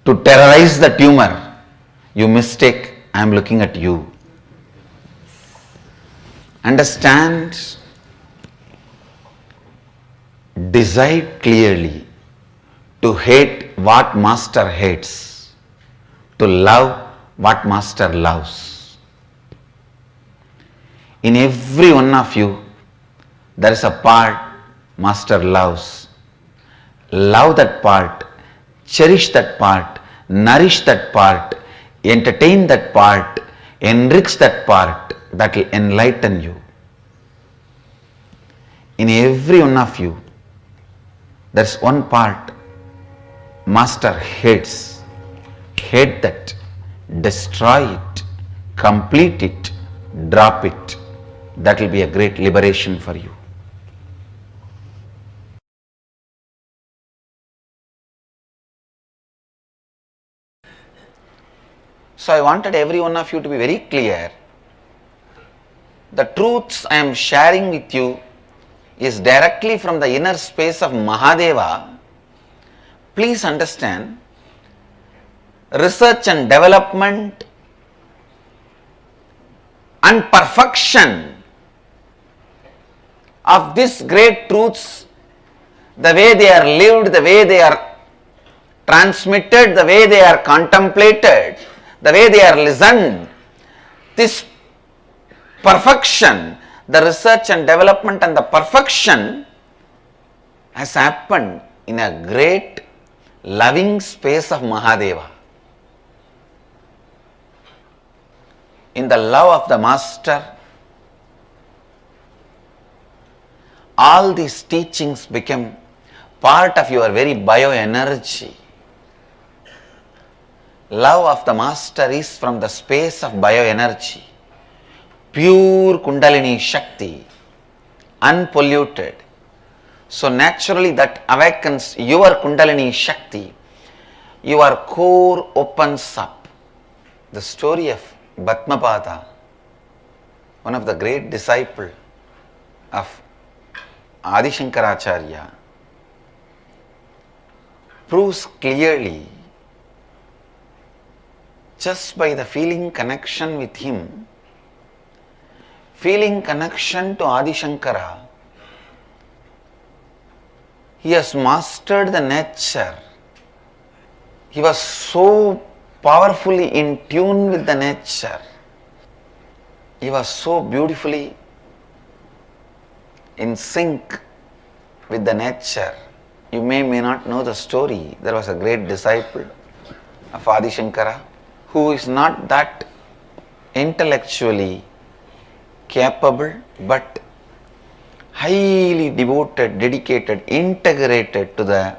to terrorize the tumor, you mistake, I am looking at you. Understand, decide clearly to hate what Master hates, to love what Master loves. In every one of you, there is a part Master loves. Love that part, cherish that part, nourish that part, entertain that part, enrich that part, that will enlighten you. In every one of you, there is one part Master hates. Hate that, destroy it, complete it, drop it. That will be a great liberation for you. So I wanted every one of you to be very clear. The truths I am sharing with you is directly from the inner space of Mahadeva. Please understand, research and development and perfection of these great truths, the way they are lived, the way they are transmitted, the way they are contemplated, the way they are listened, this perfection, the research and development and the perfection has happened in a great loving space of Mahadeva. In the love of the Master, all these teachings become part of your very bioenergy. Love of the Master is from the space of bioenergy, pure Kundalini Shakti, unpolluted. So naturally that awakens your Kundalini Shakti, your core opens up. The story of Bhatmapada, one of the great disciples of Adi Shankaracharya, proves clearly, just by the feeling connection with him, feeling connection to Adi Shankara, he has mastered the nature. He was so powerfully in tune with the nature. He was so beautifully in sync with the nature. You may not know the story. There was a great disciple of Adi Shankara who is not that intellectually capable but highly devoted, dedicated, integrated to the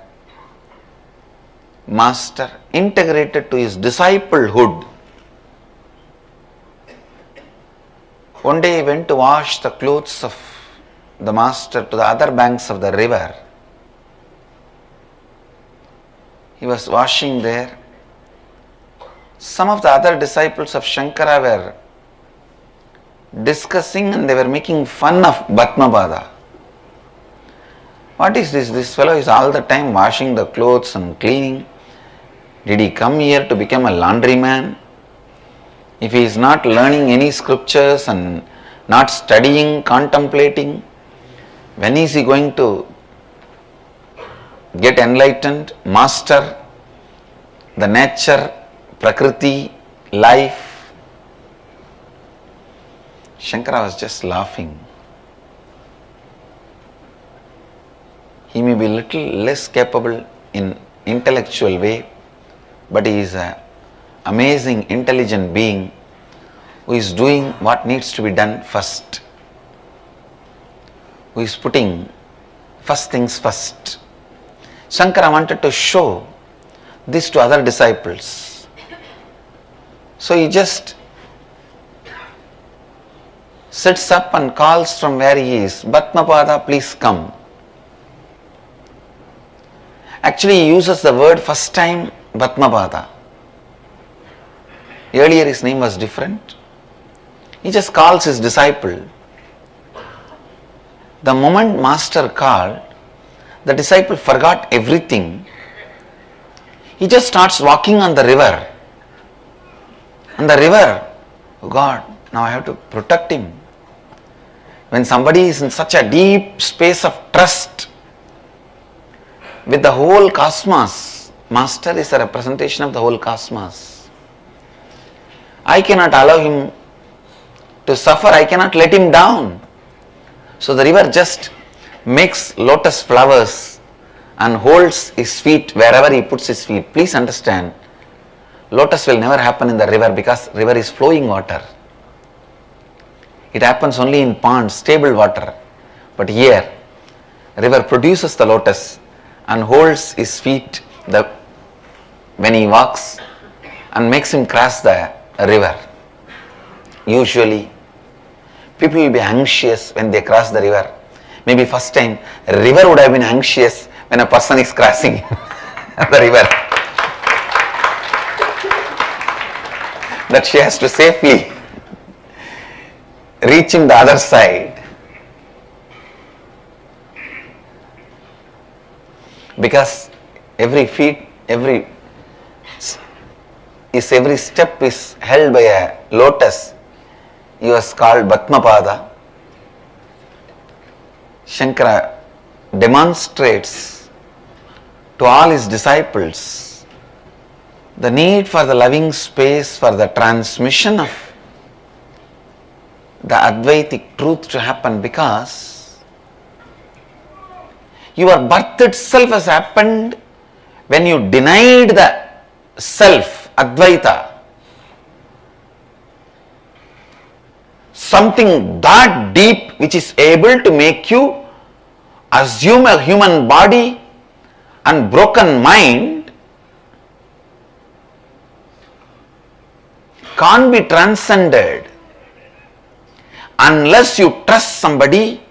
Master, integrated to his disciplehood. One day he went to wash the clothes of the Master to the other banks of the river. He was washing there. Some of the other disciples of Shankara were discussing and they were making fun of Bhatmapada. What is this? This fellow is all the time washing the clothes and cleaning. Did he come here to become a laundryman? if he is not learning any scriptures and not studying, contemplating, when is he going to get enlightened, master the nature, prakriti, life? Shankara was just laughing. He may be little less capable in intellectual way, but he is an amazing, intelligent being who is doing what needs to be done first, who is putting first things first. Shankara wanted to show this to other disciples. So he just sits up and calls from where he is, Batmapada, please come. Actually, he uses the word first time, Batmapada. Earlier his name was different. He just calls his disciple. The moment master called, the disciple forgot everything. He just starts walking on the river. On the river, oh God, now I have to protect him. When somebody is in such a deep space of trust with the whole cosmos, master is a representation of the whole cosmos. I cannot allow him to suffer, I cannot let him down. So the river just makes lotus flowers and holds his feet wherever he puts his feet. Please understand, lotus will never happen in the river because river is flowing water. It happens only in ponds, stable water. But here, river produces the lotus and holds his feet when he walks and makes him cross the river. Usually, people will be anxious when they cross the river. Maybe first time, a river would have been anxious when a person is crossing the river. That she has to safely reaching the other side. Because every step is held by a lotus. He was called Batmapada. Shankara demonstrates to all his disciples the need for the loving space for the transmission of the Advaitic truth to happen, because your birth itself has happened when you denied the self, Advaita. Something that deep which is able to make you assume a human body and broken mind can't be transcended unless you trust somebody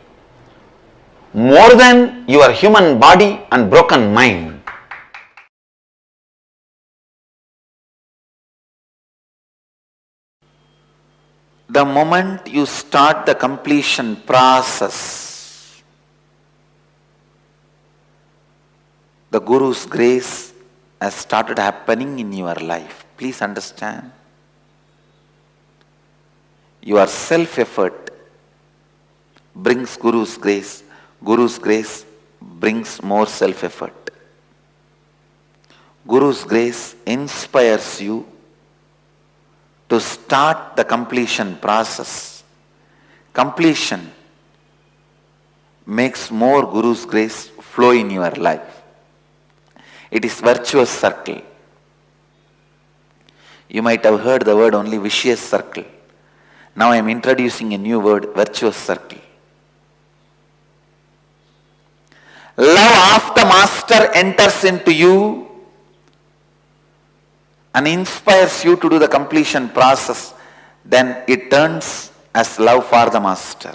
more than your human body and broken mind. The moment you start the completion process, the Guru's grace has started happening in your life. Please understand. Your self-effort brings Guru's grace. Guru's grace brings more self-effort. Guru's grace inspires you to start the completion process. Completion makes more Guru's grace flow in your life. It is virtuous circle. You might have heard the word only vicious circle. Now I am introducing a new word, virtuous circle. Love of the master enters into you and inspires you to do the completion process. Then it turns as love for the master.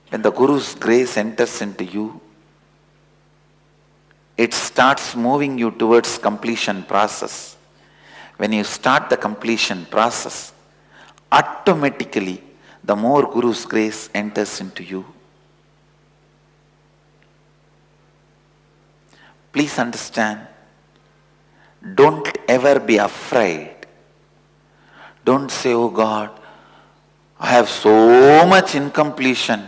When the Guru's grace enters into you, it starts moving you towards completion process. When you start the completion process, automatically the more Guru's grace enters into you. Please understand, Don't ever be afraid. Don't say, oh God, I have so much incompletion.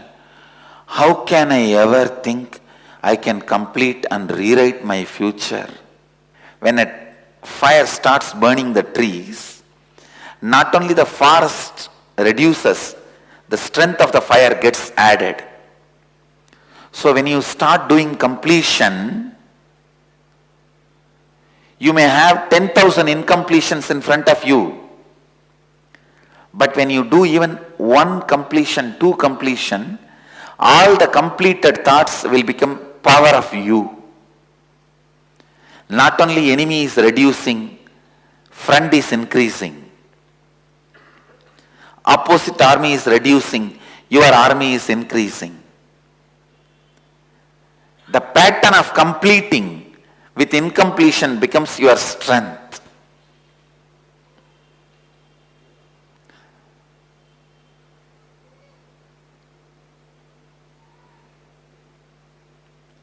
How can I ever think I can complete and rewrite my future? When a fire starts burning the trees, not only the forest reduces, the strength of the fire gets added. So when you start doing completion, you may have 10,000 incompletions in front of you. But when you do even one completion, two completion, all the completed thoughts will become power of you. Not only enemy is reducing, friend is increasing. Opposite army is reducing, your army is increasing. The pattern of completing with incompletion becomes your strength.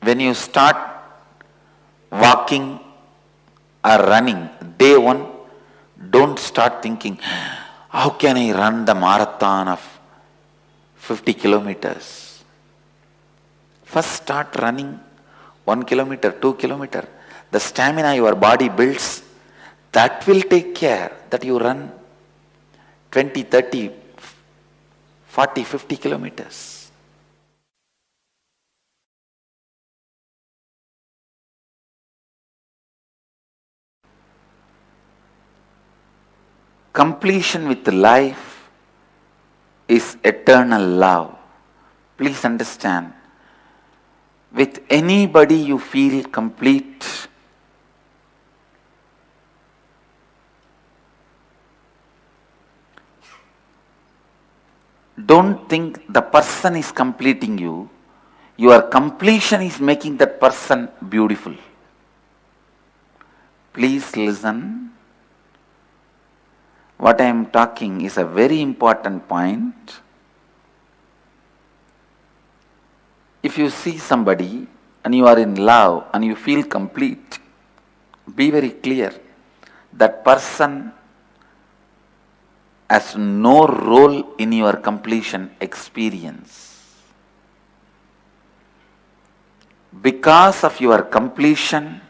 When you start walking or running, day one, don't start thinking, how can I run the marathon of 50 kilometers? First start running 1 kilometer, 2 kilometer. The stamina your body builds, that will take care that you run 20, 30, 40, 50 kilometers. Completion with life is eternal love. Please understand. With anybody you feel complete. Don't think the person is completing you. Your completion is making that person beautiful. Please listen. What I am talking is a very important point. If you see somebody and you are in love and you feel complete, be very clear. That person has no role in your completion experience. Because of your completion,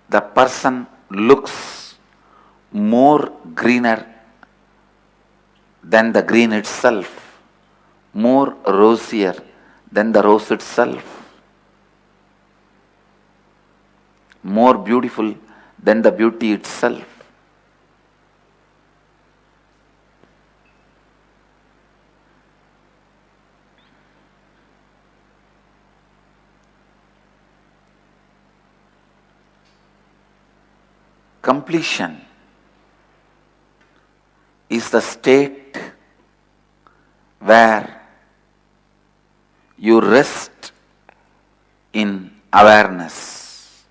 the person looks more greener than the green itself, more rosier than the rose itself, more beautiful than the beauty itself. Completion is the state where you rest in awareness.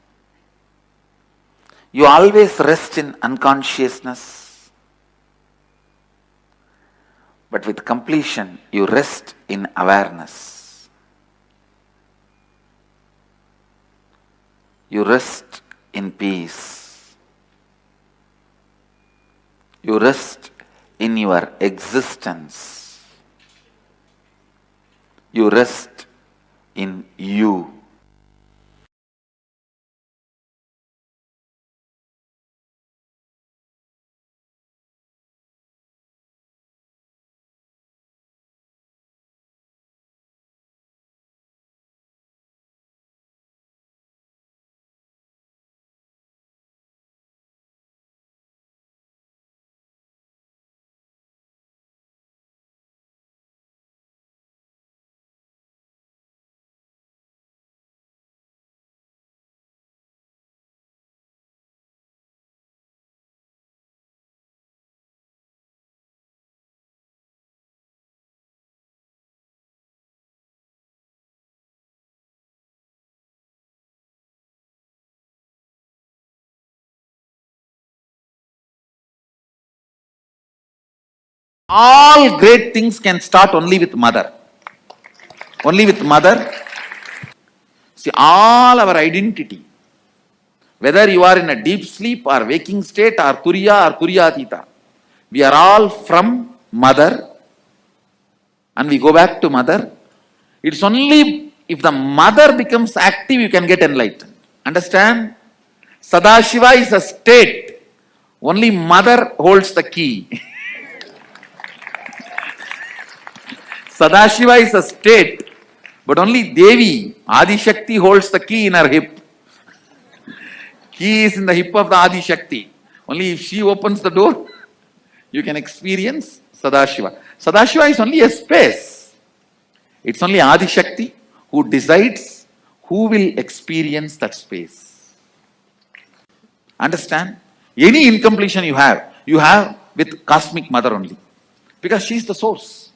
You always rest in unconsciousness, but with completion you rest in awareness. You rest in peace. You rest in your existence. You rest in you. All great things can start only with mother. Only with mother. See, all our identity, whether you are in a deep sleep or waking state or Turiya or Turiyatita, we are all from mother and we go back to mother. It's only if the mother becomes active you can get enlightened. Understand? Sadashiva is a state. Only mother holds the key. Sadashiva is a state, but only Devi, Adi Shakti, holds the key in her hip. Key is in the hip of the Adi Shakti. Only if she opens the door, you can experience Sadashiva. Sadashiva is only a space. It's only Adi Shakti who decides who will experience that space. Understand? Any incompletion you have with cosmic mother only. Because she is the source.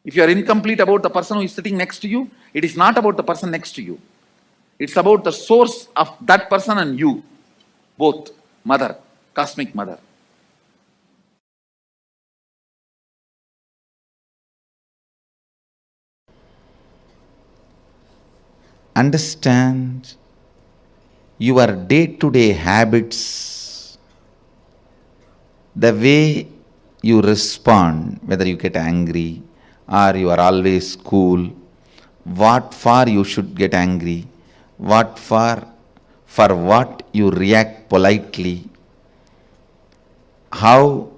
If you are incomplete about the person who is sitting next to you, it is not about the person next to you. It's about the source of that person and you. Both. Mother. Cosmic mother. Understand your day-to-day habits, the way you respond, whether you get angry or you are always cool, what for you should get angry, what for what you react politely, how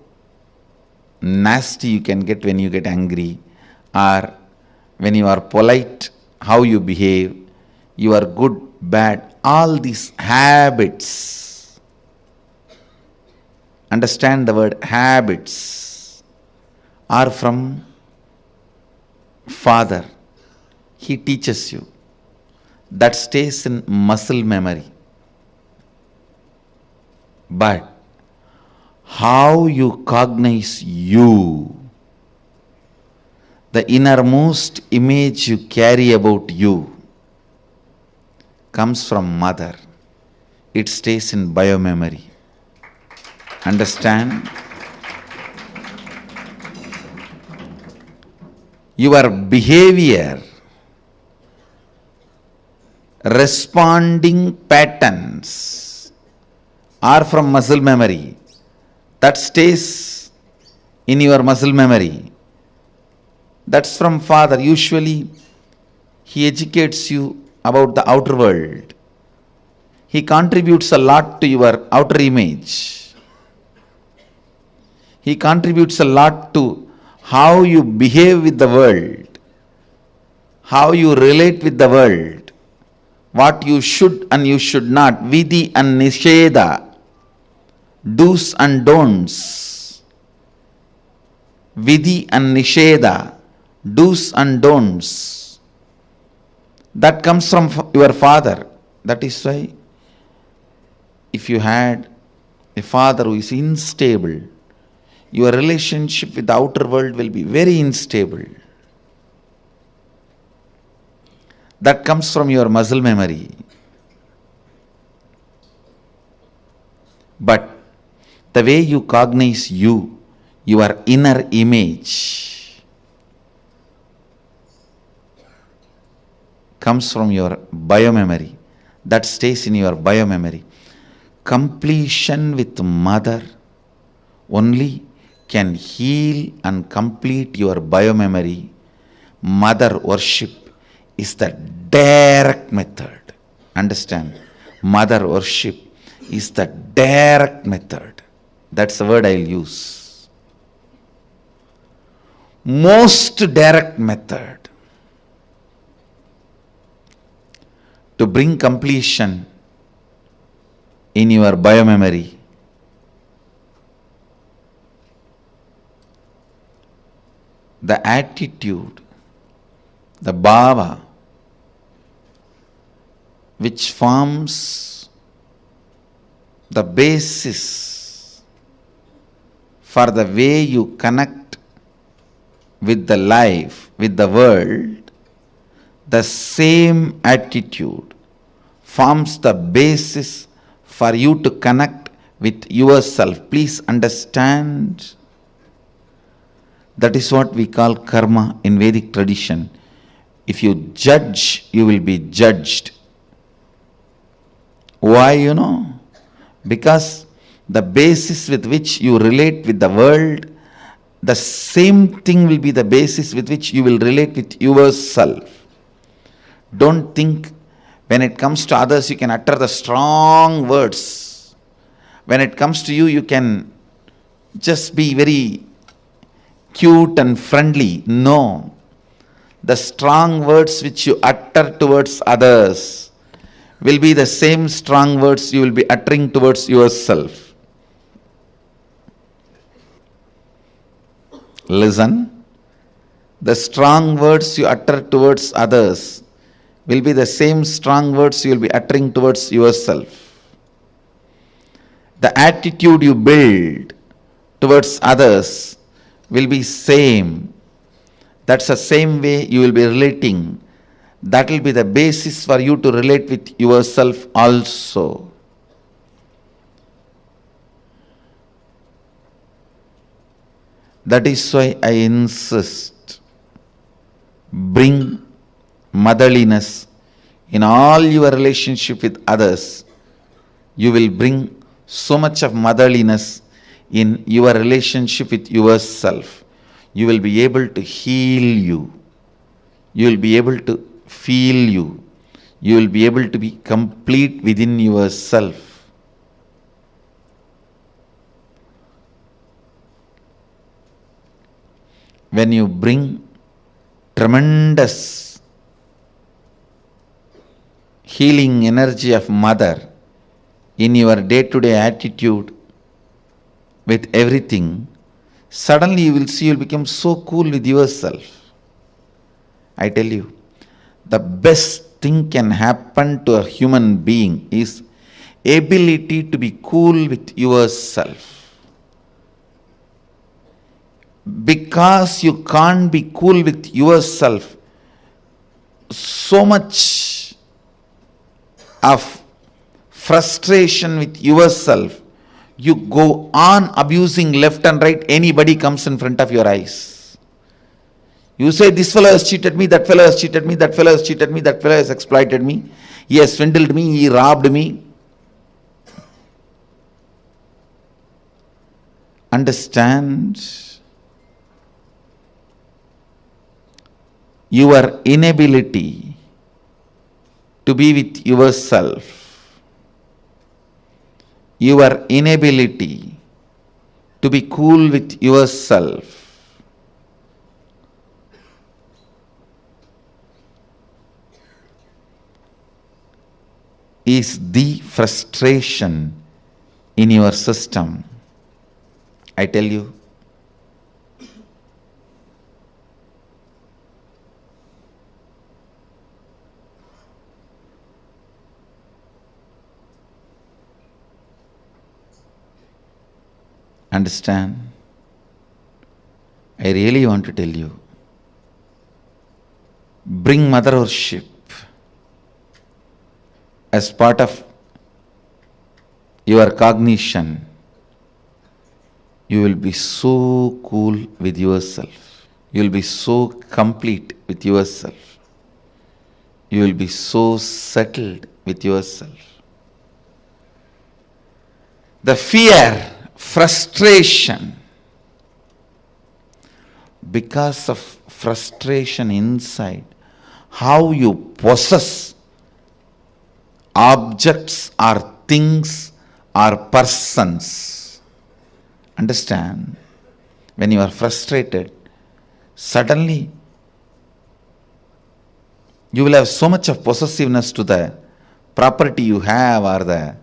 nasty you can get when you get angry, or when you are polite, how you behave, you are good, bad, all these habits. Understand the word habits are from Father. He teaches you. That stays in muscle memory. But how you cognize you, the innermost image you carry about you, comes from mother. It stays in biomemory. Understand? Your behavior, responding patterns are from muscle memory. That stays in your muscle memory. That's from Father. Usually, he educates you about the outer world. He contributes a lot to your outer image. He contributes a lot to how you behave with the world, how you relate with the world, what you should and you should not, vidhi and nisheda, do's and don'ts. Vidhi and nisheda, do's and don'ts. That comes from your father. That is why if you had a father who is unstable, your relationship with the outer world will be very unstable. That comes from your muscle memory. But the way you cognize you, your inner image, comes from your biomemory. That stays in your biomemory. Completion with mother only can heal and complete your biomemory. Mother worship is the direct method. Understand? Mother worship is the direct method. That's the word I'll use. Most direct method to bring completion in your biomemory. The attitude, the bhava, which forms the basis for the way you connect with the life, with the world, the same attitude forms the basis for you to connect with yourself. Please understand. That is what we call karma in Vedic tradition. If you judge, you will be judged. Why, Because the basis with which you relate with the world, the same thing will be the basis with which you will relate with yourself. Don't think when it comes to others you can utter the strong words. When it comes to you, you can just be very cute and friendly. No. The strong words which you utter towards others will be the same strong words you will be uttering towards yourself. Listen. The strong words you utter towards others will be the same strong words you will be uttering towards yourself. The attitude you build towards others will be same. That's the same way you will be relating. That will be the basis for you to relate with yourself also. That is why I insist, bring motherliness in all your relationship with others. You will bring so much of motherliness in your relationship with yourself. You will be able to heal you. You will be able to feel you. You will be able to be complete within yourself. When you bring tremendous healing energy of mother in your day-to-day attitude with everything, suddenly you will see you will become so cool with yourself. I tell you, the best thing can happen to a human being is ability to be cool with yourself. Because you can't be cool with yourself, so much of frustration with yourself, you go on abusing left and right. Anybody comes in front of your eyes. You say, this fellow has cheated me, that fellow has cheated me, that fellow has cheated me, that fellow has exploited me, he has swindled me, he robbed me. Understand? Your inability to be with yourself, your inability to be cool with yourself, is the frustration in your system. I tell you, understand? I really want to tell you, bring mother worship as part of your cognition. You will be so cool with yourself. You will be so complete with yourself. You will be so settled with yourself. The fear, frustration, because of frustration inside, how you possess objects or things or persons. Understand? When you are frustrated, suddenly you will have so much of possessiveness to the property you have, or the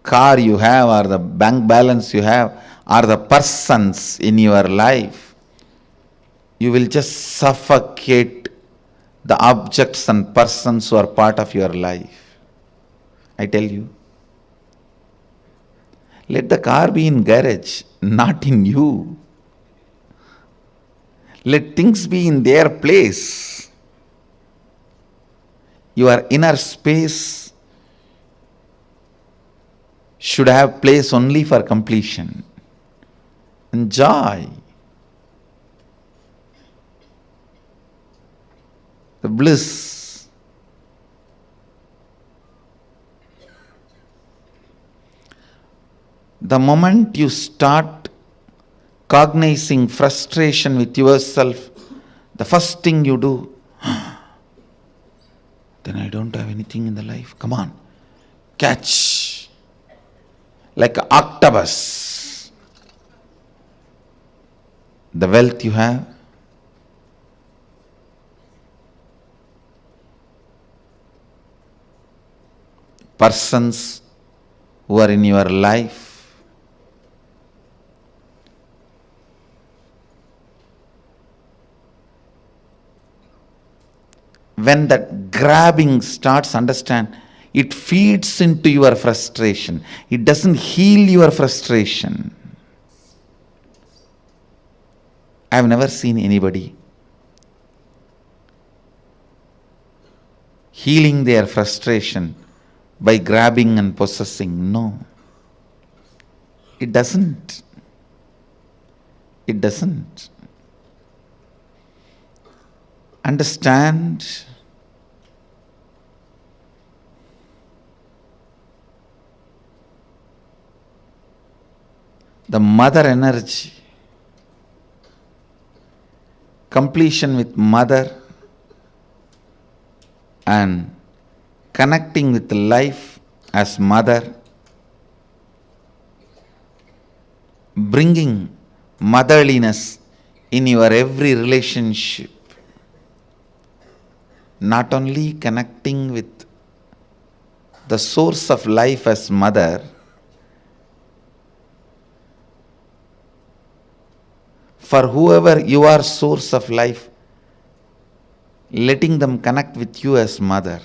car you have, or the bank balance you have, or the persons in your life. You will just suffocate the objects and persons who are part of your life. I tell you. Let the car be in garage, not in you. Let things be in their place. Your inner space should have place only for completion and joy. the bliss. The moment you start cognizing frustration with yourself, the first thing you do, then I don't have anything in the life. Come on, catch. Like an octopus. The wealth you have, persons who are in your life, when that grabbing starts, understand, it feeds into your frustration. It doesn't heal your frustration. I have never seen anybody healing their frustration by grabbing and possessing. No. It doesn't. It doesn't. Understand the mother energy, completion with mother and connecting with life as mother, bringing motherliness in your every relationship, not only connecting with the source of life as mother, for whoever you are source of life, letting them connect with you as mother.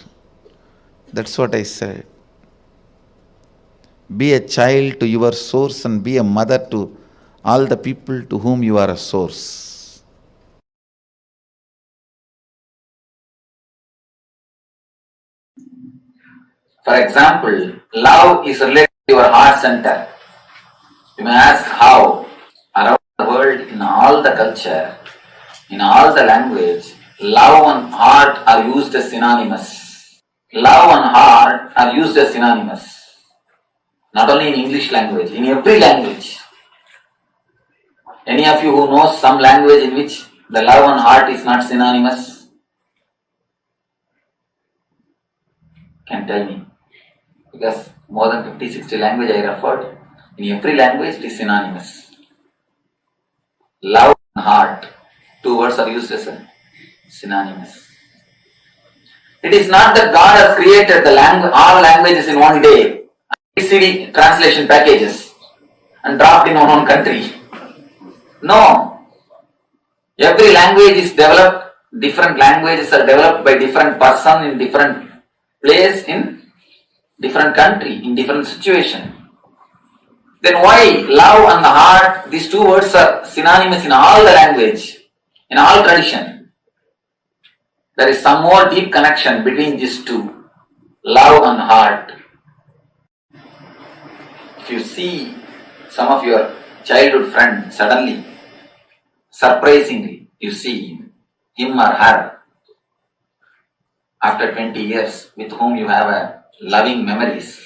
That's what I said. Be a child to your source and be a mother to all the people to whom you are a source. For example, love is related to your heart center. You may ask how. Around the world, in all the culture, in all the language, love and heart are used as synonymous. Love and heart are used as synonymous. Not only in English language, in every language. Any of you who knows some language in which the love and heart is not synonymous? Can tell me. Because more than 50-60 language I referred, in every language it is synonymous. Love and heart, two words are used as synonymous. It is not that God has created all languages in one day, CD translation packages, and dropped in one country. No. Every language is developed, different languages are developed by different person in different place, in different country, in different situation. Then why love and the heart, these two words are synonymous in all the language, in all tradition? There is some more deep connection between these two, love and heart. If you see some of your childhood friend, suddenly, surprisingly, you see him or her after 20 years with whom you have a loving memories.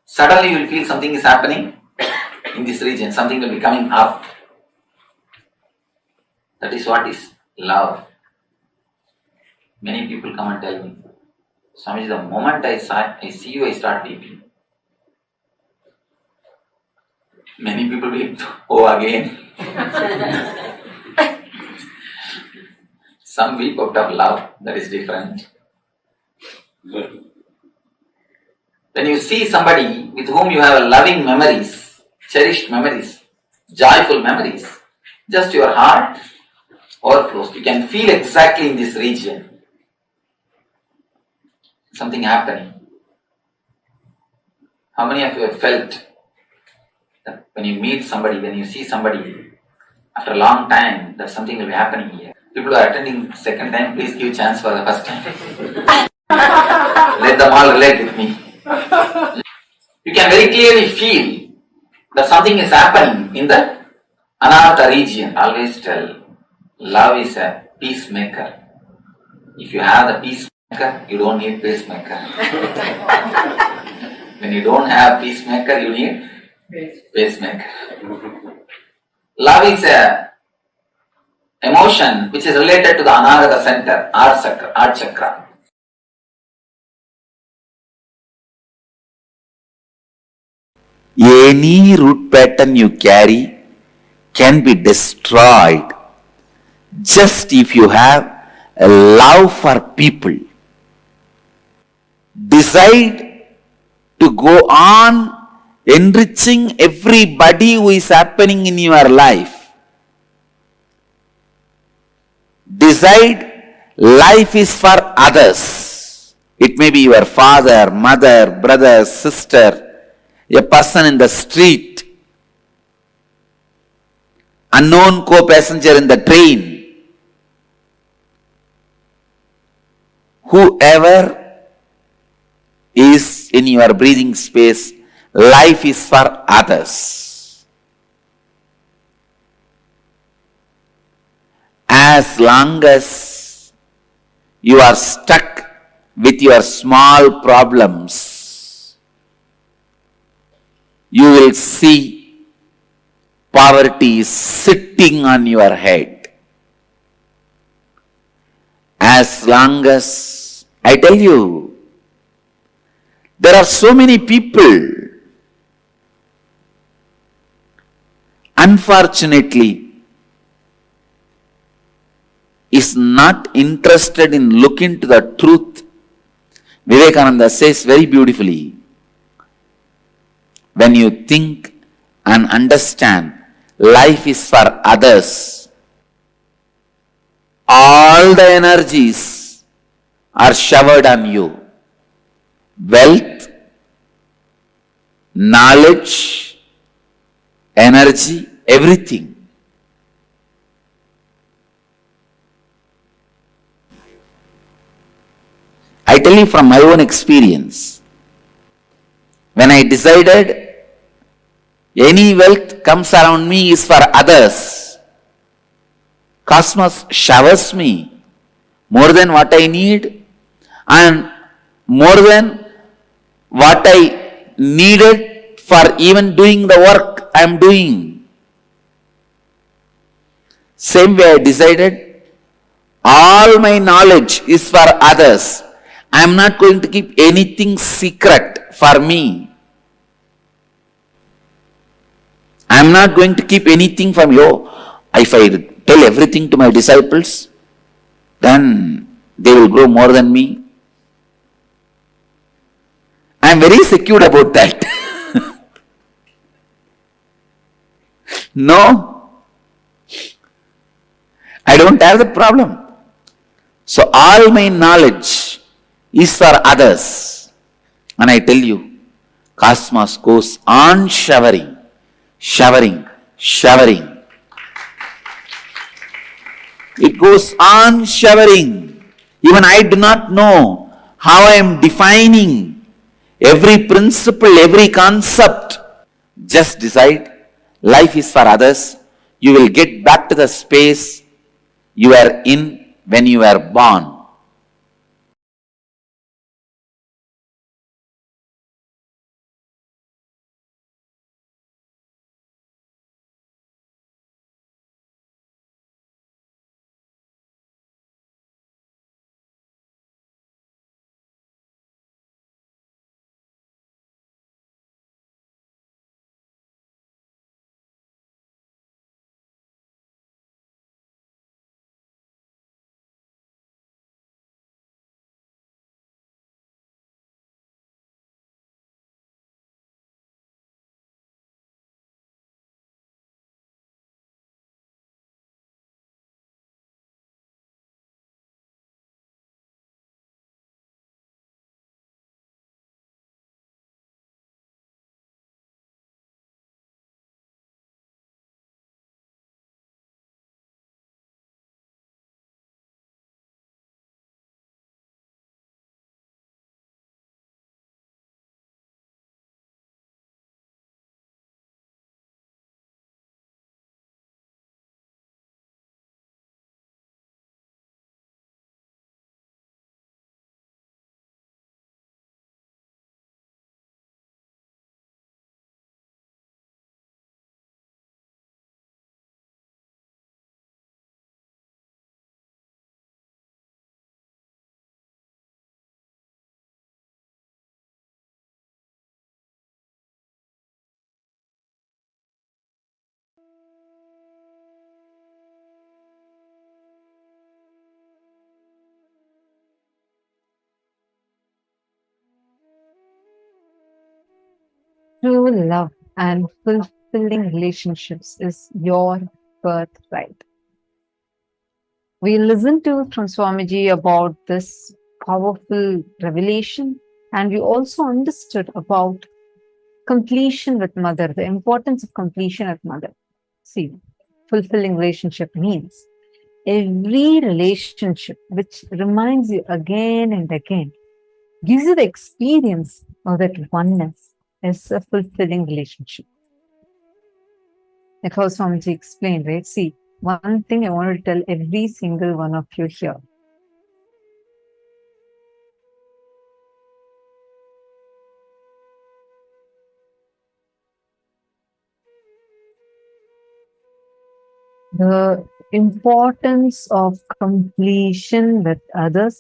Suddenly you will feel something is happening in this region, something will be coming up. That is what is love. Many people come and tell me, Swamiji, the moment I see you, I start weeping. Many people weep, oh again. Some weep out of love, that is different. When you see somebody with whom you have loving memories, cherished memories, joyful memories, just your heart overflows. You can feel exactly in this region something happening. How many of you have felt that when you meet somebody, when you see somebody after a long time, that something will be happening here? People who are attending second time, please give chance for the first time. Let them all relate with me. You can very clearly feel that something is happening in the Anahata region. Always tell, love is a peacemaker. If you have the peacemaker, you don't need pacemaker. When you don't have peacemaker, you need pacemaker. Love is a emotion which is related to the Anahata center, Heart chakra. Any root pattern you carry can be destroyed just if you have a love for people. Decide to go on enriching everybody who is happening in your life. Decide life is for others. It may be your father, mother, brother, sister, a person in the street, unknown co-passenger in the train, whoever is in your breathing space, life is for others. As long as you are stuck with your small problems, you will see poverty sitting on your head. As long as, I tell you, there are so many people, unfortunately, is not interested in looking to the truth. Vivekananda says very beautifully, when you think and understand life is for others, all the energies are showered on you. Wealth, knowledge, energy, everything. I tell you from my own experience, when I decided any wealth comes around me is for others, cosmos showers me more than what I need and more than what I needed for even doing the work I am doing. Same way I decided all my knowledge is for others. I am not going to keep anything secret for me. I am not going to keep anything from you. If I tell everything to my disciples, then they will grow more than me. I am very secure about that. No, I don't have the problem. So all my knowledge is for others. And I tell you, cosmos goes on showering, showering, showering. It goes on showering. Even I do not know how I am defining every principle, every concept. Just decide life is for others. You will get back to the space you were in when you were born. True love and fulfilling relationships is your birthright. We listened to from Swamiji about this powerful revelation, and we also understood about completion with mother, the importance of completion with mother. See, fulfilling relationship means every relationship which reminds you again and again, gives you the experience of that oneness, is a fulfilling relationship. Like how Swamiji explained, right? See, one thing I want to tell every single one of you here. The importance of completion with others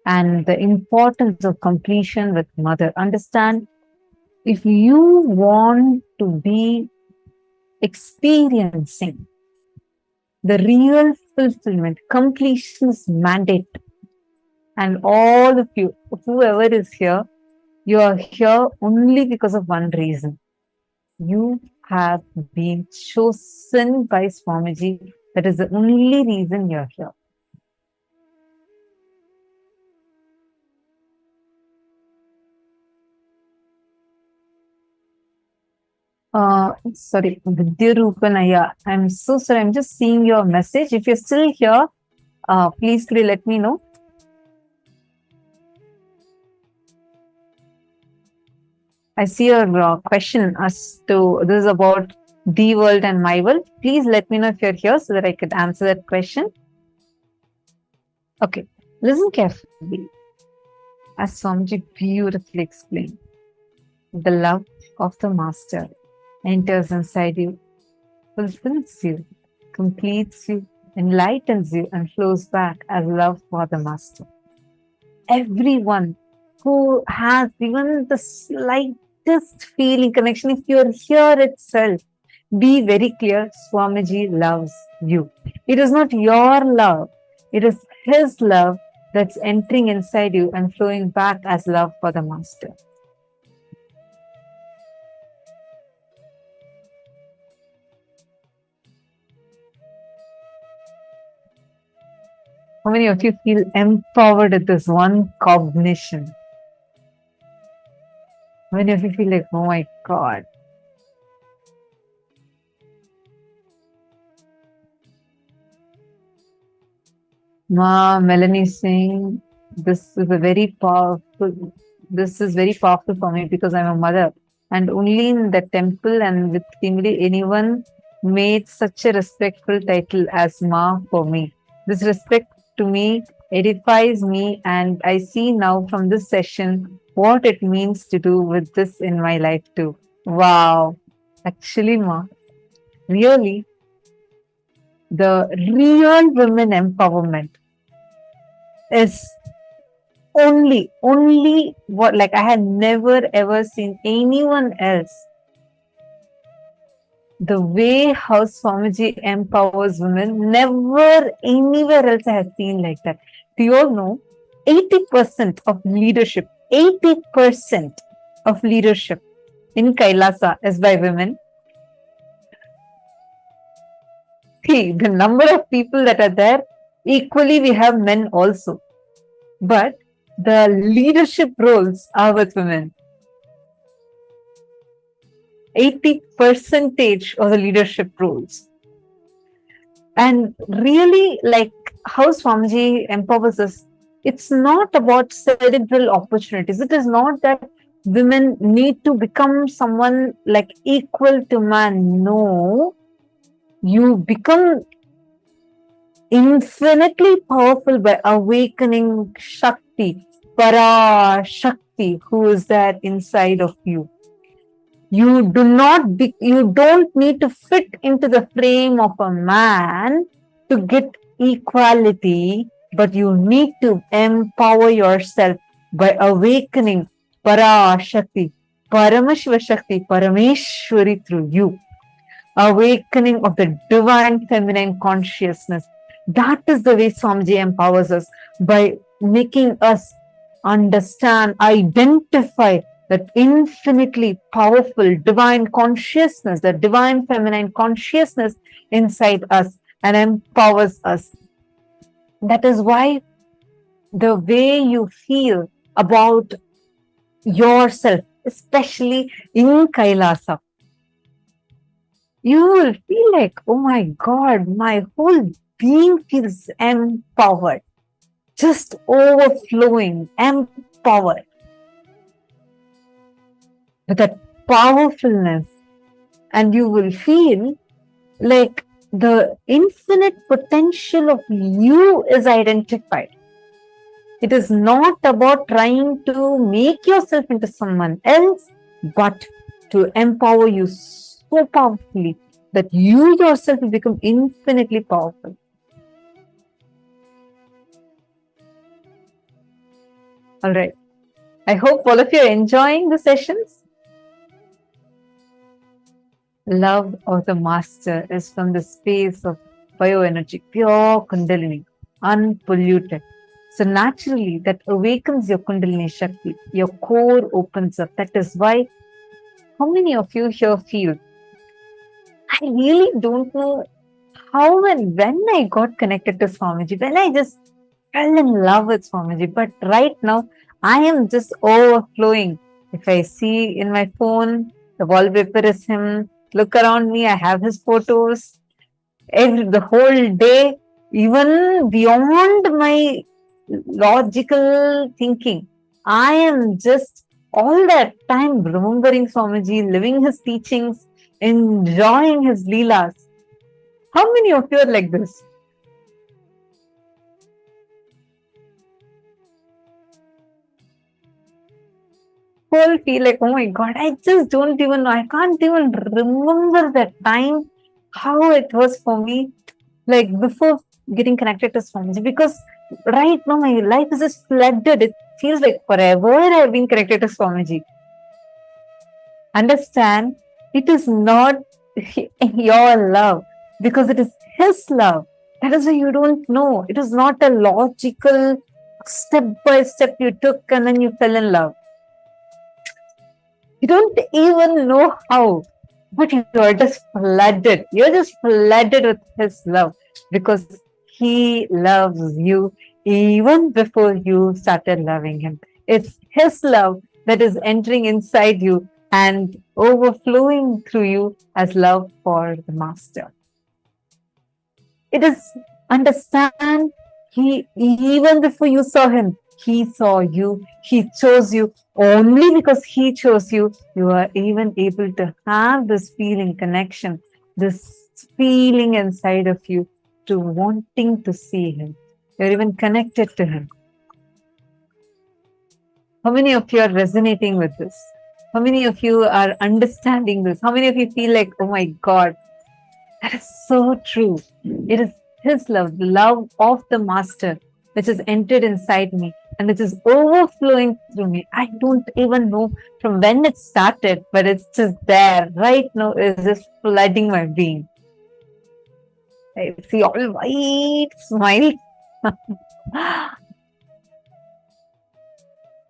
and the importance of completion with mother. Understand, if you want to be experiencing the real fulfillment, completion is mandate. And all of you, whoever is here, you are here only because of one reason. You have been chosen by Swamiji. That is the only reason you're here. Sorry, Vidyarupanaya. I'm so sorry. I'm just seeing your message. If you're still here, please could you let me know? I see your question as to this is about the world and my world. Please let me know if you're here so that I could answer that question. Okay, listen carefully. As Swamiji beautifully explained, the love of the Master enters inside you, fulfills you, completes you, enlightens you, and flows back as love for the Master. Everyone who has even the slightest feeling connection, if you're here itself, be very clear, Swamiji loves you. It is not your love, it is his love that's entering inside you and flowing back as love for the Master. How many of you feel empowered at this one cognition? How many of you feel like, oh my God? Ma, Melanie saying, this is very powerful for me because I'm a mother. And only in the temple and with family, anyone made such a respectful title as Ma for me. This respect to me edifies me, and I see now from this session what it means to do with this in my life too. Wow. Actually, Ma, really, the real women empowerment is only what, like, I had never ever seen anyone else. The way how Swamiji empowers women, never anywhere else I have seen like that. Do you all know 80% of leadership, 80% of leadership in KAILASA is by women? See, the number of people that are there, equally we have men also. But the leadership roles are with women. 80% of the leadership roles. And really, like how Swamiji empowers us, it's not about cerebral opportunities. It is not that women need to become someone like equal to man. No, you become infinitely powerful by awakening Shakti, Para Shakti, who is there inside of you. You don't need to fit into the frame of a man to get equality, but you need to empower yourself by awakening Para Shakti, Paramashiva Shakti, Parameshwari through you. Awakening of the divine feminine consciousness. That is the way Swamiji empowers us, by making us understand, identify that infinitely powerful divine consciousness, the divine feminine consciousness inside us and empowers us. That is why the way you feel about yourself, especially in Kailasa, you will feel like, oh my God, my whole being feels empowered, just overflowing, empowered with that powerfulness. And you will feel like the infinite potential of you is identified. It is not about trying to make yourself into someone else, but to empower you so powerfully that you yourself will become infinitely powerful. All right. I hope all of you are enjoying the sessions. Love of the Master is from the space of bioenergy, pure Kundalini, unpolluted. So naturally, that awakens your Kundalini Shakti. Your core opens up. That is why, how many of you here feel, I really don't know how and when I got connected to Swamiji, when I just fell in love with Swamiji. But right now, I am just overflowing. If I see in my phone, the wallpaper is him. Look around me, I have his photos. The whole day, even beyond my logical thinking, I am just all that time remembering Swamiji, living his teachings, enjoying his leelas. How many of you are like this? Whole feel like, oh my God, I just don't even know. I can't even remember that time, how it was for me, like before getting connected to Swamiji. Because right now my life is just flooded. It feels like forever I've been connected to Swamiji. Understand, it is not your love, because it is his love. That is why you don't know. It is not a logical step by step you took and then you fell in love. You don't even know how, but you are just flooded. You're just flooded with his love because he loves you even before you started loving him. It's his love that is entering inside you and overflowing through you as love for the Master. It is, understand, he, even before you saw him, he saw you, he chose you. Only because he chose you, you are even able to have this feeling connection, this feeling inside of you to wanting to see him. You're even connected to him. How many of you are resonating with this? How many of you are understanding this? How many of you feel like, oh my God, that is so true. It is his love, the love of the Master, which has entered inside me and which is overflowing through me. I don't even know from when it started, but it's just there right now. It's just flooding my being. I see all white smile.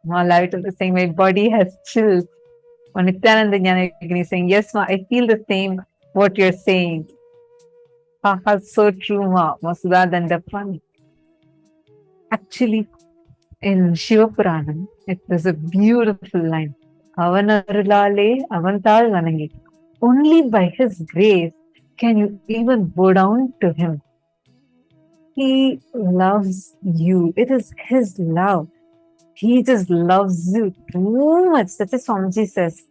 Ma Light is saying, my body has chills. Nithyananda Jnana is saying, yes, Ma, I feel the same what you're saying. Haha, so true, Ma. Masuda Dandapan. Actually, in Shiva Puranam, there's a beautiful line. Avanarulale avantal vanangi. Only by his grace can you even bow down to him. He loves you. It is his love. He just loves you too much. That's what Swamiji says.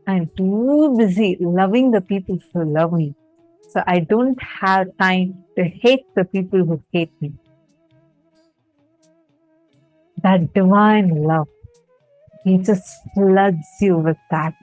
I'm too busy loving the people who love me. So I don't have time to hate the people who hate me. That divine love, he just floods you with that.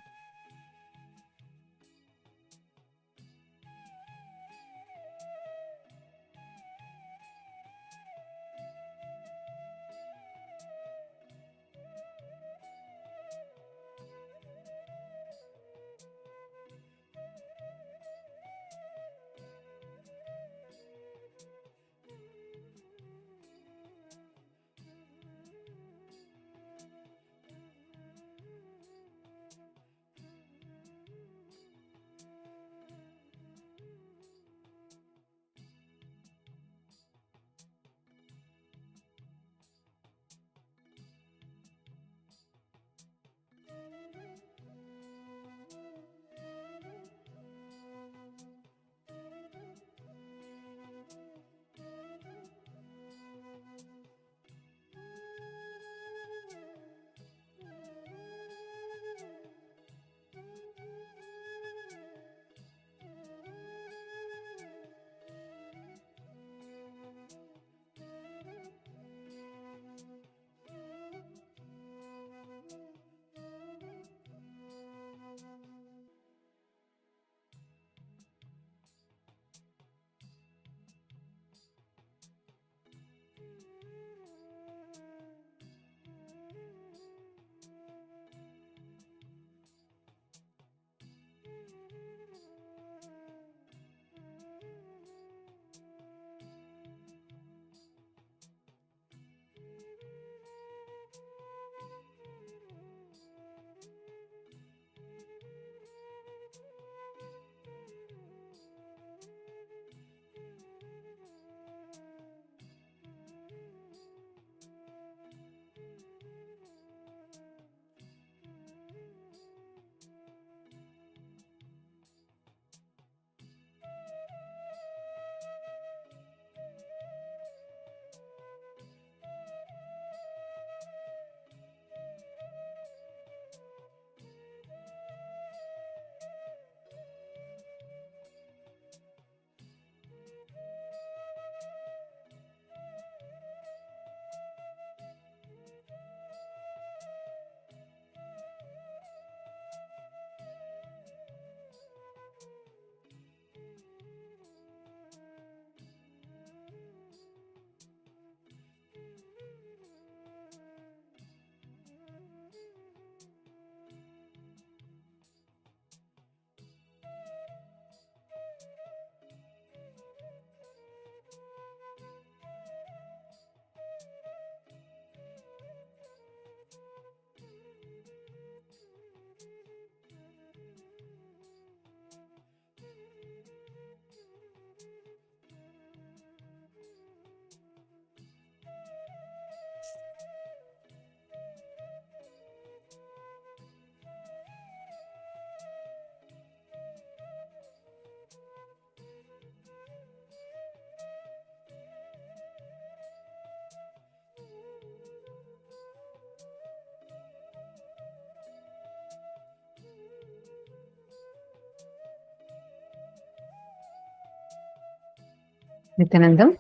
Nithyanandam,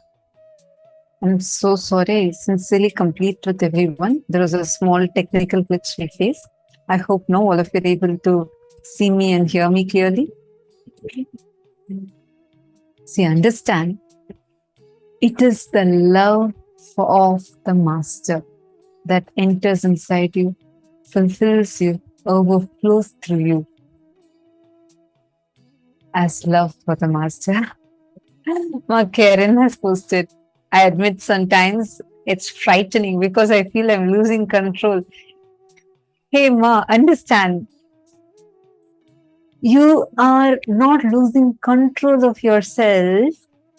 I'm so sorry. I sincerely complete with everyone. There was a small technical glitch we faced. I hope now all of you are able to see me and hear me clearly. See, understand, it is the love of the Master that enters inside you, fulfills you, overflows through you as love for the Master. Ma Karen has posted, I admit sometimes it's frightening because I feel I'm losing control. Hey Ma, understand, you are not losing control of yourself.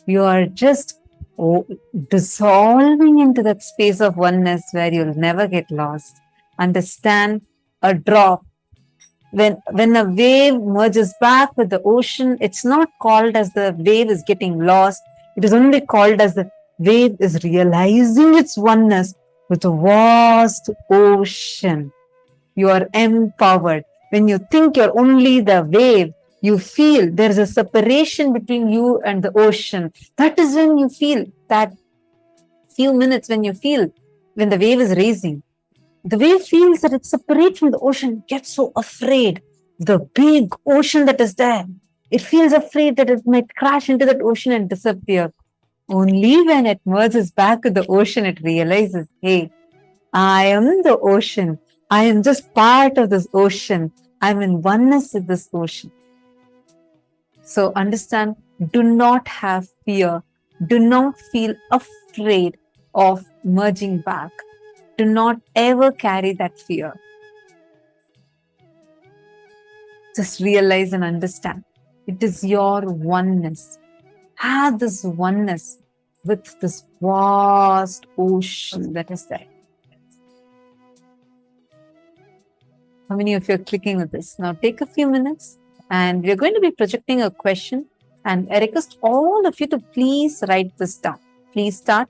You are just dissolving into that space of oneness where you'll never get lost. Understand, a drop. When a wave merges back with the ocean, it's not called as the wave is getting lost. It is only called as the wave is realizing its oneness with a vast ocean. You are empowered. When you think you're only the wave, you feel there's a separation between you and the ocean. That is when you feel that few minutes when you feel when the wave is raising. The wave feels that it's separate from the ocean, gets so afraid. The big ocean that is there, it feels afraid that it might crash into that ocean and disappear. Only when it merges back with the ocean, it realizes, hey, I am the ocean. I am just part of this ocean. I'm in oneness with this ocean. So understand, do not have fear. Do not feel afraid of merging back. Do not ever carry that fear. Just realize and understand. It is your oneness. Have this oneness with this vast ocean that is there. How many of you are clicking with this? Now take a few minutes and we're going to be projecting a question, and I request all of you to please write this down. Please start.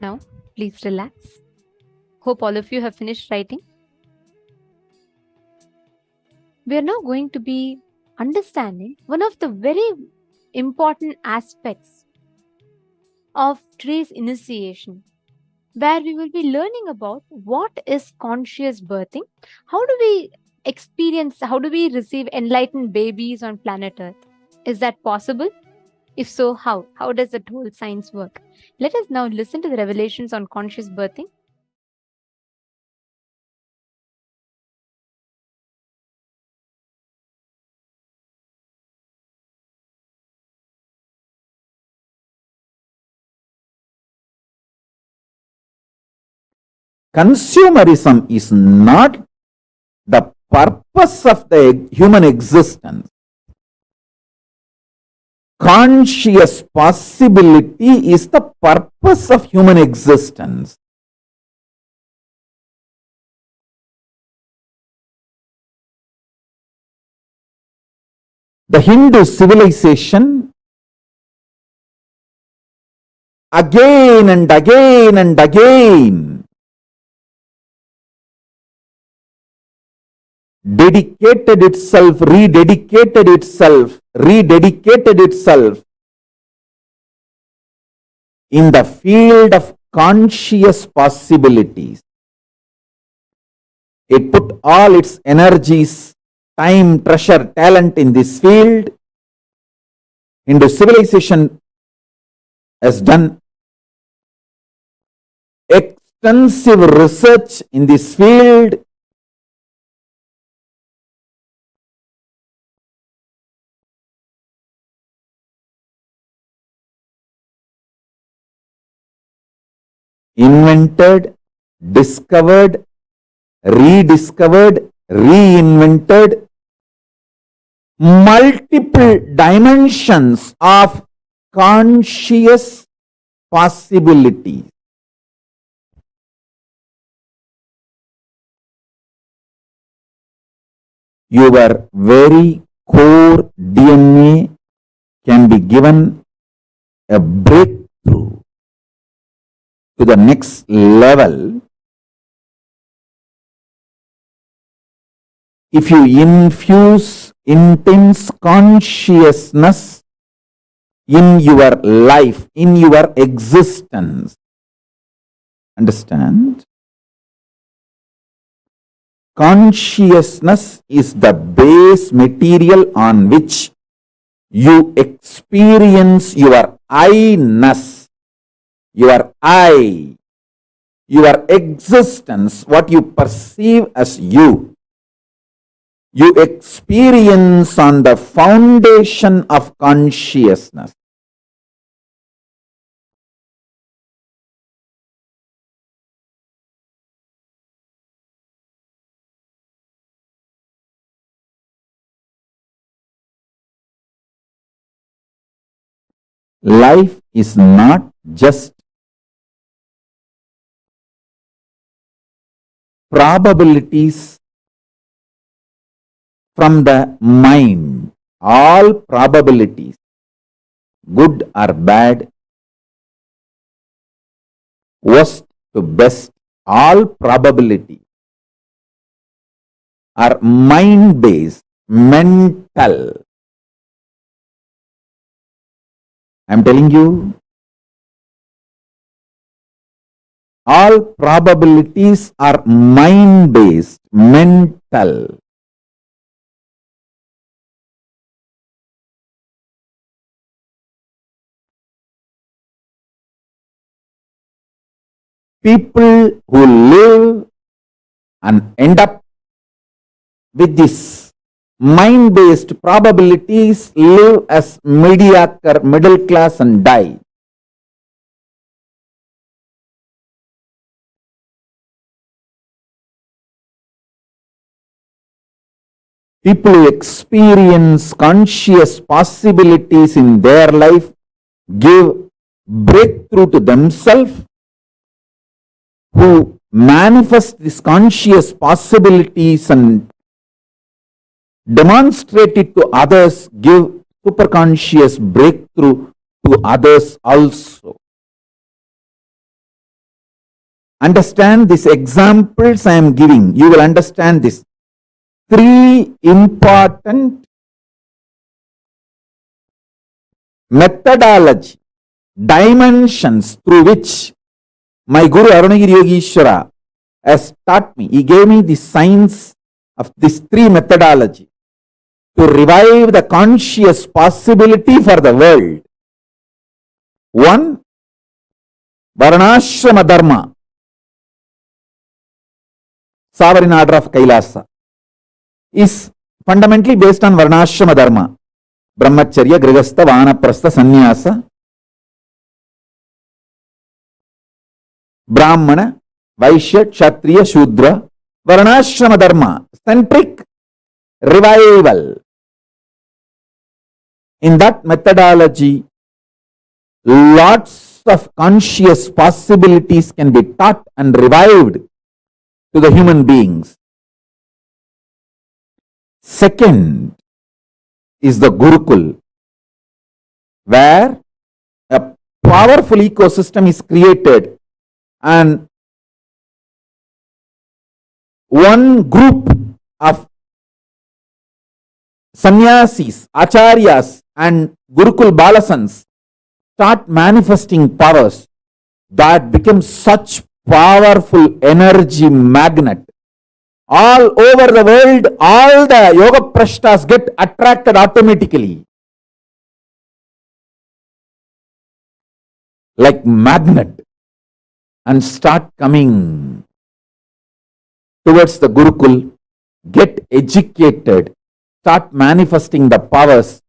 Now, please relax. Hope all of you have finished writing. We are now going to be understanding one of the very important aspects of today's initiation, where we will be learning about what is conscious birthing, how do we experience, how do we receive enlightened babies on planet Earth? Is that possible? If so, how? How does that whole science work? Let us now listen to the revelations on conscious birthing. Consumerism is not the purpose of the human existence. Conscious possibility is the purpose of human existence. The Hindu civilization again and again and again dedicated itself, rededicated itself in the field of conscious possibilities. It put all its energies, time, treasure, talent in this field. Hindu civilization has done extensive research in this field. Invented, discovered, rediscovered, reinvented multiple dimensions of conscious possibilities. Your very core DNA can be given a breakthrough to the next level if you infuse intense consciousness in your life, in your existence. Understand? Consciousness is the base material on which you experience your I-ness, your I, your existence, what you perceive as you. You experience on the foundation of consciousness. Life is not just probabilities from the mind. All probabilities, good or bad, worst to best, all probabilities are mind-based, mental. I am telling you, all probabilities are mind-based, mental. People who live and end up with this mind-based probabilities live as mediocre, middle class and die. People who experience conscious possibilities in their life give breakthrough to themselves, who manifest these conscious possibilities and demonstrate it to others, give superconscious breakthrough to others also. understand these examples I am giving, you will understand this. Three important methodology, dimensions through which my Guru Arunagiri Yogeshwara has taught me. He gave me the science of these three methodology to revive the conscious possibility for the world. One, Varnashrama Dharma, sovereign order of KAILASA, is fundamentally based on Varnashrama Dharma. Brahmacharya, Grihastha, Vanaprastha, Sannyasa, Brahmana, Vaishya, Kshatriya, Shudra, Varnashrama Dharma, centric revival. In that methodology, lots of conscious possibilities can be taught and revived to the human beings. Second is the Gurukul, where a powerful ecosystem is created and one group of sannyasis, acharyas and Gurukul balasans start manifesting powers that become such powerful energy magnet. All over the world, all the yoga prashtas get attracted automatically. Like magnet, and start coming towards the Gurukul, get educated, start manifesting the powers,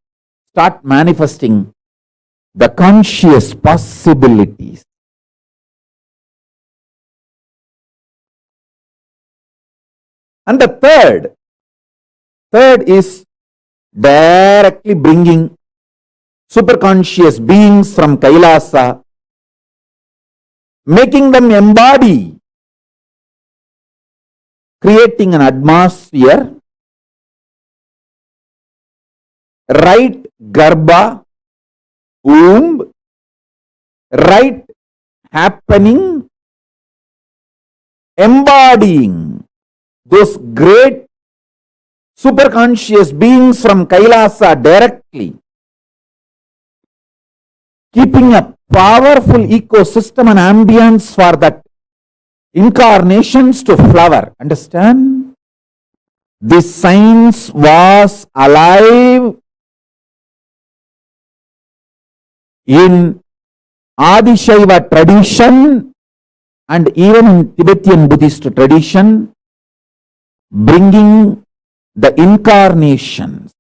start manifesting the conscious possibilities. And the third is directly bringing superconscious beings from KAILASA, making them embody, creating an atmosphere, right garbha, womb, right happening, embodying those great superconscious beings from KAILASA directly, keeping a powerful ecosystem and ambience for that incarnations to flower. Understand? This science was alive in Adishaiva tradition and even in Tibetan Buddhist tradition, bringing the incarnations.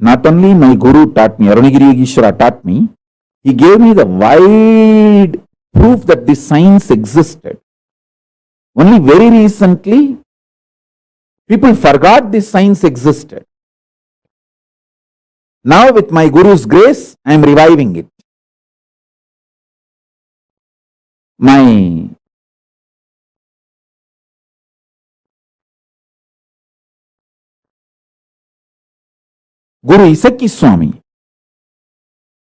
Not only my Guru taught me, Arunagiri Yogeshwara taught me, he gave me the wide proof that this science existed. Only very recently, people forgot this science existed. Now with my Guru's grace, I am reviving it. My Guru Isaki Swami,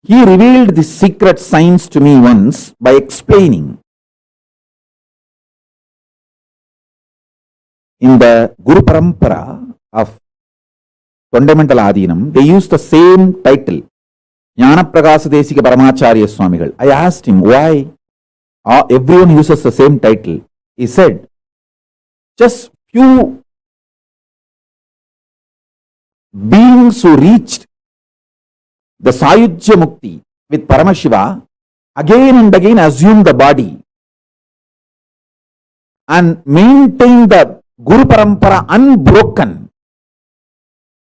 he revealed this secret science to me once by explaining. In the Guru Parampara of fundamental Adinam, they use the same title, Jnana Desika Paramacharya Swamigal. I asked him why everyone uses the same title. He said, just few beings who reached the Sayujya Mukti with Paramashiva again and again assume the body and maintain the Guru Parampara unbroken.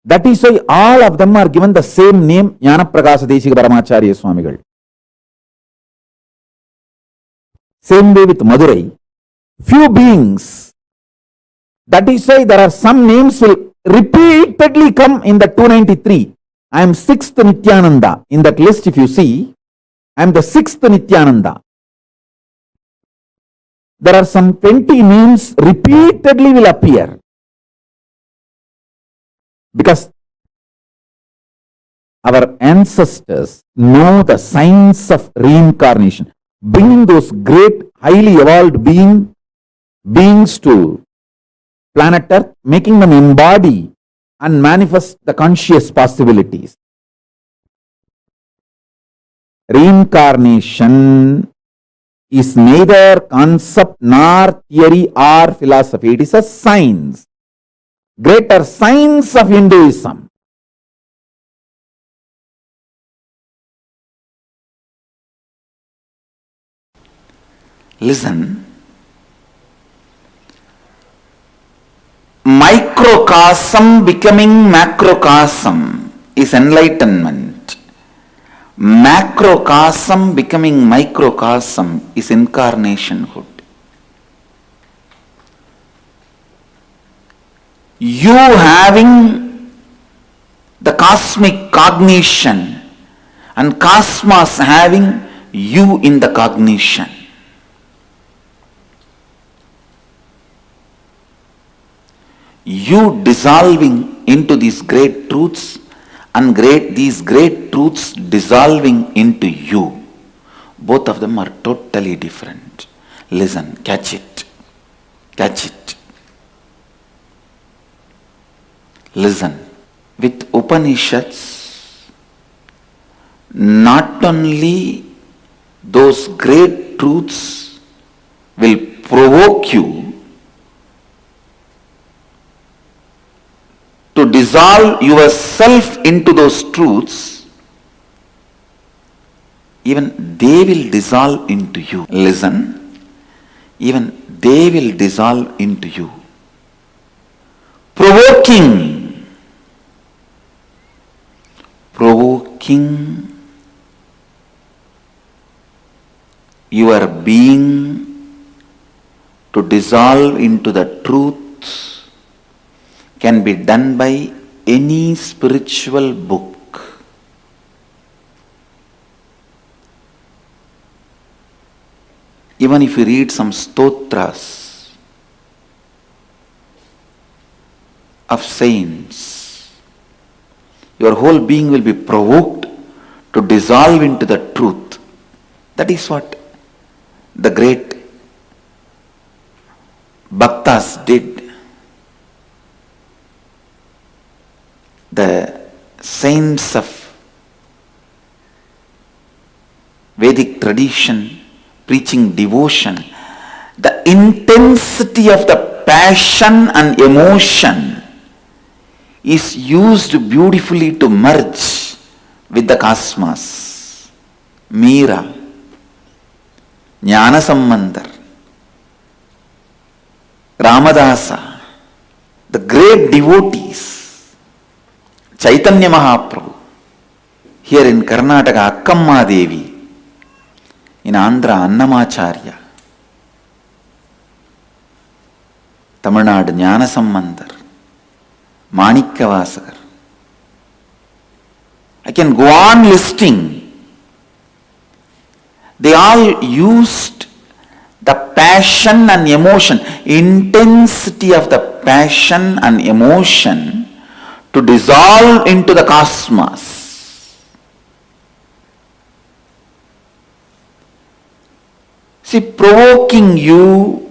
That is why all of them are given the same name, Jnana Desika Paramacharya Swamigal. Same way with Madurai. Few beings. That is why there are some names will repeatedly come in the 293. I am 6th Nithyananda. In that list, if you see, I am the 6th Nithyananda. There are some 20 names repeatedly will appear. Because our ancestors know the science of reincarnation, bringing those great, highly evolved beings to planet Earth, making them embody and manifest the conscious possibilities. Reincarnation is neither concept nor theory or philosophy. It is a science, greater science of Hinduism. Listen, microcosm becoming macrocosm is enlightenment. Macrocosm becoming microcosm is incarnationhood. You having the cosmic cognition and cosmos having you in the cognition. You dissolving into these great truths and these great truths dissolving into you. Both of them are totally different. Listen, catch it. Catch it. Listen. With Upanishads, not only those great truths will provoke you to dissolve yourself into those truths, even they will dissolve into you. Listen, even they will dissolve into you. Provoking your being to dissolve into the truth can be done by any spiritual book. Even if you read some stotras of saints, your whole being will be provoked to dissolve into the truth. That is what the great bhaktas did. The saints of Vedic tradition preaching devotion, the intensity of the passion and emotion is used beautifully to merge with the cosmos. Meera, Jnana Sambandar, Ramadasa, the great devotees, Chaitanya Mahaprabhu, here in Karnataka, Akkamma Devi, in Andhra, Annamacharya, Tamil Nadu, Jnana Sambandar, Manikkavasagar. I can go on listing. They all used the passion and emotion, intensity of the passion and emotion to dissolve into the cosmos. See, provoking you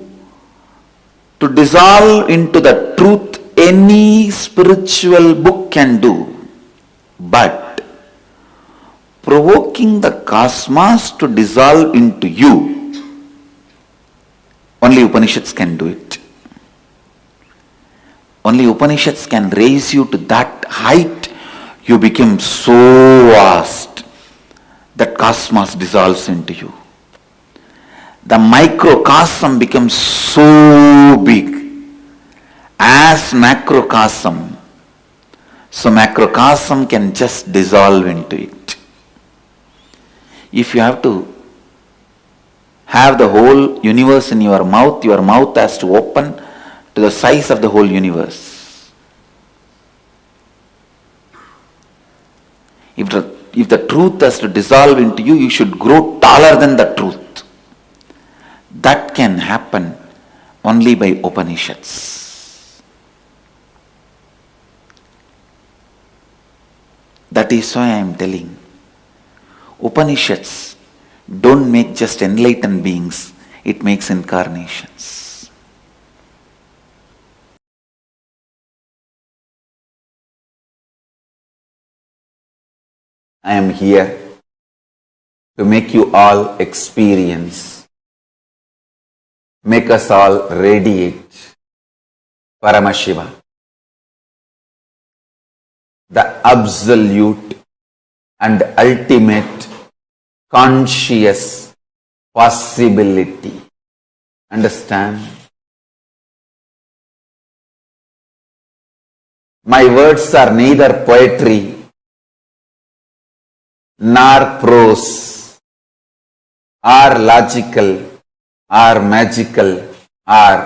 to dissolve into the truth, any spiritual book can do, but provoking the cosmos to dissolve into you, only Upanishads can do it. Only Upanishads can raise you to that height. You become so vast that cosmos dissolves into you. The microcosm becomes so big as macrocosm. So macrocosm can just dissolve into it. If you have to have the whole universe in your mouth has to open to the size of the whole universe. If the truth has to dissolve into you, you should grow taller than the truth. That can happen only by Upanishads. That is why I am telling, Upanishads don't make just enlightened beings, it makes incarnations. I am here to make you all experience, make us all radiate Paramashiva, the absolute and ultimate conscious possibility. Understand? My words are neither poetry nor prose, or logical, or magical, or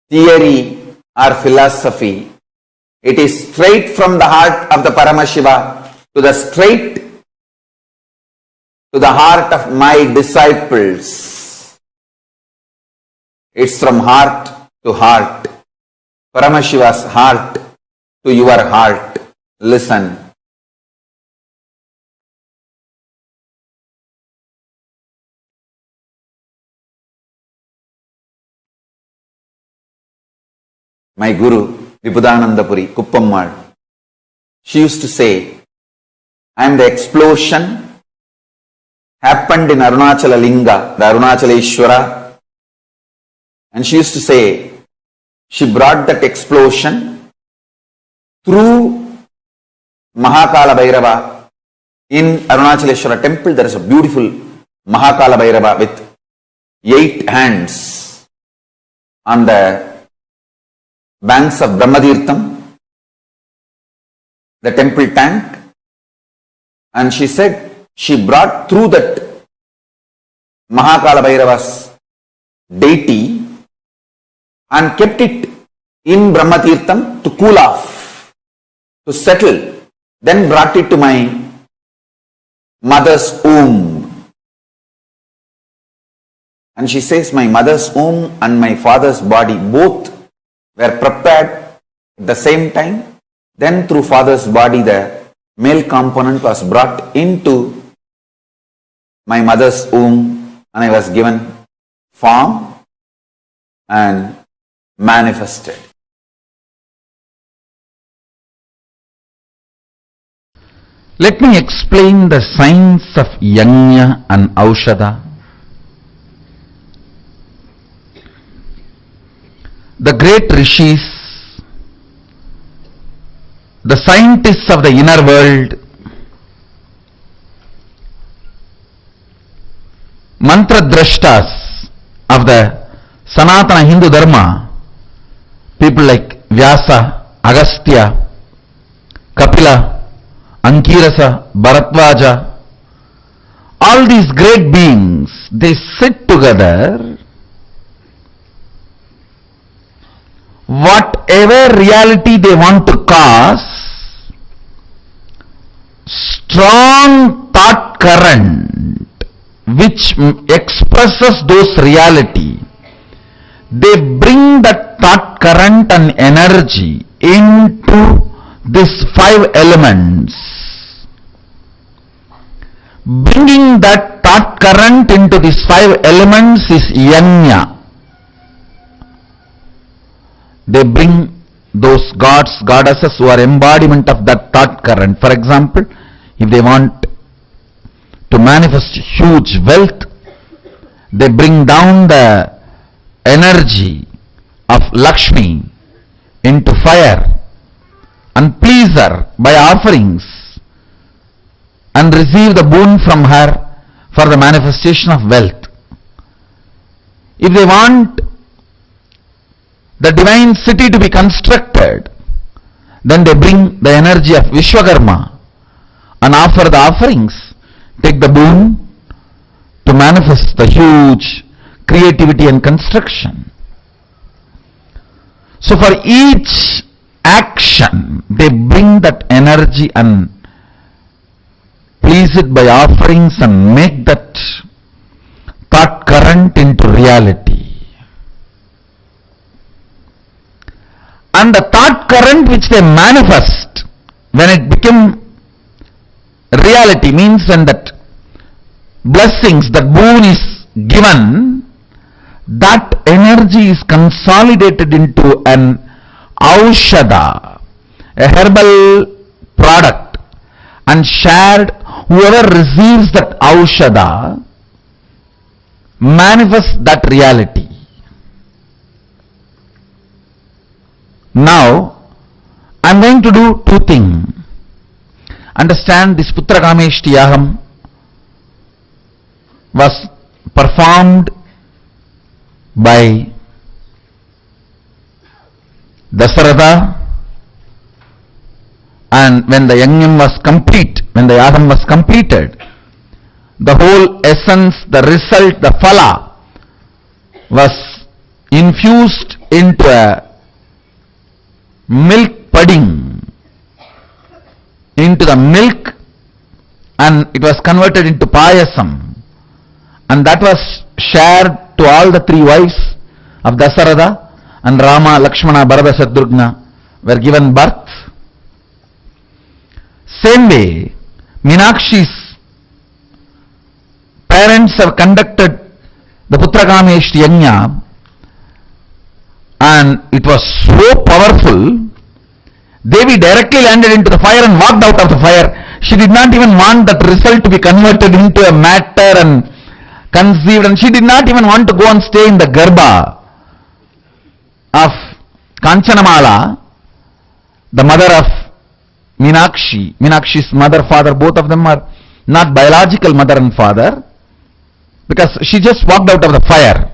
theory, or philosophy. It is straight from the heart of the Paramashiva to the heart of my disciples. It's from heart to heart. Paramashiva's heart to your heart. Listen. My Guru, Vibhudanandapuri, Kuppammal, she used to say, I am the explosion happened in Arunachala Linga, the Arunachaleshwara. And she used to say, she brought that explosion through Mahakala Bhairava. In Arunachaleshwara temple, there is a beautiful Mahakala Bhairava with 8 hands on the banks of Brahmadirtham, the temple tank. And she said, she brought through that Mahakala Bhairava's deity and kept it in Brahmatirtham to cool off, to settle. Then brought it to my mother's womb. And she says, my mother's womb and my father's body both were prepared at the same time. Then through father's body the male component was brought into my mother's womb and I was given form and manifested. Let me explain the science of Yajna and Aushadha. The great rishis, the scientists of the inner world, mantra drashtas of the Sanatana Hindu Dharma, people like Vyasa, Agastya, Kapila, Ankirasa, Bharadvaja, all these great beings, they sit together. Whatever reality they want to cause, strong thought current which expresses those reality, they bring that thought current and energy into these 5 elements. Bringing that thought current into these 5 elements is Yajna. They bring those gods, goddesses who are embodiment of that thought current. For example, if they want to manifest huge wealth, they bring down the energy of Lakshmi into fire and please her by offerings and receive the boon from her for the manifestation of wealth. If they want the divine city to be constructed, then they bring the energy of Vishwakarma and offer the offerings, take the boon to manifest the huge creativity and construction. So for each action, they bring that energy and please it by offerings and make that thought current into reality. And the thought current which they manifest when it became reality, means when that blessings, that boon is given, that energy is consolidated into an aushadha, a herbal product, and shared. Whoever receives that aushadha manifests that reality. Now, I am going to do two things. Understand, this Putra Kameshtiyaham was performed by Dasaratha, and when the yajnam was complete, when the yagam was completed, the whole essence, the result, the phala was infused into a milk pudding, into the milk, and it was converted into payasam, and that was shared to all the three wives of Dasaratha, and Rama, Lakshmana, Bharata, Shatrugna were given birth. Same way, Meenakshi's parents have conducted the Putra Kameshti Yajna, and it was so powerful. Devi directly landed into the fire and walked out of the fire. She did not even want that result to be converted into a matter and conceived, and she did not even want to go and stay in the Garbha of Kanchanamala, the mother of Meenakshi. Meenakshi's mother, father, both of them are not biological mother and father, because she just walked out of the fire.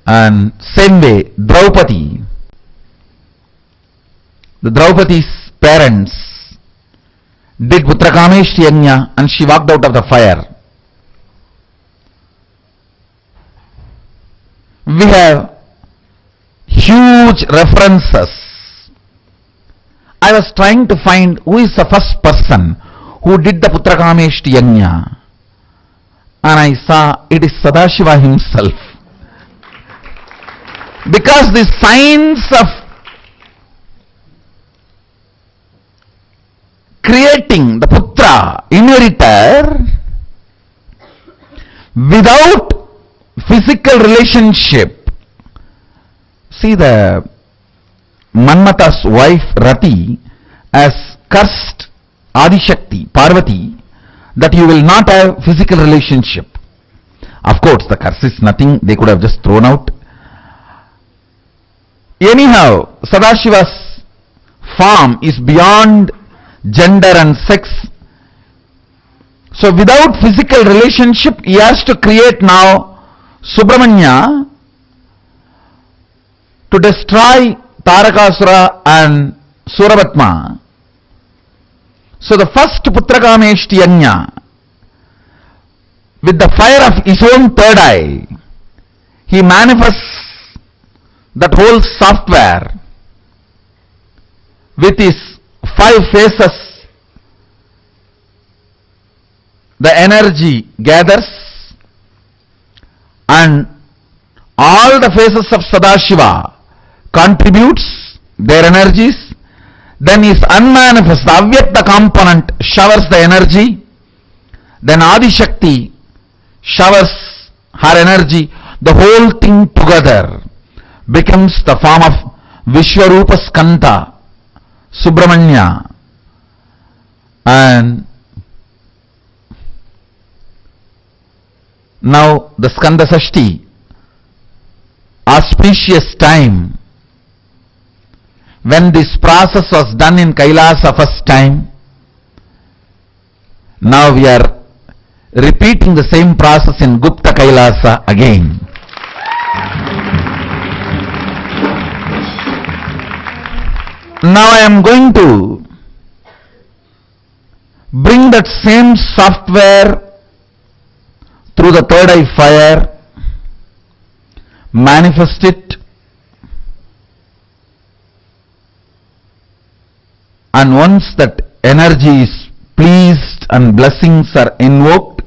And same way, Draupadi, the Draupadi's parents did Putra Kameshti Yajna, and she walked out of the fire. We have huge references. I was trying to find who is the first person who did the Putra Kameshti Yajna, and I saw it is Sadashiva himself. Because the science of creating the Putra, inheritor, without physical relationship. See, the Manmata's wife Rati has cursed Adishakti, Parvati, that you will not have physical relationship. Of course, the curse is nothing, they could have just thrown out. Anyhow, Sadashiva's form is beyond gender and sex. So without physical relationship, he has to create now Subramanya to destroy Tarakasura and Suravatma. So the first Putra Kameshti Yajna, with the fire of his own third eye, he manifests that whole software with his 5 faces. The energy gathers, and all the faces of Sadashiva contributes their energies. Then his unmanifest, the Avyakta component showers the energy. Then Adishakti showers her energy. The whole thing together becomes the form of Vishwarupa Skanda, Subramanya. And now the Skanda Sashti, auspicious time, when this process was done in Kailasa first time, now we are repeating the same process in Gupta Kailasa again. Now I am going to bring that same software through the third eye fire, manifest it, and once that energy is pleased and blessings are invoked,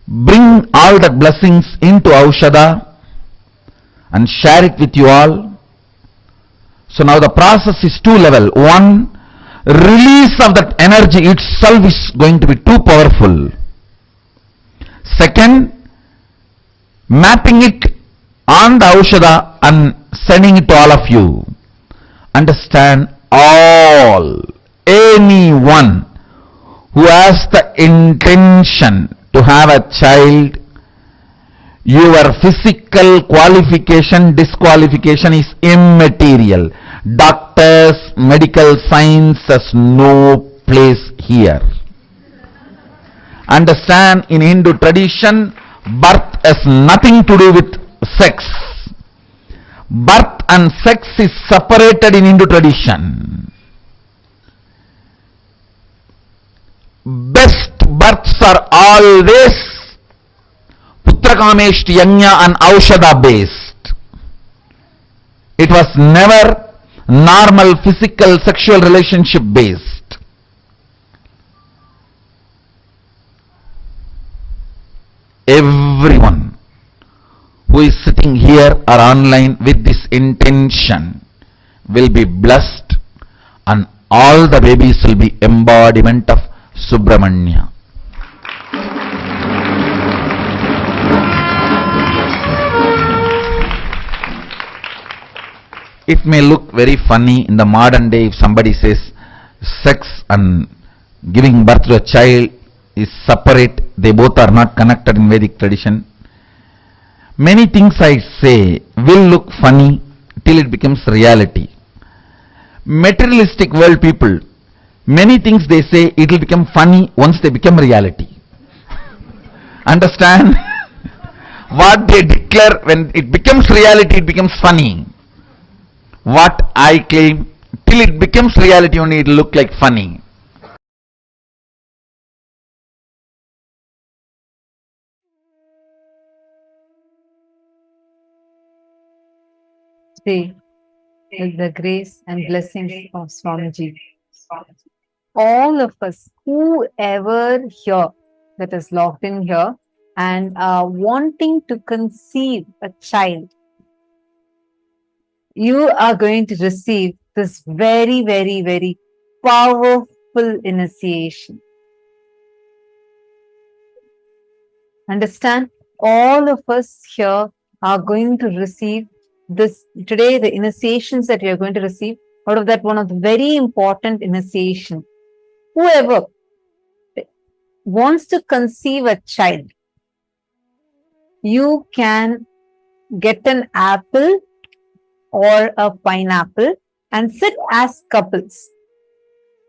bring all that blessings into Aushadha and share it with you all. So now the process is two level. One, release of that energy itself is going to be too powerful. Second, mapping it on the Aushadha and sending it to all of you. Understand, anyone who has the intention to have a child, your physical qualification, disqualification is immaterial. Doctors, medical science has no place here. Understand, in Hindu tradition, birth has nothing to do with sex. Birth and sex is separated in Hindu tradition. Best births are always Putrakameshti Yajna and Aushadha based. It was never normal physical sexual relationship based. Everyone who is sitting here or online with this intention will be blessed, and all the babies will be embodiment of Subramanya. It may look very funny in the modern day if somebody says sex and giving birth to a child is separate, they both are not connected in Vedic tradition. Many things I say will look funny till it becomes reality. Materialistic world people, many things they say it will become funny once they become reality. Understand? What they declare, when it becomes reality, it becomes funny. What I claim, till it becomes reality only, it will look like funny. Today, with the grace and blessings of Swamiji, all of us, whoever here that is logged in here and are wanting to conceive a child, you are going to receive this very, very, very powerful initiation. Understand? All of us here are going to receive this today, the initiations that we are going to receive. Out of that, one of the very important initiation. Whoever wants to conceive a child, you can get an apple or a pineapple and sit as couples,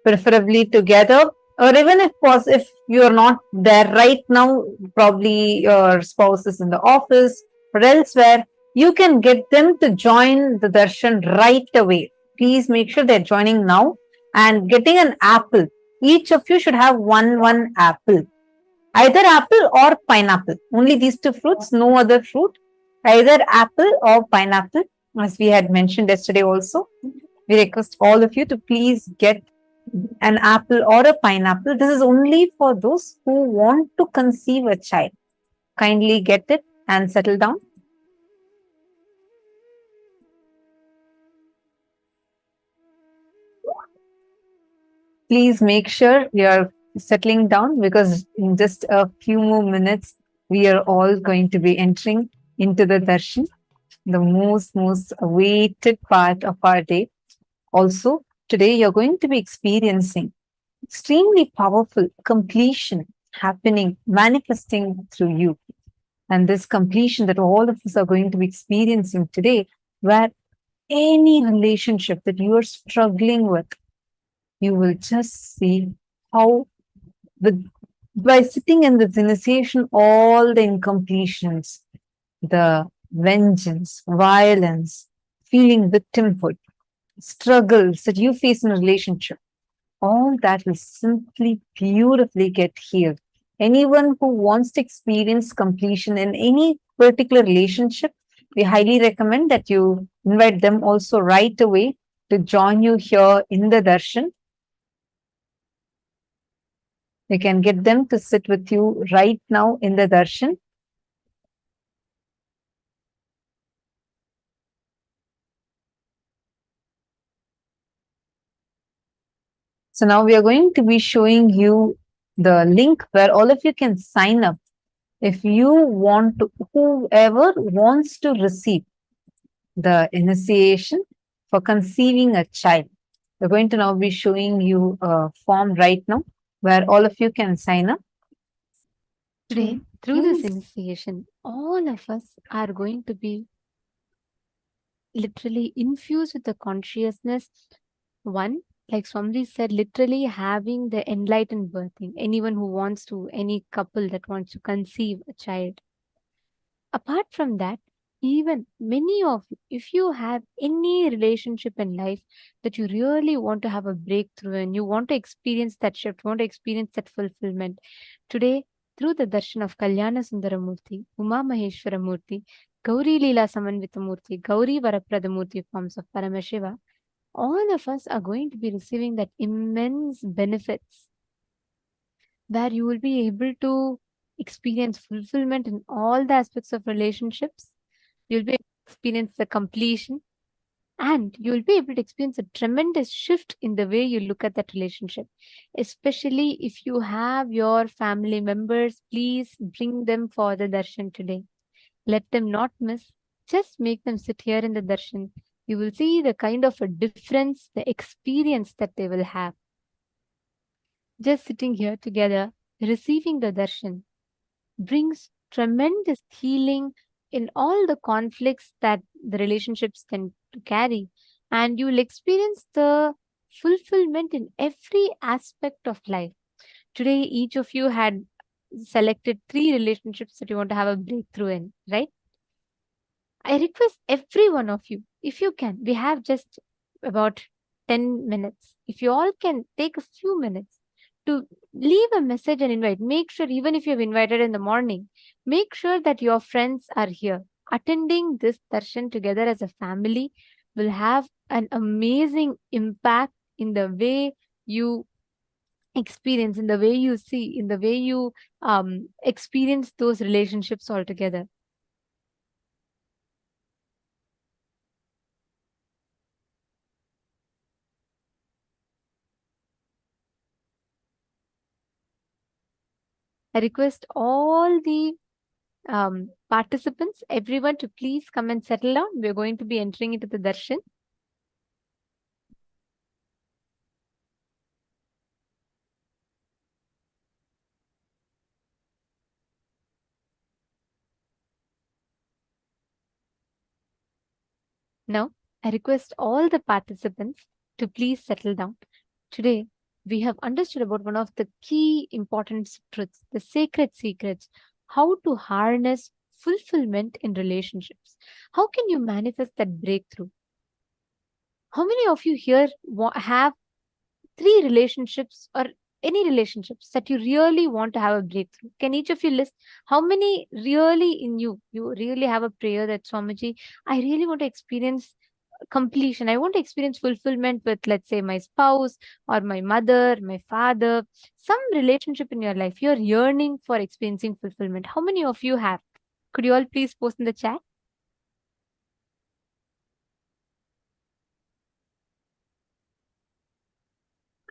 preferably together, or even if you're not there right now, probably your spouse is in the office or elsewhere, you can get them to join the darshan right away. Please make sure they're joining now and getting an apple. Each of you should have one apple. Either apple or pineapple. Only these two fruits, no other fruit. Either apple or pineapple. As we had mentioned yesterday also, we request all of you to please get an apple or a pineapple. This is only for those who want to conceive a child. Kindly get it and settle down. Please make sure you are settling down, because in just a few more minutes, we are all going to be entering into the darshan, the most awaited part of our day. Also, today you're going to be experiencing extremely powerful completion happening, manifesting through you. And this completion that all of us are going to be experiencing today, where any relationship that you are struggling with, you will just see how by sitting in this initiation, all the incompletions, the vengeance, violence, feeling victimhood, struggles that you face in a relationship, all that will simply beautifully get healed. Anyone who wants to experience completion in any particular relationship, we highly recommend that you invite them also right away to join you here in the darshan. You can get them to sit with you right now in the darshan. So now we are going to be showing you the link where all of you can sign up if you want to, whoever wants to receive the initiation for conceiving a child. We're going to now be showing you a form right now where all of you can sign up. Today, through this initiation, all of us are going to be literally infused with the consciousness. One, like Swamiji said, literally having the enlightened birthing. Anyone who wants to, any couple that wants to conceive a child. Apart from that, even many of you, if you have any relationship in life that you really want to have a breakthrough and you want to experience that shift, want to experience that fulfillment, today, through the darshan of Kalyana Sundaramurti, Uma Maheshwara Murti, Gauri Leela Samanvita Murti, Gauri Varaprada Murti forms of Paramashiva, all of us are going to be receiving that immense benefits where you will be able to experience fulfillment in all the aspects of relationships. You'll be able to experience the completion, and you'll be able to experience a tremendous shift in the way you look at that relationship. Especially if you have your family members, please bring them for the darshan today. Let them not miss. Just make them sit here in the darshan. You will see the kind of a difference, the experience that they will have. Just sitting here together, receiving the darshan, brings tremendous healing in all the conflicts that the relationships tend to carry. And you will experience the fulfillment in every aspect of life. Today, each of you had selected 3 relationships that you want to have a breakthrough in, right? I request every one of you, if you can, we have just about 10 minutes. If you all can take a few minutes to leave a message and invite, make sure, even if you've invited in the morning, make sure that your friends are here. Attending this darshan together as a family will have an amazing impact in the way you experience, in the way you see, in the way you experience those relationships altogether. I request all the participants, everyone to please come and settle down. We're going to be entering into the darshan. Now, I request all the participants to please settle down. Today, we have understood about one of the key important truths, the sacred secrets, how to harness fulfillment in relationships. How can you manifest that breakthrough? How many of you here have 3 relationships or any relationships that you really want to have a breakthrough? Can each of you list how many really in you really have a prayer that Swamiji, I really want to experience completion. I want to experience fulfillment with, let's say, my spouse or my mother, my father, some relationship in your life. You're yearning for experiencing fulfillment. How many of you have? Could you all please post in the chat?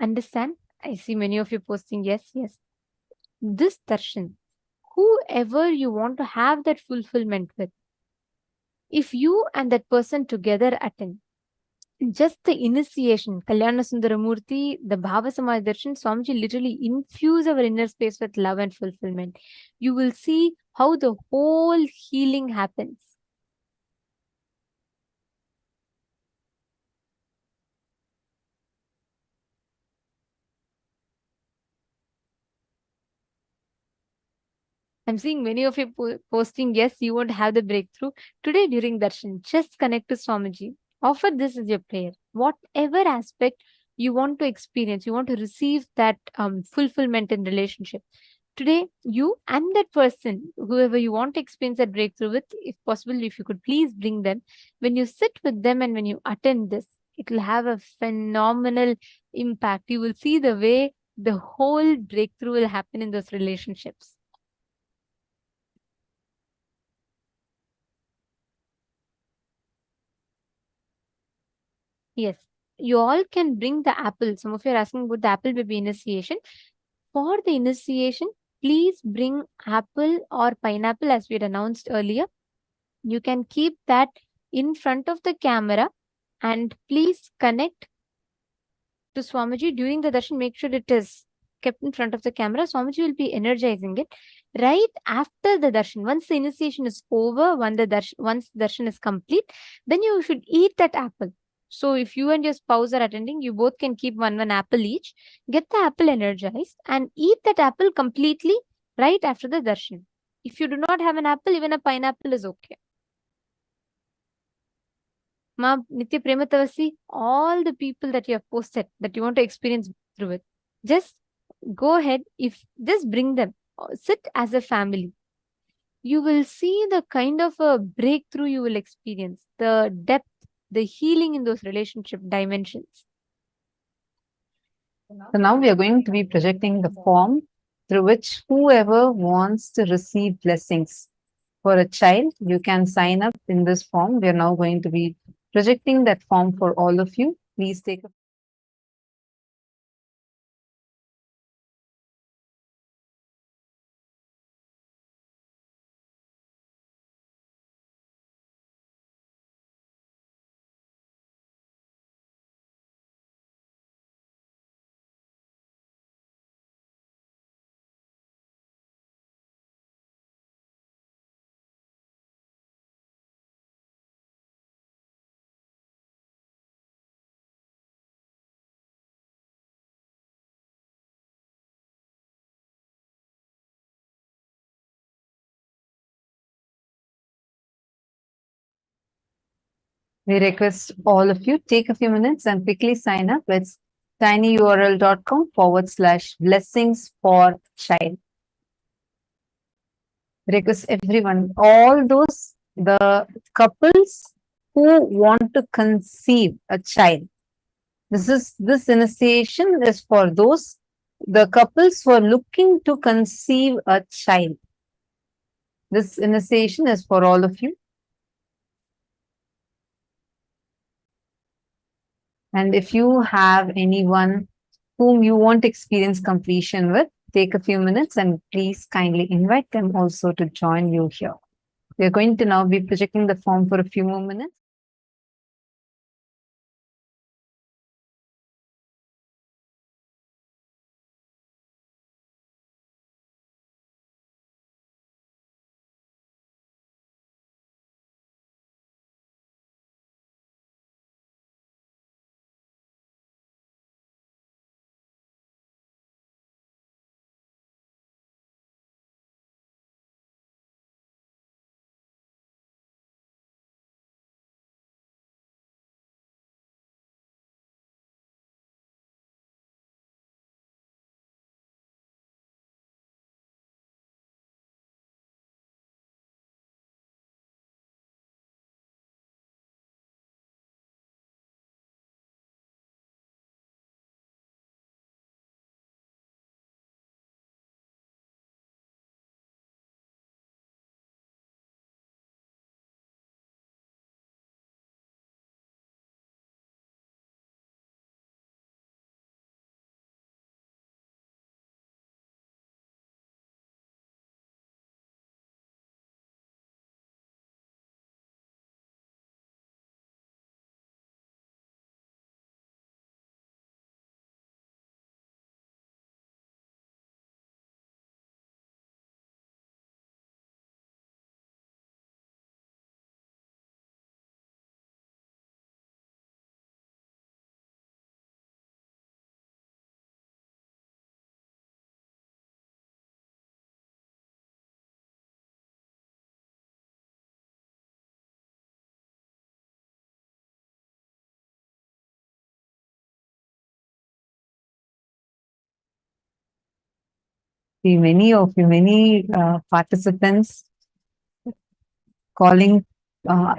Understand? I see many of you posting yes, yes. This darshan, whoever you want to have that fulfillment with, if you and that person together attend, just the initiation, Kalyana Sundaramurti, the Bhava Samadhi Darshan, Swamiji literally infuse our inner space with love and fulfillment. You will see how the whole healing happens. I'm seeing many of you posting, yes, you won't have the breakthrough. Today during darshan, just connect to Swamiji. Offer this as your prayer. Whatever aspect you want to experience, you want to receive that fulfillment in relationship. Today, you and that person, whoever you want to experience that breakthrough with, if possible, if you could please bring them. When you sit with them and when you attend this, it will have a phenomenal impact. You will see the way the whole breakthrough will happen in those relationships. Yes, you all can bring the apple. Some of you are asking about the apple baby initiation. For the initiation, please bring apple or pineapple as we had announced earlier. You can keep that in front of the camera and please connect to Swamiji during the darshan. Make sure it is kept in front of the camera. Swamiji will be energizing it right after the darshan. Once the initiation is over, once the darshan is complete, then you should eat that apple. So if you and your spouse are attending, you both can keep one apple each. Get the apple energized and eat that apple completely right after the darshan. If you do not have an apple, even a pineapple is okay. Ma Nitya Prematavasi, all the people that you have posted that you want to experience through it, just go ahead. If just bring them, sit as a family. You will see the kind of a breakthrough you will experience, the depth, the healing in those relationship dimensions. So now we are going to be projecting the form through which whoever wants to receive blessings. For a child, you can sign up in this form. We are now going to be projecting that form for all of you. Please take a We request all of you take a few minutes and quickly sign up. It's tinyurl.com/blessings for child. Request everyone, all those, the couples who want to conceive a child. This initiation is for those, the couples who are looking to conceive a child. This initiation is for all of you. And if you have anyone whom you want to experience completion with, take a few minutes and please kindly invite them also to join you here. We are going to now be projecting the form for a few more minutes. Many of you, many participants calling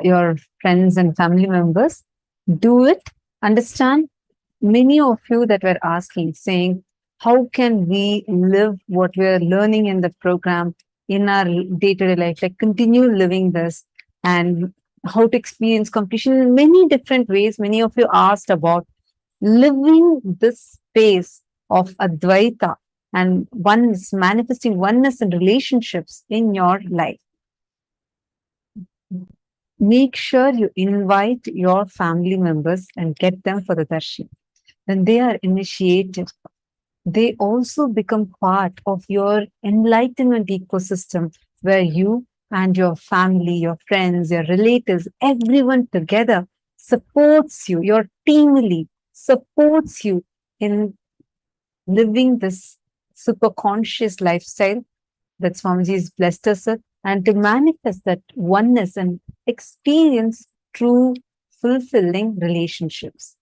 your friends and family members, do it. Understand, many of you that were asking, saying, how can we live what we're learning in the program in our day-to-day life, like continue living this, and how to experience completion in many different ways. Many of you asked about living this space of Advaita and oneness, manifesting oneness in relationships in your life. Make sure you invite your family members and get them for the darshan. When they are initiated, they also become part of your enlightenment ecosystem where you and your family, your friends, your relatives, everyone together supports you, your team lead supports you in living this super conscious lifestyle that Swamiji has blessed us with, and to manifest that oneness and experience true fulfilling relationships.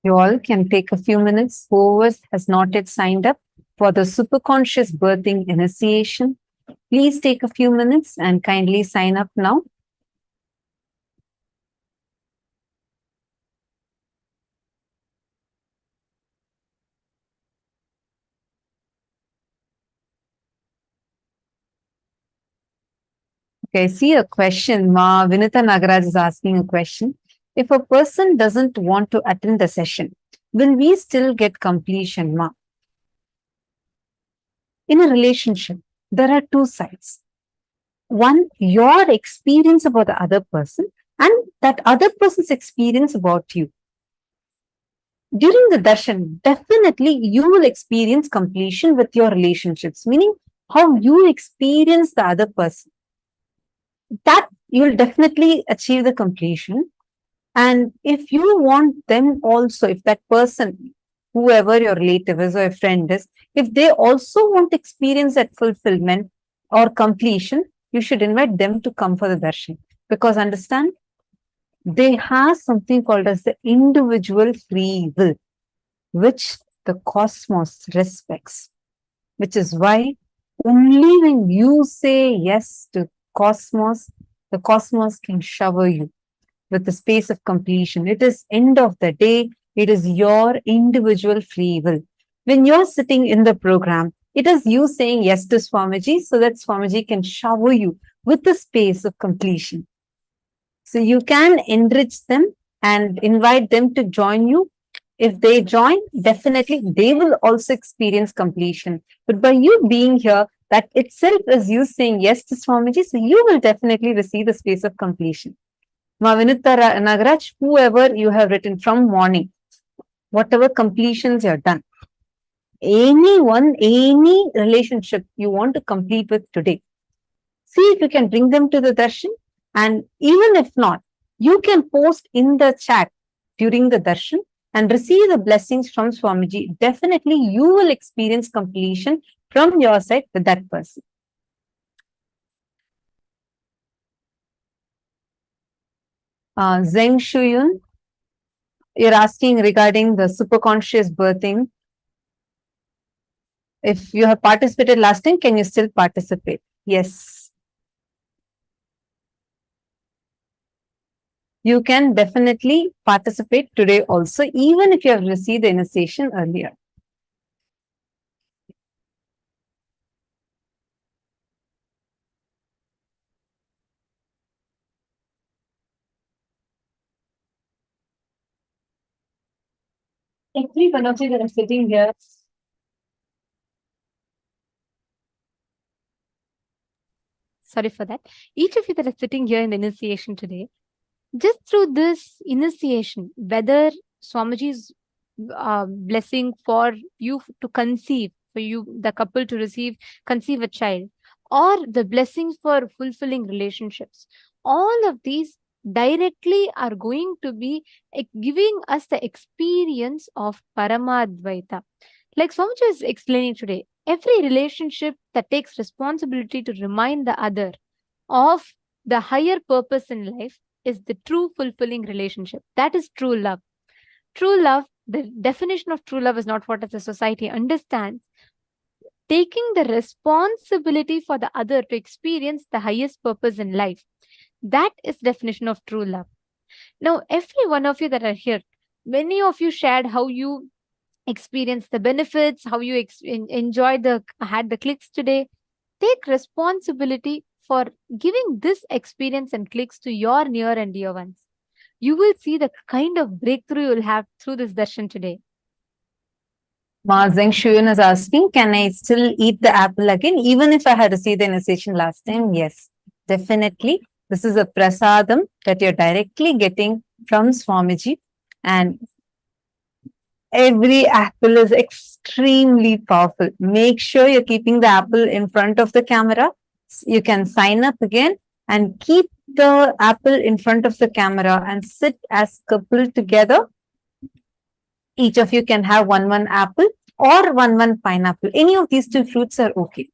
You all can take a few minutes. Whoever has not yet signed up for the superconscious birthing initiation, please take a few minutes and kindly sign up now. Okay, I see a question. Ma Vinita Nagaraj is asking a question. If a person doesn't want to attend the session, will we still get completion, Ma? In a relationship, there are two sides. One, your experience about the other person, and that other person's experience about you. During the darshan, definitely you will experience completion with your relationships, meaning how you experience the other person. That you will definitely achieve the completion. And if you want them also, if that person, whoever your relative is or a friend is, if they also want to experience that fulfillment or completion, you should invite them to come for the darshan. Because understand, they have something called as the individual free will, which the cosmos respects. Which is why only when you say yes to cosmos, the cosmos can shower you with the space of completion. It is end of the day, it is your individual free will. When you're sitting in the program, it is you saying yes to Swamiji so that Swamiji can shower you with the space of completion. So you can enrich them and invite them to join you. If they join, definitely they will also experience completion. But by you being here, that itself is you saying yes to Swamiji, so you will definitely receive the space of completion. Ma Vinita Nagaraj, whoever you have written from morning, whatever completions you have done, anyone, any relationship you want to complete with today, see if you can bring them to the darshan. And even if not, you can post in the chat during the darshan and receive the blessings from Swamiji. Definitely you will experience completion from your side with that person. Zheng Shuyun, you're asking regarding the superconscious birthing. If you have participated last time, can you still participate? Yes. You can definitely participate today also, even if you have received the initiation earlier. Every one of you that are sitting here, Sorry for that. Each of you that are sitting here in the initiation today, just through this initiation, whether Swamiji's blessing for you to conceive, for you, the couple to conceive a child, or the blessings for fulfilling relationships, all of these directly are going to be giving us the experience of Paramadvaita. Like Swamiji is explaining today, every relationship that takes responsibility to remind the other of the higher purpose in life is the true fulfilling relationship. That is true love. True love, the definition of true love is not what as a society understands. Taking the responsibility for the other to experience the highest purpose in life. That is definition of true love. Now, every one of you that are here, many of you shared how you experience the benefits, how you enjoyed had the clicks today. Take responsibility for giving this experience and clicks to your near and dear ones. You will see the kind of breakthrough you will have through this darshan today. Ma Zheng Shuyun is asking, can I still eat the apple again, even if I had received the initiation last time? Yes, definitely. This is a prasadam that you're directly getting from Swamiji, and every apple is extremely powerful. Make sure you're keeping the apple in front of the camera. You can sign up again and keep the apple in front of the camera and sit as couple together. Each of you can have one apple or one pineapple. Any of these two fruits are okay.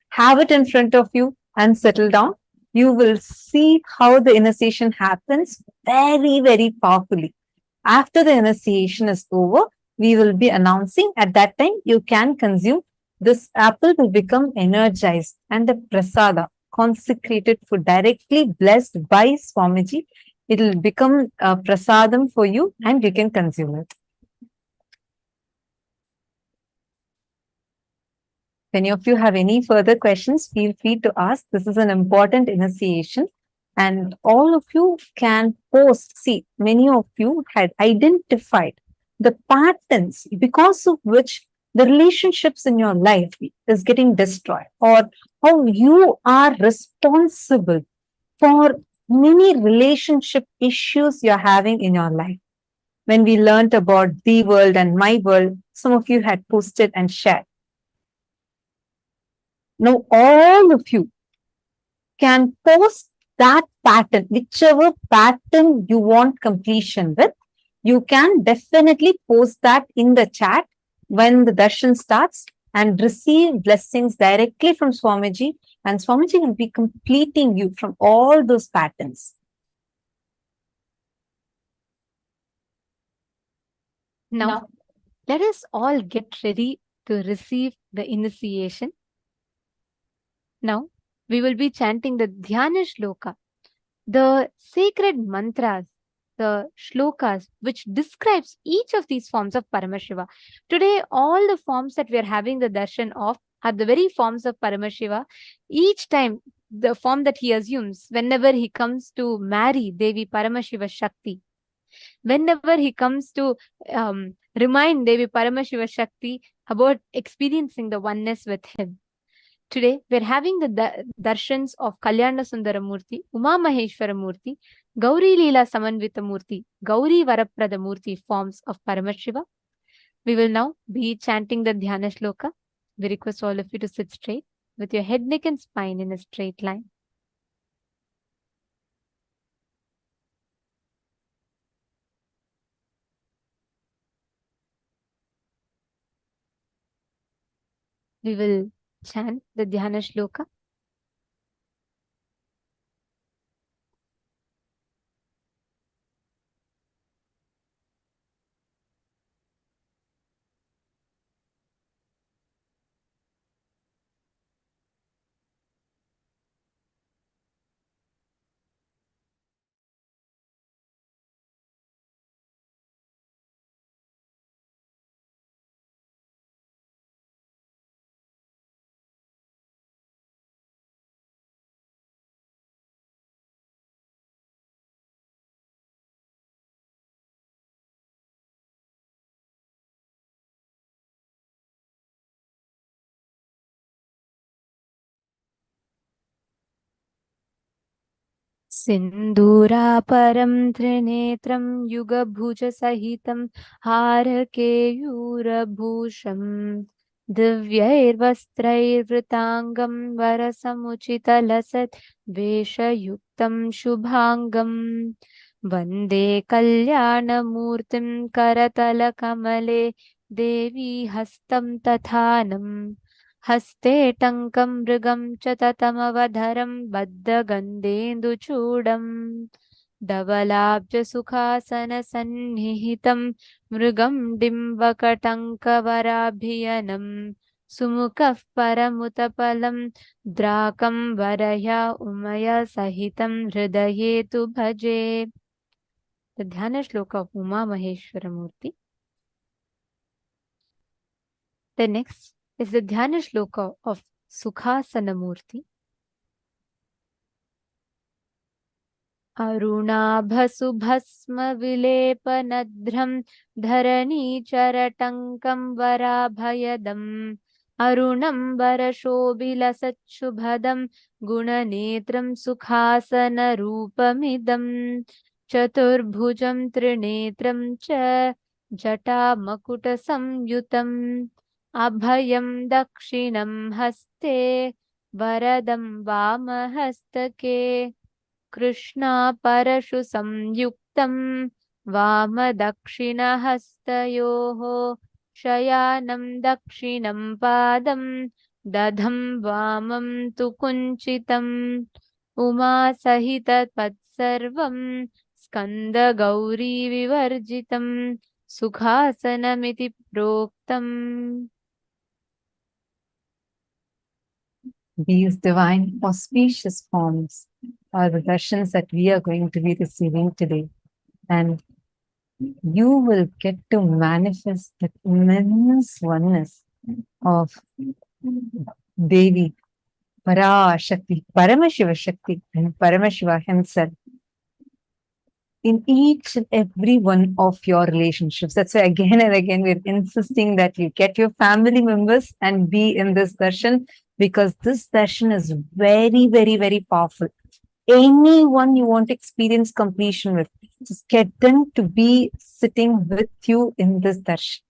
Have it in front of you and settle down. You will see how the initiation happens very, very powerfully. After the initiation is over, we will be announcing. At that time, you can consume. This apple will become energized, and the prasada, consecrated food, directly blessed by Swamiji, it will become a prasadam for you and you can consume it. If any of you have any further questions, feel free to ask. This is an important initiation, and all of you can post. See, many of you had identified the patterns because of which the relationships in your life is getting destroyed, or how you are responsible for many relationship issues you're having in your life. When we learned about the world and my world, some of you had posted and shared. Now, all of you can post that pattern, whichever pattern you want completion with. You can definitely post that in the chat when the darshan starts and receive blessings directly from Swamiji, and Swamiji will be completing you from all those patterns. Now, let us all get ready to receive the initiation. Now, we will be chanting the Dhyana Shloka, the sacred mantras, the shlokas, which describes each of these forms of Paramashiva. Today, all the forms that we are having the darshan of are the very forms of Paramashiva. Each time, the form that he assumes, whenever he comes to marry Devi Paramashiva Shakti, whenever he comes to remind Devi Paramashiva Shakti about experiencing the oneness with him. Today, we're having the darshans of Kalyana Sundara Murti, Uma Maheshwara Murti, Gauri Leela Samanvita Murti, Gauri Varaprada Murti forms of Paramashiva. We will now be chanting the Dhyana Shloka. We request all of you to sit straight with your head, neck and spine in a straight line. We will chant the Dhyana Shloka. सिन्दूरापरं त्रिनेत्रं युगभुजसहितं हारकेयूरभूषं दिव्यैर्वस्त्रैर्वृताङ्गं वरसमुचितलसत् वेषयुक्तं शुभाङ्गं वन्दे कल्याणमूर्तिं करतलकमले देवी हस्तं तथानं हस्ते टङ्कं मृगं च ततमवधरं बद्धगन्धेन्दुचूडम् धवलाब्जसुखासनसन्निहितं मृगं डिम्बकटङ्कवराभियनं सुमुखः परमुतपलं द्राकं वरया उमया सहितं हृदये तु भजे. The Dhyana Shloka of Uma Maheshwara Murti. The next is the Dhyana Shloka of Sukhasanamurti. अरुणाभसुभस्मविलेपनद्रं धरणीचरटङ्कं वराभयदम् अरुणम्बरशोभिलसच्छुभदं गुणनेत्रं सुखासनरूपमिदं चतुर्भुजं त्रिनेत्रं च जटामकुटसंयुतम् अभयं दक्षिणं हस्ते वरदं वामहस्तके कृष्णापरशु संयुक्तं वामदक्षिणहस्तयोः शयानं दक्षिणं पादं दधं वामं तु कुञ्चितम् उमासहितत्सर्वं स्कन्दगौरीविवर्जितं सुखासनमिति प्रोक्तम्. These divine auspicious forms are the darshans that we are going to be receiving today. And you will get to manifest the immense oneness of Devi, Parashakti, Paramashiva Shakti, and Paramashiva himself in each and every one of your relationships. That's why again and again we're insisting that you get your family members and be in this darshan, because this darshan is very, very, very powerful. Anyone you want to experience completion with, just get them to be sitting with you in this darshan.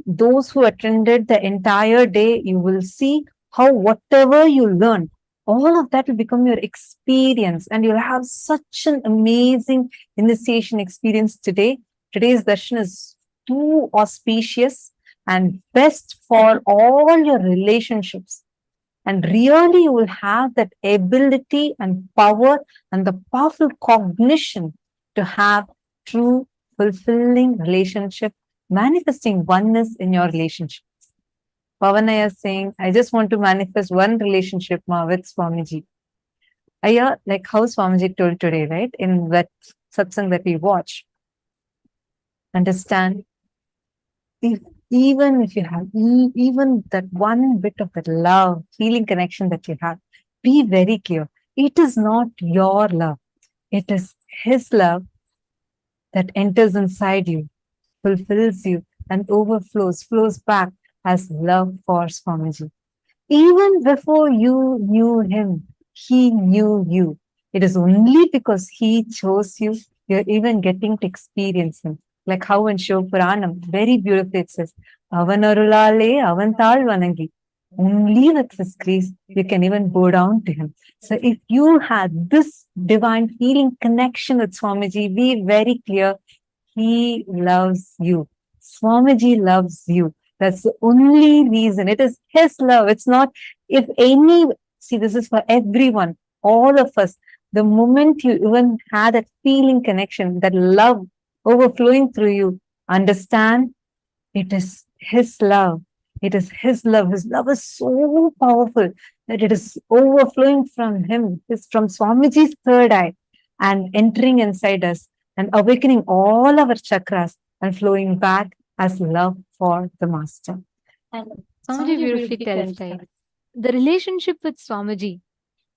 Those who attended the entire day, you will see how whatever you learn, all of that will become your experience, and you'll have such an amazing initiation experience today. Today's darshan is too auspicious and best for all your relationships. And really, you will have that ability and power and the powerful cognition to have true, fulfilling relationship, manifesting oneness in your relationships. Pavanaya is saying, I just want to manifest one relationship with Swamiji. Like how Swamiji told today, right? In that satsang that we watch. Understand, even if you have even that one bit of that love, healing connection that you have, be very clear. It is not your love. It is his love that enters inside you, fulfills you, and flows back as love for Swamiji. Even before you knew him, he knew you. It is only because he chose you, you're even getting to experience him. Like how in Shiva Puranam, very beautifully it says, Avanarulale Avantal Vanangi. Only with his grace, you can even go down to him. So if you had this divine healing connection with Swamiji, be very clear, he loves you. Swamiji loves you. That's the only reason. It is his love. It's not, if any, see, this is for everyone, all of us. The moment you even had that feeling connection, that love overflowing through you, understand it is his love. It is his love. His love is so powerful that it is overflowing from him. It's from Swamiji's third eye and entering inside us and awakening all our chakras and flowing back as love for the master. And Swamiji beautifully tells, right? The relationship with Swamiji,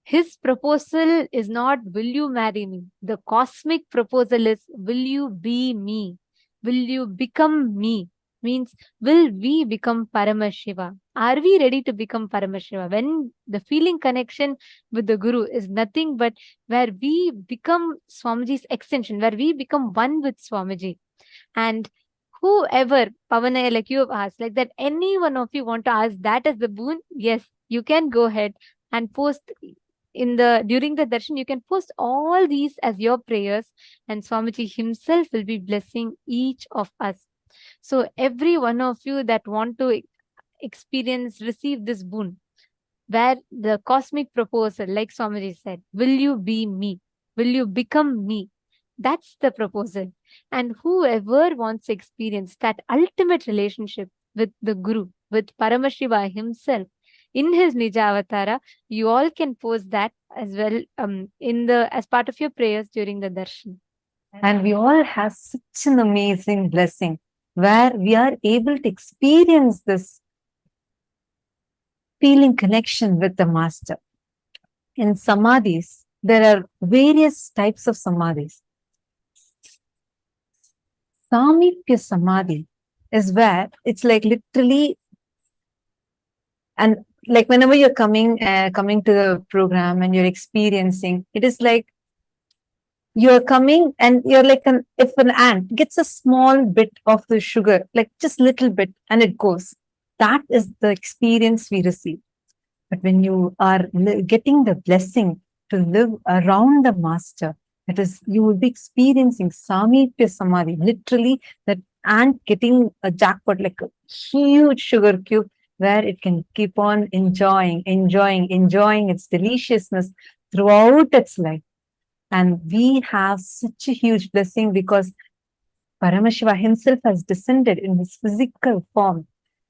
his proposal is not, will you marry me? The cosmic proposal is, will you be me? Will you become me? Means, will we become Paramashiva? Are we ready to become Paramashiva? When the feeling connection with the Guru is nothing but where we become Swamiji's extension, where we become one with Swamiji. And whoever, Pavanaya, like you have asked, like that any one of you want to ask that as the boon, yes, you can go ahead and post during the darshan, you can post all these as your prayers, and Swamiji himself will be blessing each of us. So every one of you that want to receive this boon, where the cosmic proposal, like Swamiji said, will you be me? Will you become me? That's the proposal. And whoever wants to experience that ultimate relationship with the Guru, with Paramashiva himself, in his Nija Avatara, you all can post that as well as part of your prayers during the darshan. And we all have such an amazing blessing where we are able to experience this feeling connection with the master. In samadhis, there are various types of samadhis. Sameepya Samādhi is where it's like literally, and like whenever you're coming to the program and you're experiencing, it is like you're coming and you're like if an ant gets a small bit of the sugar, like just little bit, and it goes. That is the experience we receive. But when you are getting the blessing to live around the master, it is, you will be experiencing Sameepya Samādhi, literally that ant getting a jackpot, like a huge sugar cube, where it can keep on enjoying its deliciousness throughout its life. And we have such a huge blessing because Paramashiva himself has descended in his physical form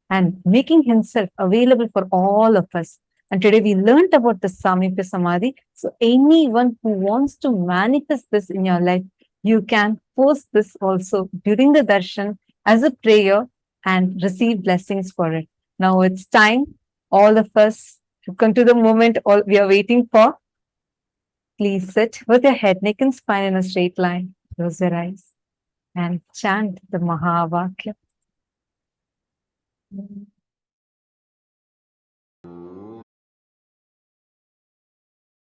and making himself available for all of us. And today we learned about the Sameepya Samādhi. So anyone who wants to manifest this in your life, you can post this also during the darshan as a prayer and receive blessings for it. Now it's time, all of us, to come to the moment all we are waiting for. Please sit with your head, neck and spine in a straight line. Close your eyes and chant the Mahavakya.